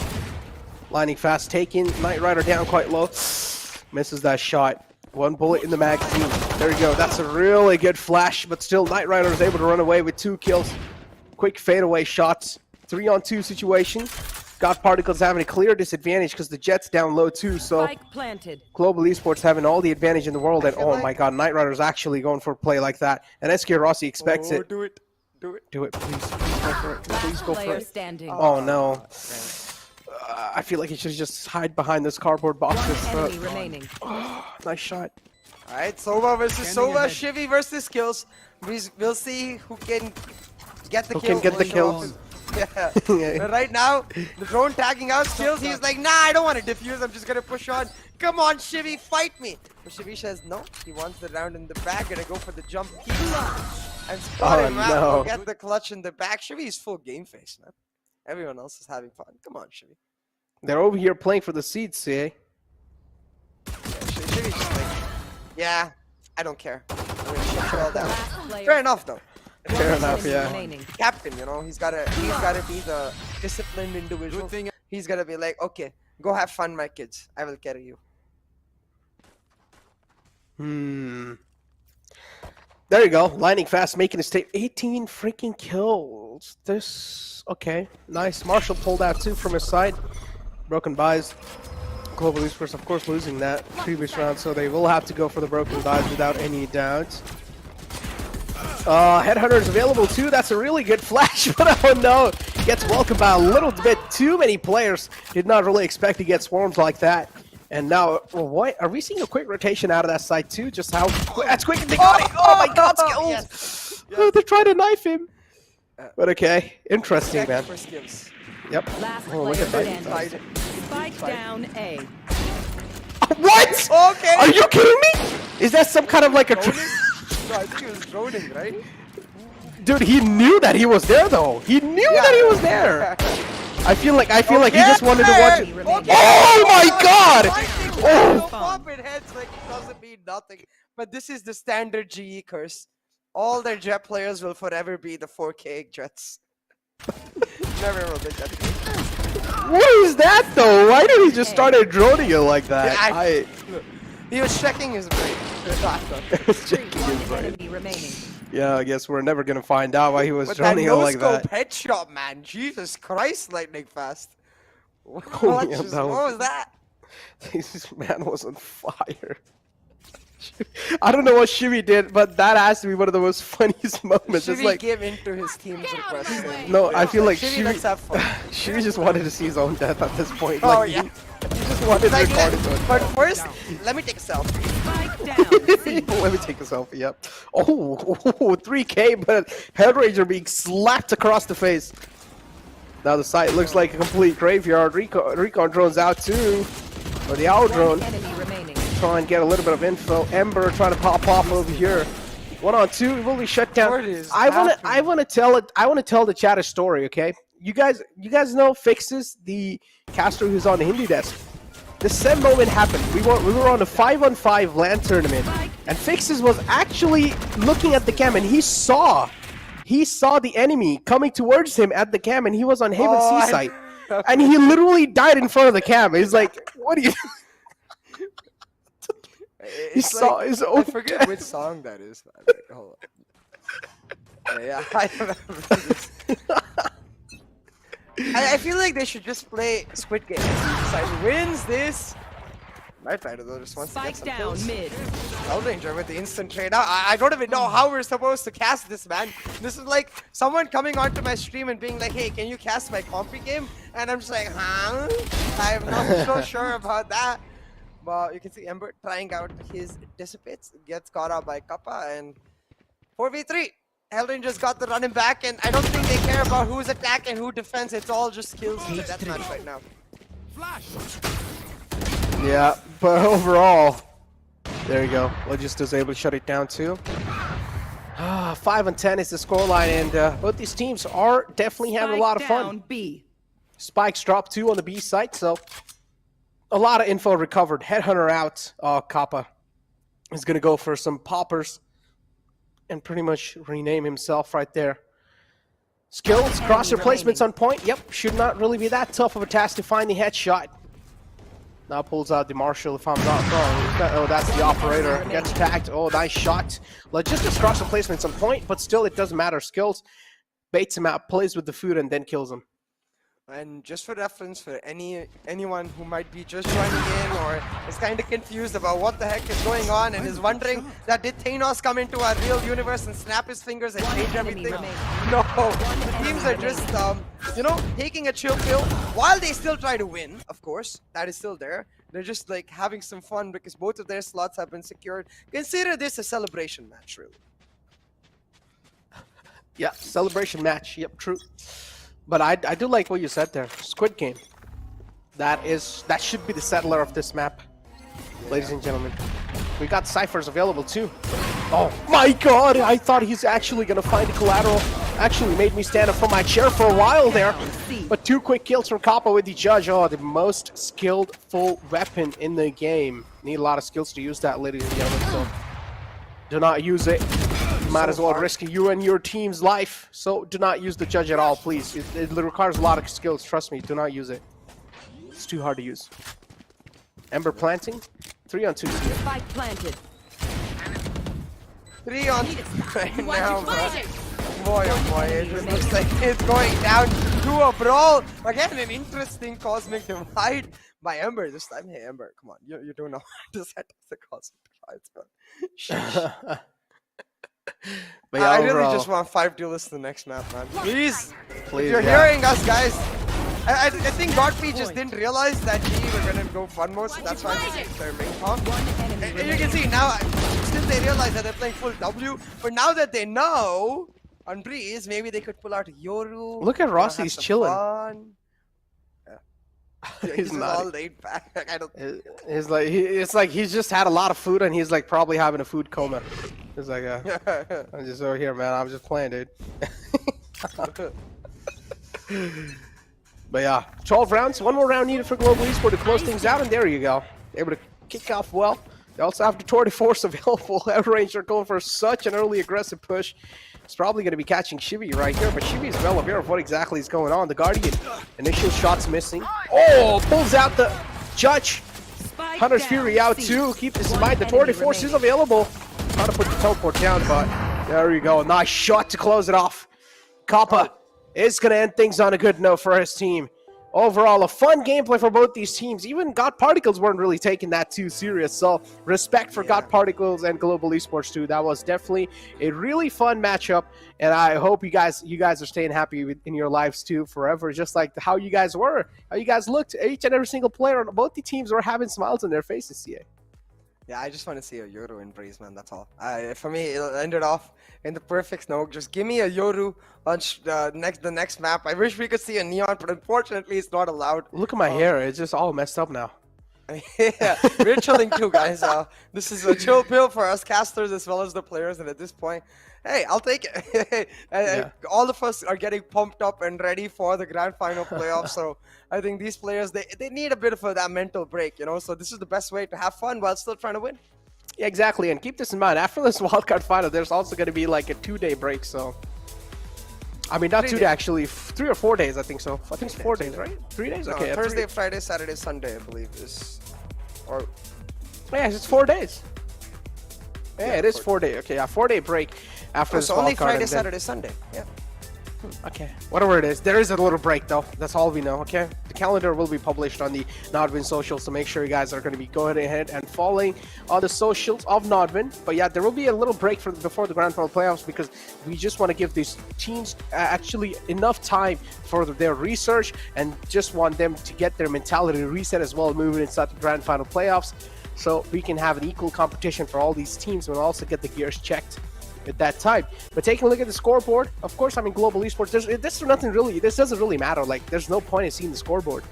Lightning Fast taking Knight Rider down quite low. Misses that shot. One bullet in the magazine. There you go. That's a really good flash, but still Knight Rider is able to run away with 2 kills. Quick fadeaway shots. 3-on-2 situation. God Particles having a clear disadvantage because the Jet's down low too, so Global Esports having all the advantage in the world, and oh my God, Knight Rider's actually going for a play like that, and SK Rossi expects it. Do it, please go for it, please go for it. Oh no. I feel like he should just hide behind this cardboard boxes. Nice shot. Alright, Sova versus Sova, Shivy versus Kills. We'll see who can get the kill. Who can get the kills. Yeah. But right now, the drone tagging out Skills. He's like, nah, I don't want to defuse. I'm just going to push on. Come on, Shivy, fight me. But Shivy says no. He wants the round in the back. Gonna go for the jump kill. And spot him out. We'll get the clutch in the back. Shivy's full game face, man. Everyone else is having fun. Come on, Shivy. They're over here playing for the seeds, CA. Yeah, Shivy's just like, yeah, I don't care. I'm gonna shut you all down. Fair enough, though. Fair enough, enemy yeah. remaining. Captain, you know, he's gotta be the disciplined individual. He's gotta be like, okay, go have fun, my kids. I will carry you. There you go. Lightning fast, making his tape. 18 freaking kills. This okay. Nice. Marshall pulled out 2 from his side. Broken buys. Global Esports, of course, losing that previous round, so they will have to go for the broken buys without any doubt. Headhunter is available too. That's a really good flash, but oh no, gets welcomed by a little bit too many players. Did not really expect to get swarmed like that. And now, well, what are we seeing a quick rotation out of that side too? Just how that's quick and they got it. Oh my God, skills! Yes. Oh, they're trying to knife him. But okay, interesting, man. For skills. Yep. Last Oh, look player at that. standing. Spike down A. What? Okay. Are you kidding me? Is that some kind of like a? No, I think he was droning, right? Dude, he knew that he was there though. He knew that he was there. I feel like he just wanted to watch it. Okay. Oh my God! Oh, popping heads like it doesn't mean nothing. But this is the standard GE curse. All their Jet players will forever be the 4K Jets. Never will be that. What is that though? Why did he just start droning you like that? He was checking his brain. One enemy remaining. Yeah, I guess we're never gonna find out why he was But that droning you like no-scope that. headshot, man. Jesus Christ, lightning fast. What, Oh, yeah, what that was that? This man was on fire. I don't know what Shivy did, but that has to be one of the most funniest moments. It's Shivy like, gave into his team's request. no, I feel like Shivy, let's have fun. Shivy just wanted to see his own death at this point. Oh, Like, yeah. He just wanted to Like, record his own but death. first, let me take a selfie. Spike down C. Let me take a selfie, yep. Oh, 3K, but Hellraiser being slapped across the face. Now the site looks like a complete graveyard. Recon drone's out too. Or the owl drone. One enemy remaining. Try and get a little bit of info. Ember trying to pop off over here. 1-on-2, it will be shut down. What is I wanna happening? tell the chat a story, okay? You guys know Fixes, the caster who's on the Hindi desk. The same moment happened. We were on a 5-on-5 LAN tournament, and Fixes was actually looking at the cam, and he saw the enemy coming towards him at the cam, and he was on Haven Seaside, and he literally died in front of the cam. He's like, "What are you?" He saw his own I forget which song that is. Like, hold on. Yeah, I remember this. I feel like they should just play Squid Game. Side wins this. Might try to though, just once to get Spike some down kills. mid. Hellraiser with the instant trade out. I don't even know how we're supposed to cast this, man. This is like someone coming onto my stream and being like, hey, can you cast my compy game? And I'm just like, huh? I'm not so sure about that. But you can see Ember trying out his dissipates, gets caught out by Kappa, and 4v3. Hellranger's got the running back, and I don't think they care about who's attack and who defends. It's all just kills in the deathmatch right now. Yeah, but overall, there you go. Legist is able to shut it down too. 5-10 is the scoreline, and both these teams are definitely having a lot of fun. Down B. Spikes dropped 2 on the B site, so a lot of info recovered. Headhunter out. Kappa is going to go for some poppers and pretty much rename himself right there. Skills, cross replacements on point. Yep, should not really be that tough of a task to find the headshot. Now pulls out the Marshall, if I'm not wrong. Oh, that's the operator. Gets tagged. Oh, nice shot. Logistics cross replacements on point, but still it doesn't matter. Skills baits him out, plays with the food, and then kills him. And just for reference, for anyone who might be just joining in or is kind of confused about what the heck is going on and is wondering that did Thanos come into our real universe and snap his fingers and change everything? No, the teams are just, you know, taking a chill pill while they still try to win, of course. That is still there. They're just like having some fun because both of their slots have been secured. Consider this a celebration match, really. Yeah, celebration match. Yep, true. But I do like what you said there. Squid Game. That should be the settler of this map, ladies and gentlemen. We got ciphers available too. Oh my God! I thought he's actually gonna find the collateral. Actually made me stand up from my chair for a while there. But 2 quick kills from Kappa with the judge. Oh, the most skillful weapon in the game. Need a lot of skills to use that, ladies and gentlemen. So do not use it. might as well risk you and your team's life. So do not use the judge at all, please. It requires a lot of skills. Trust me, do not use it. It's too hard to use. Ember planting. 3 on 2. Spike planted. 3 on 2 right now, bro. Boy, oh boy, it just looks like it's going down to a brawl. Again, an interesting cosmic divide by Ember this time. Hey, Ember, come on. You don't know how to set up the cosmic divides, bro. Sheesh. But I overall, really just want 5 duelists in the next map, man. Please. please, If you're yeah. hearing us, guys. I think Godfrey just didn't realize that we were going to go fun mode, so that's why they picked their main comp. And you can see now, still they realize that they're playing full W, but now that they know, on Breeze, maybe they could pull out Yoru. Look at Rossi, he's chilling. He's He's just not. all laid back. I don't. It's like he's just had a lot of food and he's like probably having a food coma. He's like, I'm just over here, man. I'm just playing, dude. But yeah, 12 rounds. One more round needed for Global Esports to close things out, and there you go. Able to kick off well. They also have the Tour de Force available. Ranger going for such an early aggressive push. He's probably going to be catching Shivi right here, but Shivi is well aware of what exactly is going on. The Guardian, initial shots missing. Oh, pulls out the Judge. Spike Hunter's down. Fury out C. too. Keep this in One mind. The Tour de enemy Force is remaining. available. Trying to put the teleport down, but there you go. Nice shot to close it off. Kappa is going to end things on a good note for his team. Overall, a fun gameplay for both these teams. Even God Particles weren't really taking that too serious. So respect for God Particles and Global Esports too. That was definitely a really fun matchup, and I hope you guys are staying happy in your lives too forever, just like how you guys were, how you guys looked. Each and every single player on both the teams were having smiles on their faces. CA. Yeah, I just want to see a Yoru in Breeze, man. That's all. For me, it ended off in the perfect snow. Just give me a Yoru on the next map. I wish we could see a Neon, but unfortunately, it's not allowed. Look at my hair; it's just all messed up now. Yeah, we're chilling too, guys. This is a chill pill for us casters as well as the players, and at this point, hey, I'll take it. All of us are getting pumped up and ready for the grand final playoffs. So I think these players, they need a bit of that mental break, you know. So this is the best way to have fun while still trying to win. Yeah, exactly, and keep this in mind. After this wildcard final, there's also going to be like a 2-day break. So, I mean, not 2 days, actually, 3 or 4 days. I think so. I think it's 4 days, right? 3 days. Okay. Thursday, Friday, Saturday, Sunday, I believe is, or yeah, it's 4 days. Yeah, it is 4 days. Okay, yeah, 4-day break after this so only wildcard, Friday, and then- Saturday, Sunday. Yeah. Okay, whatever it is, there is a little break though. That's all we know. Okay, the calendar will be published on the NODWIN socials, so make sure you guys are going to be going ahead and following on the socials of NODWIN. But yeah, there will be a little break before the grand final playoffs because we just want to give these teams actually enough time for their research and just want them to get their mentality reset as well, moving inside the grand final playoffs, so we can have an equal competition for all these teams and also get the gears checked at that time. But taking a look at the scoreboard, of course, I mean, Global Esports, this doesn't really matter. Like, there's no point in seeing the scoreboard.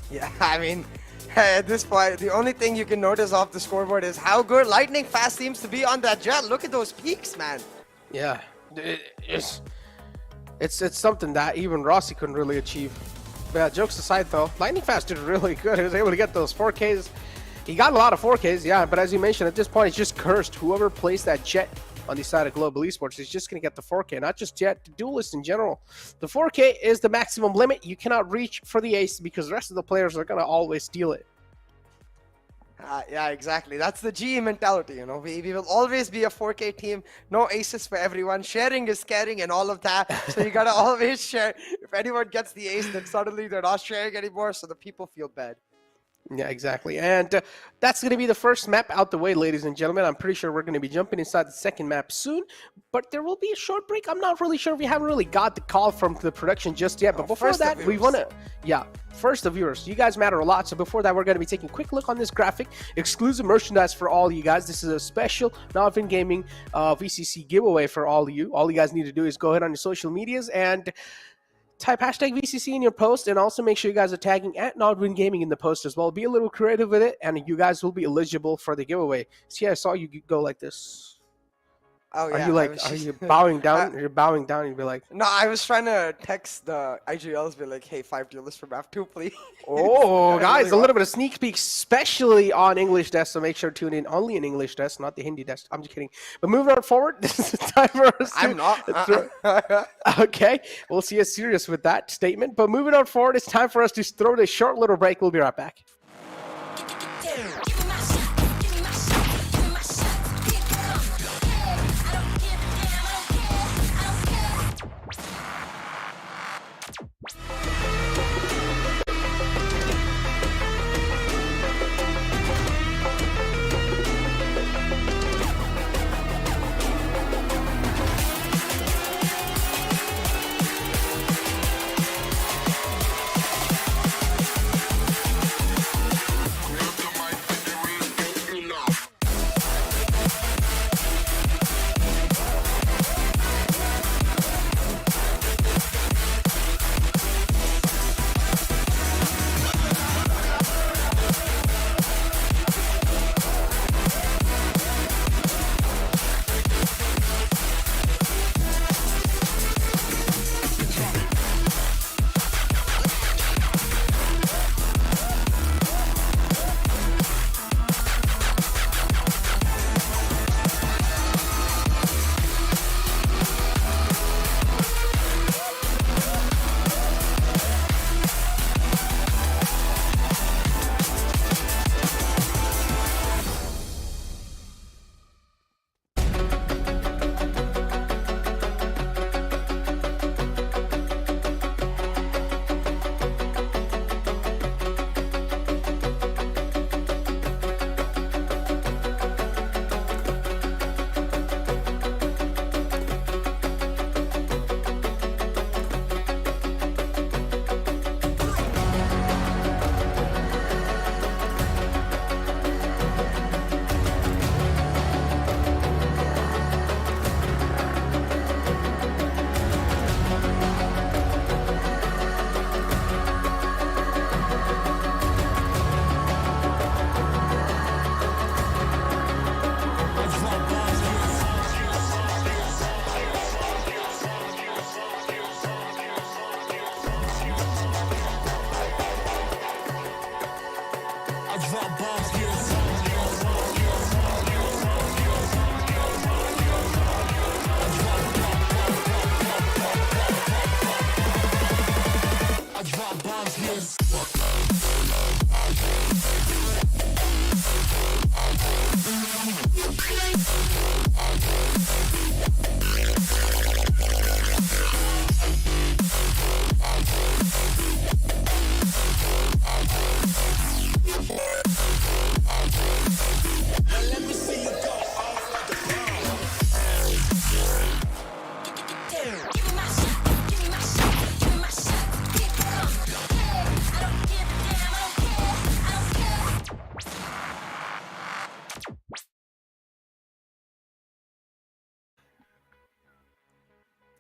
Yeah, I mean, at this point, the only thing you can notice off the scoreboard is how good Lightning Fast seems to be on that jet. Look at those peaks, man. Yeah, it's something that even Rossi couldn't really achieve. But yeah, jokes aside, though, Lightning Fast did really good. He was able to get those 4Ks. He got a lot of 4Ks, yeah, but as you mentioned, at this point, it's just cursed. Whoever plays that jet on the side of Global Esports is just going to get the 4K, not just jet, the duelists in general. The 4K is the maximum limit. You cannot reach for the ace because the rest of the players are going to always steal it. Yeah, exactly. That's the GE mentality, you know. We will always be a 4K team. No aces for everyone. Sharing is caring and all of that. So you got to always share. If anyone gets the ace, then suddenly they're not sharing anymore, so the people feel bad. Yeah, exactly. And that's going to be the first map out the way, ladies and gentlemen. I'm pretty sure we're going to be jumping inside the second map soon, but there will be a short break. I'm not really sure. We haven't really got the call from the production just yet, but before that, we want to, first the viewers. You guys matter a lot, so before that, we're going to be taking a quick look on this graphic. Exclusive merchandise for all you guys. This is a special NODWIN Gaming VCC giveaway for all of you. All you guys need to do is go ahead on your social medias and type hashtag VCC in your post, and also make sure you guys are tagging at NODWIN Gaming in the post as well. Be a little creative with it, and you guys will be eligible for the giveaway. See, I saw you go like this. Oh, Are yeah, you I like, was are just- you bowing down? You're bowing down. You'd be like, No, I was trying to text the IGLs, be like, hey, 5 duelists from F2, please. oh, I guys, really a little want- bit of sneak peek, especially on English desk. So make sure to tune in only in English desk, not the Hindi desk. I'm just kidding. But moving on forward, this is the time for us to. I'm not. Okay, we'll see us serious with that statement. But moving on forward, it's time for us to throw this short little break. We'll be right back.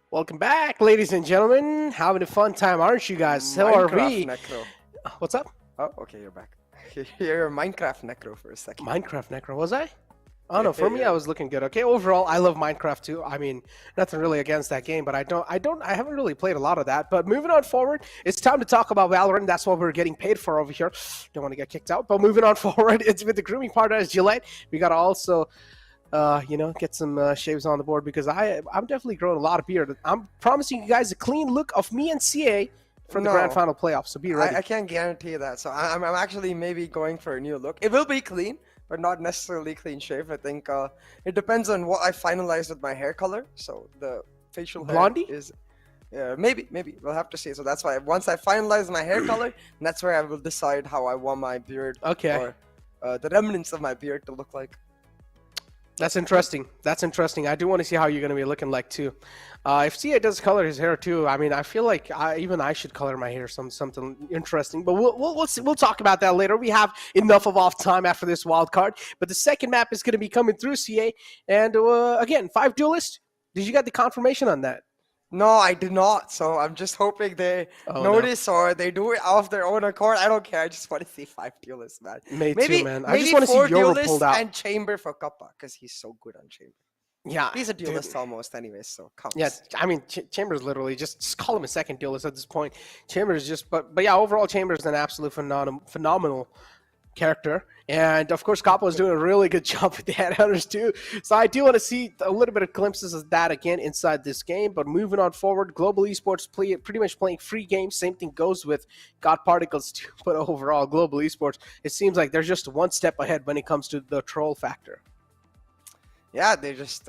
Welcome back, ladies and gentlemen. Having a fun time, aren't you guys? So are we. Necro. What's up? Oh, okay, you're back. You're a Minecraft Necro for a second. Minecraft Necro, was I? Oh no, for me I was looking good. Okay, overall I love Minecraft too. I mean, nothing really against that game, but I haven't really played a lot of that. But moving on forward, it's time to talk about Valorant. That's what we're getting paid for over here. Don't want to get kicked out. But moving on forward, it's with the grooming partner as Gillette. We gotta also get some shaves on the board because I'm definitely growing a lot of beard. I'm promising you guys a clean look of me and CA from the grand final playoffs. So be ready. I can't guarantee that. So I'm actually maybe going for a new look. It will be clean, but not necessarily clean shave. I think it depends on what I finalize with my hair color. So the facial hair Blondie is maybe we'll have to see. So that's why once I finalize my hair color, that's where I will decide how I want my beard or the remnants of my beard to look like. That's interesting. That's interesting. I do want to see how you're going to be looking like too. If CA does color his hair too, I mean, I feel like even I should color my hair something interesting. But we'll talk about that later. We have enough of off time after this wild card. But the second map is going to be coming through CA, and again, 5 duelists. Did you get the confirmation on that? No, I did not. So I'm just hoping they notice or they do it off their own accord. I don't care. I just want to see 5 duelists, man. Me too, man. I Maybe just want to see 4 Euro duelists pulled out. and Chamber for Kappa because he's so good on Chamber. Yeah, He's a dude. duelist almost anyways, so counts. Yeah, I mean, Chambers literally just call him a second duelist at this point. Chambers just, but yeah, overall Chambers is an absolute phenomenal character, and of course Capo is doing a really good job with the headhunters too. So I do want to see a little bit of glimpses of that again inside this game. But moving on forward, Global Esports pretty much playing free games. Same thing goes with God Particles too. But overall, Global Esports, it seems like they're just one step ahead when it comes to the troll factor. Yeah, they just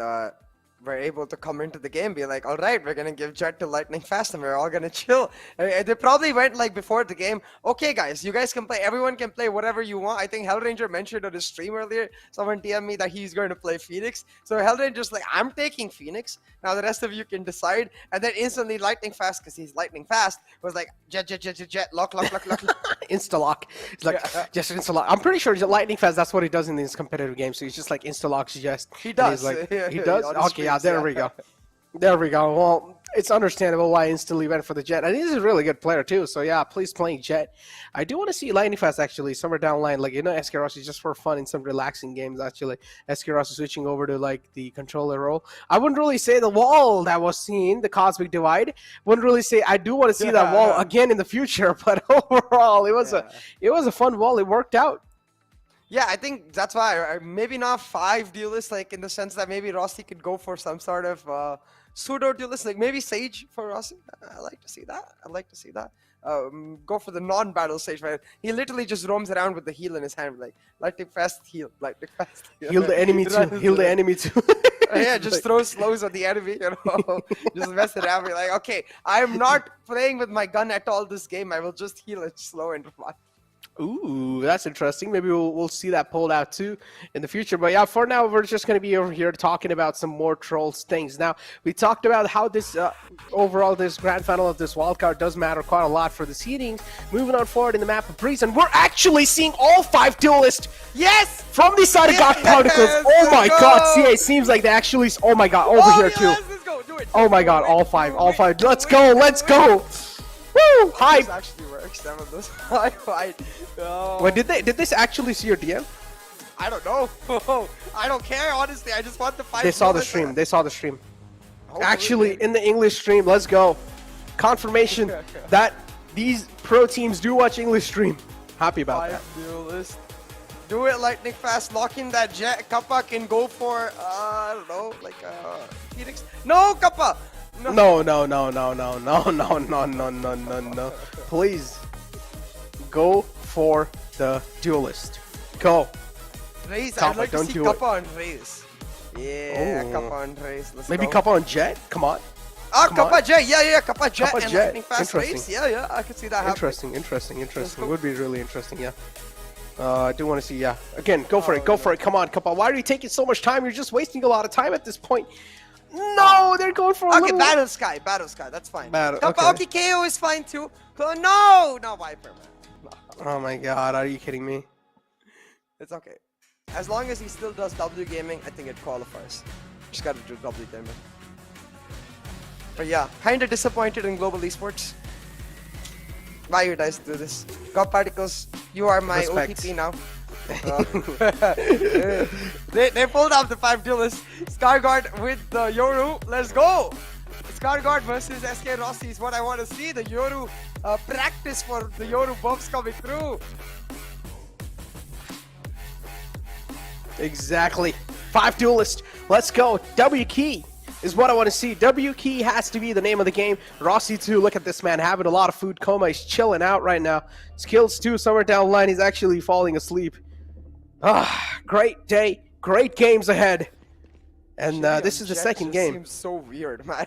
were able to come into the game, be like, all right, we're going to give Jet to Lightning Fast and we're all going to chill. They probably went like before the game, okay, guys, you guys can play. Everyone can play whatever you want. I think Hellranger mentioned on his stream earlier, someone DM me that he's going to play Phoenix. So Hellranger's like, I'm taking Phoenix. Now the rest of you can decide. And then instantly Lightning Fast, because he's Lightning Fast, was like, Jet, lock. Insta-lock. It's like, just insta-lock. I'm pretty sure Lightning Fast, that's what he does in these competitive games. So he's just like insta-locks just. He does. Like, Yeah, he does? on the Okay, yeah, streams, there we go. There we go. Well, it's understandable why I instantly went for the Jet. And he's a really good player too. So yeah, please playing Jet. I do want to see Lightning Fast actually somewhere down the line. Like, SK Rossi just for fun in some relaxing games actually. SK Rossi switching over to like the controller role. I wouldn't really say the wall that was seen, the Cosmic Divide. Wouldn't really say I do want to see that wall again in the future. But overall, it was a fun wall. It worked out. Yeah, I think that's why maybe not 5 duelists, like in the sense that maybe Rossi could go for some sort of pseudo duelist, like maybe Sage for Rossi. I like to see that. Go for the non-battle Sage, right? He literally just roams around with the heal in his hand, like Lightning Fast heal, Lightning Fast heal. Heal the enemy too. Heal the enemy too. Yeah, just throw slows on the enemy, just mess it around. Be like, okay, I'm not playing with my gun at all this game. I will just heal it slow and run. Ooh, that's interesting. Maybe we'll see that pulled out too in the future. But yeah, for now, we're just going to be over here talking about some more Trolls things. Now, we talked about how this overall, this grand final of this wildcard does matter quite a lot for the seedings. Moving on forward in the map of Breeze, and we're actually seeing all 5 duelists. Yes! From the side of God Particles. Oh my God, CA seems like they actually. Oh my God, over here too. Let's go, do it. Oh my God, all 5. Let's go, let's go. Woo! Hype. This actually works. Some of those hype. No. Wait, did this actually see your DM? I don't know. I don't care, honestly. I just want the fight. They saw the stream. They saw the stream. Hopefully. Actually, in the English stream, let's go. Confirmation that these pro teams do watch English stream. Happy about that. Duelist. Do it Lightning Fast. Lock in that Jet. Kappa can go for, I don't know, like Phoenix. No, Kappa! No. Please go for the duelist. Go. Raise. Kappa, I'd like to don't see do Kappa on Raise. Yeah, Oh. Kappa on Raise. Let's Maybe go. Kappa on Jet. Come on. Kappa on. Jet. Yeah, Kappa Jet Kappa and Jet. Lightning Fast Interesting. Race. Yeah, I could see that happening. Interesting. Would be really interesting. Yeah. I do want to see. Yeah. Again, go for it. Go for it. Come on, Kappa. Why are you taking so much time? You're just wasting a lot of time at this point. No, they're going for a Okay, little... Battle Sky, that's fine. Okay. Okay, KO is fine too. No, not Viper, man. No. Oh my God, are you kidding me? It's okay. As long as he still does W gaming, I think it qualifies. Just gotta do W gaming. But yeah, kinda disappointed in Global Esports. Why you guys do this? God Particles, you are my Respect. OTP now. They pulled off the 5 duelists. Scarguard with the Yoru. Let's go! Scarguard versus SK Rossi is what I want to see. The Yoru practice for the Yoru buffs coming through. Exactly. 5 duelists. Let's go. W key is what I want to see. W key has to be the name of the game. Rossi too. Look at this man having a lot of food coma. He's chilling out right now. Skills too. Somewhere down the line, he's actually falling asleep. Great day. Great games ahead. And this is the second game. Seems so weird, man.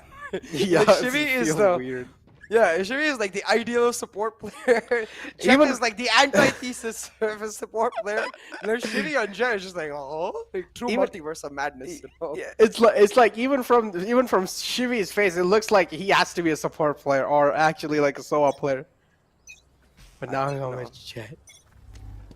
Yeah, like, Shivy is the weird. Yeah, Shivy is like the ideal support player. Jet Even- is like the antithesis of a support player. And then Shivy on Jet is just like, oh, like true Even- multiverse of madness. You know? Yeah, it's like even from Shivy's face, it looks like he has to be a support player or actually like a SOA player. But now he's on with Jet.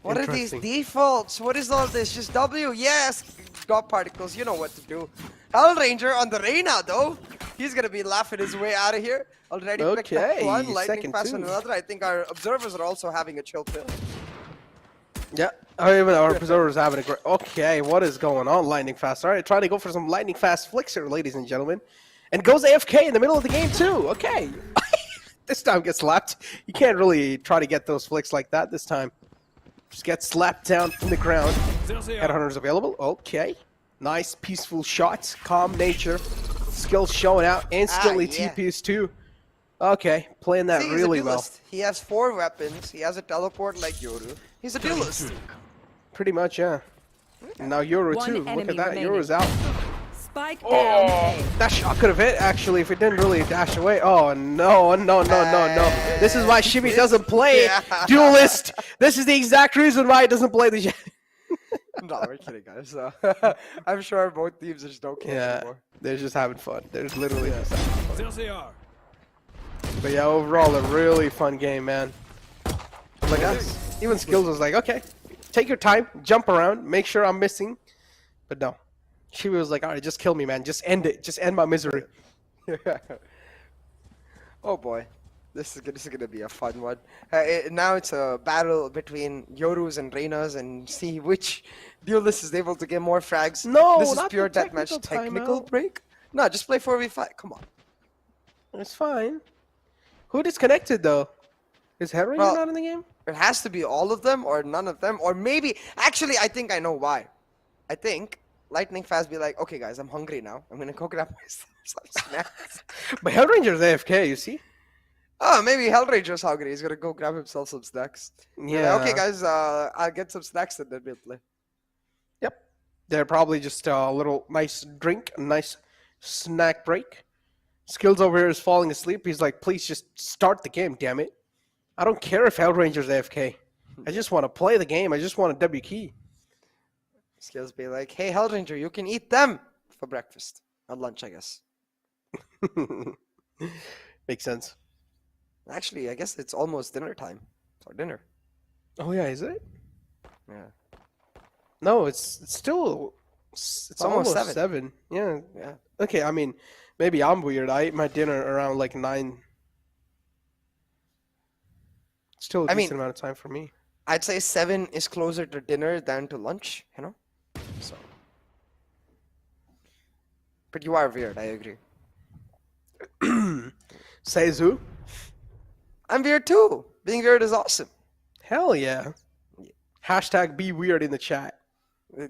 What are these Interesting. defaults? What is all this? Just W? Yes, God Particles, you know what to do. Hellranger on the Reyna though. He's gonna be laughing his way out of here. Already picked up Okay, one, Lightning second Fast on two. another. I think our observers are also having a chill pill. Yeah. Oh, even our observer's having a great. Okay, what is going on, Lightning Fast? All right, trying to go for some Lightning Fast flicks here, ladies and gentlemen. And goes AFK in the middle of the game, too. Okay. This time gets slapped. You can't really try to get those flicks like that this time. Just get slapped down from the ground. Headhunter's available. Okay. Nice, peaceful shots. Calm nature. Skills showing out. Instantly yeah. TPs, too. Okay, playing that See, he's really a well. duelist. He has 4 weapons. He has a teleport like Yoru. He's a duelist. Pretty much, yeah. And now Yoru, One too. Look enemy at that. remaining. Yoru's out. Spike down Oh, A. that shot could have hit, actually, if it didn't really dash away. Oh, no. This is why Shibby doesn't play Yeah. Duelist. This is the exact reason why he doesn't play the... No, we're kidding, guys. I'm sure both teams just don't care Yeah, anymore. they're just having fun. They're just literally just having fun. But yeah, overall, a really fun game, man. Like us. Even Skills was like, okay, take your time, jump around, make sure I'm missing. But no. She was like, all right, just kill me, man. Just end it. Just end my misery. Oh boy, this is gonna be a fun one. Now it's a battle between Yorus and Reinas, and see which duelist is able to get more frags. No, this is not pure the deathmatch. technical Technical timeout. break? No, just play 4v5. Come on. It's fine. Who disconnected, though? Is Headranger Well, not in the game? It has to be all of them or none of them, or maybe. Actually, I think I know why. I think Lightning Fast be like, okay, guys, I'm hungry now. I'm gonna go grab myself some snacks. But Hellranger's AFK, you see? Oh, maybe Hellranger's hungry. He's gonna go grab himself some snacks. Yeah. Okay, guys, I'll get some snacks and then we'll play. Yep. They're probably just a little nice drink, a nice snack break. Skills over here is falling asleep. He's like, please just start the game, damn it. I don't care if Hellranger's AFK. I just want to play the game. I just want a W key. Skills be like, hey, Hellranger, you can eat them for breakfast. Or lunch, I guess. Makes sense. Actually, I guess it's almost dinner time. For dinner. Oh, yeah, is it? Yeah. No, it's still... It's almost almost 7. 7. Yeah. Yeah. Okay, I mean, maybe I'm weird. I ate my dinner around like 9. Still a I mean- decent amount of time for me. I'd say 7 is closer to dinner than to lunch, you know? So. But you are weird, I agree. Says who? I'm weird too. Being weird is awesome. Hell yeah. Hashtag be weird in the chat.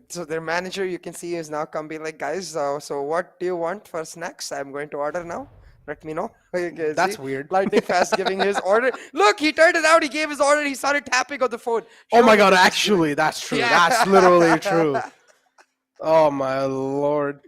So their manager, you can see, is now come be like, guys, so what do you want for snacks? I'm going to order now. Let me know. You can That's see weird. Lightning Fast giving his order. Look, he turned it out. He gave his order. He started tapping on the phone. Oh my Surely god, this is actually, that's true. Yeah. That's literally true. Oh my lord.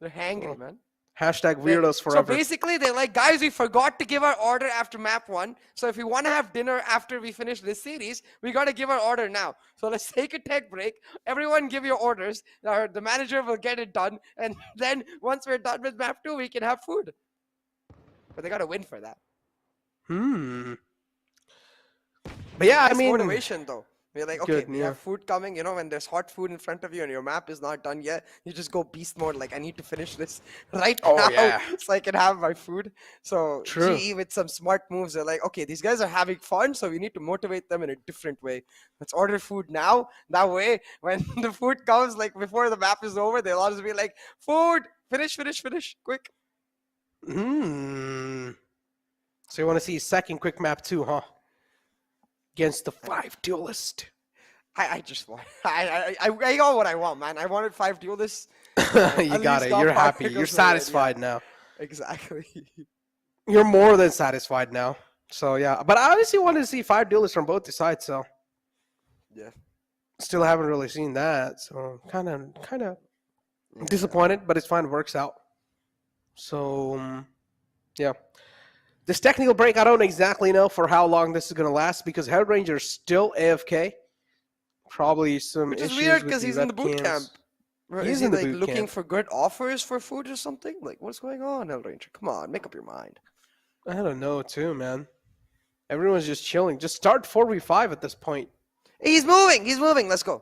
They're hangry, man. Hashtag weirdos So forever. basically, they're like, guys, we forgot to give our order after map 1. So if we want to have dinner after we finish this series, we got to give our order now. So let's take a tech break. Everyone give your orders. The manager will get it done. And then once we're done with map 2, we can have food. But they got to win for that. But yeah, I Nice mean, motivation, though. We're like, okay, Good, we yeah. have food coming. You know, when there's hot food in front of you and your map is not done yet, you just go beast mode. Like, I need to finish this right Oh, now yeah. so I can have my food. So True. GE with some smart moves, they're like, okay, these guys are having fun, so we need to motivate them in a different way. Let's order food now. That way, when the food comes, like before the map is over, they'll always be like, food, finish, quick. So you want to see second quick map 2, huh? Against the 5 duelist. I just want, I got what I want, man. I wanted 5 duelists. You At got least it. got You're 5 happy. pickles You're to win, yeah. satisfied now. Exactly. You're more than satisfied now. So yeah, but I honestly wanted to see 5 duelists from both the sides. So Yeah. still haven't really seen that. So kind of disappointed, but it's fine. It works out. So yeah, this technical break, I don't exactly know for how long this is gonna last because Hellranger's still AFK. Probably some Which is issues weird with because the he's in the boot webcams. camp. He's Is he in the like boot looking camp. for good offers for food or something? Like, what's going on, Hellranger? Come on, make up your mind. I don't know too, man. Everyone's just chilling. Just start 4v5 at this point. He's moving. Let's go.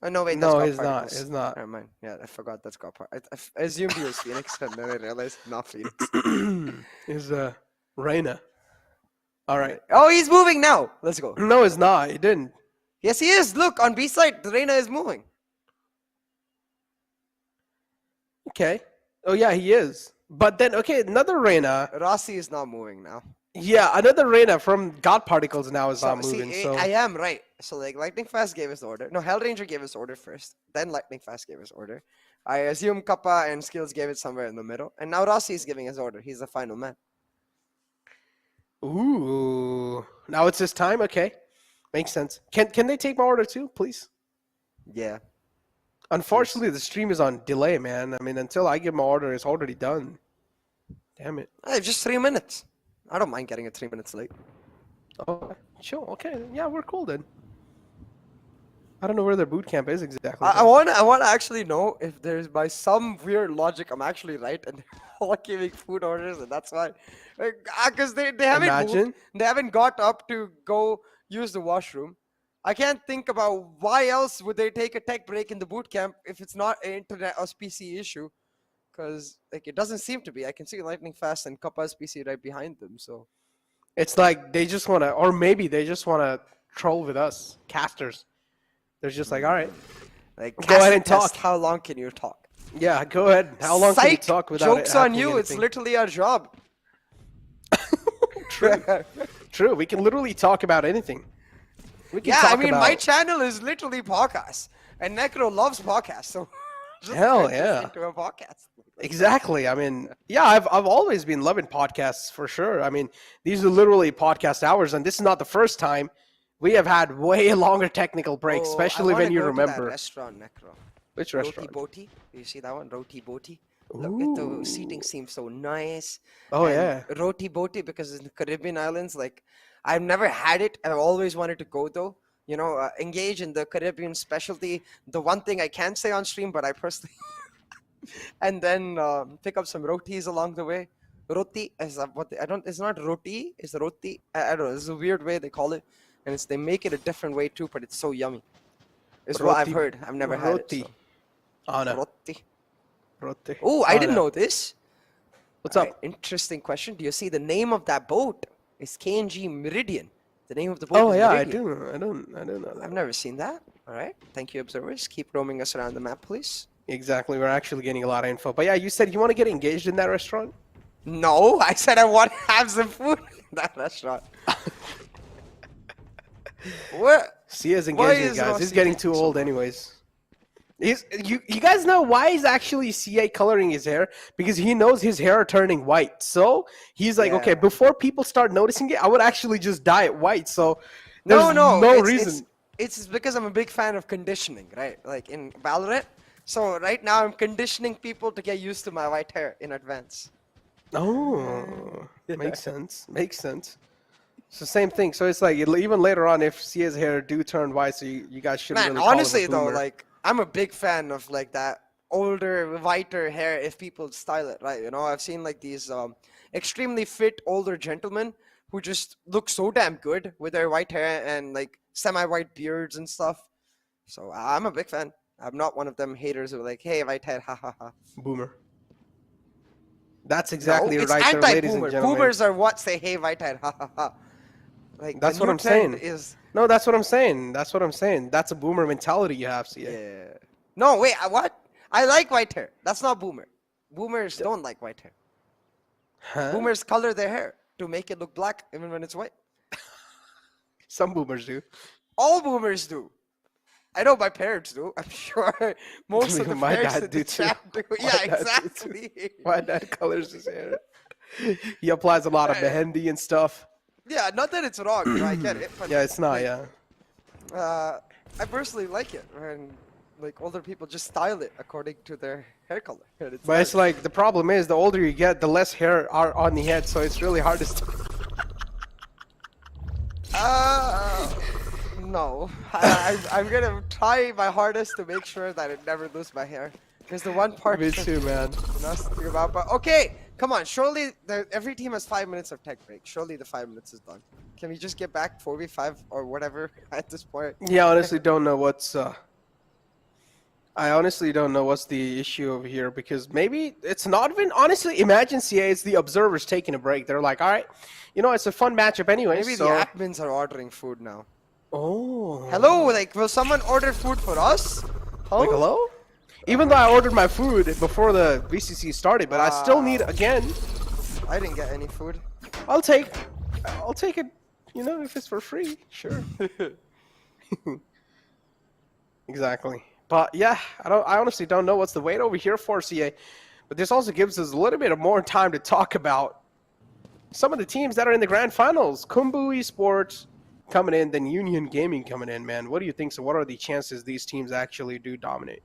Oh, no, wait. No, that's he's got not. particles. He's not. Never mind. Yeah, I forgot that's got part. I assumed he was Phoenix, and then I realized not Phoenix. Is Reyna. All right. Oh, he's moving now. Let's go. No, it's not. He didn't. Yes, he is. Look, on B side, the Reyna is moving. Okay. Oh yeah, he is. But then, okay, another Reyna. Rossi is not moving now. Yeah, another Reyna from God Particles now is So, not moving. see, So I am right. So, like, Lightning Fast gave his order. No, Hellranger gave his order first. Then Lightning Fast gave his order. I assume Kappa and Skills gave it somewhere in the middle. And now Rossi is giving his order. He's the final man. ooh, now it's his time. Okay, makes sense. Can they take my order too, please? Yeah. Unfortunately, the stream is on delay, man. I mean, until I give my order, it's already done. Damn it. Hey, just 3 minutes. I don't mind getting it 3 minutes late. Oh, chill. Okay, yeah, we're cool then. I don't know where their boot camp is exactly. I want to actually know if there's, by some weird logic, I'm actually right and they're all giving food orders, and that's why. Because they haven't moved, they haven't got up to go use the washroom. I can't think about why else would they take a tech break in the boot camp if it's not an internet or PC issue. Because like it doesn't seem to be. I can see Lightning Fast and Kappa's PC right behind them. So It's like they just want to, or maybe they just want to troll with us, casters. They're just like, all right, like go ahead and test, talk. how long can you talk? Yeah, go ahead. How long can you Psych, talk without jokes on happening you. It's anything? literally our job. True. We can literally talk about anything. We can Yeah, talk I mean, about... my channel is literally podcasts, and Necro loves podcasts, so just Hell turn this yeah. into a podcast. Exactly. I mean, yeah, I've always been loving podcasts for sure. I mean, these are literally podcast hours, and this is not the first time. We have had way longer technical breaks, especially when you remember. That restaurant, Necro. Which Roti restaurant? Boti. Do you see that one? Roti Boti. Look at the seating seems so nice. Oh, And yeah. Roti Boti, because in the Caribbean islands, like I've never had it. I've always wanted to go though. You know, engage in the Caribbean specialty. The one thing I can't say on stream, but I personally, and then pick up some rotis along the way. Roti is what I don't. It's not roti. It's roti. I don't know. It's a weird way they call it, and they make it a different way too. But it's so yummy. It's what I've heard. I've never had it. So. Oh, no. Roti. Roti. Oh, I didn't know this. What's up? Interesting question. Do you see the name of that boat? It's KNG Meridian. The name of the boat Oh is yeah, Meridian. I do know that. I've never seen that. All right. Thank you, observers. Keep roaming us around the map, please. Exactly. We're actually getting a lot of info. But yeah, you said you want to get engaged in that restaurant? No, I said I want to have some food in that restaurant. What? Sia's Why engaging, is guys. Rossi He's getting taking too so old long? anyways. You guys know why he's actually CA coloring his hair? Because he knows his hair are turning white. So he's like, okay, Yeah. before people start noticing it, I would actually just dye it white. So there's No, reason. It's because I'm a big fan of conditioning, right? Like in Valorant. So right now I'm conditioning people to get used to my white hair in advance. Oh, makes sense. Makes sense. So same thing. So it's like even later on, if Sia's hair do turn white, so you guys shouldn't Man, really call him a honestly though, boomer. like I'm a big fan of like that older, whiter hair if people style it right. You know, I've seen like these extremely fit older gentlemen who just look so damn good with their white hair and like semi-white beards and stuff. So I'm a big fan. I'm not one of them haters who are like, hey, white hair, ha ha ha. Boomer. That's exactly no, it's right, there, ladies and anti-boomer. gentlemen. Boomers are what say, hey, white hair, ha ha ha. Like That's the what new I'm trend saying. Is No, that's what I'm saying. That's what I'm saying. That's a boomer mentality you have, CA. yeah. No, wait, what? I like white hair. That's not boomer. Boomers don't like white hair. Huh? Boomers color their hair to make it look black even when it's white. Some boomers do. All boomers do. I know my parents do. I'm sure most of the My parents dad in do the too. chat do. My Yeah, dad do too. exactly. My dad colors his hair. He applies a lot of mehendi and stuff. Yeah, not that it's wrong. You know, I get it. But Yeah, it's not, like, yeah. I personally like it when like older people just style it according to their hair color. And But it's nice. like, the problem is, the older you get, the less hair are on the head, so it's really hard to style. No. I'm gonna try my hardest to make sure that I never lose my hair. Because the one part Me too, man. I'm not thinking about. But okay, come on. Surely every team has 5 minutes of tech break. Surely the 5 minutes is done. Can we just get back 4v5 or whatever at this point? Yeah, I honestly don't know what's I honestly don't know what's the issue over here, because maybe it's not even, honestly, imagine CA, it's the observers taking a break. They're like, all right, you know, it's a fun matchup anyway. Maybe so... the admins are ordering food now. Oh. Hello, like, will someone order food for us? Like, hello? Even though I ordered my food before the VCC started, but I still need, again, I didn't get any food. I'll take it, you know, if it's for free, sure. Exactly. But yeah, I honestly don't know what's the wait over here for CA. But this also gives us a little bit of more time to talk about some of the teams that are in the grand finals. Kumbu Esports coming in, then NODWIN Gaming coming in, man. What do you think? So what are the chances these teams actually do dominate?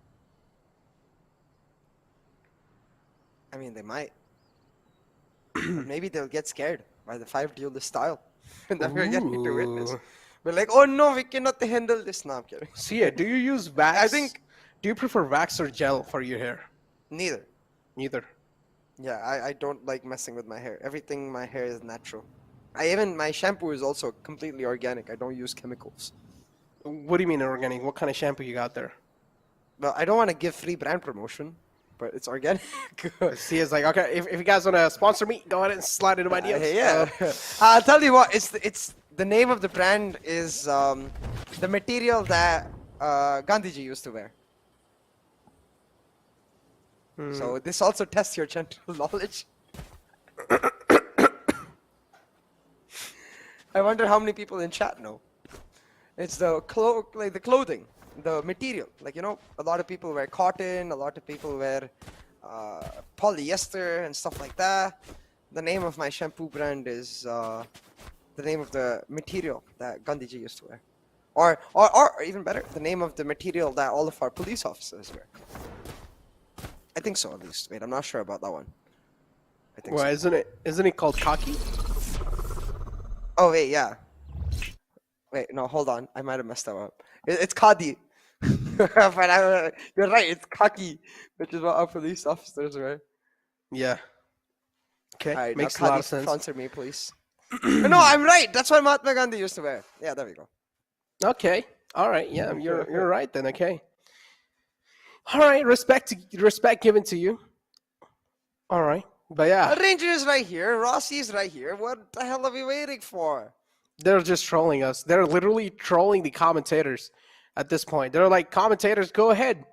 I mean, they might. Maybe they'll get scared by the 5 duelist style. And then we're getting to witness. We're like, oh no, we cannot handle this. No, I'm kidding. CA, do you use Vax? I think... Do you prefer Vax or gel for your hair? Neither. Neither. Yeah, I don't like messing with my hair. Everything in my hair is natural. My shampoo is also completely organic. I don't use chemicals. What do you mean organic? What kind of shampoo you got there? Well, I don't want to give free brand promotion, but it's organic. See, it's like, okay, if you guys want to sponsor me, go ahead and slide into my DMs. Yeah. I'll tell you what, it's the name of the brand is the material that Gandhiji used to wear. So this also tests your general knowledge. I wonder how many people in chat know. It's the the clothing, the material. Like, you know, a lot of people wear cotton, a lot of people wear polyester and stuff like that. The name of my shampoo brand is the name of the material that Gandhiji used to wear. Or even better, the name of the material that all of our police officers wear. I think so, at least. Wait, I'm not sure about that one. I think Well, so. isn't it called khaki? Oh, wait, yeah. Wait, no, hold on. I might have messed that up. It's khadi. But you're right, it's khaki, which is what our police officers wear. Yeah. Okay, Alright, makes a now lot khadi, of sense. sponsor me, please. No, I'm right. That's what Mahatma Gandhi used to wear. Yeah, there we go. Okay. All right. Yeah, you're right then. Okay. All right. Respect given to you. All right. But yeah, Ranger is right here. Rossi's right here. What the hell are we waiting for? they're just trolling us. They're literally trolling the commentators at this point. They're like, commentators, go ahead,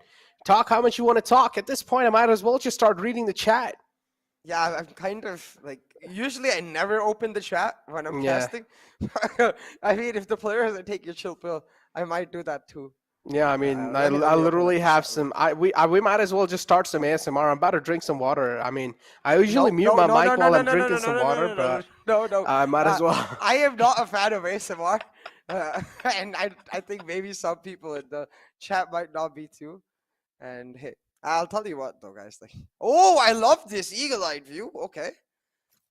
talk how much you want to talk. At this point, I might as well just start reading the chat. Yeah, I'm kind of like, usually I never open the chat when I'm Yeah. casting. I mean, if the players take your chill pill, I might do that too. Yeah, I mean, let me I open literally up the have chat some. We might as well just start some ASMR. I'm about to drink some water. I mean, I usually mute my mic while I'm drinking some water, but no. I might as well. I am not a fan of ASMR, and I think maybe some people in the chat might not be too. And hey, I'll tell you what though, guys. Like, oh, I love this eagle-eyed view. Okay,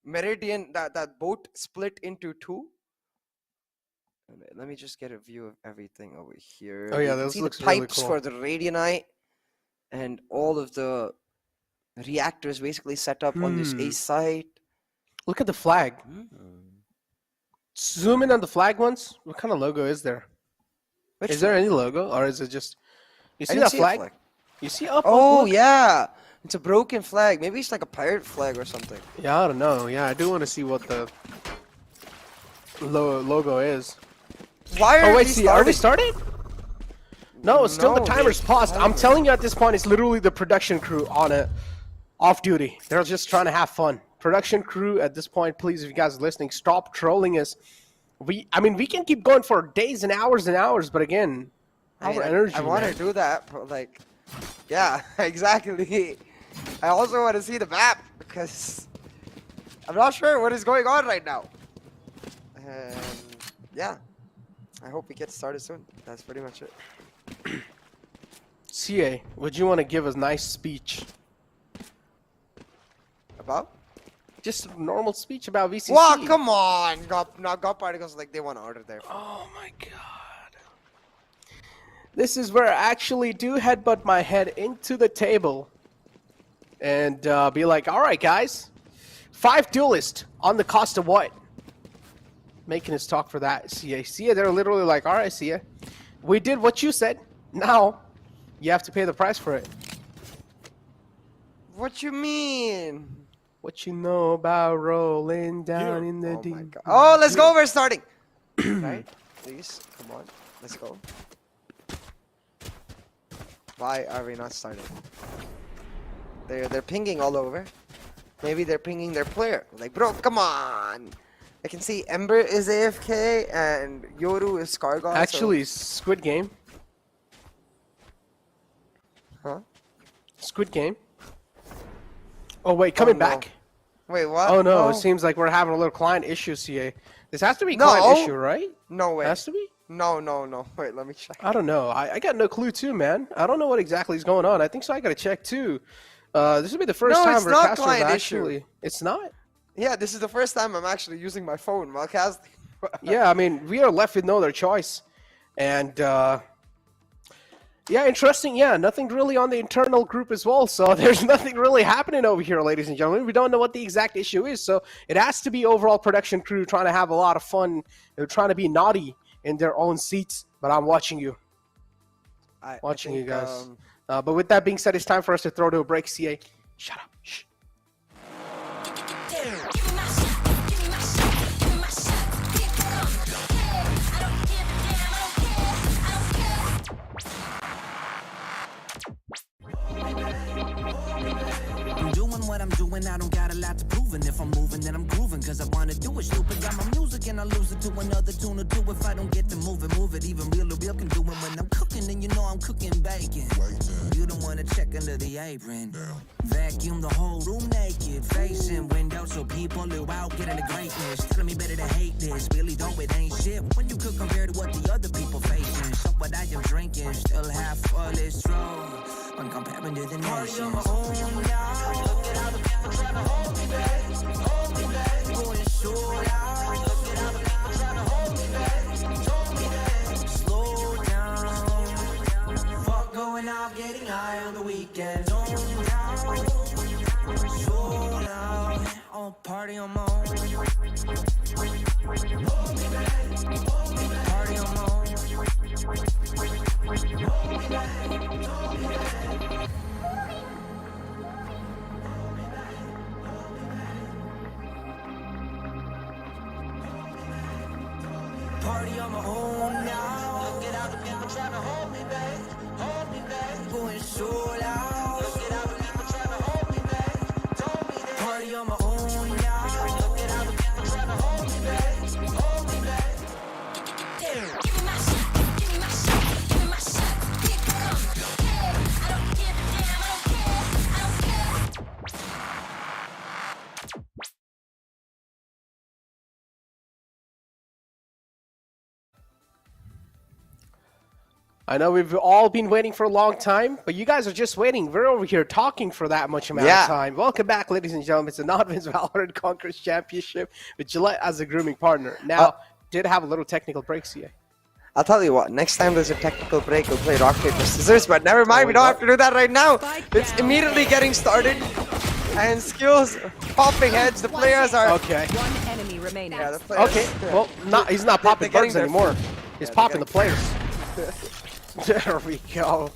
Meridian, that boat split into two. Let me just get a view of everything over here. Oh, yeah, You can this see looks the really pipes cool. for the radionite and all of the reactors basically set up on this A site. Look at the flag. Zoom in on the flag once. What kind of logo is there? Which Is there flag? any logo, or is it just? You I see didn't that see a flag? You see up? Oh look. yeah, it's a broken flag. Maybe it's like a pirate flag or something. Yeah, I don't know. Yeah, I do want to see what the logo is. Why are Oh wait, we see, are we starting? started? No, still the No, timer's they- paused. I'm timer. telling you at this point, it's literally the production crew on it, off duty. They're just trying to have fun. Production crew at this point, please, if you guys are listening, stop trolling us. I mean, we can keep going for days and hours, but again, our energy. I want man. to do that, but like, yeah, exactly. I also want to see the map because I'm not sure what is going on right now. And yeah, I hope we get started soon. That's pretty much it. CA, would you want to give a nice speech? About? Just a normal speech about VCC. Wow, come on! God Particles, like they want to order there. Oh my god. This is where I actually do headbutt my head into the table and be like, alright guys, 5 duelists on the cost of what? Making us talk for that, CA. CA, they're literally like, alright CA, we did what you said, now you have to pay the price for it. What you mean? What you know about rolling down in the Oh deep? my god. Oh, let's go. We're starting. Right? Please, come on. Let's go. Why are we not starting? They're pinging all over. Maybe they're pinging their player. Like, bro, come on. I can see Ember is AFK and Yoru is Scargon. Actually, Squid Game. Huh? Squid Game. Oh wait, coming no. back. Wait, what? Oh no, it seems like we're having a little client issue, CA. This has to be client issue, right? No way. Has to be? No. Wait, let me check. I don't know. I got no clue too, man. I don't know what exactly is going on. I think so. I gotta check too. This will be the first No, time it's not Recasters client actually. issue. It's not. Yeah, this is the first time I'm actually using my phone while casting. Yeah, I mean, we are left with no other choice. And, yeah, interesting. Yeah, nothing really on the internal group as well. So there's nothing really happening over here, ladies and gentlemen. We don't know what the exact issue is. So it has to be overall production crew trying to have a lot of fun. They're trying to be naughty in their own seats. But I'm watching you. Watching you guys. But with that being said, it's time for us to throw to a break, CA. Shut up. Shh. I'm doing what I'm doing, I don't got a lot to prove. And if I'm moving, then I'm grooving, cause I wanna do it. Stupid, got my music and I lose it to another tune or two. If I don't get to move it. Even real can do it when I'm cooking, and you know I'm cooking bacon. You don't wanna check under the apron. Vacuum the whole room naked, facing windows so people who out getting the greatness. Telling me better to hate this, really though it ain't shit. When you could compare to what the other people facing. So what I am drinking, still half full is true. When comparing to the nation. Look at how the people trying to hold me back. Going short out. Look at how the people trying to hold me back. Slow down. Fuck going out, getting high on the weekends. Zone out. Slow down. I'll party on my own. Party on my own. Party on my own now. Look at how the people trying to hold me back. Going short out. Look at how the people trying to hold me back. Told me that. Party on my own now. Look at how the people trying to hold me back. Give me my shot, give me my shot, give me my shot. Keep it coming. I don't give a damn, I don't care. I know we've all been waiting for a long time, but you guys are just waiting. We're over here talking for that much amount of time. Welcome back, ladies and gentlemen. It's the NODWIN Valorant Conquerors Championship with Gillette as a grooming partner. Now, did have a little technical break, CA. I'll tell you what, next time there's a technical break, we'll play rock, paper, scissors, but never mind, we don't have to do that right now. It's immediately getting started, and skills popping heads, the players are... Okay. One enemy remaining. Yeah, the players, Okay, well, he's not popping they're getting bugs their anymore. food. He's Yeah, popping the they're players. There we go.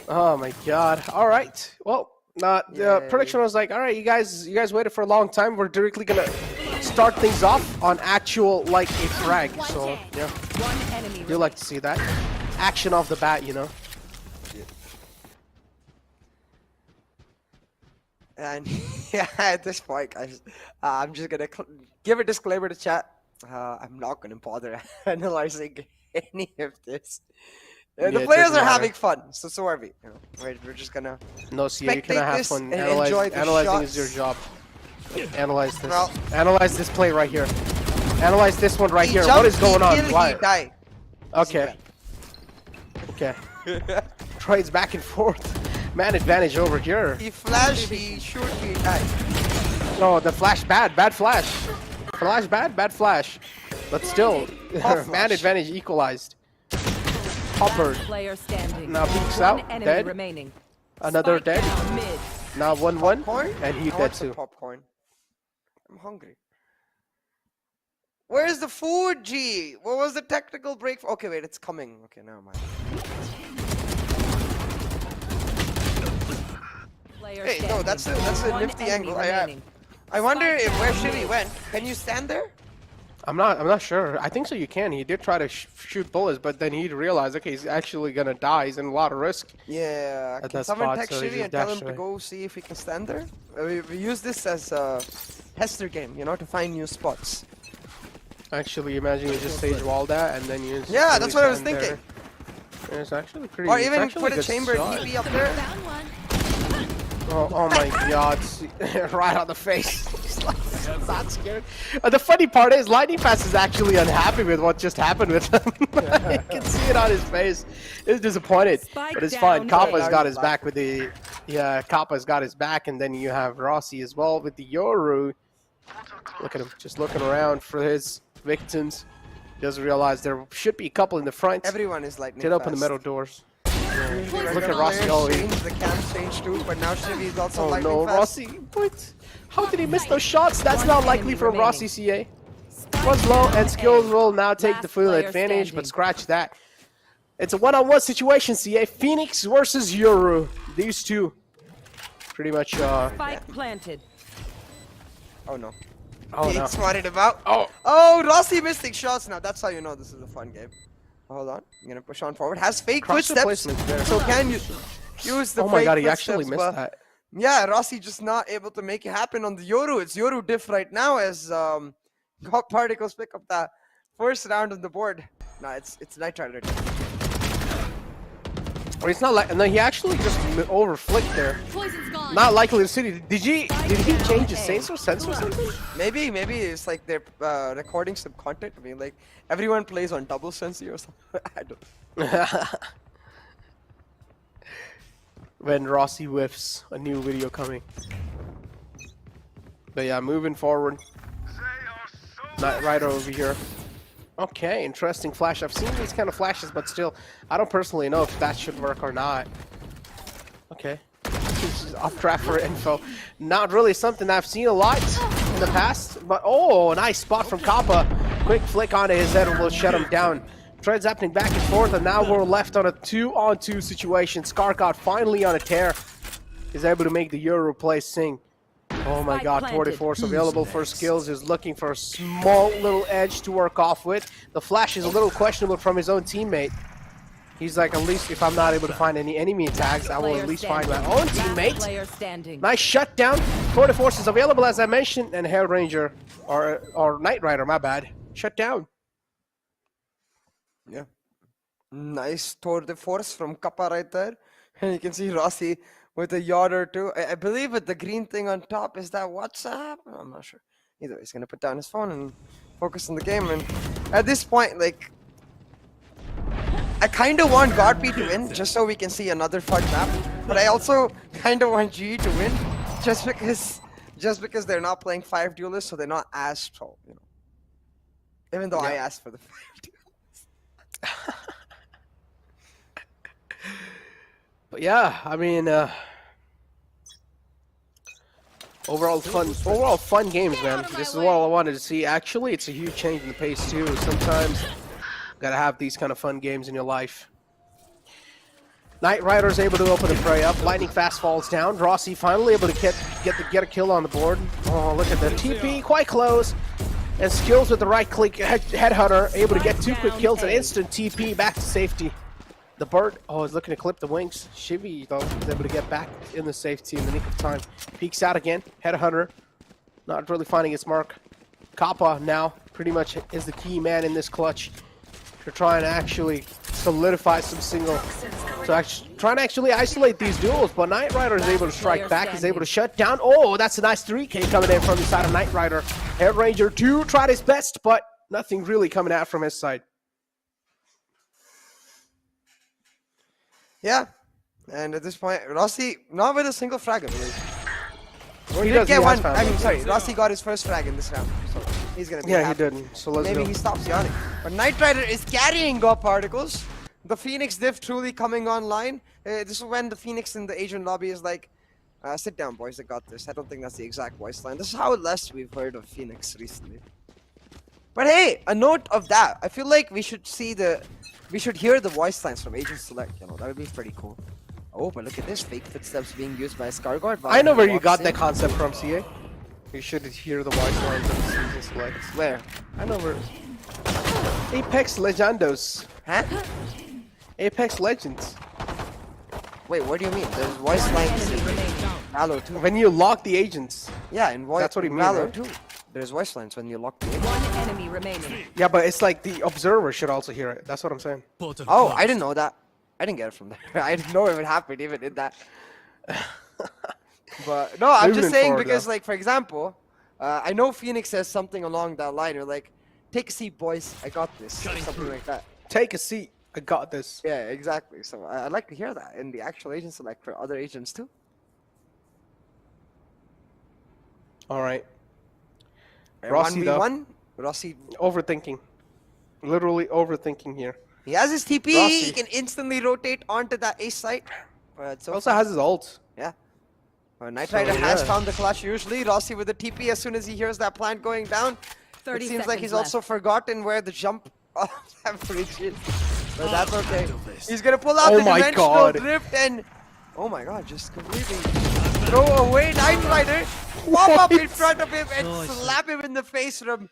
Oh my god. All right. Well, the production was like, all right, you guys waited for a long time. We're directly gonna start things off on actual like a frag. So yeah, One enemy you like to see that action off the bat, you know. And yeah, at this point, guys, I'm just gonna give a disclaimer to chat. I'm not gonna bother analyzing any of this. The players are having fun, so are we. You know, we're just gonna No, see, you can have fun. and enjoy the Analyzing shots. is your job. Analyze this. Well, Analyze this play right here. Analyze this one right he here. jumped, What is going he on? killed, Why? he died. Okay. Okay. Trades back and forth. Man advantage over here. He flashed, he shoot, he died. No, the flash bad. Bad flash. Flash bad. Bad flash. But still, man flash. advantage equalized. Hopper. player standing. Now peeks One out. enemy Dead. remaining. Another Spike dead. down mid. Now 1-1. Popcorn? And he I dead want some too. popcorn. I'm hungry. Where's the food, G? What was the technical break? Okay, wait, it's coming. Okay, never mind. Player Hey, no, that's a standing. One nifty enemy angle. remaining. I wonder if where Shivy went. Can you stand there? I'm not sure. I think so. You can. He did try to shoot bullets, but then he realized, okay, he's actually gonna die. He's in a lot of risk. Yeah. At Can that someone spot, text so he Shivy just and tell him dashed to away. go see if he can stand there? We use this as a Hester game, you know, to find new spots. Actually, imagine you just stage wall that and then you. Yeah, that's what I was stand there. thinking. Yeah, it's actually pretty. Or it's even actually put a good chamber shot. TP up there. Found one. Oh my God! Right on the face. He's like, not scared. The funny part is, Lightning Fast is actually unhappy with what just happened with him. You can see it on his face. He's disappointed, Spike but it's fine. down. Kappa's got his back with the. Yeah, Kappa's got his back, and then you have Rossi as well with the Yoru. Look at him, just looking around for his victims. Doesn't realize there should be a couple in the front. Everyone is lightning Did open the fast. middle doors. Usually Look regular at Rossi. players Oh, he- change, the camps change too, but now Shivy is also Oh lightning no, fast. Rossi! What? How did he miss those shots? That's One not enemy likely from remaining. Rossi CA. Was low and skills will now take Last the full player advantage, standing. but scratch that. It's a one-on-one situation, CA. Phoenix versus Yoru. These two pretty much Spike planted. Oh no. oh no. He's swatted about. Oh. Oh, Rossi missing shots now. That's how you know this is a fun game. Hold on. I'm gonna push on forward. Has fake Cross footsteps. replacement there. So can you use the Oh my fake God, he actually footsteps, missed but- that. Yeah, Rossi just not able to make it happen on the Yoru. It's Yoru diff right now as God Particles pick up that first round on the board. Nah, it's Night Rider. Or it's not like no, he actually just over flicked there. Poison's gone. Not likely to see. Did he change his sensor or something? Maybe it's like they're recording some content. I mean, like everyone plays on double sensor or something. I don't. When Rossi whiffs a new video coming. But yeah, moving forward. Not right over here. Okay, interesting flash. I've seen these kind of flashes, but still, I don't personally know if that should work or not. Okay. This is off track for info. Not really something I've seen a lot in the past, but oh, nice spot from Kappa. Quick flick onto his head and will shut him down. Trades happening back and forth, and now we're left on a 2-on-2 situation. Skarkot finally on a tear. Is able to make the Euro play sing. Oh my Spike God, planted. 24 available for skills. Is looking for a small little edge to work off with. The flash is a little questionable from his own teammate. He's like, at least if I'm not able to find any enemy tags, I will Player at least standing. find my own Last teammate. player standing. Nice shutdown. Tour de Force is available as I mentioned, and Hell Ranger or Knight Rider, my bad. Shut down. Yeah. Nice tour de force from Kappa right there. And you can see Rossi with a yard or two. I believe with the green thing on top, is that WhatsApp? I'm not sure. Either way, he's going to put down his phone and focus on the game. And at this point, like, I kind of want GodP to win just so we can see another fun map. But I also kind of want GE to win just because they're not playing 5 duelists, so they're not as troll, you know. Even though I asked for the 5 duelists. But yeah, I mean, overall fun games, man. This is what I wanted to see. Actually, it's a huge change in the pace too. Sometimes, gotta have these kind of fun games in your life. Knight Rider is able to open the prey up. Lightning Fast falls down. Rossi finally able to get a kill on the board. Oh, look at the TP, quite close. And skills with the right click, headhunter, able to get 2 quick kills and instant TP back to safety. The bird, oh, is looking to clip the wings. Shivy, though, is able to get back in the safety in the nick of time. Peeks out again. Headhunter, not really finding its mark. Kappa now pretty much is the key man in this clutch. They're trying to actually solidify some single. So trying to actually isolate these duels, but Knight Rider is able to strike back. He's able to shut down. Oh, that's a nice 3K coming in from the side of Knight Rider. Head Ranger 2 tried his best, but nothing really coming out from his side. Yeah, and at this point, Rossi not with a single frag, I believe. Well, He he did does, get he has one. found I mean, one. sorry, Rossi got his first frag in this round, so he's gonna be Yeah, he happy. did. So let's Maybe go. he stops yawning. But Knight Rider is carrying God Particles. The Phoenix diff truly coming online. This is when the Phoenix in the Asian lobby is like, sit down, boys, I got this. I don't think that's the exact voice line. This is how less we've heard of Phoenix recently. But hey, a note of that. I feel like we should hear the voice lines from Agent Select. You know, that would be pretty cool. Oh, but look at this, fake footsteps being used by Skargard. I know where you Walks got in. that concept from, CA. You should hear the voice lines of the season selects. Where? I know where. Apex Legendos. Huh? Apex Legends. Wait, what do you mean? There's voice lines in Valo too. When you lock the agents. Yeah, in voice. That's what he means, Valo right? too. There's voice lines when you lock the agent. One enemy remaining. Yeah, but it's like the observer should also hear it. That's what I'm saying. Oh, I didn't know that. I didn't get it from there. I didn't know it would happen even in that. But no, I'm Moving just saying forward, because, though. like, for example, I know Phoenix says something along that line, or like, "Take a seat, boys. I got this," or something like that. Take a seat. I got this. Yeah, exactly. So I'd like to hear that in the actual agent select for other agents too. All right. Rossi, though. 1v1. Rossi, Overthinking. Literally overthinking here. he has his TP. Rossi. He can instantly rotate onto that ace site. But so Also has his ult. yeah. Knight Rider So, has yeah. found the clutch usually. Rossi with the TP as soon as he hears that plant going down. 30 It seems like he's seconds also forgotten where the jump of that bridge is. But that's okay. He's gonna pull out Oh the my dimensional God. drift and oh my god, just completely throw away Knight Rider, pop up in front of him and slap him in the face from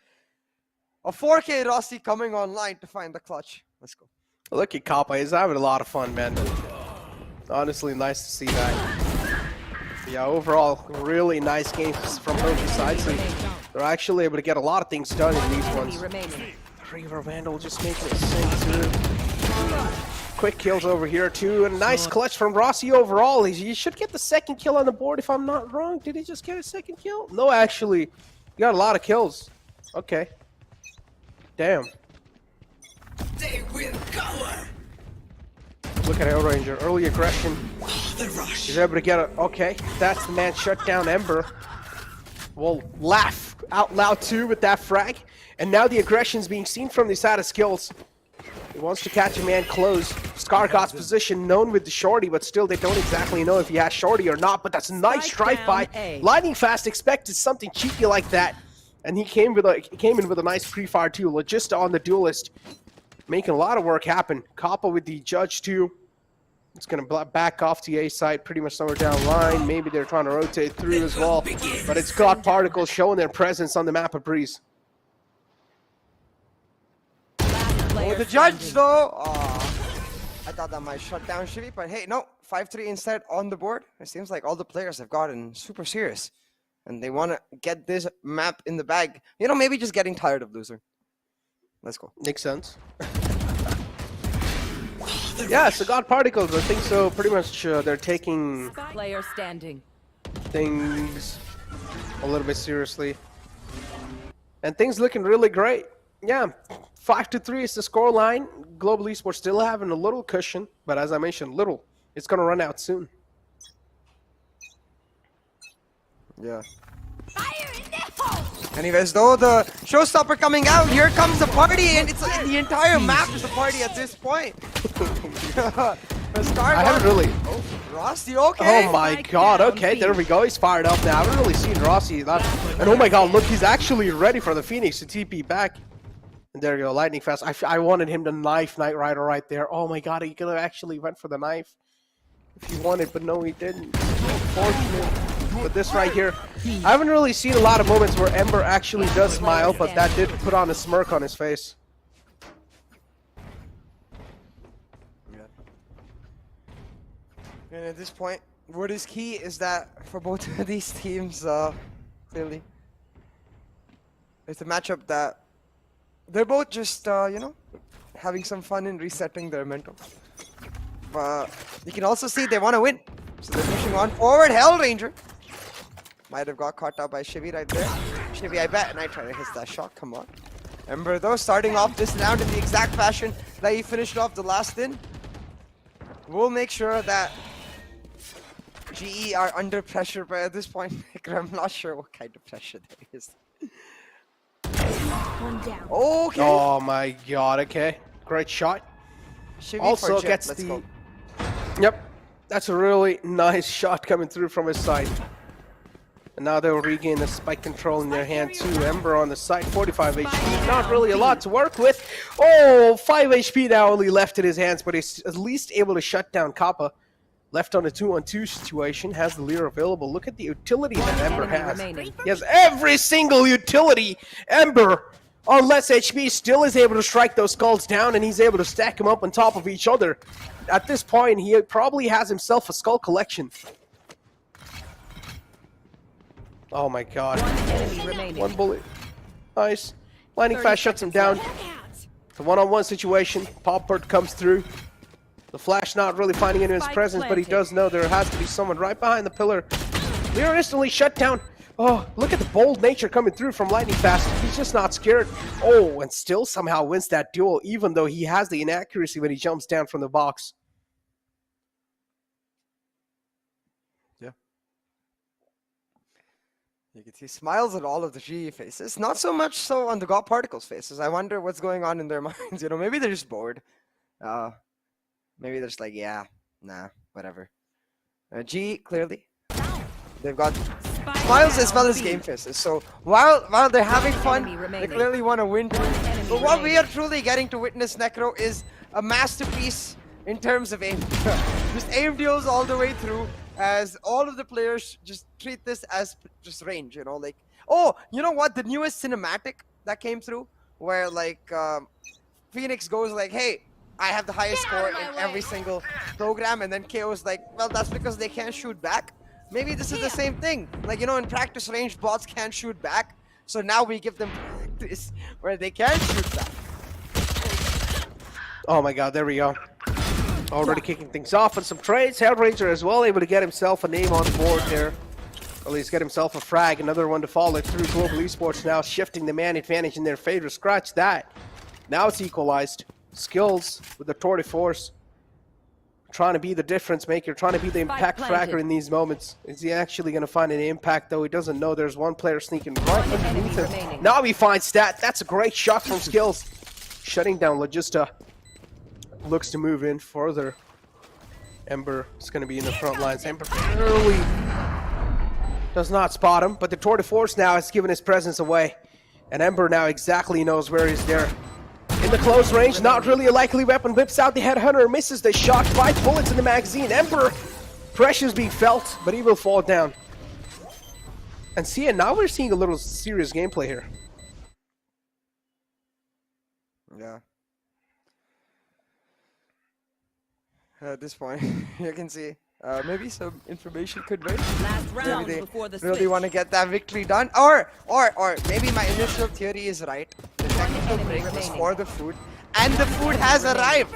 a 4K Rossi coming online to find the clutch. Let's go. Look at Kappa. He's having a lot of fun, man. Honestly, nice to see that. Yeah, overall, really nice games from both sides. And they're actually able to get a lot of things done in these Enemy ones. remaining. Reaver Vandal just making it sing too. Quick kills over here too, and a nice clutch from Rossi overall. He should get the second kill on the board if I'm not wrong. Did he just get a second kill? No, actually, he got a lot of kills. Okay. Damn. They will cover. Look at Ranger. Early aggression. He's able to get it. Okay, that's the man shut down Ember. We'll laugh out loud too with that frag. And now the aggression's being seen from the side of skills. He wants to catch a man close. Scargod's position known with the shorty, but still they don't exactly know if he has shorty or not. But that's a nice strike by Lightning Fast. Expected something cheeky like that, and he came in with a nice pre-fire too. Logista on the duelist, making a lot of work happen. Kappa with the judge too. It's gonna back off to A side, pretty much somewhere down the line. Maybe they're trying to rotate through as well. But it's God Particles showing their presence on the map of Breeze. Oh, the judge though. I thought that might shut down Shivy, but hey, no. 5-3 instead on the board. It seems like all the players have gotten super serious. And they want to get this map in the bag. You know, maybe just getting tired of losing. Let's go. Makes sense. Yeah, so God Particles, I think so. Pretty much they're taking Player standing. things a little bit seriously. And things looking really great. Yeah, 5-3 is the score line. Global Esports still having a little cushion, but as I mentioned, little. It's going to run out soon. Yeah. Anyways, though, the showstopper coming out, here comes the party, and it's the entire map is a party at this point. I haven't really... Oh, Rossi, okay. Oh my god, okay, there we go. He's fired up now. I haven't really seen Rossi. And oh my god, look, he's actually ready for the Phoenix to TP back. And there you go, Lightning Fast. I wanted him to knife Knight Rider right there. Oh my god, he could have actually went for the knife if he wanted, but no, he didn't. Unfortunate. But this right here, I haven't really seen a lot of moments where Ember actually does smile, but that did put on a smirk on his face. And at this point, what is key is that for both of these teams, clearly, it's a matchup that they're both just, you know, having some fun and resetting their mental. But you can also see they want to win. So they're pushing on forward. Hellranger might have got caught out by Shivy right there. Shivy, I bet, and I try to hit that shot. Come on. Ember, though, starting off this round in the exact fashion that he finished off the last in. We'll make sure that GE are under pressure, but at this point, I'm not sure what kind of pressure there is. Okay. Oh my god, okay. Great shot. Shivy Also for Jip. gets Let's the... go. Yep. That's a really nice shot coming through from his side. And now they'll regain the spike control in their hand too. Ember on the side, 45 HP. Not really a lot to work with. Oh, 5 HP now only left in his hands, but he's at least able to shut down Kappa. Left on a 2-on-2 situation, has the Lear available. Look at the utility that Ember enemy has. remaining. He has every single utility. Ember, on less HP, still is able to strike those skulls down, and he's able to stack them up on top of each other. At this point, he probably has himself a skull collection. Oh my god. Enemy remaining. One bullet. Nice. Lightning fast shuts him down. The one-on-one situation. Poppert comes through. The Flash not really finding anyone's Spike presence, but he planted. does know there has to be someone right behind the pillar. Lear instantly shut down. Oh, look at the bold nature coming through from Lightning Fast. He's just not scared. Oh, and still somehow wins that duel, even though he has the inaccuracy when he jumps down from the box. Yeah. You can see smiles on all of the GE faces. Not so much so on the God Particles faces. I wonder what's going on in their minds. You know, maybe they're just bored. Maybe they're just like, yeah, nah, whatever. G, clearly. They've got smiles as well as game faces. So while they're having fun, they clearly want to win. But what we are truly getting to witness, Necro, is a masterpiece in terms of aim. Just aim deals all the way through, as all of the players just treat this as just range, you know, like, oh, you know what, the newest cinematic that came through, where like Phoenix goes like, hey, I have the highest score in every single program, and then KO's like, well, that's because they can't shoot back. Maybe this is the same thing. Like, you know, in practice range, bots can't shoot back, so now we give them practice where they can shoot back. Oh my god, there we go. Already kicking things off on some trades. Hellraiser as well, able to get himself a name on the board there. At least get himself a frag, another one to follow through. Global Esports now shifting the man advantage in their favor. Scratch that. Now it's equalized. Skills with the Tour de Force. Trying to be the difference maker, trying to be the impact fragger in these moments. Is he actually going to find an impact, though? He doesn't know there's one player sneaking right underneath him. remaining. Now he finds Stat. That's a great shot from Skills. Shutting down Logista. Looks to move in further. Ember is going to be in the front lines. Ember barely does not spot him, but the Tour de Force now has given his presence away. And Ember now exactly knows where he's there. In the close range, not really a likely weapon. Whips out the Headhunter, misses the shot. 5 bullets in the magazine. Ember, pressure's being felt, but he will fall down. And see, and now we're seeing a little serious gameplay here. Yeah. At this point, you can see maybe some information could wait. Last round Maybe before the they really switch. want to get that victory done, or maybe my initial theory is right. The technical break was remaining. for the food, and the food has arrived.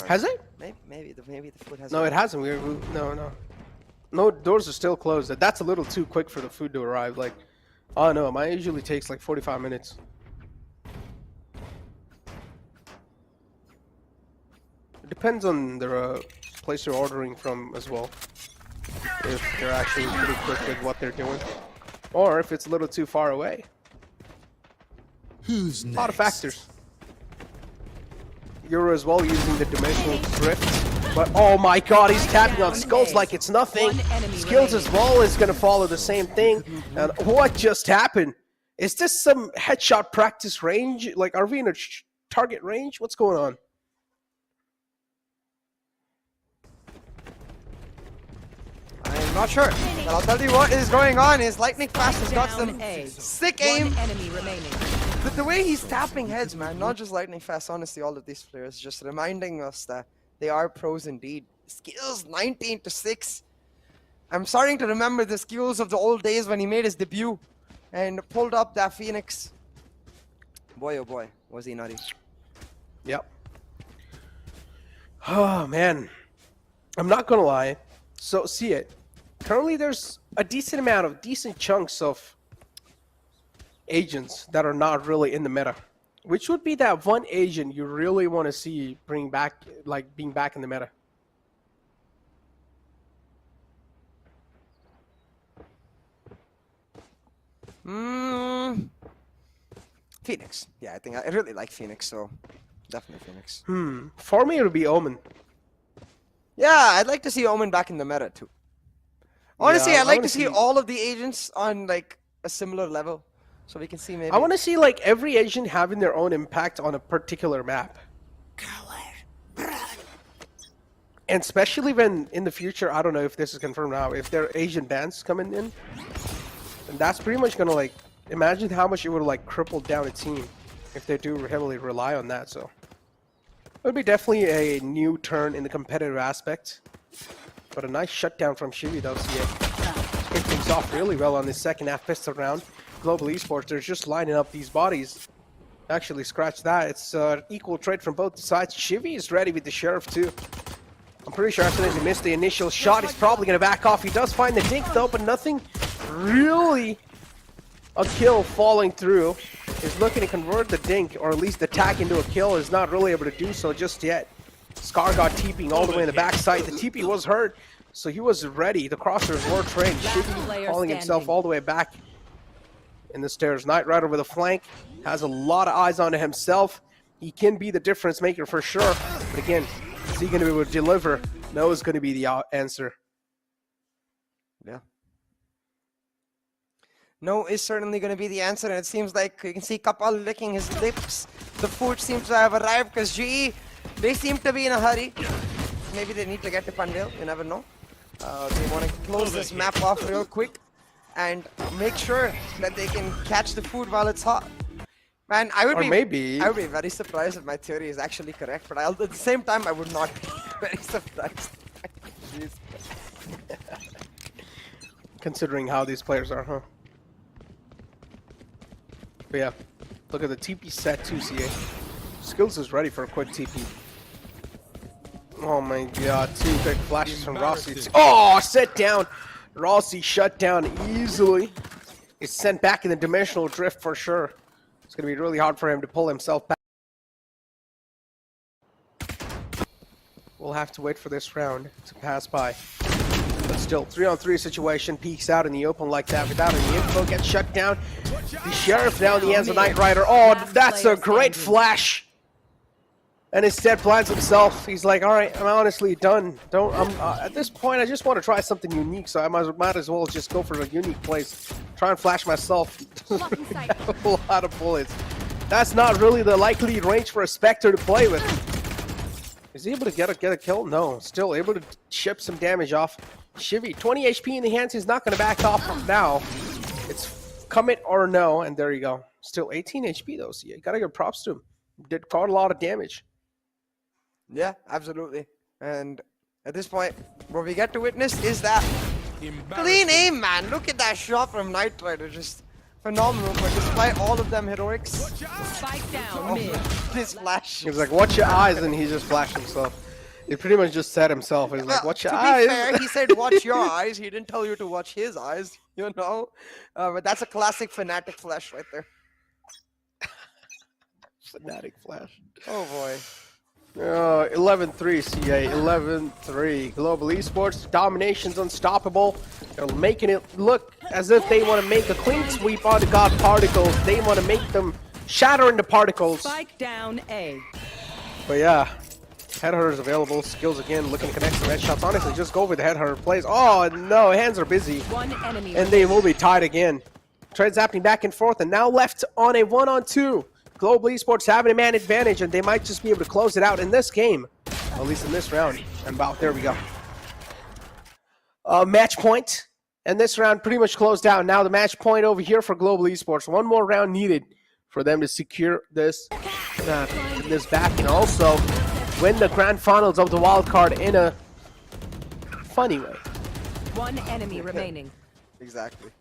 Has it? Maybe the food has. No, it arrived. hasn't. No, doors are still closed. That's a little too quick for the food to arrive. Like, oh no, mine usually takes like 45 minutes. It depends on the place you're ordering from as well. If they're actually pretty quick with what they're doing, or if it's a little too far away. Who's A lot of factors. You're as well using the dimensional drift, but oh my god, he's tapping on skulls like it's nothing. One enemy Skills as remaining. well is going to follow the same thing. And what just happened? Is this some headshot practice range? Like, are we in a target range? What's going on? I'm not sure, but I'll tell you what is going on. Is Lightning Fast has got some Down A. sick aim. One enemy remaining. But the way he's tapping heads, man, not just Lightning Fast, honestly, all of these players just reminding us that they are pros indeed. Skills 19-6. I'm starting to remember the skills of the old days when he made his debut and pulled up that Phoenix. Boy, oh boy, was he nutty. Yep. Oh man, I'm not gonna lie. So see it. Currently, there's a decent amount of decent chunks of agents that are not really in the meta. Which would be that one agent you really want to see bring back, like being back in the meta? Phoenix. Yeah, I think I really like Phoenix, so definitely Phoenix. For me, it would be Omen. Yeah, I'd like to see Omen back in the meta too. Honestly, Yeah, I'd I like wanna to see see- all of the agents on like a similar level, so we can see maybe. I want to see like every agent having their own impact on a particular map. And and especially when in the future, I don't know if this is confirmed now, if there are Asian bans coming in, and that's pretty much gonna like, imagine how much it would like cripple down a team if they do heavily rely on that. So it would be definitely a new turn in the competitive aspect. But a nice shutdown from Shivy though, CA. Kicked things off really well on this second half pistol round. Global Esports, they're just lining up these bodies. Actually, scratch that. It's equal trade from both sides. Shivy is ready with the Sheriff too. I'm pretty sure as soon as he missed the initial shot, he's probably going to back off. He does find the dink though, but nothing really a kill falling through. He's looking to convert the dink, or at least the tag into a kill. Is not really able to do so just yet. Scar got TPing all the way in the backside. The TP was hurt, so he was ready. The crossers were trained. Shivy calling himself all the way back in the stairs. Knight Rider with a flank. Has a lot of eyes on himself. He can be the difference maker for sure. But again, is he going to be able to deliver? No is going to be the answer. Yeah. No is certainly going to be the answer, and it seems like you can see Kapal licking his lips. The food seems to have arrived because GE, they seem to be in a hurry. Maybe they need to get to Pandil, you never know. They want to close this map off real quick and make sure that they can catch the food while it's hot. Man, I would be very surprised if my theory is actually correct, but at the same time, I would not be very surprised. Jeez. Considering how these players are, huh? But yeah, look at the TP set too, CA. Skills is ready for a quick TP. Oh my god, two big flashes from Rossi. Oh, set down! Rossi shut down easily. Is sent back in the dimensional drift for sure. It's going to be really hard for him to pull himself back. We'll have to wait for this round to pass by. But still, 3-on-3 situation, peeks out in the open like that without any info, gets shut down. The Sheriff now in the hands of Knight Rider. Oh, that's a great flash! And instead plans himself. He's like, alright, I'm honestly done. At this point, I just want to try something unique, so I might as well just go for a unique place. Try and flash myself. A lot of bullets. That's not really the likely range for a Spectre to play with. Is he able to get a kill? No. Still able to chip some damage off. Shivy, 20 HP in the hands. He's not going to back off now. It's commit or no, and there you go. Still 18 HP though, so you got to give props to him. Did quite a lot of damage. Yeah, absolutely. And at this point, what we get to witness is that clean aim, man. Look at that shot from Knight Rider. Just phenomenal. But despite all of them heroics, Spike down mid. this flash. He was like, watch your eyes, and he just flashed himself. He pretty much just said himself. He's like, watch your eyes. To be fair, he said, watch your eyes. He didn't tell you to watch his eyes, you know. But that's a classic Fnatic flash right there. Fnatic flash. Oh, boy. 11-3 CA, 11-3. Global Esports, domination's unstoppable. They're making it look as if they want to make a clean sweep on the God Particles. They want to make them shatter into particles. Spike down A. But yeah, Headhunter is available. Skills again, looking to connect some headshots. Honestly, just go with the Headhunter plays. Oh no, hands are busy. One enemy. And they will be tied again. Trades happening back and forth, and now left on a 1-on-2. Global Esports having a man advantage, and they might just be able to close it out in this game. At least in this round. And about, there we go. Match point. And this round pretty much closed out. Now the match point over here for Global Esports. One more round needed for them to secure this back, and also win the grand finals of the wildcard in a funny way. One enemy remaining. Exactly.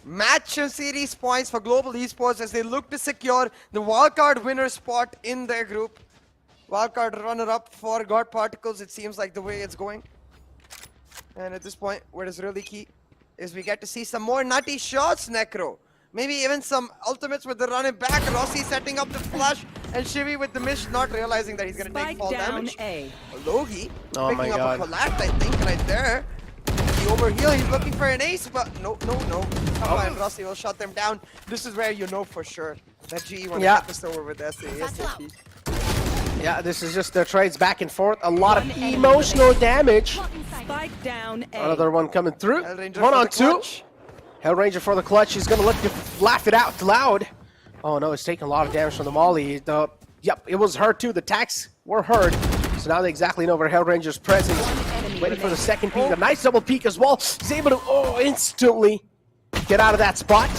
Match series points for Global Esports as they look to secure the wildcard winner spot in their group. Wildcard runner-up for God Particles, it seems like the way it's going. And at this point, what is really key is we get to see some more nutty shots, Necro. Maybe even some ultimates with the running back. Rossi setting up the flash, and Shivy with the miss, not realizing that he's going to take fall damage. A. Logi Oh picking up a collapse, I think, right there. Over here, he's looking for an ace, but no. Come on, Rossi will shut them down. This is where you know for sure that GE wants to get this over with SAP. Yeah, this is just their trades back and forth. A lot of emotional damage. Spike down A. Another one coming through. Hellranger 1-on-2. Hellranger for the clutch. He's going to look to laugh it out loud. Oh no, he's taking a lot of damage from the molly. Yep, it was hurt too. The attacks were hurt. So now they exactly know where Hellranger's present. Waiting for the second peek. A nice double peek as well. He's able to instantly get out of that spot.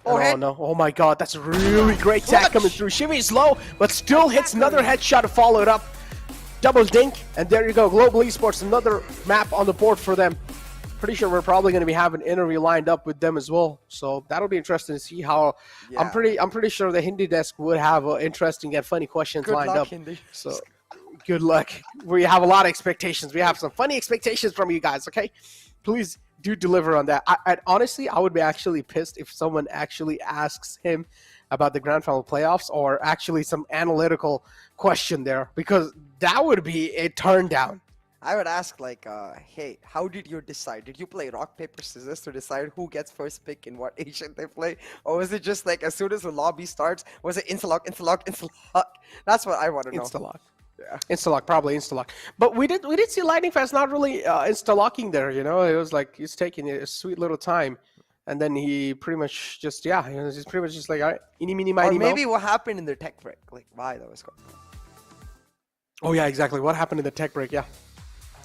Oh no, oh my god, that's a really great tag coming through. Shivy is low, but still hits another headshot to follow it up. Double dink, and there you go. Global Esports, another map on the board for them. Pretty sure we're probably going to be having an interview lined up with them as well. So that'll be interesting to see how. Yeah. I'm pretty sure the Hindi desk would have interesting and funny questions lined up. Hindi. So good luck. We have a lot of expectations. We have some funny expectations from you guys. Okay, please do deliver on that. Honestly, I would be actually pissed if someone actually asks him about the grand final playoffs or actually some analytical question there, because that would be a turn down. I would ask like, hey, how did you decide? Did you play rock, paper, scissors to decide who gets first pick in what Asian they play? Or was it just like as soon as the lobby starts, was it insta-lock? That's what I want to know. Insta-lock. Yeah. Insta-lock, probably insta-lock. But we did see Lightning Fast not really insta-locking there, you know? It was like he's taking a sweet little time. And then he pretty much just, yeah, he's pretty much just like, all right, eeny, meeny, miny, mo. Or maybe what happened in their tech break. Like, why that was going on. Oh, yeah, exactly. What happened in the tech break, yeah.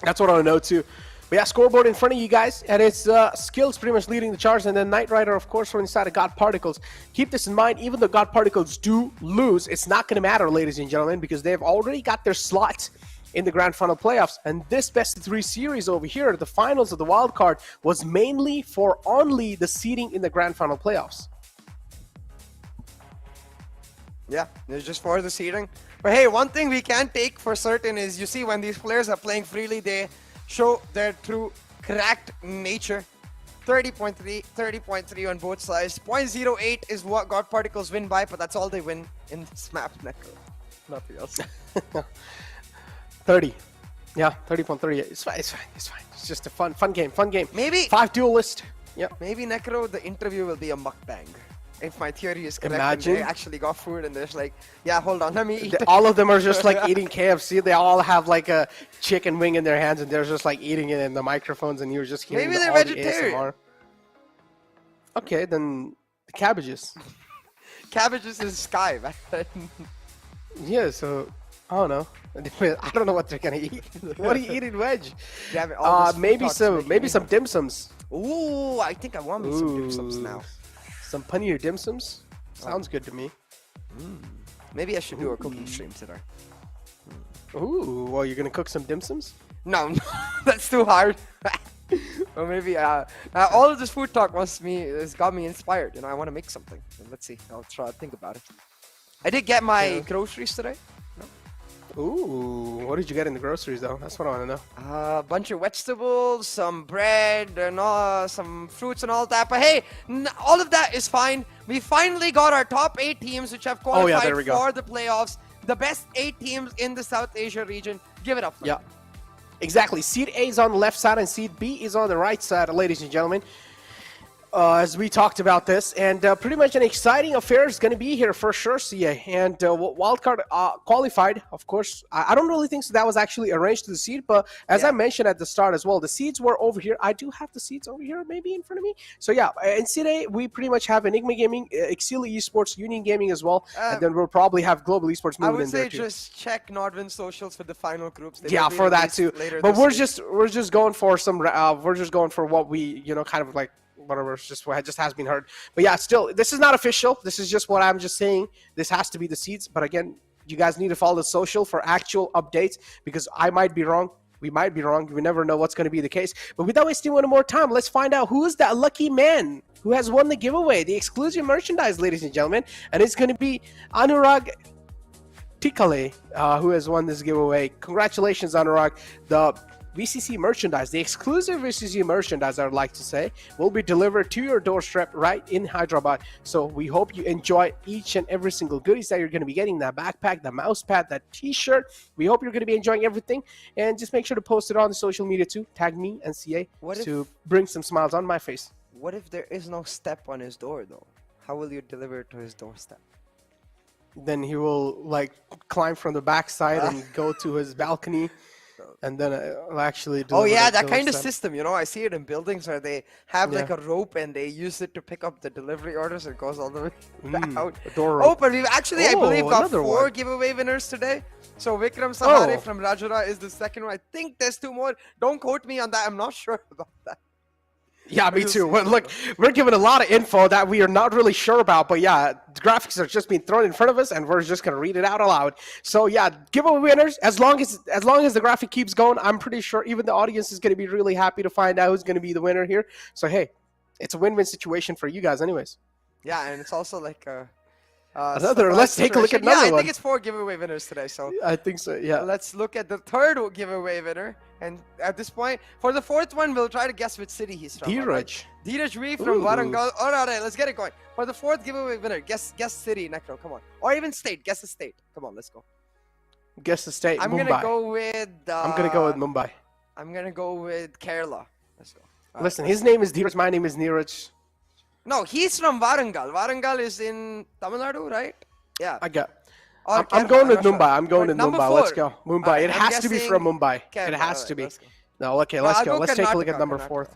That's what I want to know, too. But yeah, scoreboard in front of you guys, and it's Skills pretty much leading the charge, and then Knight Rider, of course, from inside of God Particles. Keep this in mind, even though God Particles do lose, it's not going to matter, ladies and gentlemen, because they've already got their slot in the grand final playoffs. And this best-of-3 series over here, the finals of the wild card, was mainly for only the seeding in the grand final playoffs. Yeah, it's just for the seeding. But hey, one thing we can take for certain is, you see, when these players are playing freely, they show their true cracked nature. 30.3, 30.3 on both sides. 0.08 is what God Particles win by, but that's all they win in this map. Nothing else. 30. Yeah, 30.3. It's fine. It's just a fun game. Maybe 5 duelist. Yeah. Maybe Necro, the interview will be a mukbang. If my theory is correct, Imagine. and they actually got food and there's like, yeah, hold on, let me eat. All of them are just like eating KFC. They all have like a chicken wing in their hands and they're just like eating it in the microphones, and you're just hearing maybe they're all vegetarian. The ASMR. Okay, then the cabbages. Cabbages is sky, man. Yeah, so I don't know. I don't know what they're gonna eat. What are you eating, Wedge? Damn it, maybe some dim sums. Ooh, I think I want me some dim sums now. Some paneer dim sums? Sounds good to me. Maybe I should do a cooking stream today. Ooh, well, you're gonna cook some dim sums? No, that's too hard. Or maybe all of this food talk has got me inspired. You know, I want to make something. Let's see. I'll try to think about it. I did get my groceries today. Ooh, what did you get in the groceries though? That's what I want to know. A bunch of vegetables, some bread, and some fruits and all that. But hey, all of that is fine. We finally got our top 8 teams, which have qualified for the playoffs. The best 8 teams in the South Asia region. Give it up. Yeah, exactly. Seed A is on the left side and Seed B is on the right side, ladies and gentlemen. As we talked about this, and pretty much an exciting affair is going to be here for sure, CA. And Wildcard qualified, of course. I don't really think so that was actually arranged to the seed, but as I mentioned at the start as well, the seeds were over here. I do have the seeds over here, maybe in front of me. So yeah, in Seed A, we pretty much have Enigma Gaming, Exili Esports, Union Gaming as well, and then we'll probably have Global Esports moving in there too. I would say just check NODWIN socials for the final groups. Yeah, for that too. But we're just going for some. We're just going for what we kind of like. Whatever, just has been heard. But yeah, still, this is not official. This is just what I'm just saying. This has to be the seeds. But again, you guys need to follow the social for actual updates, because I might be wrong. We might be wrong. We never know what's going to be the case. But without wasting any more time, let's find out who is that lucky man who has won the giveaway, the exclusive merchandise, ladies and gentlemen. And it's going to be Anurag Tikale, who has won this giveaway. Congratulations, Anurag. The VCC merchandise, the exclusive VCC merchandise, I would like to say, will be delivered to your doorstep right in Hyderabad. So we hope you enjoy each and every single goodies that you're going to be getting, that backpack, the mouse pad, that t-shirt. We hope you're going to be enjoying everything, and just make sure to post it on the social media too. Tag me and CA to bring some smiles on my face. What if there is no step on his door though? How will you deliver it to his doorstep? Then he will like climb from the backside and go to his balcony. and then I'll actually do. Oh yeah, what that it kind of looks like. system, you know, I see it in buildings where they have like Yeah. a rope and they use it to pick up the delivery orders. It goes all the way down. a door Oh, rope. but we've actually, I Oh, believe, got another 4 one. giveaway winners today. So Vikram Sahare Oh. from Rajura is the second one. I think there's 2 more. Don't quote me on that. I'm not sure about that. Yeah, me We'll too. see. Well, look, we're given a lot of info that we are not really sure about, but yeah, the graphics are just being thrown in front of us, and we're just gonna read it out aloud. So yeah, giveaway winners. As long as the graphic keeps going, I'm pretty sure even the audience is gonna be really happy to find out who's gonna be the winner here. So hey, it's a win-win situation for you guys, anyways. Yeah, and it's also like a Another. surprise Let's take a look at situation. Yeah, another I one. think it's 4 giveaway winners today. So I think so. Yeah. let's look at the 3rd giveaway winner. And at this point, for the 4th one, we'll try to guess which city he's from. alright? Dheeraj. Dheeraj V from Ooh. Warangal. All right, let's get it going. For the 4th giveaway winner, guess city, Necro. Come on, or even state. Guess the state. Come on, let's go. Guess the state. I'm Mumbai. gonna go with. I'm gonna go with Mumbai. I'm gonna go with Kerala. Let's go. All right, Listen, let's- his name is Dheeraj. My name is Neeraj. No, he's from Warangal. Warangal is in Tamil Nadu, right? Yeah. I got. Or I'm Kerala, going with not sure. Mumbai. I'm going But with number Mumbai. Let's 4. go. Mumbai. Alright, It I'm has to be from guessing Mumbai. Kerala. It has Alright, to be. let's go. No, okay, No, let's I'll go. go Let's take a look at Karnataka, number Karnataka. 4th.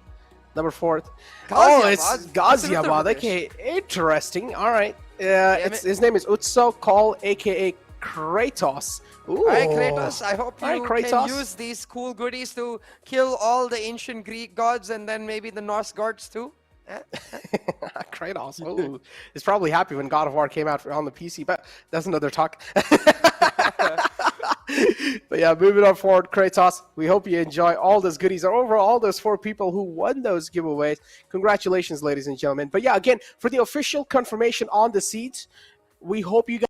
Number 4th. Oh, Ghaziabad. it's That's Uttar Ghaziabad. Pradesh. Okay, interesting. All right. Damn It's, it. his name is Utso Call, aka Kratos. Ooh. All right, Kratos, I hope you Alright, can Kratos. use these cool goodies to kill all the ancient Greek gods and then maybe the Norse gods too. Eh? Kratos. Ooh. He's probably happy when God of War came out on the PC, but that's another talk. But yeah, moving on forward, Kratos, we hope you enjoy all those goodies. And overall, all those 4 people who won those giveaways, congratulations, ladies and gentlemen. But yeah, again, for the official confirmation on the seeds, we hope you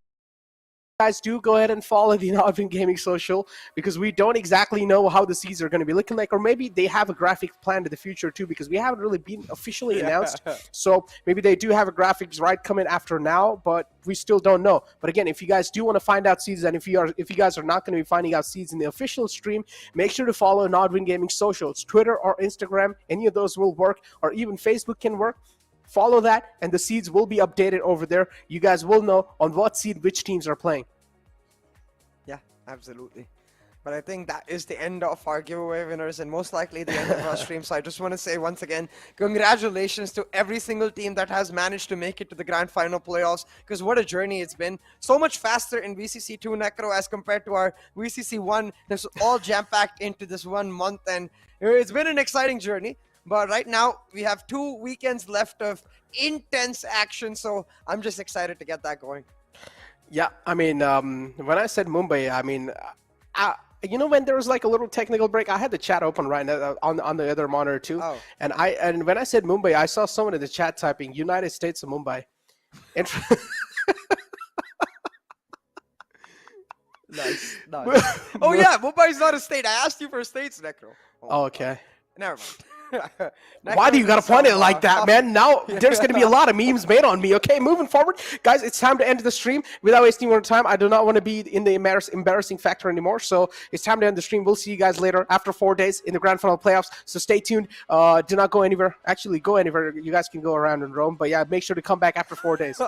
guys do go ahead and follow the NODWIN Gaming social, because we don't exactly know how the seeds are going to be looking like, or maybe they have a graphic plan to the future too, because we haven't really been officially announced. So maybe they do have a graphics right coming after now, but we still don't know. But again, if you guys do want to find out seeds, and if you guys are not going to be finding out seeds in the official stream, make sure to follow NODWIN Gaming socials, Twitter or Instagram. Any of those will work, or even Facebook can work. Follow that, and the seeds will be updated over there. You guys will know on what seed which teams are playing. Yeah, absolutely. But I think that is the end of our giveaway winners and most likely the end of our stream. So I just want to say once again, congratulations to every single team that has managed to make it to the grand final playoffs, because what a journey it's been. So much faster in VCC2 Necro as compared to our VCC1. This all jam-packed into this 1 month, and it's been an exciting journey. But right now, we have 2 weekends left of intense action, so I'm just excited to get that going. Yeah, I mean, when I said Mumbai, I mean, you know, when there was like a little technical break, I had the chat open right now on the other monitor too. Oh. And when I said Mumbai, I saw someone in the chat typing United States of Mumbai. Nice. Oh yeah, Mumbai is not a state. I asked you for states, Necro. Oh, okay. Never mind. Why do you gotta point it like that, man? Now there's gonna be a lot of memes made on me. Okay, moving forward, guys, it's time to end the stream without wasting more time. I do not want to be in the embarrassing factor anymore, so it's time to end the stream. We'll see you guys later after 4 days in the grand final playoffs. So stay tuned. Do not go anywhere. Actually, go anywhere. You guys can go around and roam, but yeah, make sure to come back after 4 days.